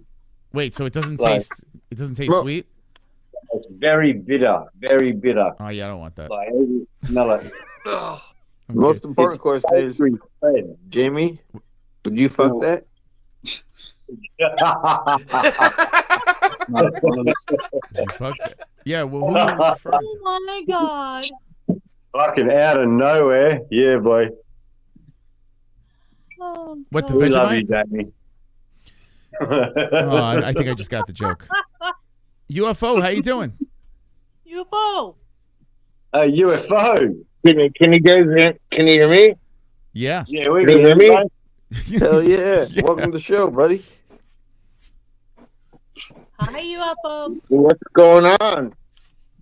Wait, so it doesn't Like- taste? It doesn't taste sweet? It's very bitter, very bitter. Oh yeah, I don't want that. Like you smell it. Ugh. I'm Most good. important question is, Jamie, would you fuck that? Yeah, well, who are you referring to? Oh my god. Fucking out of nowhere. Yeah, boy. Oh, What, the We love Vegemite? you, Jamie. Oh, I think I just got the joke. UFO, how you doing? UFO. UFO. Can you guys can you hear me? Yeah. Yeah, we Can you can hear hear me? Hell yeah. Welcome to the show, buddy. Hi, UFO. What's going on?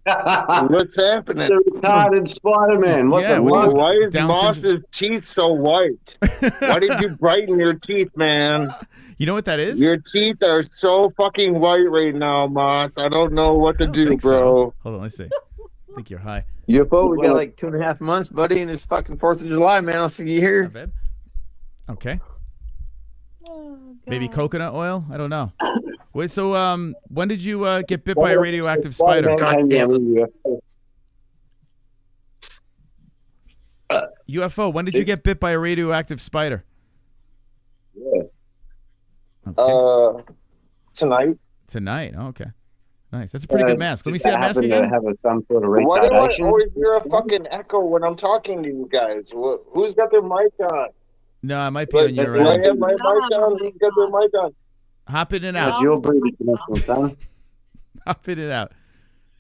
What's happening? The retarded Spider-Man. What the fuck? Why is Down Moss's teeth so white? Why did you brighten your teeth, man? You know what that is? Your teeth are so fucking white right now, Moss. I don't know what to do, think so. bro. Hold on, let's see. I think you're high. UFO, we got like 2.5 months, buddy, and it's fucking 4th of July, man. I'll see you here. Okay. Maybe coconut oil? I don't know. Wait, so when did you get bit by a radioactive spider? UFO, when did you get bit by a radioactive spider? Yeah. Tonight. Tonight. Oh, okay. Nice. That's a pretty good mask. Let me see that mask happen again. to have some sort of Why do I retardation? always hear a fucking echo when I'm talking to you guys? Who's got their mic on? No, it might be on your Do I have my mic on? Who's got their mic on? Hop in and That's out. your breathing connection, son. Hop in and out.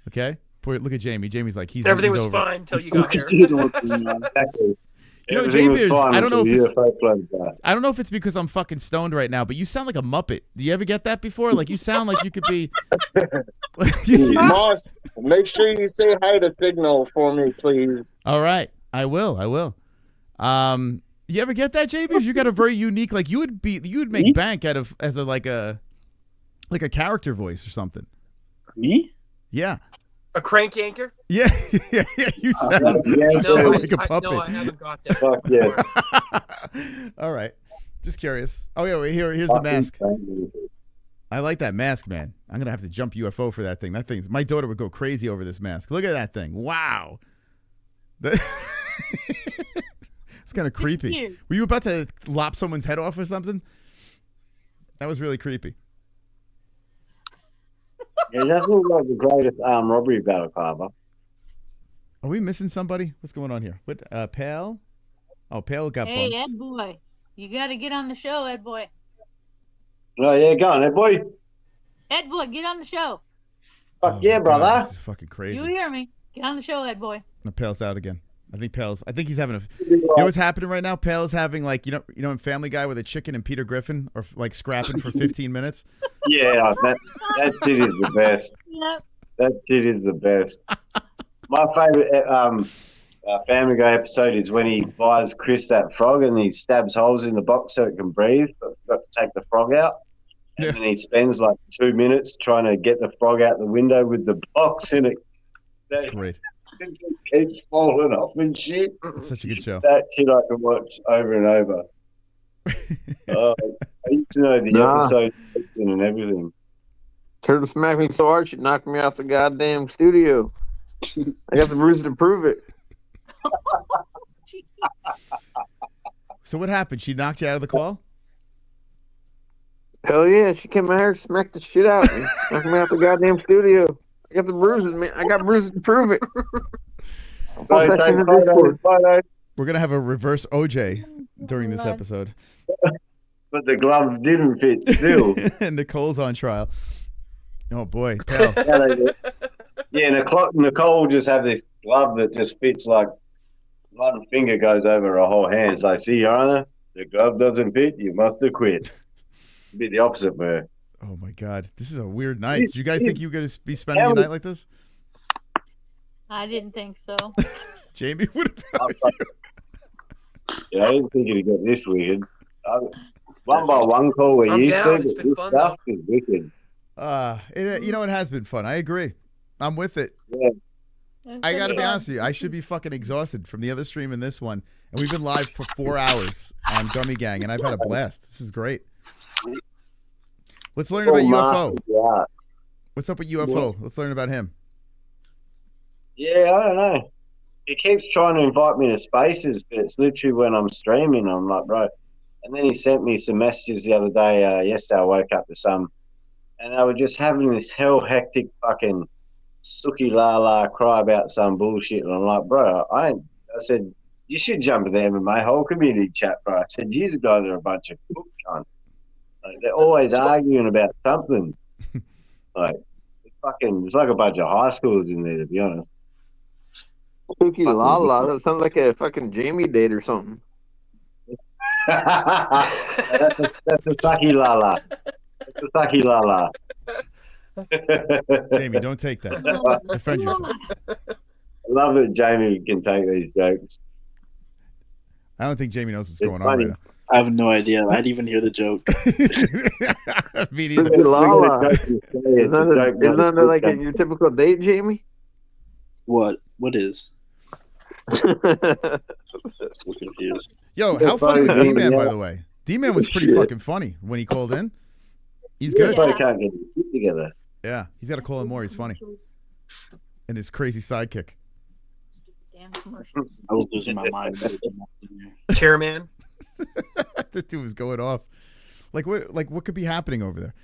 Okay? Boy, look at Jamie. Jamie's like, he's Everything he's was over. fine until you got here. Exactly. You know, Everything Jamie, was fine I don't know if until it's, UFO floated by. I don't know if it's because I'm fucking stoned right now, but you sound like a Muppet. Do you ever get that before? Like, you sound like you could be... Moss, make sure you say hi to Signal for me, please. All right. I will. You ever get that, JB? You got a very unique, like, you would make bank out of as a like a character voice or something. Me? Yeah. A crank anchor? Yeah. Yeah. You sound, like a puppet. No, I haven't got that. Fuck yeah. All right. Just curious. Oh yeah, wait, here's the mask. I like that mask, man. I'm gonna have to jump UFO for that thing. That thing's, my daughter would go crazy over this mask. Look at that thing. Wow. It's kind of creepy. Were you about to lop someone's head off or something? That was really creepy. Yeah, it doesn't look like the greatest armed robbery battle, Carver. Are we missing somebody? What's going on here? What, Pal? Oh, Pal got Hey, bumped. Ed boy. You got to get on the show, Ed boy. Oh, yeah, go on, boy. Ed boy, get on the show. Fuck yeah, brother. God, this is fucking crazy. You hear me? Get on the show, Ed boy. No, Pal's out again. I think he's having a. You know what's happening right now? Pal is having, like, you know in Family Guy with a chicken and Peter Griffin are like scrapping for 15 minutes. Yeah, that shit is the best. Yep. That shit is the best. My favorite Family Guy episode is when he buys Chris that frog and he stabs holes in the box so it can breathe, but got to take the frog out. And then he spends like 2 minutes trying to get the frog out the window with the box in it. That's great. It just keeps falling off and shit. It's such a good show. That shit I can watch over and over. I used to know the episode and everything. Turtle smacked me so hard she knocked me off the goddamn studio. I got the bruise to prove it. So what happened? She knocked you out of the call? Hell yeah, she came out here, smacked the shit out of me, knocked me off the goddamn studio. I got the bruises, man. I got bruises to prove it. We're gonna have a reverse OJ during this episode. But the gloves didn't fit still. And Nicole's on trial. Oh boy, Pal. Yeah, Nicole just have this glove that just fits like one finger goes over her whole hand. It's like, see, Your Honor, the glove doesn't fit. You must have quit. It'd be the opposite for her. Oh my God, this is a weird night. Did you guys think you were gonna be spending a night like this? I didn't think so. Jamie, what about you? Yeah, I didn't think it'd get this weird. One by one call we're used to, but this stuff is wicked. You know, it has been fun. I agree. I'm with it. Yeah. I got to be honest with you. I should be fucking exhausted from the other stream and this one. And we've been live for 4 hours on Gummy Gang, and I've had a blast. This is great. Let's learn about UFO. Yeah. What's up with UFO? Let's learn about him. Yeah, I don't know. He keeps trying to invite me to spaces, but it's literally when I'm streaming, I'm like, bro. And then he sent me some messages the other day. Yesterday I woke up to some and they were just having this hell hectic fucking sookie la la cry about some bullshit. And I'm like, bro, I said, you should jump in the MMA whole community chat, bro. I said, you guys are a bunch of cook cunts. Like, they're always arguing about something. Like, it's like a bunch of high schoolers in there, to be honest. Spooky Lala. That sounds like a fucking Jamie date or something. that's a Saki Lala. That's a Saki Lala. Jamie, don't take that. Defend yourself. I love that Jamie can take these jokes. I don't think Jamie knows what's going on funny. right now. I have no idea. I didn't even hear the joke. Me Spooky neither. Lala. Isn't that like your typical date, Jamie? What? What is? I'm confused. Yo, how funny was D-Man, by the way? D-Man was pretty fucking funny when he called in. He's good. They can't get his shit together. Yeah, he's got to call in more. He's funny. And his crazy sidekick. I was losing my mind. Chairman. The two was going off. Like what could be happening over there?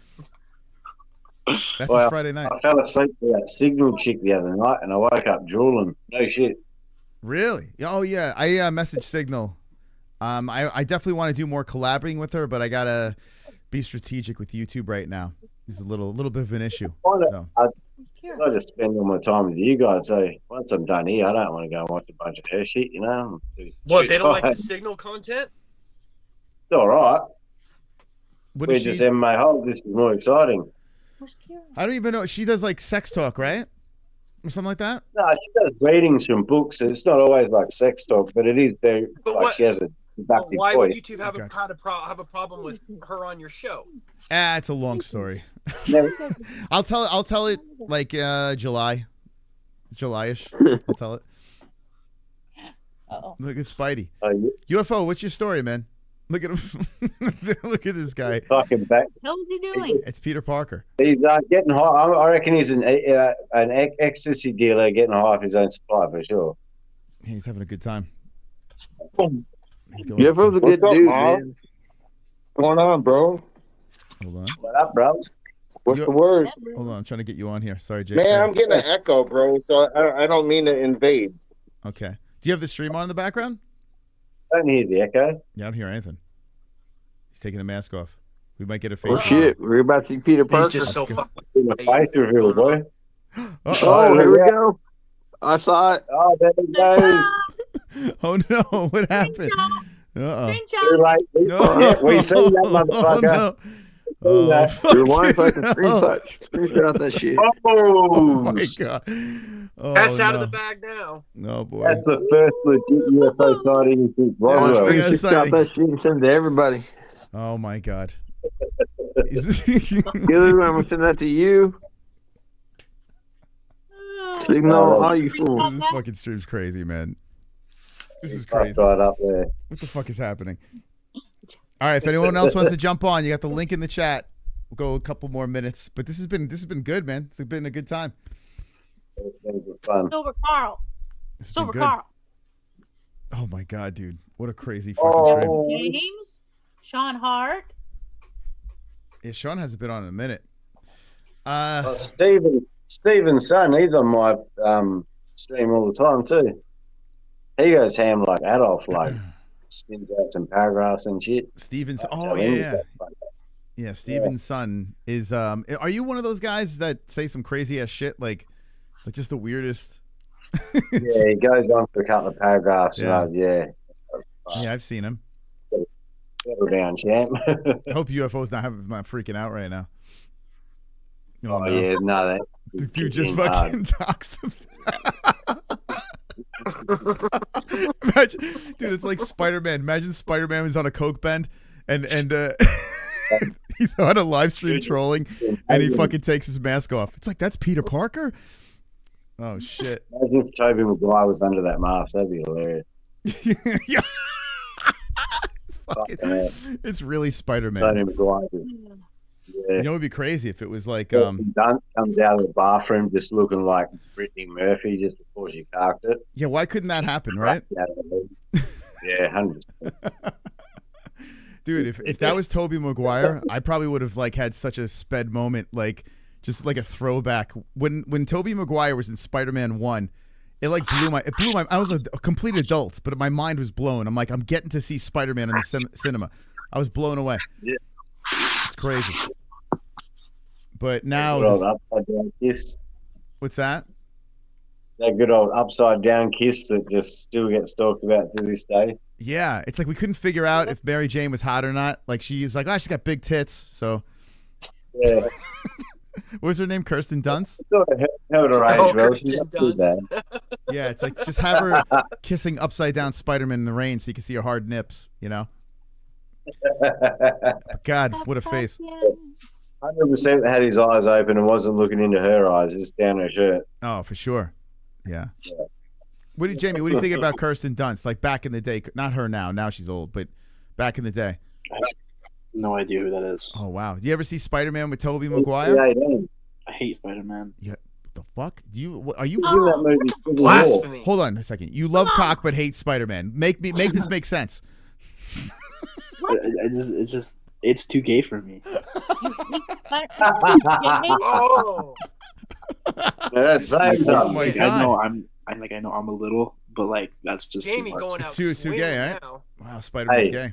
That's his Friday night. I fell asleep with that signal chick the other night, and I woke up drooling. No shit. Really? Oh yeah. I messaged Signal. I definitely want to do more collaborating with her, but I gotta be strategic with YouTube right now. It's a little bit of an issue. So. I just spend all my time with you guys. So once I'm done here, I don't want to go and watch a bunch of her shit. You know. What? They don't like the Signal content? It's all right. What We're does just she- MMA-Holes. This is more exciting. I don't even know. She does like sex talk, right? Or something like that? No, she does readings from books. It's not always like sex talk, but it is very she has a deductive Why voice. would you two have a problem with her on your show? It's a long story. I'll tell it like July-ish. I'll tell it. Look at Spidey. UFO, what's your story, man? Look at him. Look at this guy. Fucking back. How's he doing? It's Peter Parker. He's getting high. I reckon he's an ecstasy dealer getting high off his own supply for sure. He's having a good time. UFO's a good dude, man. What's going on, bro? Hold on. What up, bro? What's the word? Hold on, I'm trying to get you on here. Sorry, Jake. Man, I'm getting an echo, bro. So I don't mean to invade. Okay. Do you have the stream on in the background? I don't hear the echo. Yeah, I don't hear anything. He's taking the mask off. We might get a face. Oh shit, we're about to see Peter Parker. He's just so fucking. Face reveal, boy. Oh, here we go. I saw it. Oh, there he goes. Oh no! What happened? Uh-oh. Too late. Yeah, we see that motherfucker. Oh, no. Rewind so I can screenshot out that shit. Oh my god. Oh, That's out of the bag now. No, boy. That's the first legit UFO sighting since Roswell. Screenshot that shit and send it to everybody. Oh my god. I'm gonna send that to you. Signal all you fools. This fucking stream's crazy, man. This is crazy. Right up there. What the fuck is happening? All right, if anyone else wants to jump on, you got the link in the chat. We'll go a couple more minutes, but this has been good, man. It's been a good time. It's been fun. Silver Carl. It's been Silver good. Carl. Oh my god, dude! What a crazy fucking stream. James. Sean Hart. Yeah, Sean hasn't been on in a minute. Steven's son, he's on my stream all the time too. He goes ham like Adolf, like spins out some paragraphs and shit. Steven's yeah. Steven's son is are you one of those guys that say some crazy ass shit like just the weirdest? Yeah, he goes on for a couple of paragraphs. Yeah. And yeah, I've seen him. Settle down, champ. I hope UFO's not freaking out right now. Oh yeah, no, the dude just fucking talks himself. Imagine, dude, it's like Spider-Man. Imagine Spider-Man was on a coke bend and he's on a live stream trolling and he fucking takes his mask off. It's like, that's Peter Parker? Oh shit. Imagine if Tobey Maguire was under that mask. That'd be hilarious. Yeah. It's really Spider-Man. Tobey Maguire. Yeah. You know, it'd be crazy if it was like Dunn comes out of the bathroom just looking like Brittany Murphy just before she carved it. Yeah, why couldn't that happen, right? Yeah, 100%. Dude, if that was Tobey Maguire, I probably would have like had such a sped moment, like just like a throwback. When Tobey Maguire was in Spider-Man 1, it like blew my I was a complete adult, but my mind was blown. I'm like, I'm getting to see Spider-Man in the cinema. I was blown away. Yeah. It's crazy. But now Good old upside down kiss. What's that? That good old upside down kiss that just still gets talked about to this day. Yeah, it's like we couldn't figure out if Mary Jane was hot or not. Like she's like, oh, she's got big tits. So yeah. What was her name? Kirsten Dunst? Held her age, Oh, well. Kirsten She's not too bad. Yeah, it's like just have her kissing upside down Spider-Man in the rain so you can see her hard nips, you know? God, what a face. 100% had his eyes open and wasn't looking into her eyes, just down her shirt. Oh, for sure. Yeah. Jamie, what do you think about Kirsten Dunst? Like back in the day, not her now. Now she's old, but back in the day. I have no idea who that is. Oh, wow. Do you ever see Spider-Man with Tobey Maguire? Yeah, I hate Spider-Man. Yeah. The fuck? Are you Blasphemy. Hold on a second. You love cock but hate Spider-Man. Make this make sense. It's too gay for me. Oh. Oh my I God. know I know I'm a little, but like that's just Jamie too much. going out It's too gay, right? now. Wow, Spider-Man's Hey. gay.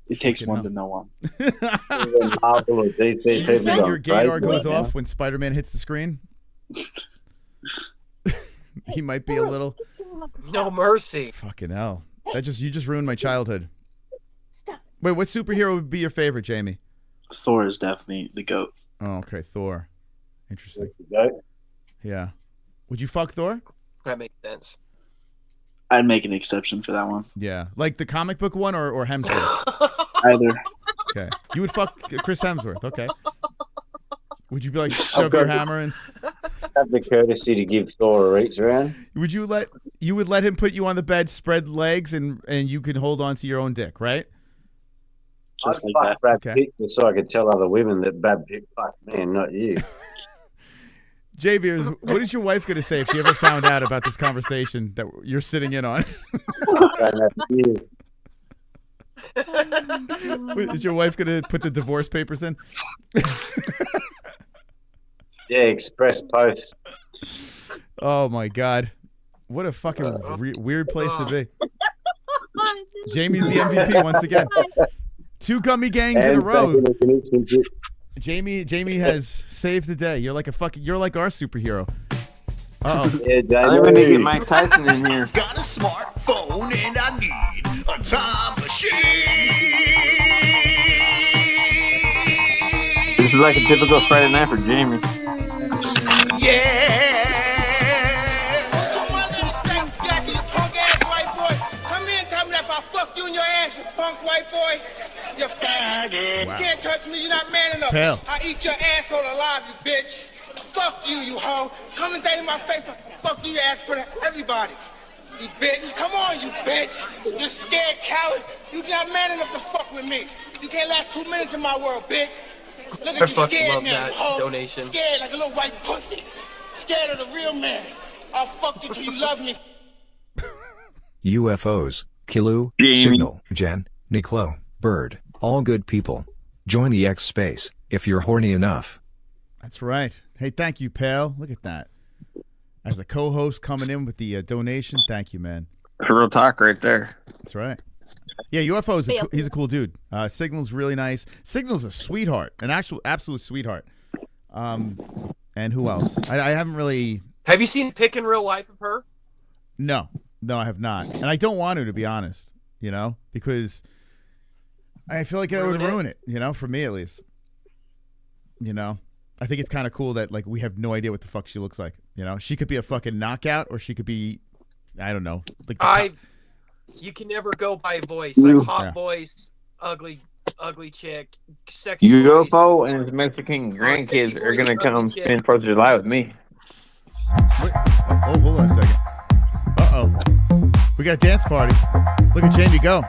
It takes Fucking one hell. to know one. You saying your gaydar goes off when Spider-Man hits the screen? He might be a little. No mercy. Fucking hell. You just ruined my childhood. Wait, what superhero would be your favorite, Jamie? Thor is definitely the GOAT. Oh, okay, Thor. Interesting. GOAT? Yeah. Would you fuck Thor? That makes sense. I'd make an exception for that one. Yeah. Like the comic book one or Hemsworth? Either. Okay. You would fuck Chris Hemsworth. Okay. Would you be like, shove your hammer in? Have the courtesy to give Thor a reach around. Would you let him put you on the bed, spread legs, and you could hold on to your own dick, right? I'd fuck Brad Pitt just so I could tell other women that Brad Pitt fucked me and not you. JV, what is your wife going to say if she ever found out about this conversation that you're sitting in on? Is your wife going to put the divorce papers in? Yeah, express post. Oh my God. What a fucking weird place to be. Jamie's the MVP once again. 2 gummy gangs in a row. Jamie has saved the day. You're like our superhero. Uh-oh. Yeah, I think we need to get Mike Tyson in here. Got a smartphone and I need a time machine. This is like a typical Friday night for Jamie. Yeah. Come here and tell me that if I fuck you in your ass, you punk white boy, you faggot. Wow. You can't touch me, you're not man enough. Pale. I eat your asshole alive, you bitch. Fuck you, you hoe. Come and say to my face, fuck you ass for everybody. You bitch. Come on, you bitch. You scared coward. You're not man enough to fuck with me. You can't last 2 minutes in my world, bitch. Look I at you fucking scared love now, that you hoe. donation. Scared like a little white pussy. Scared of the real man. I'll fuck you till you love me. UFOs, Kilu, Jamie. Signal, Jen, Niklo, Bird, all good people. Join the X space, if you're horny enough. That's right. Hey, thank you, pal. Look at that. As a co-host coming in with the donation, thank you, man. Real talk right there. That's right. Yeah, UFO he's a cool dude. Signal's really nice. Signal's a sweetheart, an absolute sweetheart. And who else? I haven't really. Have you seen a pic in real life of her? No, I have not, and I don't want to be honest. You know, because I feel like that would ruin it. You know, for me at least. You know, I think it's kind of cool that like we have no idea what the fuck she looks like. You know, she could be a fucking knockout, or she could be, I don't know. Like you can never go by voice, like hot Yeah. voice, ugly chick, sexy UFO voice. and his Mexican sexy grandkids are voice, gonna ugly come chick. spend 4th of July with me. Oh, hold on a second. Uh-oh. We got a dance party. Look at Jamie go.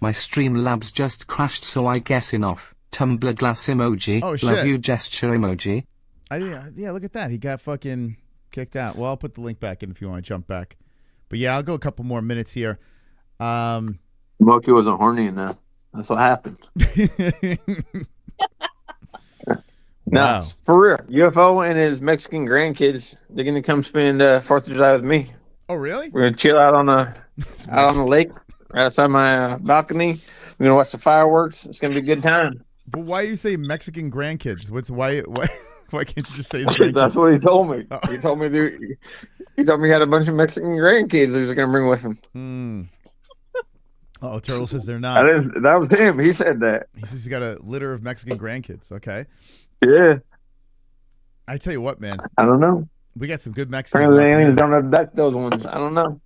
My Streamlabs just crashed, so I guess enough. Tumblr glass emoji. Oh, Love shit. you gesture emoji. Yeah, look at that. He got fucking kicked out. Well, I'll put the link back in if you want to jump back. But yeah, I'll go a couple more minutes here. Smokey wasn't horny enough. That's what happened. Wow. No, for real. UFO and his Mexican grandkids, they're gonna come spend 4th of July with me. Oh, really? We're gonna chill out on the lake, right outside my balcony. We're gonna watch the fireworks. It's gonna be a good time. But why you say Mexican grandkids? Why can't you just say his grandkids? That's what he told me. Oh. He told me he had a bunch of Mexican grandkids he was gonna bring with him. Oh, Turtle says they're not. That was him. He said that. He says he's got a litter of Mexican grandkids. Okay. Yeah. I tell you what, man. I don't know. We got some good Mexicans. Apparently, aliens don't abduct those ones. I don't know.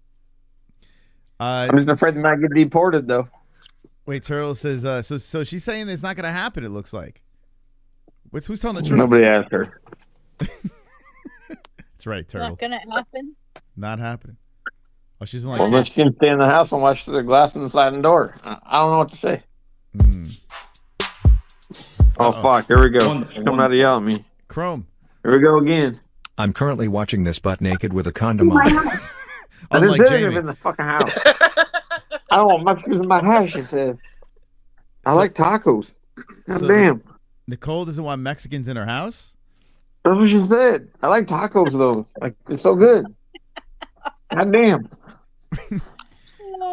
I'm just afraid they might get deported, though. Wait, Turtle says, so she's saying it's not going to happen, it looks like. Who's telling the truth? Nobody asked her. That's right, Turtle. Not gonna happen. Not happening. Oh, she's like. Well, unless you can stay in the house and watch through the glass in the sliding door. I don't know what to say. Oh, fuck. Here we go. Coming out to yell at me. Chrome. Here we go again. I'm currently watching this butt naked with a condom on. I didn't Unlike say Jamie. in the fucking house. I don't want Mexicans in my house, she said. I like tacos. God So- damn. Nicole doesn't want Mexicans in her house? That's what she said. I like tacos, though. Like, they're so good. God damn.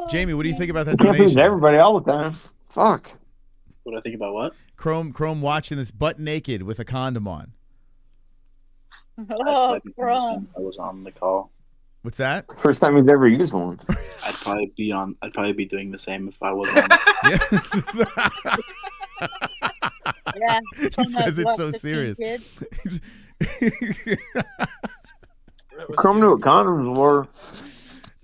Jamie, what do you think about that Can't please donation? everybody all the time. Fuck. What do I think about what? Chrome watching this butt naked with a condom on. Oh, I Chrome. was on the call. What's that? First time he's ever used one. I'd probably be doing the same if I wasn't on. Yeah. He says it's so serious. Come to a condoms war.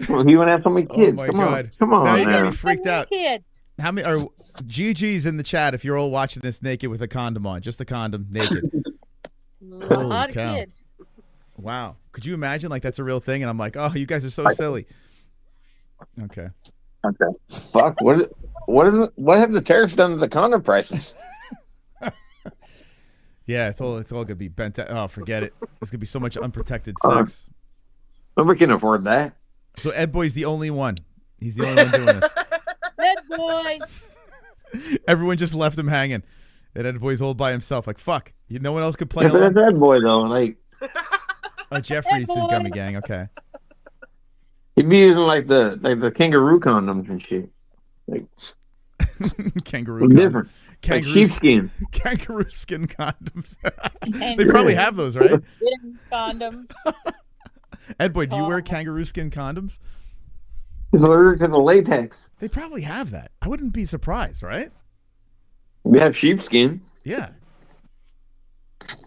Well, he wouldn't have so many kids. Oh my Come God. on. Come on. Now you got there. me freaked out. Kid. How many are GG's in the chat if you're all watching this naked with a condom on? Just a condom, naked. A Holy lot of cow. kids. Wow. Could you imagine like that's a real thing? And I'm like, oh, you guys are so silly. Okay. Okay. Fuck. What have the tariffs done to the condom prices? Yeah, it's all gonna be bent out. Oh, forget it. It's gonna be so much unprotected sex. Nobody can afford that. So Ed Boy's the only one. He's the only one doing this. Ed boy. Everyone just left him hanging. And Ed Boy's all by himself. Like, fuck. No one else could play Yeah, but along. that's that boy though. Like Oh, Jeffrey's in Gummy Gang. Okay. he'd be using like the kangaroo condoms and shit. Like Kangaroo different. Like Kangaroo sheepskin. Kangaroo skin condoms. They probably have those, right? Condoms. Ed Boy, do you wear kangaroo skin condoms? He's allergic to the latex. They probably have that. I wouldn't be surprised, right? We have sheepskin. Yeah.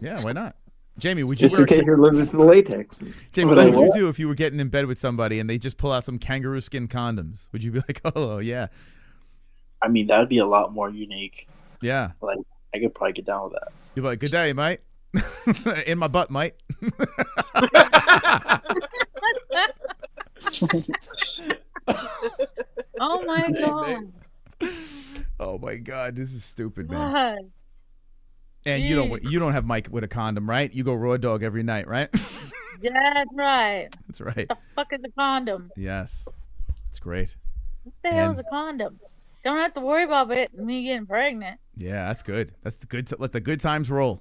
Yeah, why not? Jamie, would you Just in case you're allergic to the latex. Jamie, what would you do if you were getting in bed with somebody and they just pull out some kangaroo skin condoms? Would you be like, oh, yeah. I mean, that would be a lot more unique. Yeah. Like, I could probably get down with that. You'd be like, good day, mate. In my butt, mate. Oh my god. Oh my god, this is stupid, man. God. And you don't have Mike with a condom, right? You go raw dog every night, right? That's right. That's right. What the fuck is a condom? Yes. It's great. What the hell is a condom? Don't have to worry about me getting pregnant. Yeah, that's good. That's the good. Let the good times roll.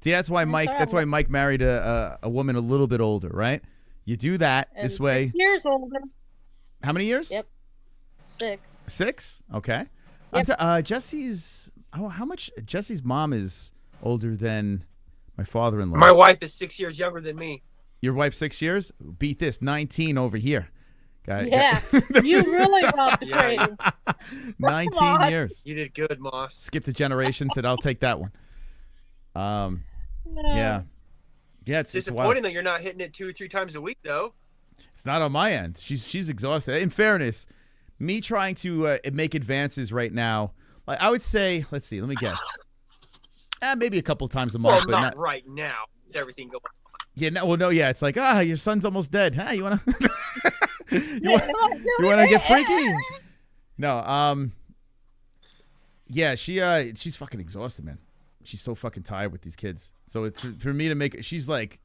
See, that's why Mike. all That's why right. Mike married a woman a little bit older, right? You do that And this way. 6 years older. How many years? Yep. 6. 6. Okay. Yep. Jesse's. Oh, how much? Jesse's mom is older than my father-in-law. My wife is 6 years younger than me. Your wife's 6 years. Beat this. 19 over here. Yeah. You really got the crazy. 19 years. You did good, Moss. Skipped a generation. Said I'll take that one. Yeah. Yeah, it's Disappointing wild. that you're not hitting it 2 or 3 times a week, though. It's not on my end. She's exhausted. In fairness, me trying to make advances right now, like I would say, let's see, let me guess. Maybe a couple times a Well, month, but not not. right now. With everything going on. Yeah, no, yeah. It's like, your son's almost dead. You wanna, you wanna get freaky? No, yeah, she's fucking exhausted, man. She's so fucking tired with these kids. So it's for me to make. She's like,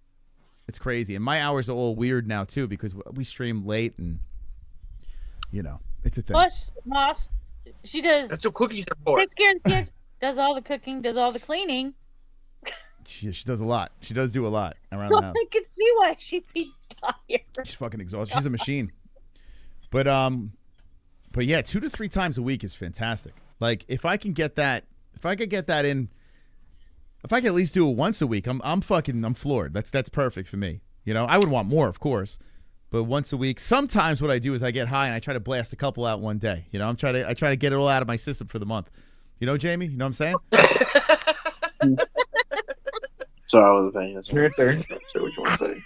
It's crazy. And my hours are all weird now, too, because we stream late and, it's a thing. Plus, Moss, she does. That's what cookies are for. Takes care of the kids, does all the cooking, does all the cleaning. She does a lot. She does do a lot around the house. I can see why she'd be tired. She's fucking exhausted. She's a machine. But yeah, 2 to 3 times a week is fantastic. Like if I could get that in, if I could at least do it once a week, I'm floored. That's perfect for me. I would want more, of course, but once a week. Sometimes what I do is I get high and I try to blast a couple out one day. I try to get it all out of my system for the month. Jamie, you know what I'm saying? So I was paying attention. Your turn. Say what you want to say.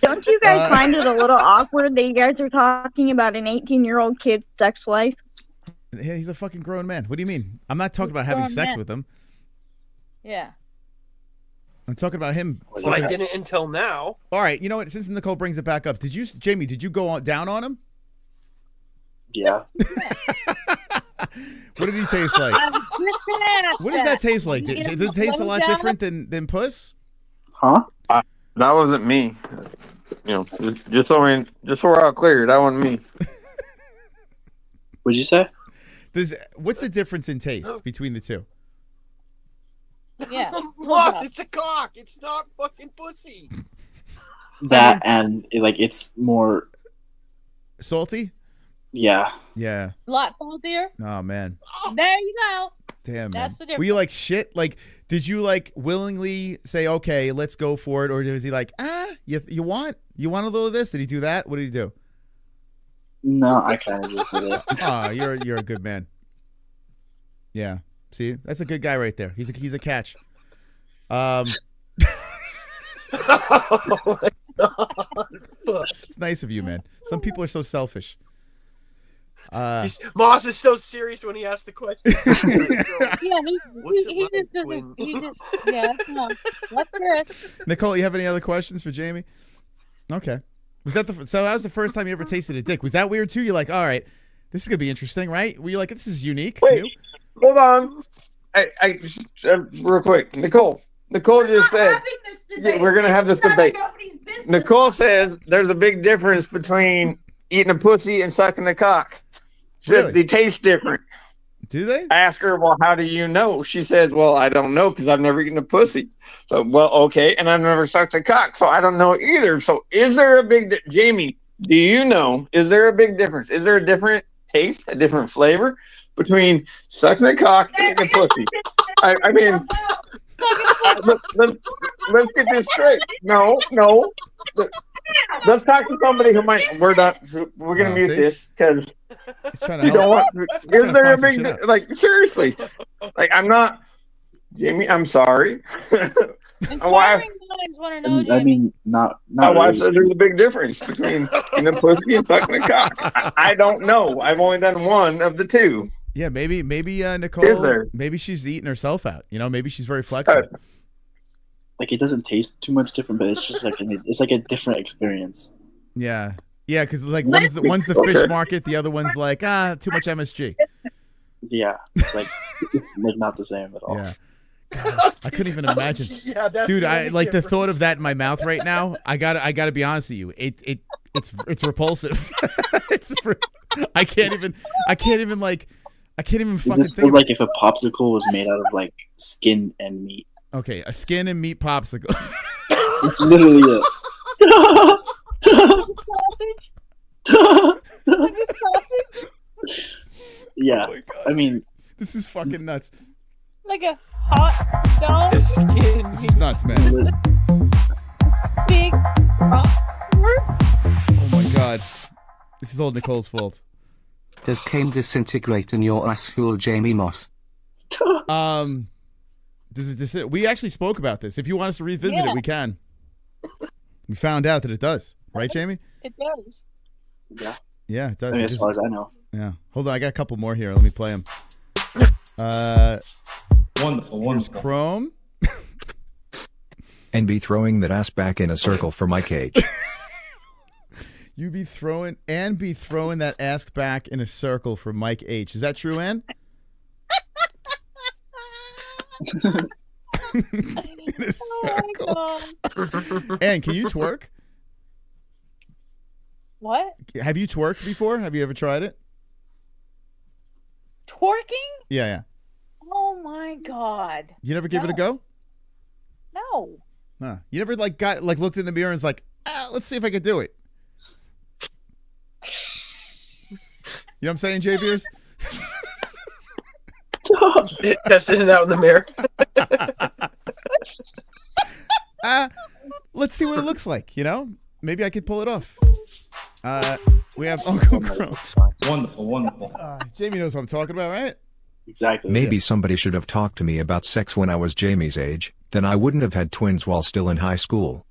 Don't you guys find it a little awkward that you guys are talking about an 18-year-old kid's sex life? Yeah, he's a fucking grown man. What do you mean? I'm not talking about having sex with him. Yeah. I'm talking about him. Well, I didn't until now. All right, you know what? Since Nicole brings it back up, Jamie, did you go down on him? Yeah. What did he taste like? What does that taste like? Does it taste a lot different than puss? Huh? That wasn't me. Just so we're all clear, that wasn't me. What'd you say? What's the difference in taste between the two? Yeah. Boss, it's a cock. It's not fucking pussy. That and it's more salty. Yeah. Yeah. A lot saltier. Oh man. There you go. Damn, That's man. the difference. Were you like shit? Like, did you willingly say, okay, let's go for it, or was he like, you want a little of this? Did he do that? What did he do? No, I kind of just did it. Oh, you're a good man. Yeah. See, that's a good guy right there. He's a catch. It's nice of you, man. Some people are so selfish. Moss is so serious when he asks the question. What's Chris? Nicole, you have any other questions for Jamie? Okay. So that was the first time you ever tasted a dick. Was that weird too? You're like, all right, this is gonna be interesting, right? Were you like, this is unique? Wait, new? hold on. I real quick, Nicole just said we're gonna have this debate. Nicole says there's a big difference between eating a pussy and sucking a cock. Really? They taste different. Do they? I ask her, well, how do you know? She says, well, I don't know because I've never eaten a pussy. So, well, okay, and I've never sucked a cock, so I don't know either. So, is there a big Jamie? Do you know? Is there a big difference? Is there a different taste, a different flavor between sucking a cock and a pussy? I mean, let's get this straight. No. Let's talk to somebody who might. We're gonna mute this because you don't want. Is there a big seriously? I'm not. Jamie, I'm sorry. My wife. I mean, not my wife really. said there's a big difference between eating a pussy and sucking a cock. I don't know. I've only done one of the two. Yeah, maybe Nicole. Maybe she's eating herself out. Maybe she's very flexible. It doesn't taste too much different, but it's just it's a different experience. Yeah, because one's the fish market, the other one's like too much MSG. Yeah, it's not the same at all. Yeah, God, I couldn't even imagine. Yeah, that's dude. I the thought of that in my mouth right now. I gotta be honest with you. It's repulsive. I can't even fucking. This feels like if a popsicle was made out of skin and meat. Okay, a skin and meat popsicle. It's literally it. Yeah, I mean, this is fucking nuts. Like a hot dog. This is nuts, man. Big Oh my god, this is all Nicole's fault. Does Kane disintegrate in your asshole, Jamie Moss? We actually spoke about this. If you want us to revisit it, we can. We found out that it does, right, Jamie? It does. Yeah. Yeah, it does. I mean, as far as I know. Yeah. Hold on, I got a couple more here. Let me play them. Wonderful. Chrome. And be throwing that ass back in a circle for Mike H. You be throwing that ass back in a circle for Mike H. Is that true, Ann? In a circle. Oh my god. And can you twerk? What? Have you twerked before? Have you ever tried it? Twerking? Yeah. Oh my god. You never give it a go? No. Huh. You never looked in the mirror and was like, let's see if I could do it. You know what I'm saying, Jay Beers? Testing it out in the mirror. Let's see what it looks like, you know? Maybe I could pull it off. We have Uncle Crow. Wonderful. Jamie knows what I'm talking about, right? Exactly. Maybe somebody should have talked to me about sex when I was Jamie's age, then I wouldn't have had twins while still in high school.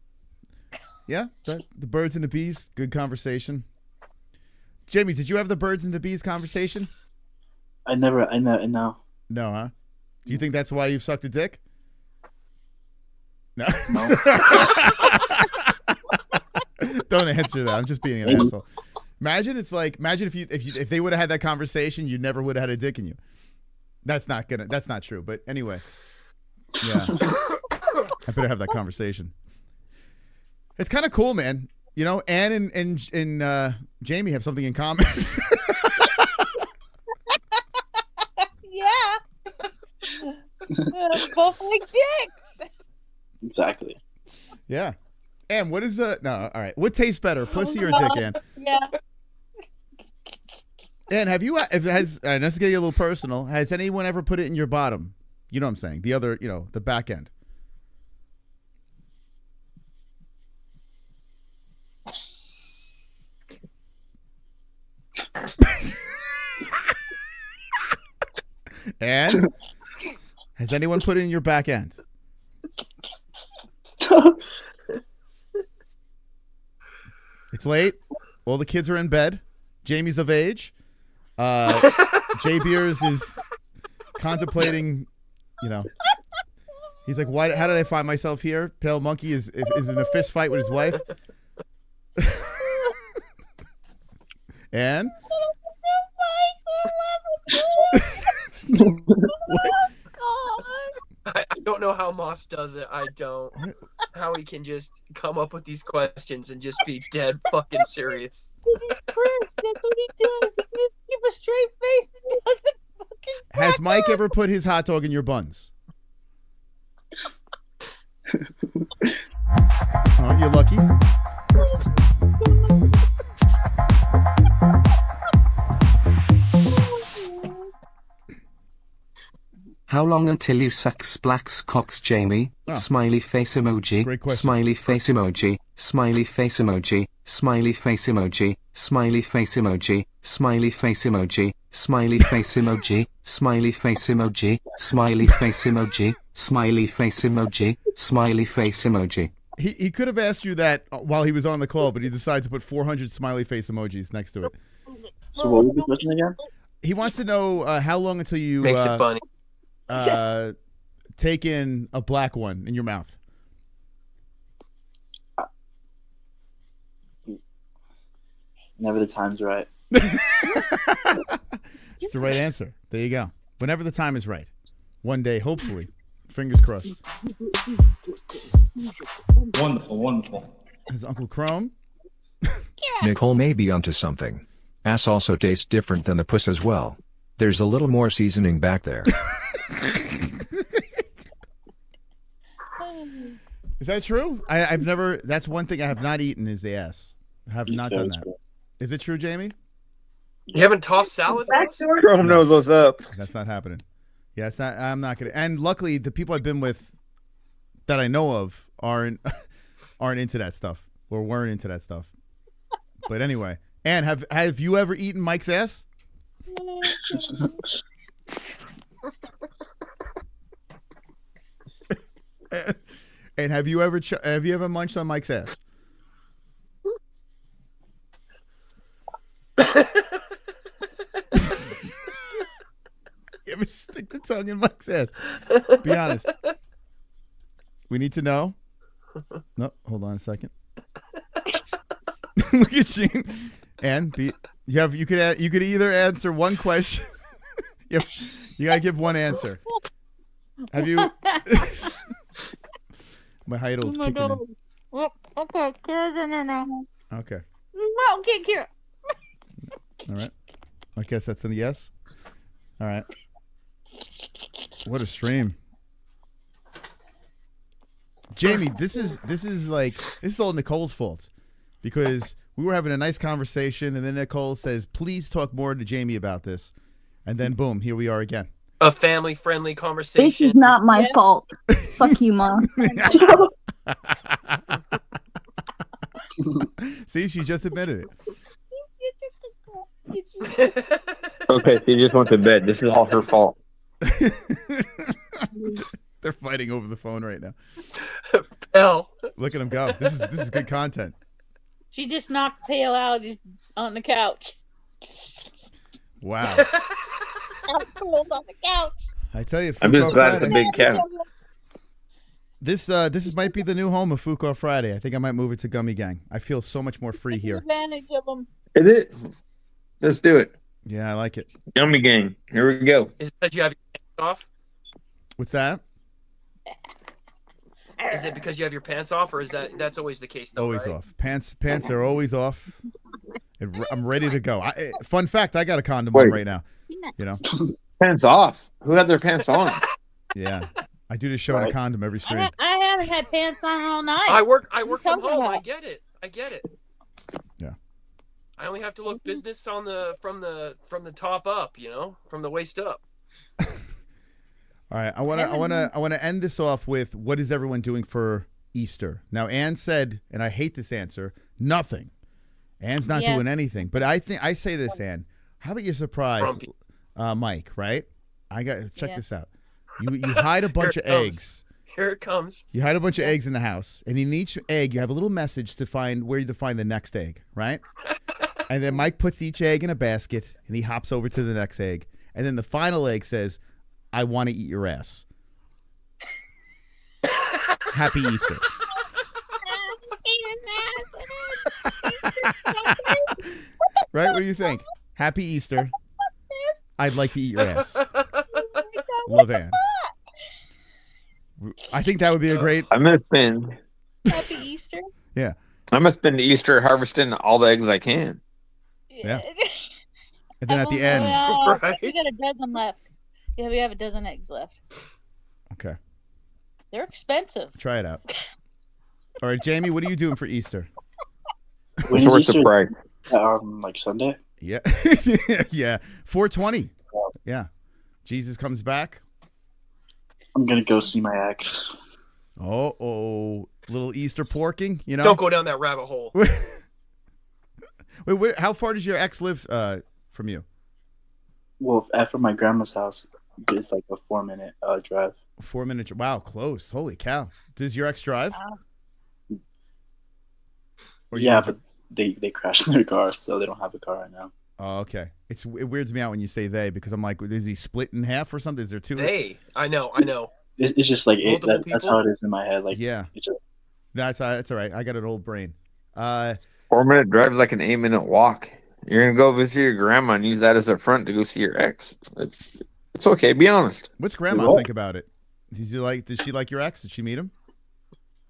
Yeah, the birds and the bees, good conversation. Jamie, did you have the birds and the bees conversation? I know. No, huh? Do you think that's why you've sucked a dick? No. Don't answer that. I'm just being an asshole. Imagine if they would have had that conversation, you never would have had a dick in you. That's not true. But anyway, yeah, I better have that conversation. It's kind of cool, man. You know, Ann and Jamie have something in common. Yeah. Both like dicks. Exactly. Yeah. Ann, what is no? All right. What tastes better, pussy or dick, Ann? Yeah. Ann, have you? Let's get you a little personal. Has anyone ever put it in your bottom? You know what I'm saying? The other, the back end. And has anyone put it in your back end? It's late. All the kids are in bed. Jamie's of age. Jay Beers is contemplating, he's like, why? How did I find myself here? Pale Monkey is in a fist fight with his wife. And I don't know how Moss does it. I don't. How he can just come up with these questions and just be dead fucking serious. Chris, that's what he does. He just keep a straight face and doesn't fucking crack has Mike up. ever put his hot dog in your buns? Oh, you're lucky. How long until you suck Splack's cocks, Jamie? Oh. Smiley face emoji. Great question. Smiley face emoji. Smiley face emoji. Smiley face emoji. Smiley face emoji. Smiley face emoji. Smiley face emoji. Smiley face emoji. Smiley face emoji. Smiley face emoji. Smiley face emoji. He could have asked you that while he was on the call, but he decided to put 400 smiley face emojis next to it. So what was the question again? He wants to know how long until you Makes it funny. Take in a black one in your mouth. Whenever the time's right. It's the right answer. There you go. Whenever the time is right. One day, hopefully. Fingers crossed. Wonderful. His Uncle Chrome. Nicole may be onto something. Ass also tastes different than the puss as well. There's a little more seasoning back there. Is that true? I've never. That's one thing I have not eaten is the ass. I have not done that. True. Is it true, Jamie? You haven't tossed salad once? Chrome knows what's up. That's not happening. Yeah, it's not. I'm not gonna. And luckily, the people I've been with that I know of aren't into that stuff or weren't into that stuff. But anyway, and have you ever eaten Mike's ass? And have you ever munched on Mike's ass? You ever stick the tongue in Mike's ass? Be honest. We need to know. No, hold on a second. Look at you. And you could either answer one question. You gotta give one answer. Have you? My idol's my kicking in. dog. Well, okay, Kira's in there now. Okay. No, get Kira. All right. I guess that's a yes. All right. What a stream. Jamie, this is all Nicole's fault because we were having a nice conversation and then Nicole says, "Please talk more to Jamie about this." And then boom, here we are again. A family-friendly conversation. This is not my fault. Fuck you, Mom. See, she just admitted it. Okay, she just went to bed. This is all her fault. They're fighting over the phone right now. Hell. Look at them go. This is good content. She just knocked Pale out on the couch. Wow. Out cold on the couch. I tell you, I'm just Fuko glad it's a Friday. big cat. This might be the new home of Fuko Friday. I think I might move it to Gummy Gang. I feel so much more free here. Advantage of them. Is it? Let's do it. Yeah, I like it. Yummy gang. Here we go. Is it because you have your pants off? What's that? Is it because you have your pants off, or is that's always the case? Though, Always right? off. Pants are always off. I'm ready to go. Fun fact: I got a condom on right now. You know, Pants off. Who had their pants on? yeah, I do this show in a condom every stream. I haven't had pants on all night. I work from Talking home. I about? get it. Yeah. I only have to look business on from the top up, from the waist up. All right, I want to end this off with what is everyone doing for Easter? Now, Ann said, and I hate this answer, nothing. Ann's not doing anything, but I say this, Ann. How about you surprise Mike? Right? Check this out. You hide a bunch of eggs. Here it comes. You hide a bunch of eggs in the house, and in each egg, you have a little message to find where to find the next egg, right? And then Mike puts each egg in a basket, and he hops over to the next egg, and then the final egg says, "I want to eat your ass." Happy Easter. Right? What do you think? Happy Easter. I'd like to eat your ass. Love, Ann. I think that would be a great. I'm gonna spend. Happy Easter. Yeah. I'm gonna spend Easter harvesting all the eggs I can. Yeah. And then at the end. We got a dozen left. Yeah, we have a dozen eggs left. Okay. They're expensive. Try it out. All right, Jamie, what are you doing for Easter? What's worth the price? Like Sunday? Yeah. Yeah. 420. Yeah. Jesus comes back. I'm gonna go see my ex. Oh, little Easter porking, Don't go down that rabbit hole. Wait, how far does your ex live from you? Well, after my grandma's house, it's like a 4-minute drive. 4-minute. Wow, close. Holy cow! Does your ex drive? Or Yeah, but they crashed their car, so they don't have a car right now. Oh, okay. It weirds me out when you say they because I'm like, is he split in half or something? Is there two? They. I know. It's just like that's people? how it is in my head. Like, yeah. It's just... No, it's all right. I got an old brain. 4-minute drive is like an 8-minute walk. You're gonna go visit your grandma and use that as a front to go see your ex. It's okay. Be honest. What's grandma think about it? Did she like your ex? Did she meet him?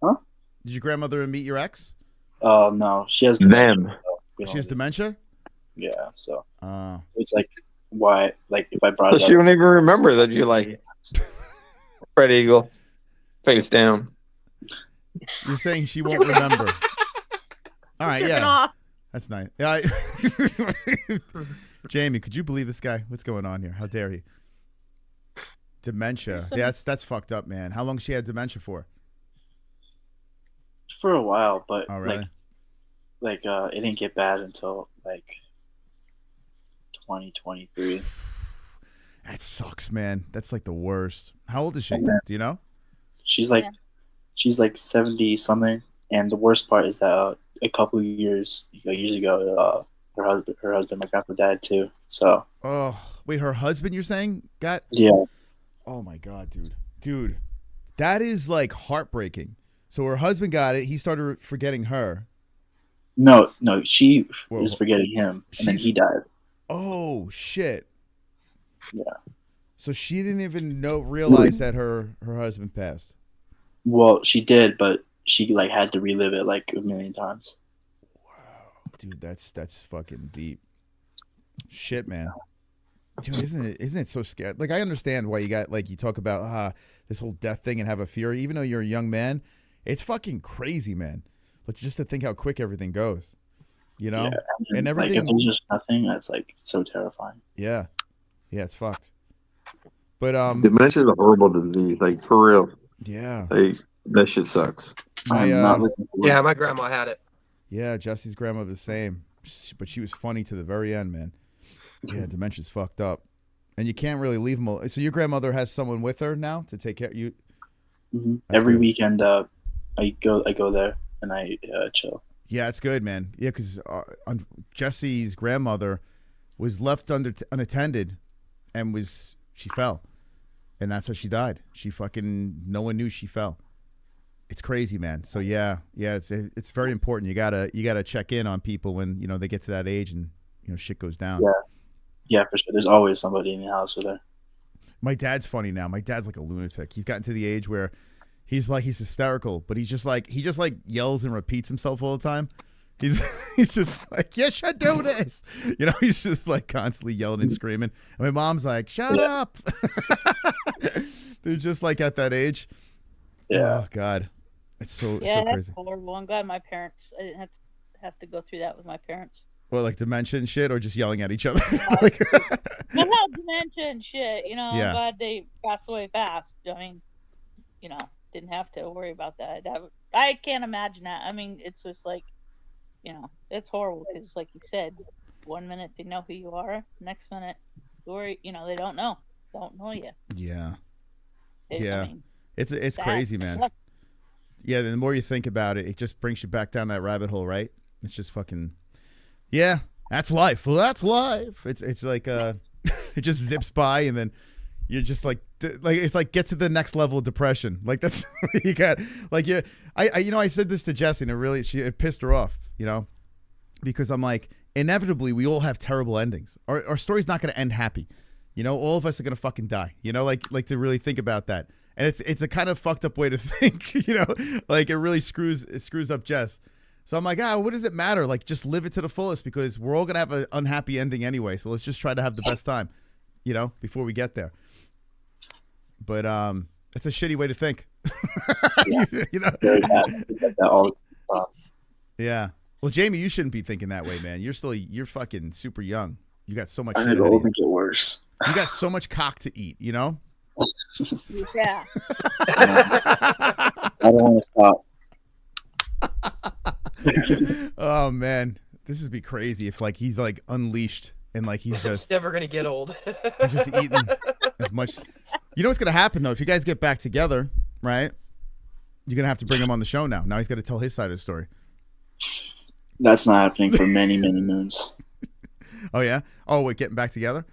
Huh? Did your grandmother meet your ex? Oh no, she has dementia. She has dementia? Yeah, so it's like why? Like if I brought So it up, she won't even remember that you like Fred Eagle, face down. You're saying she won't remember? All right, yeah, that's nice. Yeah, Jamie, could you believe this guy? What's going on here? How dare he? Dementia. Yeah, that's fucked up, man. How long she had dementia for? for a while, but Oh, really? like it didn't get bad until like 2023. That sucks, man. That's like the worst. How old is she? Yeah. Do you know? She's like 70 something, and the worst part is that a couple of years ago, her husband, my grandpa, died too. So Oh, wait, her husband, you're saying, got? Yeah. Oh my God, dude, that is like heartbreaking. So her husband got it. He started forgetting her. no, she was forgetting him, and then he died. Oh shit. Yeah. So she didn't even realize that her husband passed. Well, she did, but she like had to relive it like a million times. Dude, that's fucking deep. Shit, man. Dude, isn't it so scary? Like, I understand why you got, like, you talk about this whole death thing and have a fear, even though you're a young man. It's fucking crazy, man. But just to think how quick everything goes, you know? Yeah, and everything. Like, if there's just nothing, that's like so terrifying. Yeah. Yeah, it's fucked. But dementia is a horrible disease, like for real. Yeah. Like that shit sucks. Yeah, my grandma had it. Yeah, Jesse's grandma the same. But she was funny to the very end, man. Yeah, dementia's fucked up. And you can't really leave them alone. So your grandmother has someone with her now to take care of you? Mm-hmm. Every weekend, I go there and I chill. Yeah, it's good, man. Yeah, because Jesse's grandmother was left unattended and she fell. And that's how she died. No one knew she fell. It's crazy, man. So yeah, it's very important. You gotta check in on people when, you know, they get to that age and, you know, shit goes down. Yeah, for sure. There's always somebody in the house with her. My dad's funny now. My dad's like a lunatic. He's gotten to the age where he's hysterical, but he just yells and repeats himself all the time. He's just like, you should do this. You know, he's just like constantly yelling and screaming. And my mom's like, shut up. They're just like at that age. Yeah. Oh God. It's so that's crazy. horrible. I'm glad my parents, I didn't have to go through that with my parents. Well, like dementia and shit, or just yelling at each other? Like, well, no, dementia and shit, you know, Yeah. I'm glad they passed away fast. I mean, you know, didn't have to worry about that. I can't imagine that. I mean, it's just like, you know, it's horrible because, like you said, 1 minute they know who you are, next minute, you know, they don't know you. Yeah. I mean, It's sad. crazy, man. Yeah, the more you think about it, it just brings you back down that rabbit hole, right? It's just fucking, yeah, that's life. Well, that's life. It's like it just zips by, and then you're just like it's like get to the next level of depression. Like that's what you got. Like I said this to Jessie, and it pissed her off, you know, because I'm like, inevitably we all have terrible endings. Our story's not going to end happy. You know, all of us are going to fucking die. You know, like to really think about that. And it's a kind of fucked up way to think, you know, like it really screws up Jess. So I'm like, what does it matter? Like, just live it to the fullest, because we're all going to have an unhappy ending anyway. So let's just try to have the best time, you know, before we get there. But it's a shitty way to think. You know? Yeah. Well, Jamie, you shouldn't be thinking that way, man. You're fucking super young. You got so much shit. It'll make it worse. You got so much cock to eat, you know? Yeah. I don't want to stop. Oh man, this would be crazy if like he's like unleashed and like he's just It's never gonna get old. he's just eating as much. You know what's gonna happen though? If you guys get back together, right? You're gonna have to bring him on the show now. Now he's got to tell his side of the story. That's not happening for many, many moons. Oh yeah. Oh, wait, getting back together?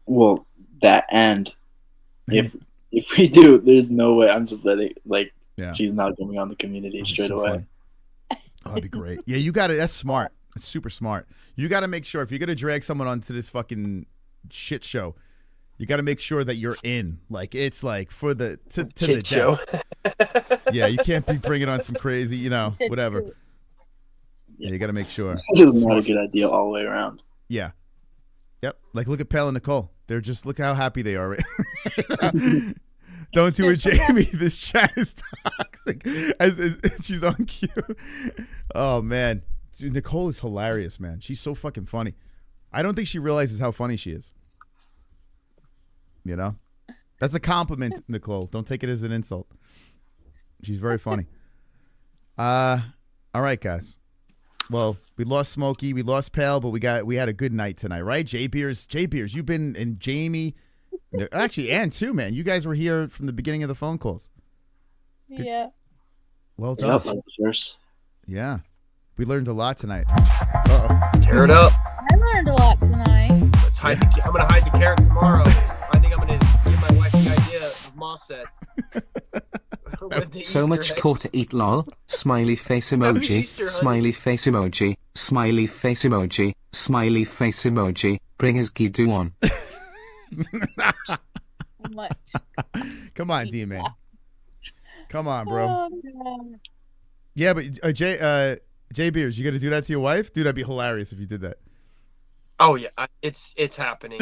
Well, that and if we do, there's no way. I'm just letting she's not coming on the community straight away. Funny. Oh, that'd be great. Yeah, you got it. That's smart. That's super smart. You got to make sure if you're gonna drag someone onto this fucking shit show, you got to make sure that you're in. Like it's like for the to the show. Death. Yeah, you can't be bringing on some crazy, you know, whatever. Yeah, you got to make sure. It's just not a good idea all the way around. Yeah. Yep. Like look at Pale and Nicole. They're just look how happy they are. Right? Don't do it, Jamie. This chat is toxic. As she's on cue. Oh man, dude, Nicole is hilarious, man. She's so fucking funny. I don't think she realizes how funny she is. You know, that's a compliment, Nicole. Don't take it as an insult. She's very funny. All right, guys. Well, we lost Smokey, we lost Pale, but we had a good night tonight, right? J Beers, you've been, and Jamie, actually, and too, man. You guys were here from the beginning of the phone calls. Yeah. Well done. Yep, that's the first. Yeah, we learned a lot tonight. Tear it up. I learned a lot tonight. I'm gonna hide the carrot tomorrow. I think I'm gonna give my wife the idea of Moss said. So much core to eat, lol. Smiley face emoji. Easter, honey. Smiley face emoji. Smiley face emoji. Smiley face emoji. Bring his Gidu on. Much. Come on, D-Man. Come on, bro. Oh, God. Yeah, but Jay Beers, you got to do that to your wife? Dude, that'd be hilarious if you did that. Oh yeah, it's happening.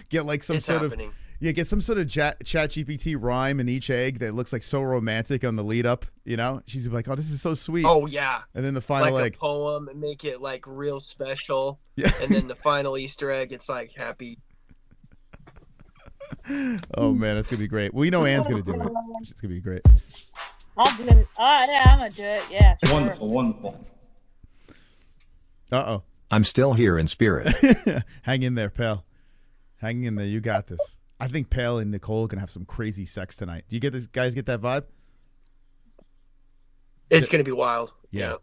Get like some It's sort happening. get some sort of chat GPT rhyme in each egg that looks like so romantic on the lead up, you know? She's like, "Oh, this is so sweet." Oh yeah. And then the final like egg. a poem and make it like real special. Yeah. And then the final Easter egg, it's like happy. Oh man, that's going to be great. We know Anne's going to do it. It's going to be great. I'll do it. Oh, yeah, I'm going to do it. Yeah. Sure. Wonderful, wonderful. Uh-oh. I'm still here in spirit. Hang in there, pal. Hang in there. You got this. I think Pale and Nicole can have some crazy sex tonight. Do you get this? Guys get that vibe? It's going to be wild. Yeah.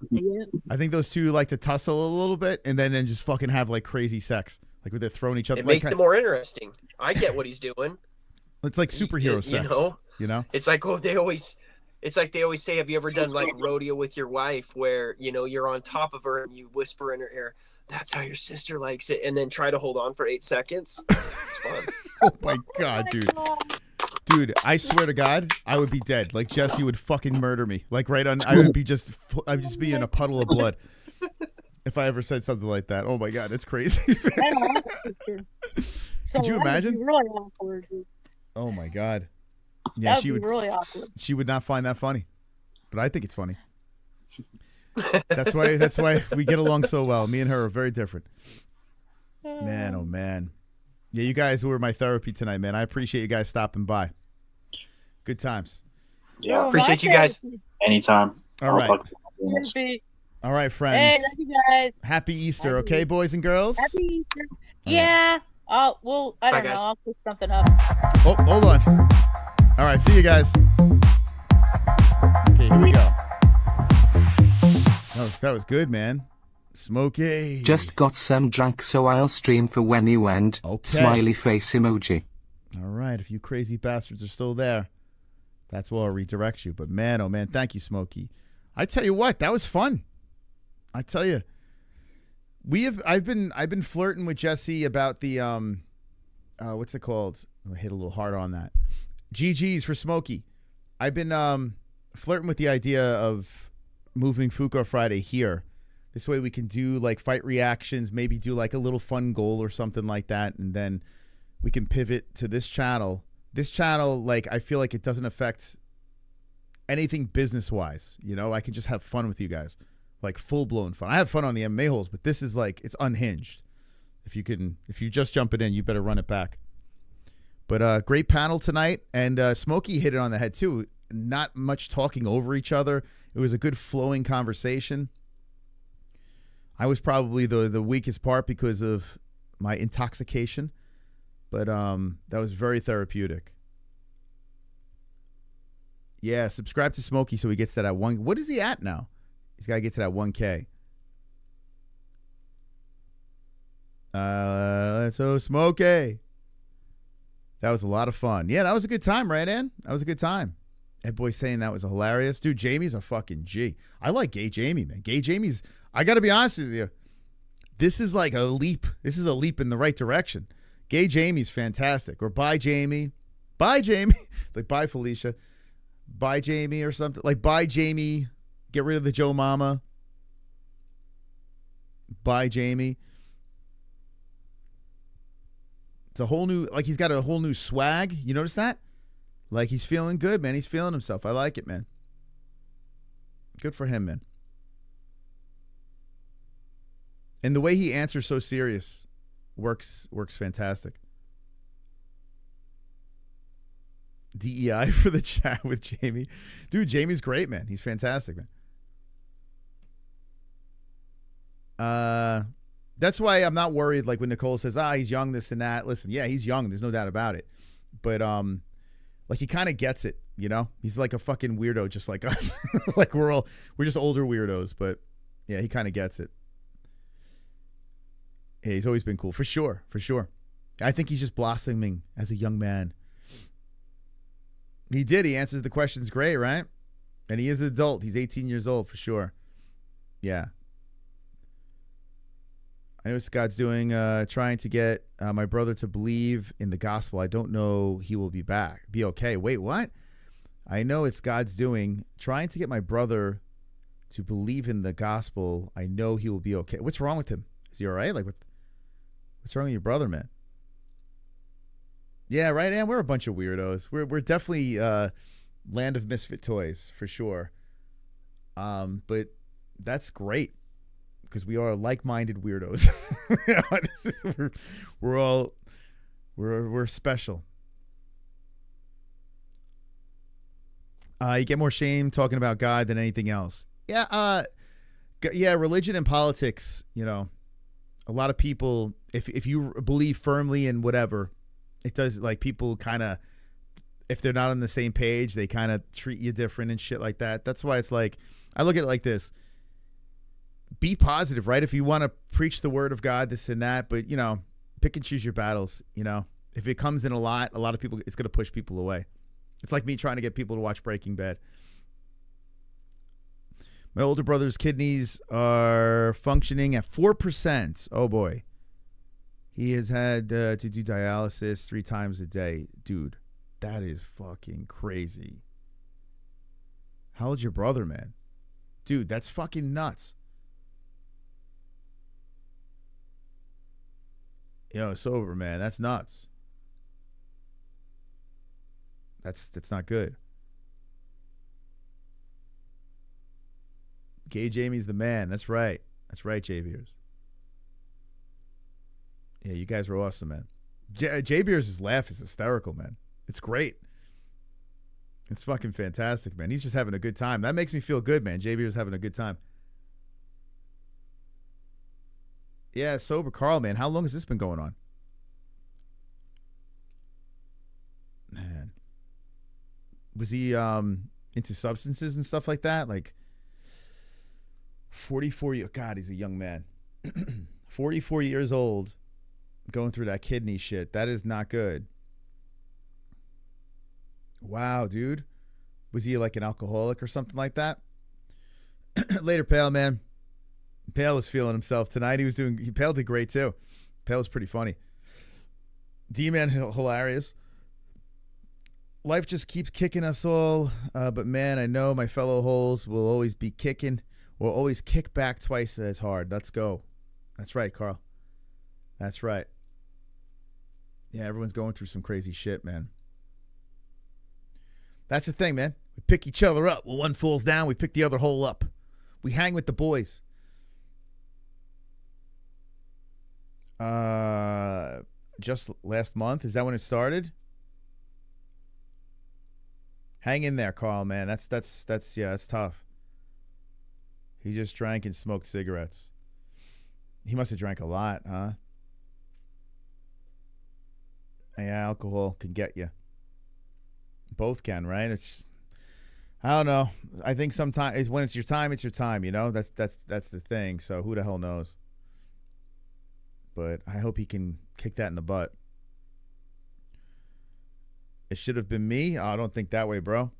I think those two like to tussle a little bit and then just fucking have like crazy sex. Like where they're throwing each other. It like, makes it more interesting. I get what he's doing. It's like superhero sex. You know? It's like they always say, have you ever done like rodeo with your wife where, you know, you're on top of her and you whisper in her ear, "That's how your sister likes it," and then try to hold on for 8 seconds? It's fun. Oh my God, dude. Dude, I swear to God, I would be dead. Like Jesse would fucking murder me. Like I'd just be in a puddle of blood if I ever said something like that. Oh my God, it's crazy. Could you imagine? Really awkward. Oh my God. Yeah, That would be really awkward. She would not find that funny, but I think it's funny. That's why we get along so well. Me and her are very different. Man, oh man. Yeah, you guys were my therapy tonight, man. I appreciate you guys stopping by. Good times. Yeah, appreciate you guys. Anytime. All I'll right. talk to you next. All right, Hey, friends. love you guys. Happy Easter, okay, boys and girls? Happy Easter. Yeah. I don't Bye, know. guys. I'll put something up. Oh, hold on. All right, see you guys. Okay, here we go. That was good, man. Smokey. Just got some drunk, so I'll stream for when you end. Okay. Smiley face emoji. All right, if you crazy bastards are still there, that's where I'll redirect you. But man, oh man, thank you, Smokey. I tell you what, that was fun. I tell you, I've been flirting with Jesse about the what's it called? I hit a little hard on that. GG's for Smokey. I've been flirting with the idea of moving Fuko Friday here. This way we can do like fight reactions, maybe do like a little fun goal or something like that, and then we can pivot to this channel. This channel, like, I feel like it doesn't affect anything business-wise. You know, I can just have fun with you guys, like full-blown fun. I have fun on the MMA-Holes, but this is like, it's unhinged. If you just jump it in, you better run it back. But great panel tonight, and Smokey hit it on the head too. Not much talking over each other. It was a good flowing conversation. I was probably the weakest part because of my intoxication, but that was very therapeutic. Yeah, subscribe to Smokey so he gets to that one. What is he at now? He's got to get to that 1K. So Smokey. That was a lot of fun. Yeah, that was a good time, right, Ann? That was a good time. Ed Boy saying that was hilarious. Dude, Jamie's a fucking G. I like Gay Jamie, man. Gay Jamie's, I got to be honest with you. This is like a leap. This is a leap in the right direction. Gay Jamie's fantastic. Or bye, Jamie. Bye, Jamie. It's like bye, Felicia. Bye, Jamie, or something. Like bye, Jamie. Get rid of the Joe Mama. Bye, Jamie. It's a whole new, like he's got a whole new swag. You notice that? Like he's feeling good, man. He's feeling himself. I like it, man. Good for him, man. And the way he answers so serious works fantastic. DEI for the chat with Jamie. Dude, Jamie's great, man. He's fantastic, man. That's why I'm not worried, like when Nicole says, he's young, this and that. Listen, yeah, he's young. There's no doubt about it. But like he kind of gets it, you know? He's like a fucking weirdo just like us. Like we're just older weirdos, but yeah, he kind of gets it. Yeah, he's always been cool. For sure. For sure. I think he's just blossoming as a young man. He did. He answers the questions great, right? And he is an adult. He's 18 years old for sure. Yeah. I know what Scott's doing, trying to get my brother to believe in the gospel. I don't know he will be back. Be okay. Wait, what? I know it's God's doing. Trying to get my brother to believe in the gospel. I know he will be okay. What's wrong with him? Is he all right? Like, what's wrong with your brother, man? Yeah, right, and we're a bunch of weirdos. We're definitely land of misfit toys for sure. But that's great because we are like-minded weirdos. We're special. You get more shame talking about God than anything else. Yeah, religion and politics, you know, a lot of people, if you believe firmly in whatever, it does, like, people kind of, if they're not on the same page, they kind of treat you different and shit like that. That's why it's like, I look at it like this. Be positive, right? If you want to preach the word of God, this and that, but, you know, pick and choose your battles, you know. If it comes in a lot of people, it's going to push people away. It's like me trying to get people to watch Breaking Bad. My older brother's kidneys are functioning at 4%. Oh, boy. He has had to do dialysis 3 times a day. Dude, that is fucking crazy. How old's your brother, man? Dude, that's fucking nuts. Yo, sober, man. That's nuts. That's not good. Gay Jamie's the man. That's right. That's right, J Beers. Yeah, you guys were awesome, man. J Beers' laugh is hysterical, man. It's great. It's fucking fantastic, man. He's just having a good time. That makes me feel good, man. J Beers having a good time. Yeah, sober Carl, man. How long has this been going on? Man. Was he into substances and stuff like that? Like 44 years, God, he's a young man. 44 years old, going through that kidney shit. That is not good. Wow, dude. Was he like an alcoholic or something like that? Later, Pale, man. Pale was feeling himself tonight. Pale did great too. Pale was pretty funny. D-Man, hilarious. Life just keeps kicking us all. But man, I know my fellow holes will always be kicking. Will always kick back twice as hard. Let's go. That's right, Carl. That's right. Yeah, everyone's going through some crazy shit, man. That's the thing, man. We pick each other up. When one falls down, we pick the other hole up. We hang with the boys. Just last month. Is that when it started? Hang in there, Carl, man. That's tough. He just drank and smoked cigarettes. He must have drank a lot, huh? Yeah, alcohol can get you. Both can, right? I don't know. I think sometimes when it's your time, you know? That's the thing. So who the hell knows? But I hope he can kick that in the butt. It should have been me. Oh, I don't think that way, bro.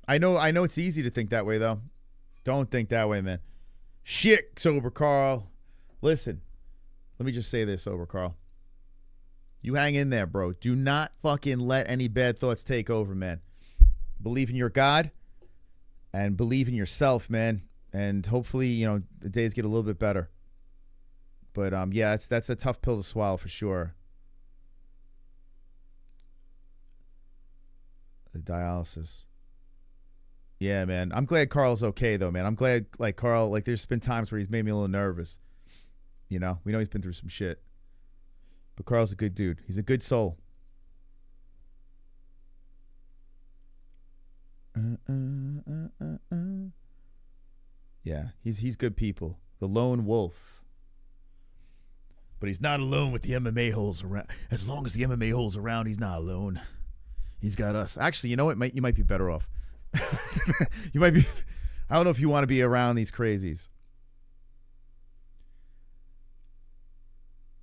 I know it's easy to think that way, though. Don't think that way, man. Shit, sober Carl. Listen, let me just say this, sober Carl. You hang in there, bro. Do not fucking let any bad thoughts take over, man. Believe in your God and believe in yourself, man. And hopefully, you know, the days get a little bit better. But yeah, that's a tough pill to swallow for sure. The dialysis. Yeah, man. I'm glad Carl's okay, though, man. I'm glad, like, Carl, like, there's been times where he's made me a little nervous. You know? We know he's been through some shit. But Carl's a good dude. He's a good soul. Yeah, he's good people. The lone wolf. But he's not alone with the MMA-Holes around. As long as the MMA-Holes around, he's not alone. He's got us. Actually, you know what? You might be better off. You might be. I don't know if you want to be around these crazies.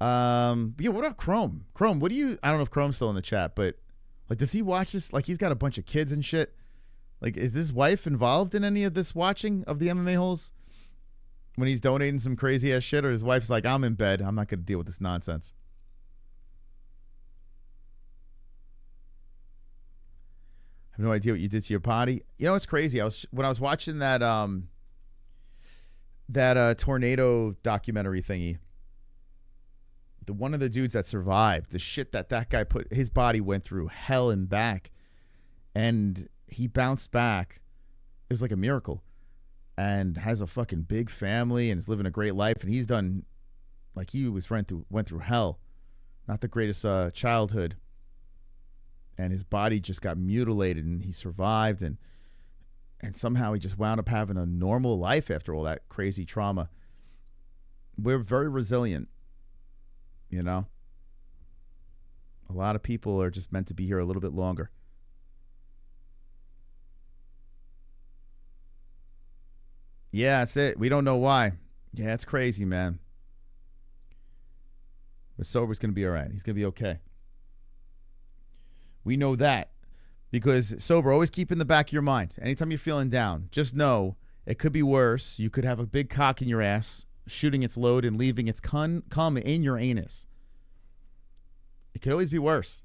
Yeah, what about Chrome? Chrome, what do you? I don't know if Chrome's still in the chat, but like, does he watch this? Like, he's got a bunch of kids and shit. Like, is his wife involved in any of this watching of the MMA-Holes? When he's donating some crazy ass shit, or his wife's like, I'm in bed. I'm not going to deal with this nonsense. have no idea what you did to your body. You know what's crazy? When I was watching that tornado documentary thingy. One of the dudes that survived, the shit that guy put, his body went through hell and back, and he bounced back. It was like a miracle, and has a fucking big family and is living a great life. And he's done, like, he went through hell, not the greatest childhood, and his body just got mutilated, and he survived, and somehow he just wound up having a normal life after all that crazy trauma. We're very resilient. You know, a lot of people are just meant to be here a little bit longer. Yeah, that's it. We don't know why. Yeah, it's crazy, man. But Sober's going to be all right. He's going to be okay. We know that because Sober, always keep in the back of your mind. Anytime you're feeling down, just know it could be worse. You could have a big cock in your ass, shooting its load and leaving its cum in your anus. It could always be worse.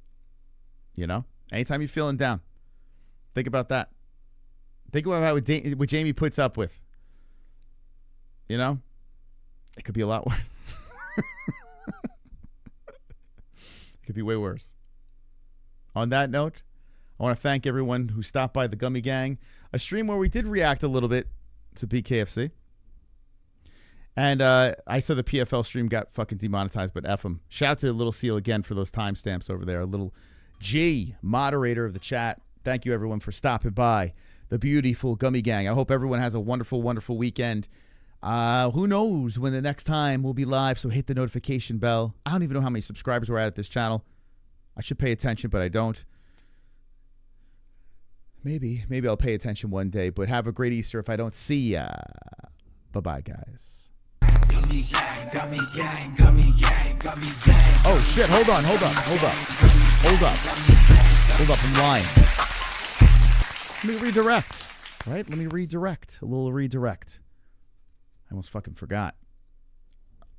You know? Anytime you're feeling down, think about that. Think about what Jamie puts up with. You know? It could be a lot worse. It could be way worse. On that note, I want to thank everyone who stopped by the Gummy Gang, a stream where we did react a little bit to BKFC. And I saw the PFL stream got fucking demonetized, but F them. Shout out to Little Seal again for those timestamps over there. Little G, moderator of the chat. Thank you, everyone, for stopping by the beautiful Gummy Gang. I hope everyone has a wonderful, wonderful weekend. Who knows when the next time we'll be live, so hit the notification bell. I don't even know how many subscribers we're at this channel. I should pay attention, but I don't. Maybe I'll pay attention one day, but have a great Easter if I don't see ya. Bye-bye, guys. Gummy gang, gummy gang, gummy gang, gummy gang. Oh, shit. Hold up. I'm lying. Let me redirect. Right? Let me redirect. A little redirect. I almost fucking forgot.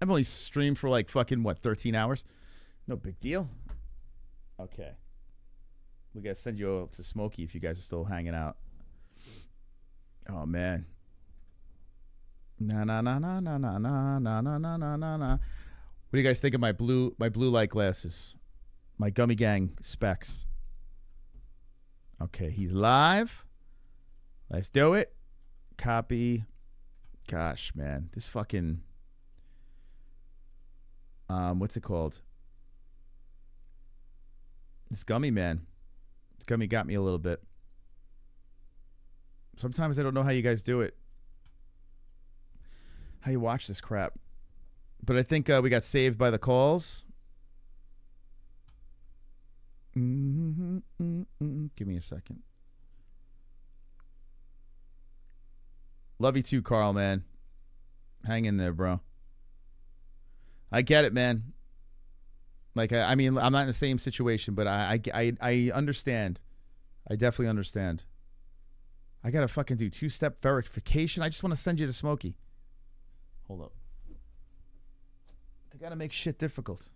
I've only streamed for like fucking, 13 hours? No big deal. Okay. We got to send you to Smokey if you guys are still hanging out. Oh, man. Na. What do you guys think of my blue light glasses? My Gummy Gang specs. Okay, he's live. Let's do it. Copy. Gosh, man. This fucking what's it called? This Gummy, man. This Gummy got me a little bit. Sometimes I don't know how you guys do it. How you watch this crap. But I think we got saved by the calls. Give me a second. Love you too, Carl, man. Hang in there, bro. I get it, man. Like, I mean, I'm not in the same situation, but I understand. I definitely understand. I got to fucking do two-step verification. I just want to send you to Smokey. Hold up. They got to make shit difficult.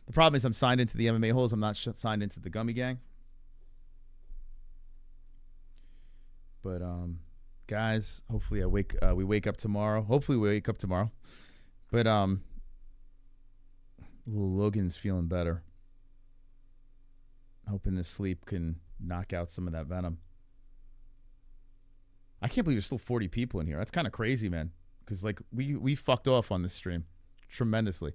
The problem is I'm signed into the MMA-Holes. I'm not signed into the Gummy Gang. But, guys, hopefully we wake up tomorrow. Hopefully we wake up tomorrow. But, little Logan's feeling better. Hoping this sleep can knock out some of that venom. I can't believe there's still 40 people in here. That's kind of crazy, man. Because, like, we fucked off on this stream tremendously.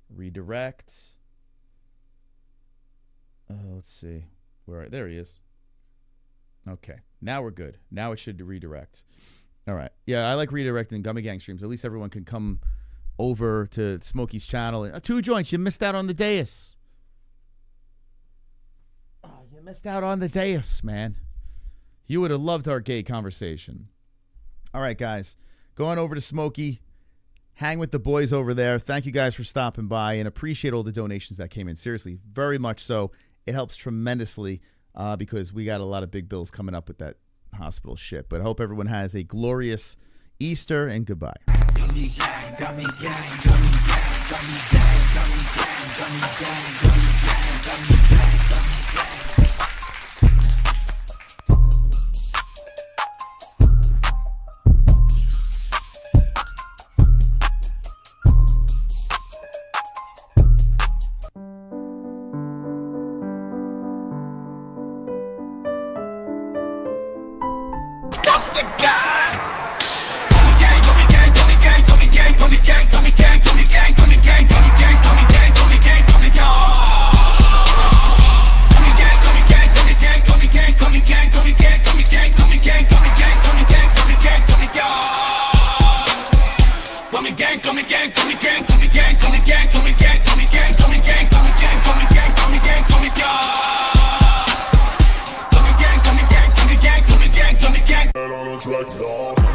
Redirect. Let's see. There he is. Okay. Now we're good. Now it should redirect. All right. Yeah, I like redirecting Gummy Gang streams. At least everyone can come over to Smokey's channel. 2 joints. You missed out on the dais. Oh, you missed out on the dais, man. You would have loved our gay conversation. All right, guys. Going over to Smokey. Hang with the boys over there. Thank you guys for stopping by and appreciate all the donations that came in. Seriously, very much so. It helps tremendously because we got a lot of big bills coming up with that hospital shit. But I hope everyone has a glorious Easter and goodbye.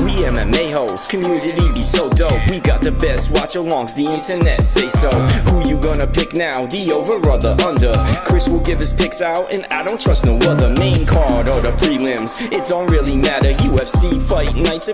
We MMA-Holes, community be so dope. We got the best watch-alongs, the internet say so. Who you gonna pick now, the over or the under? Chris will give his picks out, and I don't trust no other. Main card or the prelims, it don't really matter. UFC fight nights.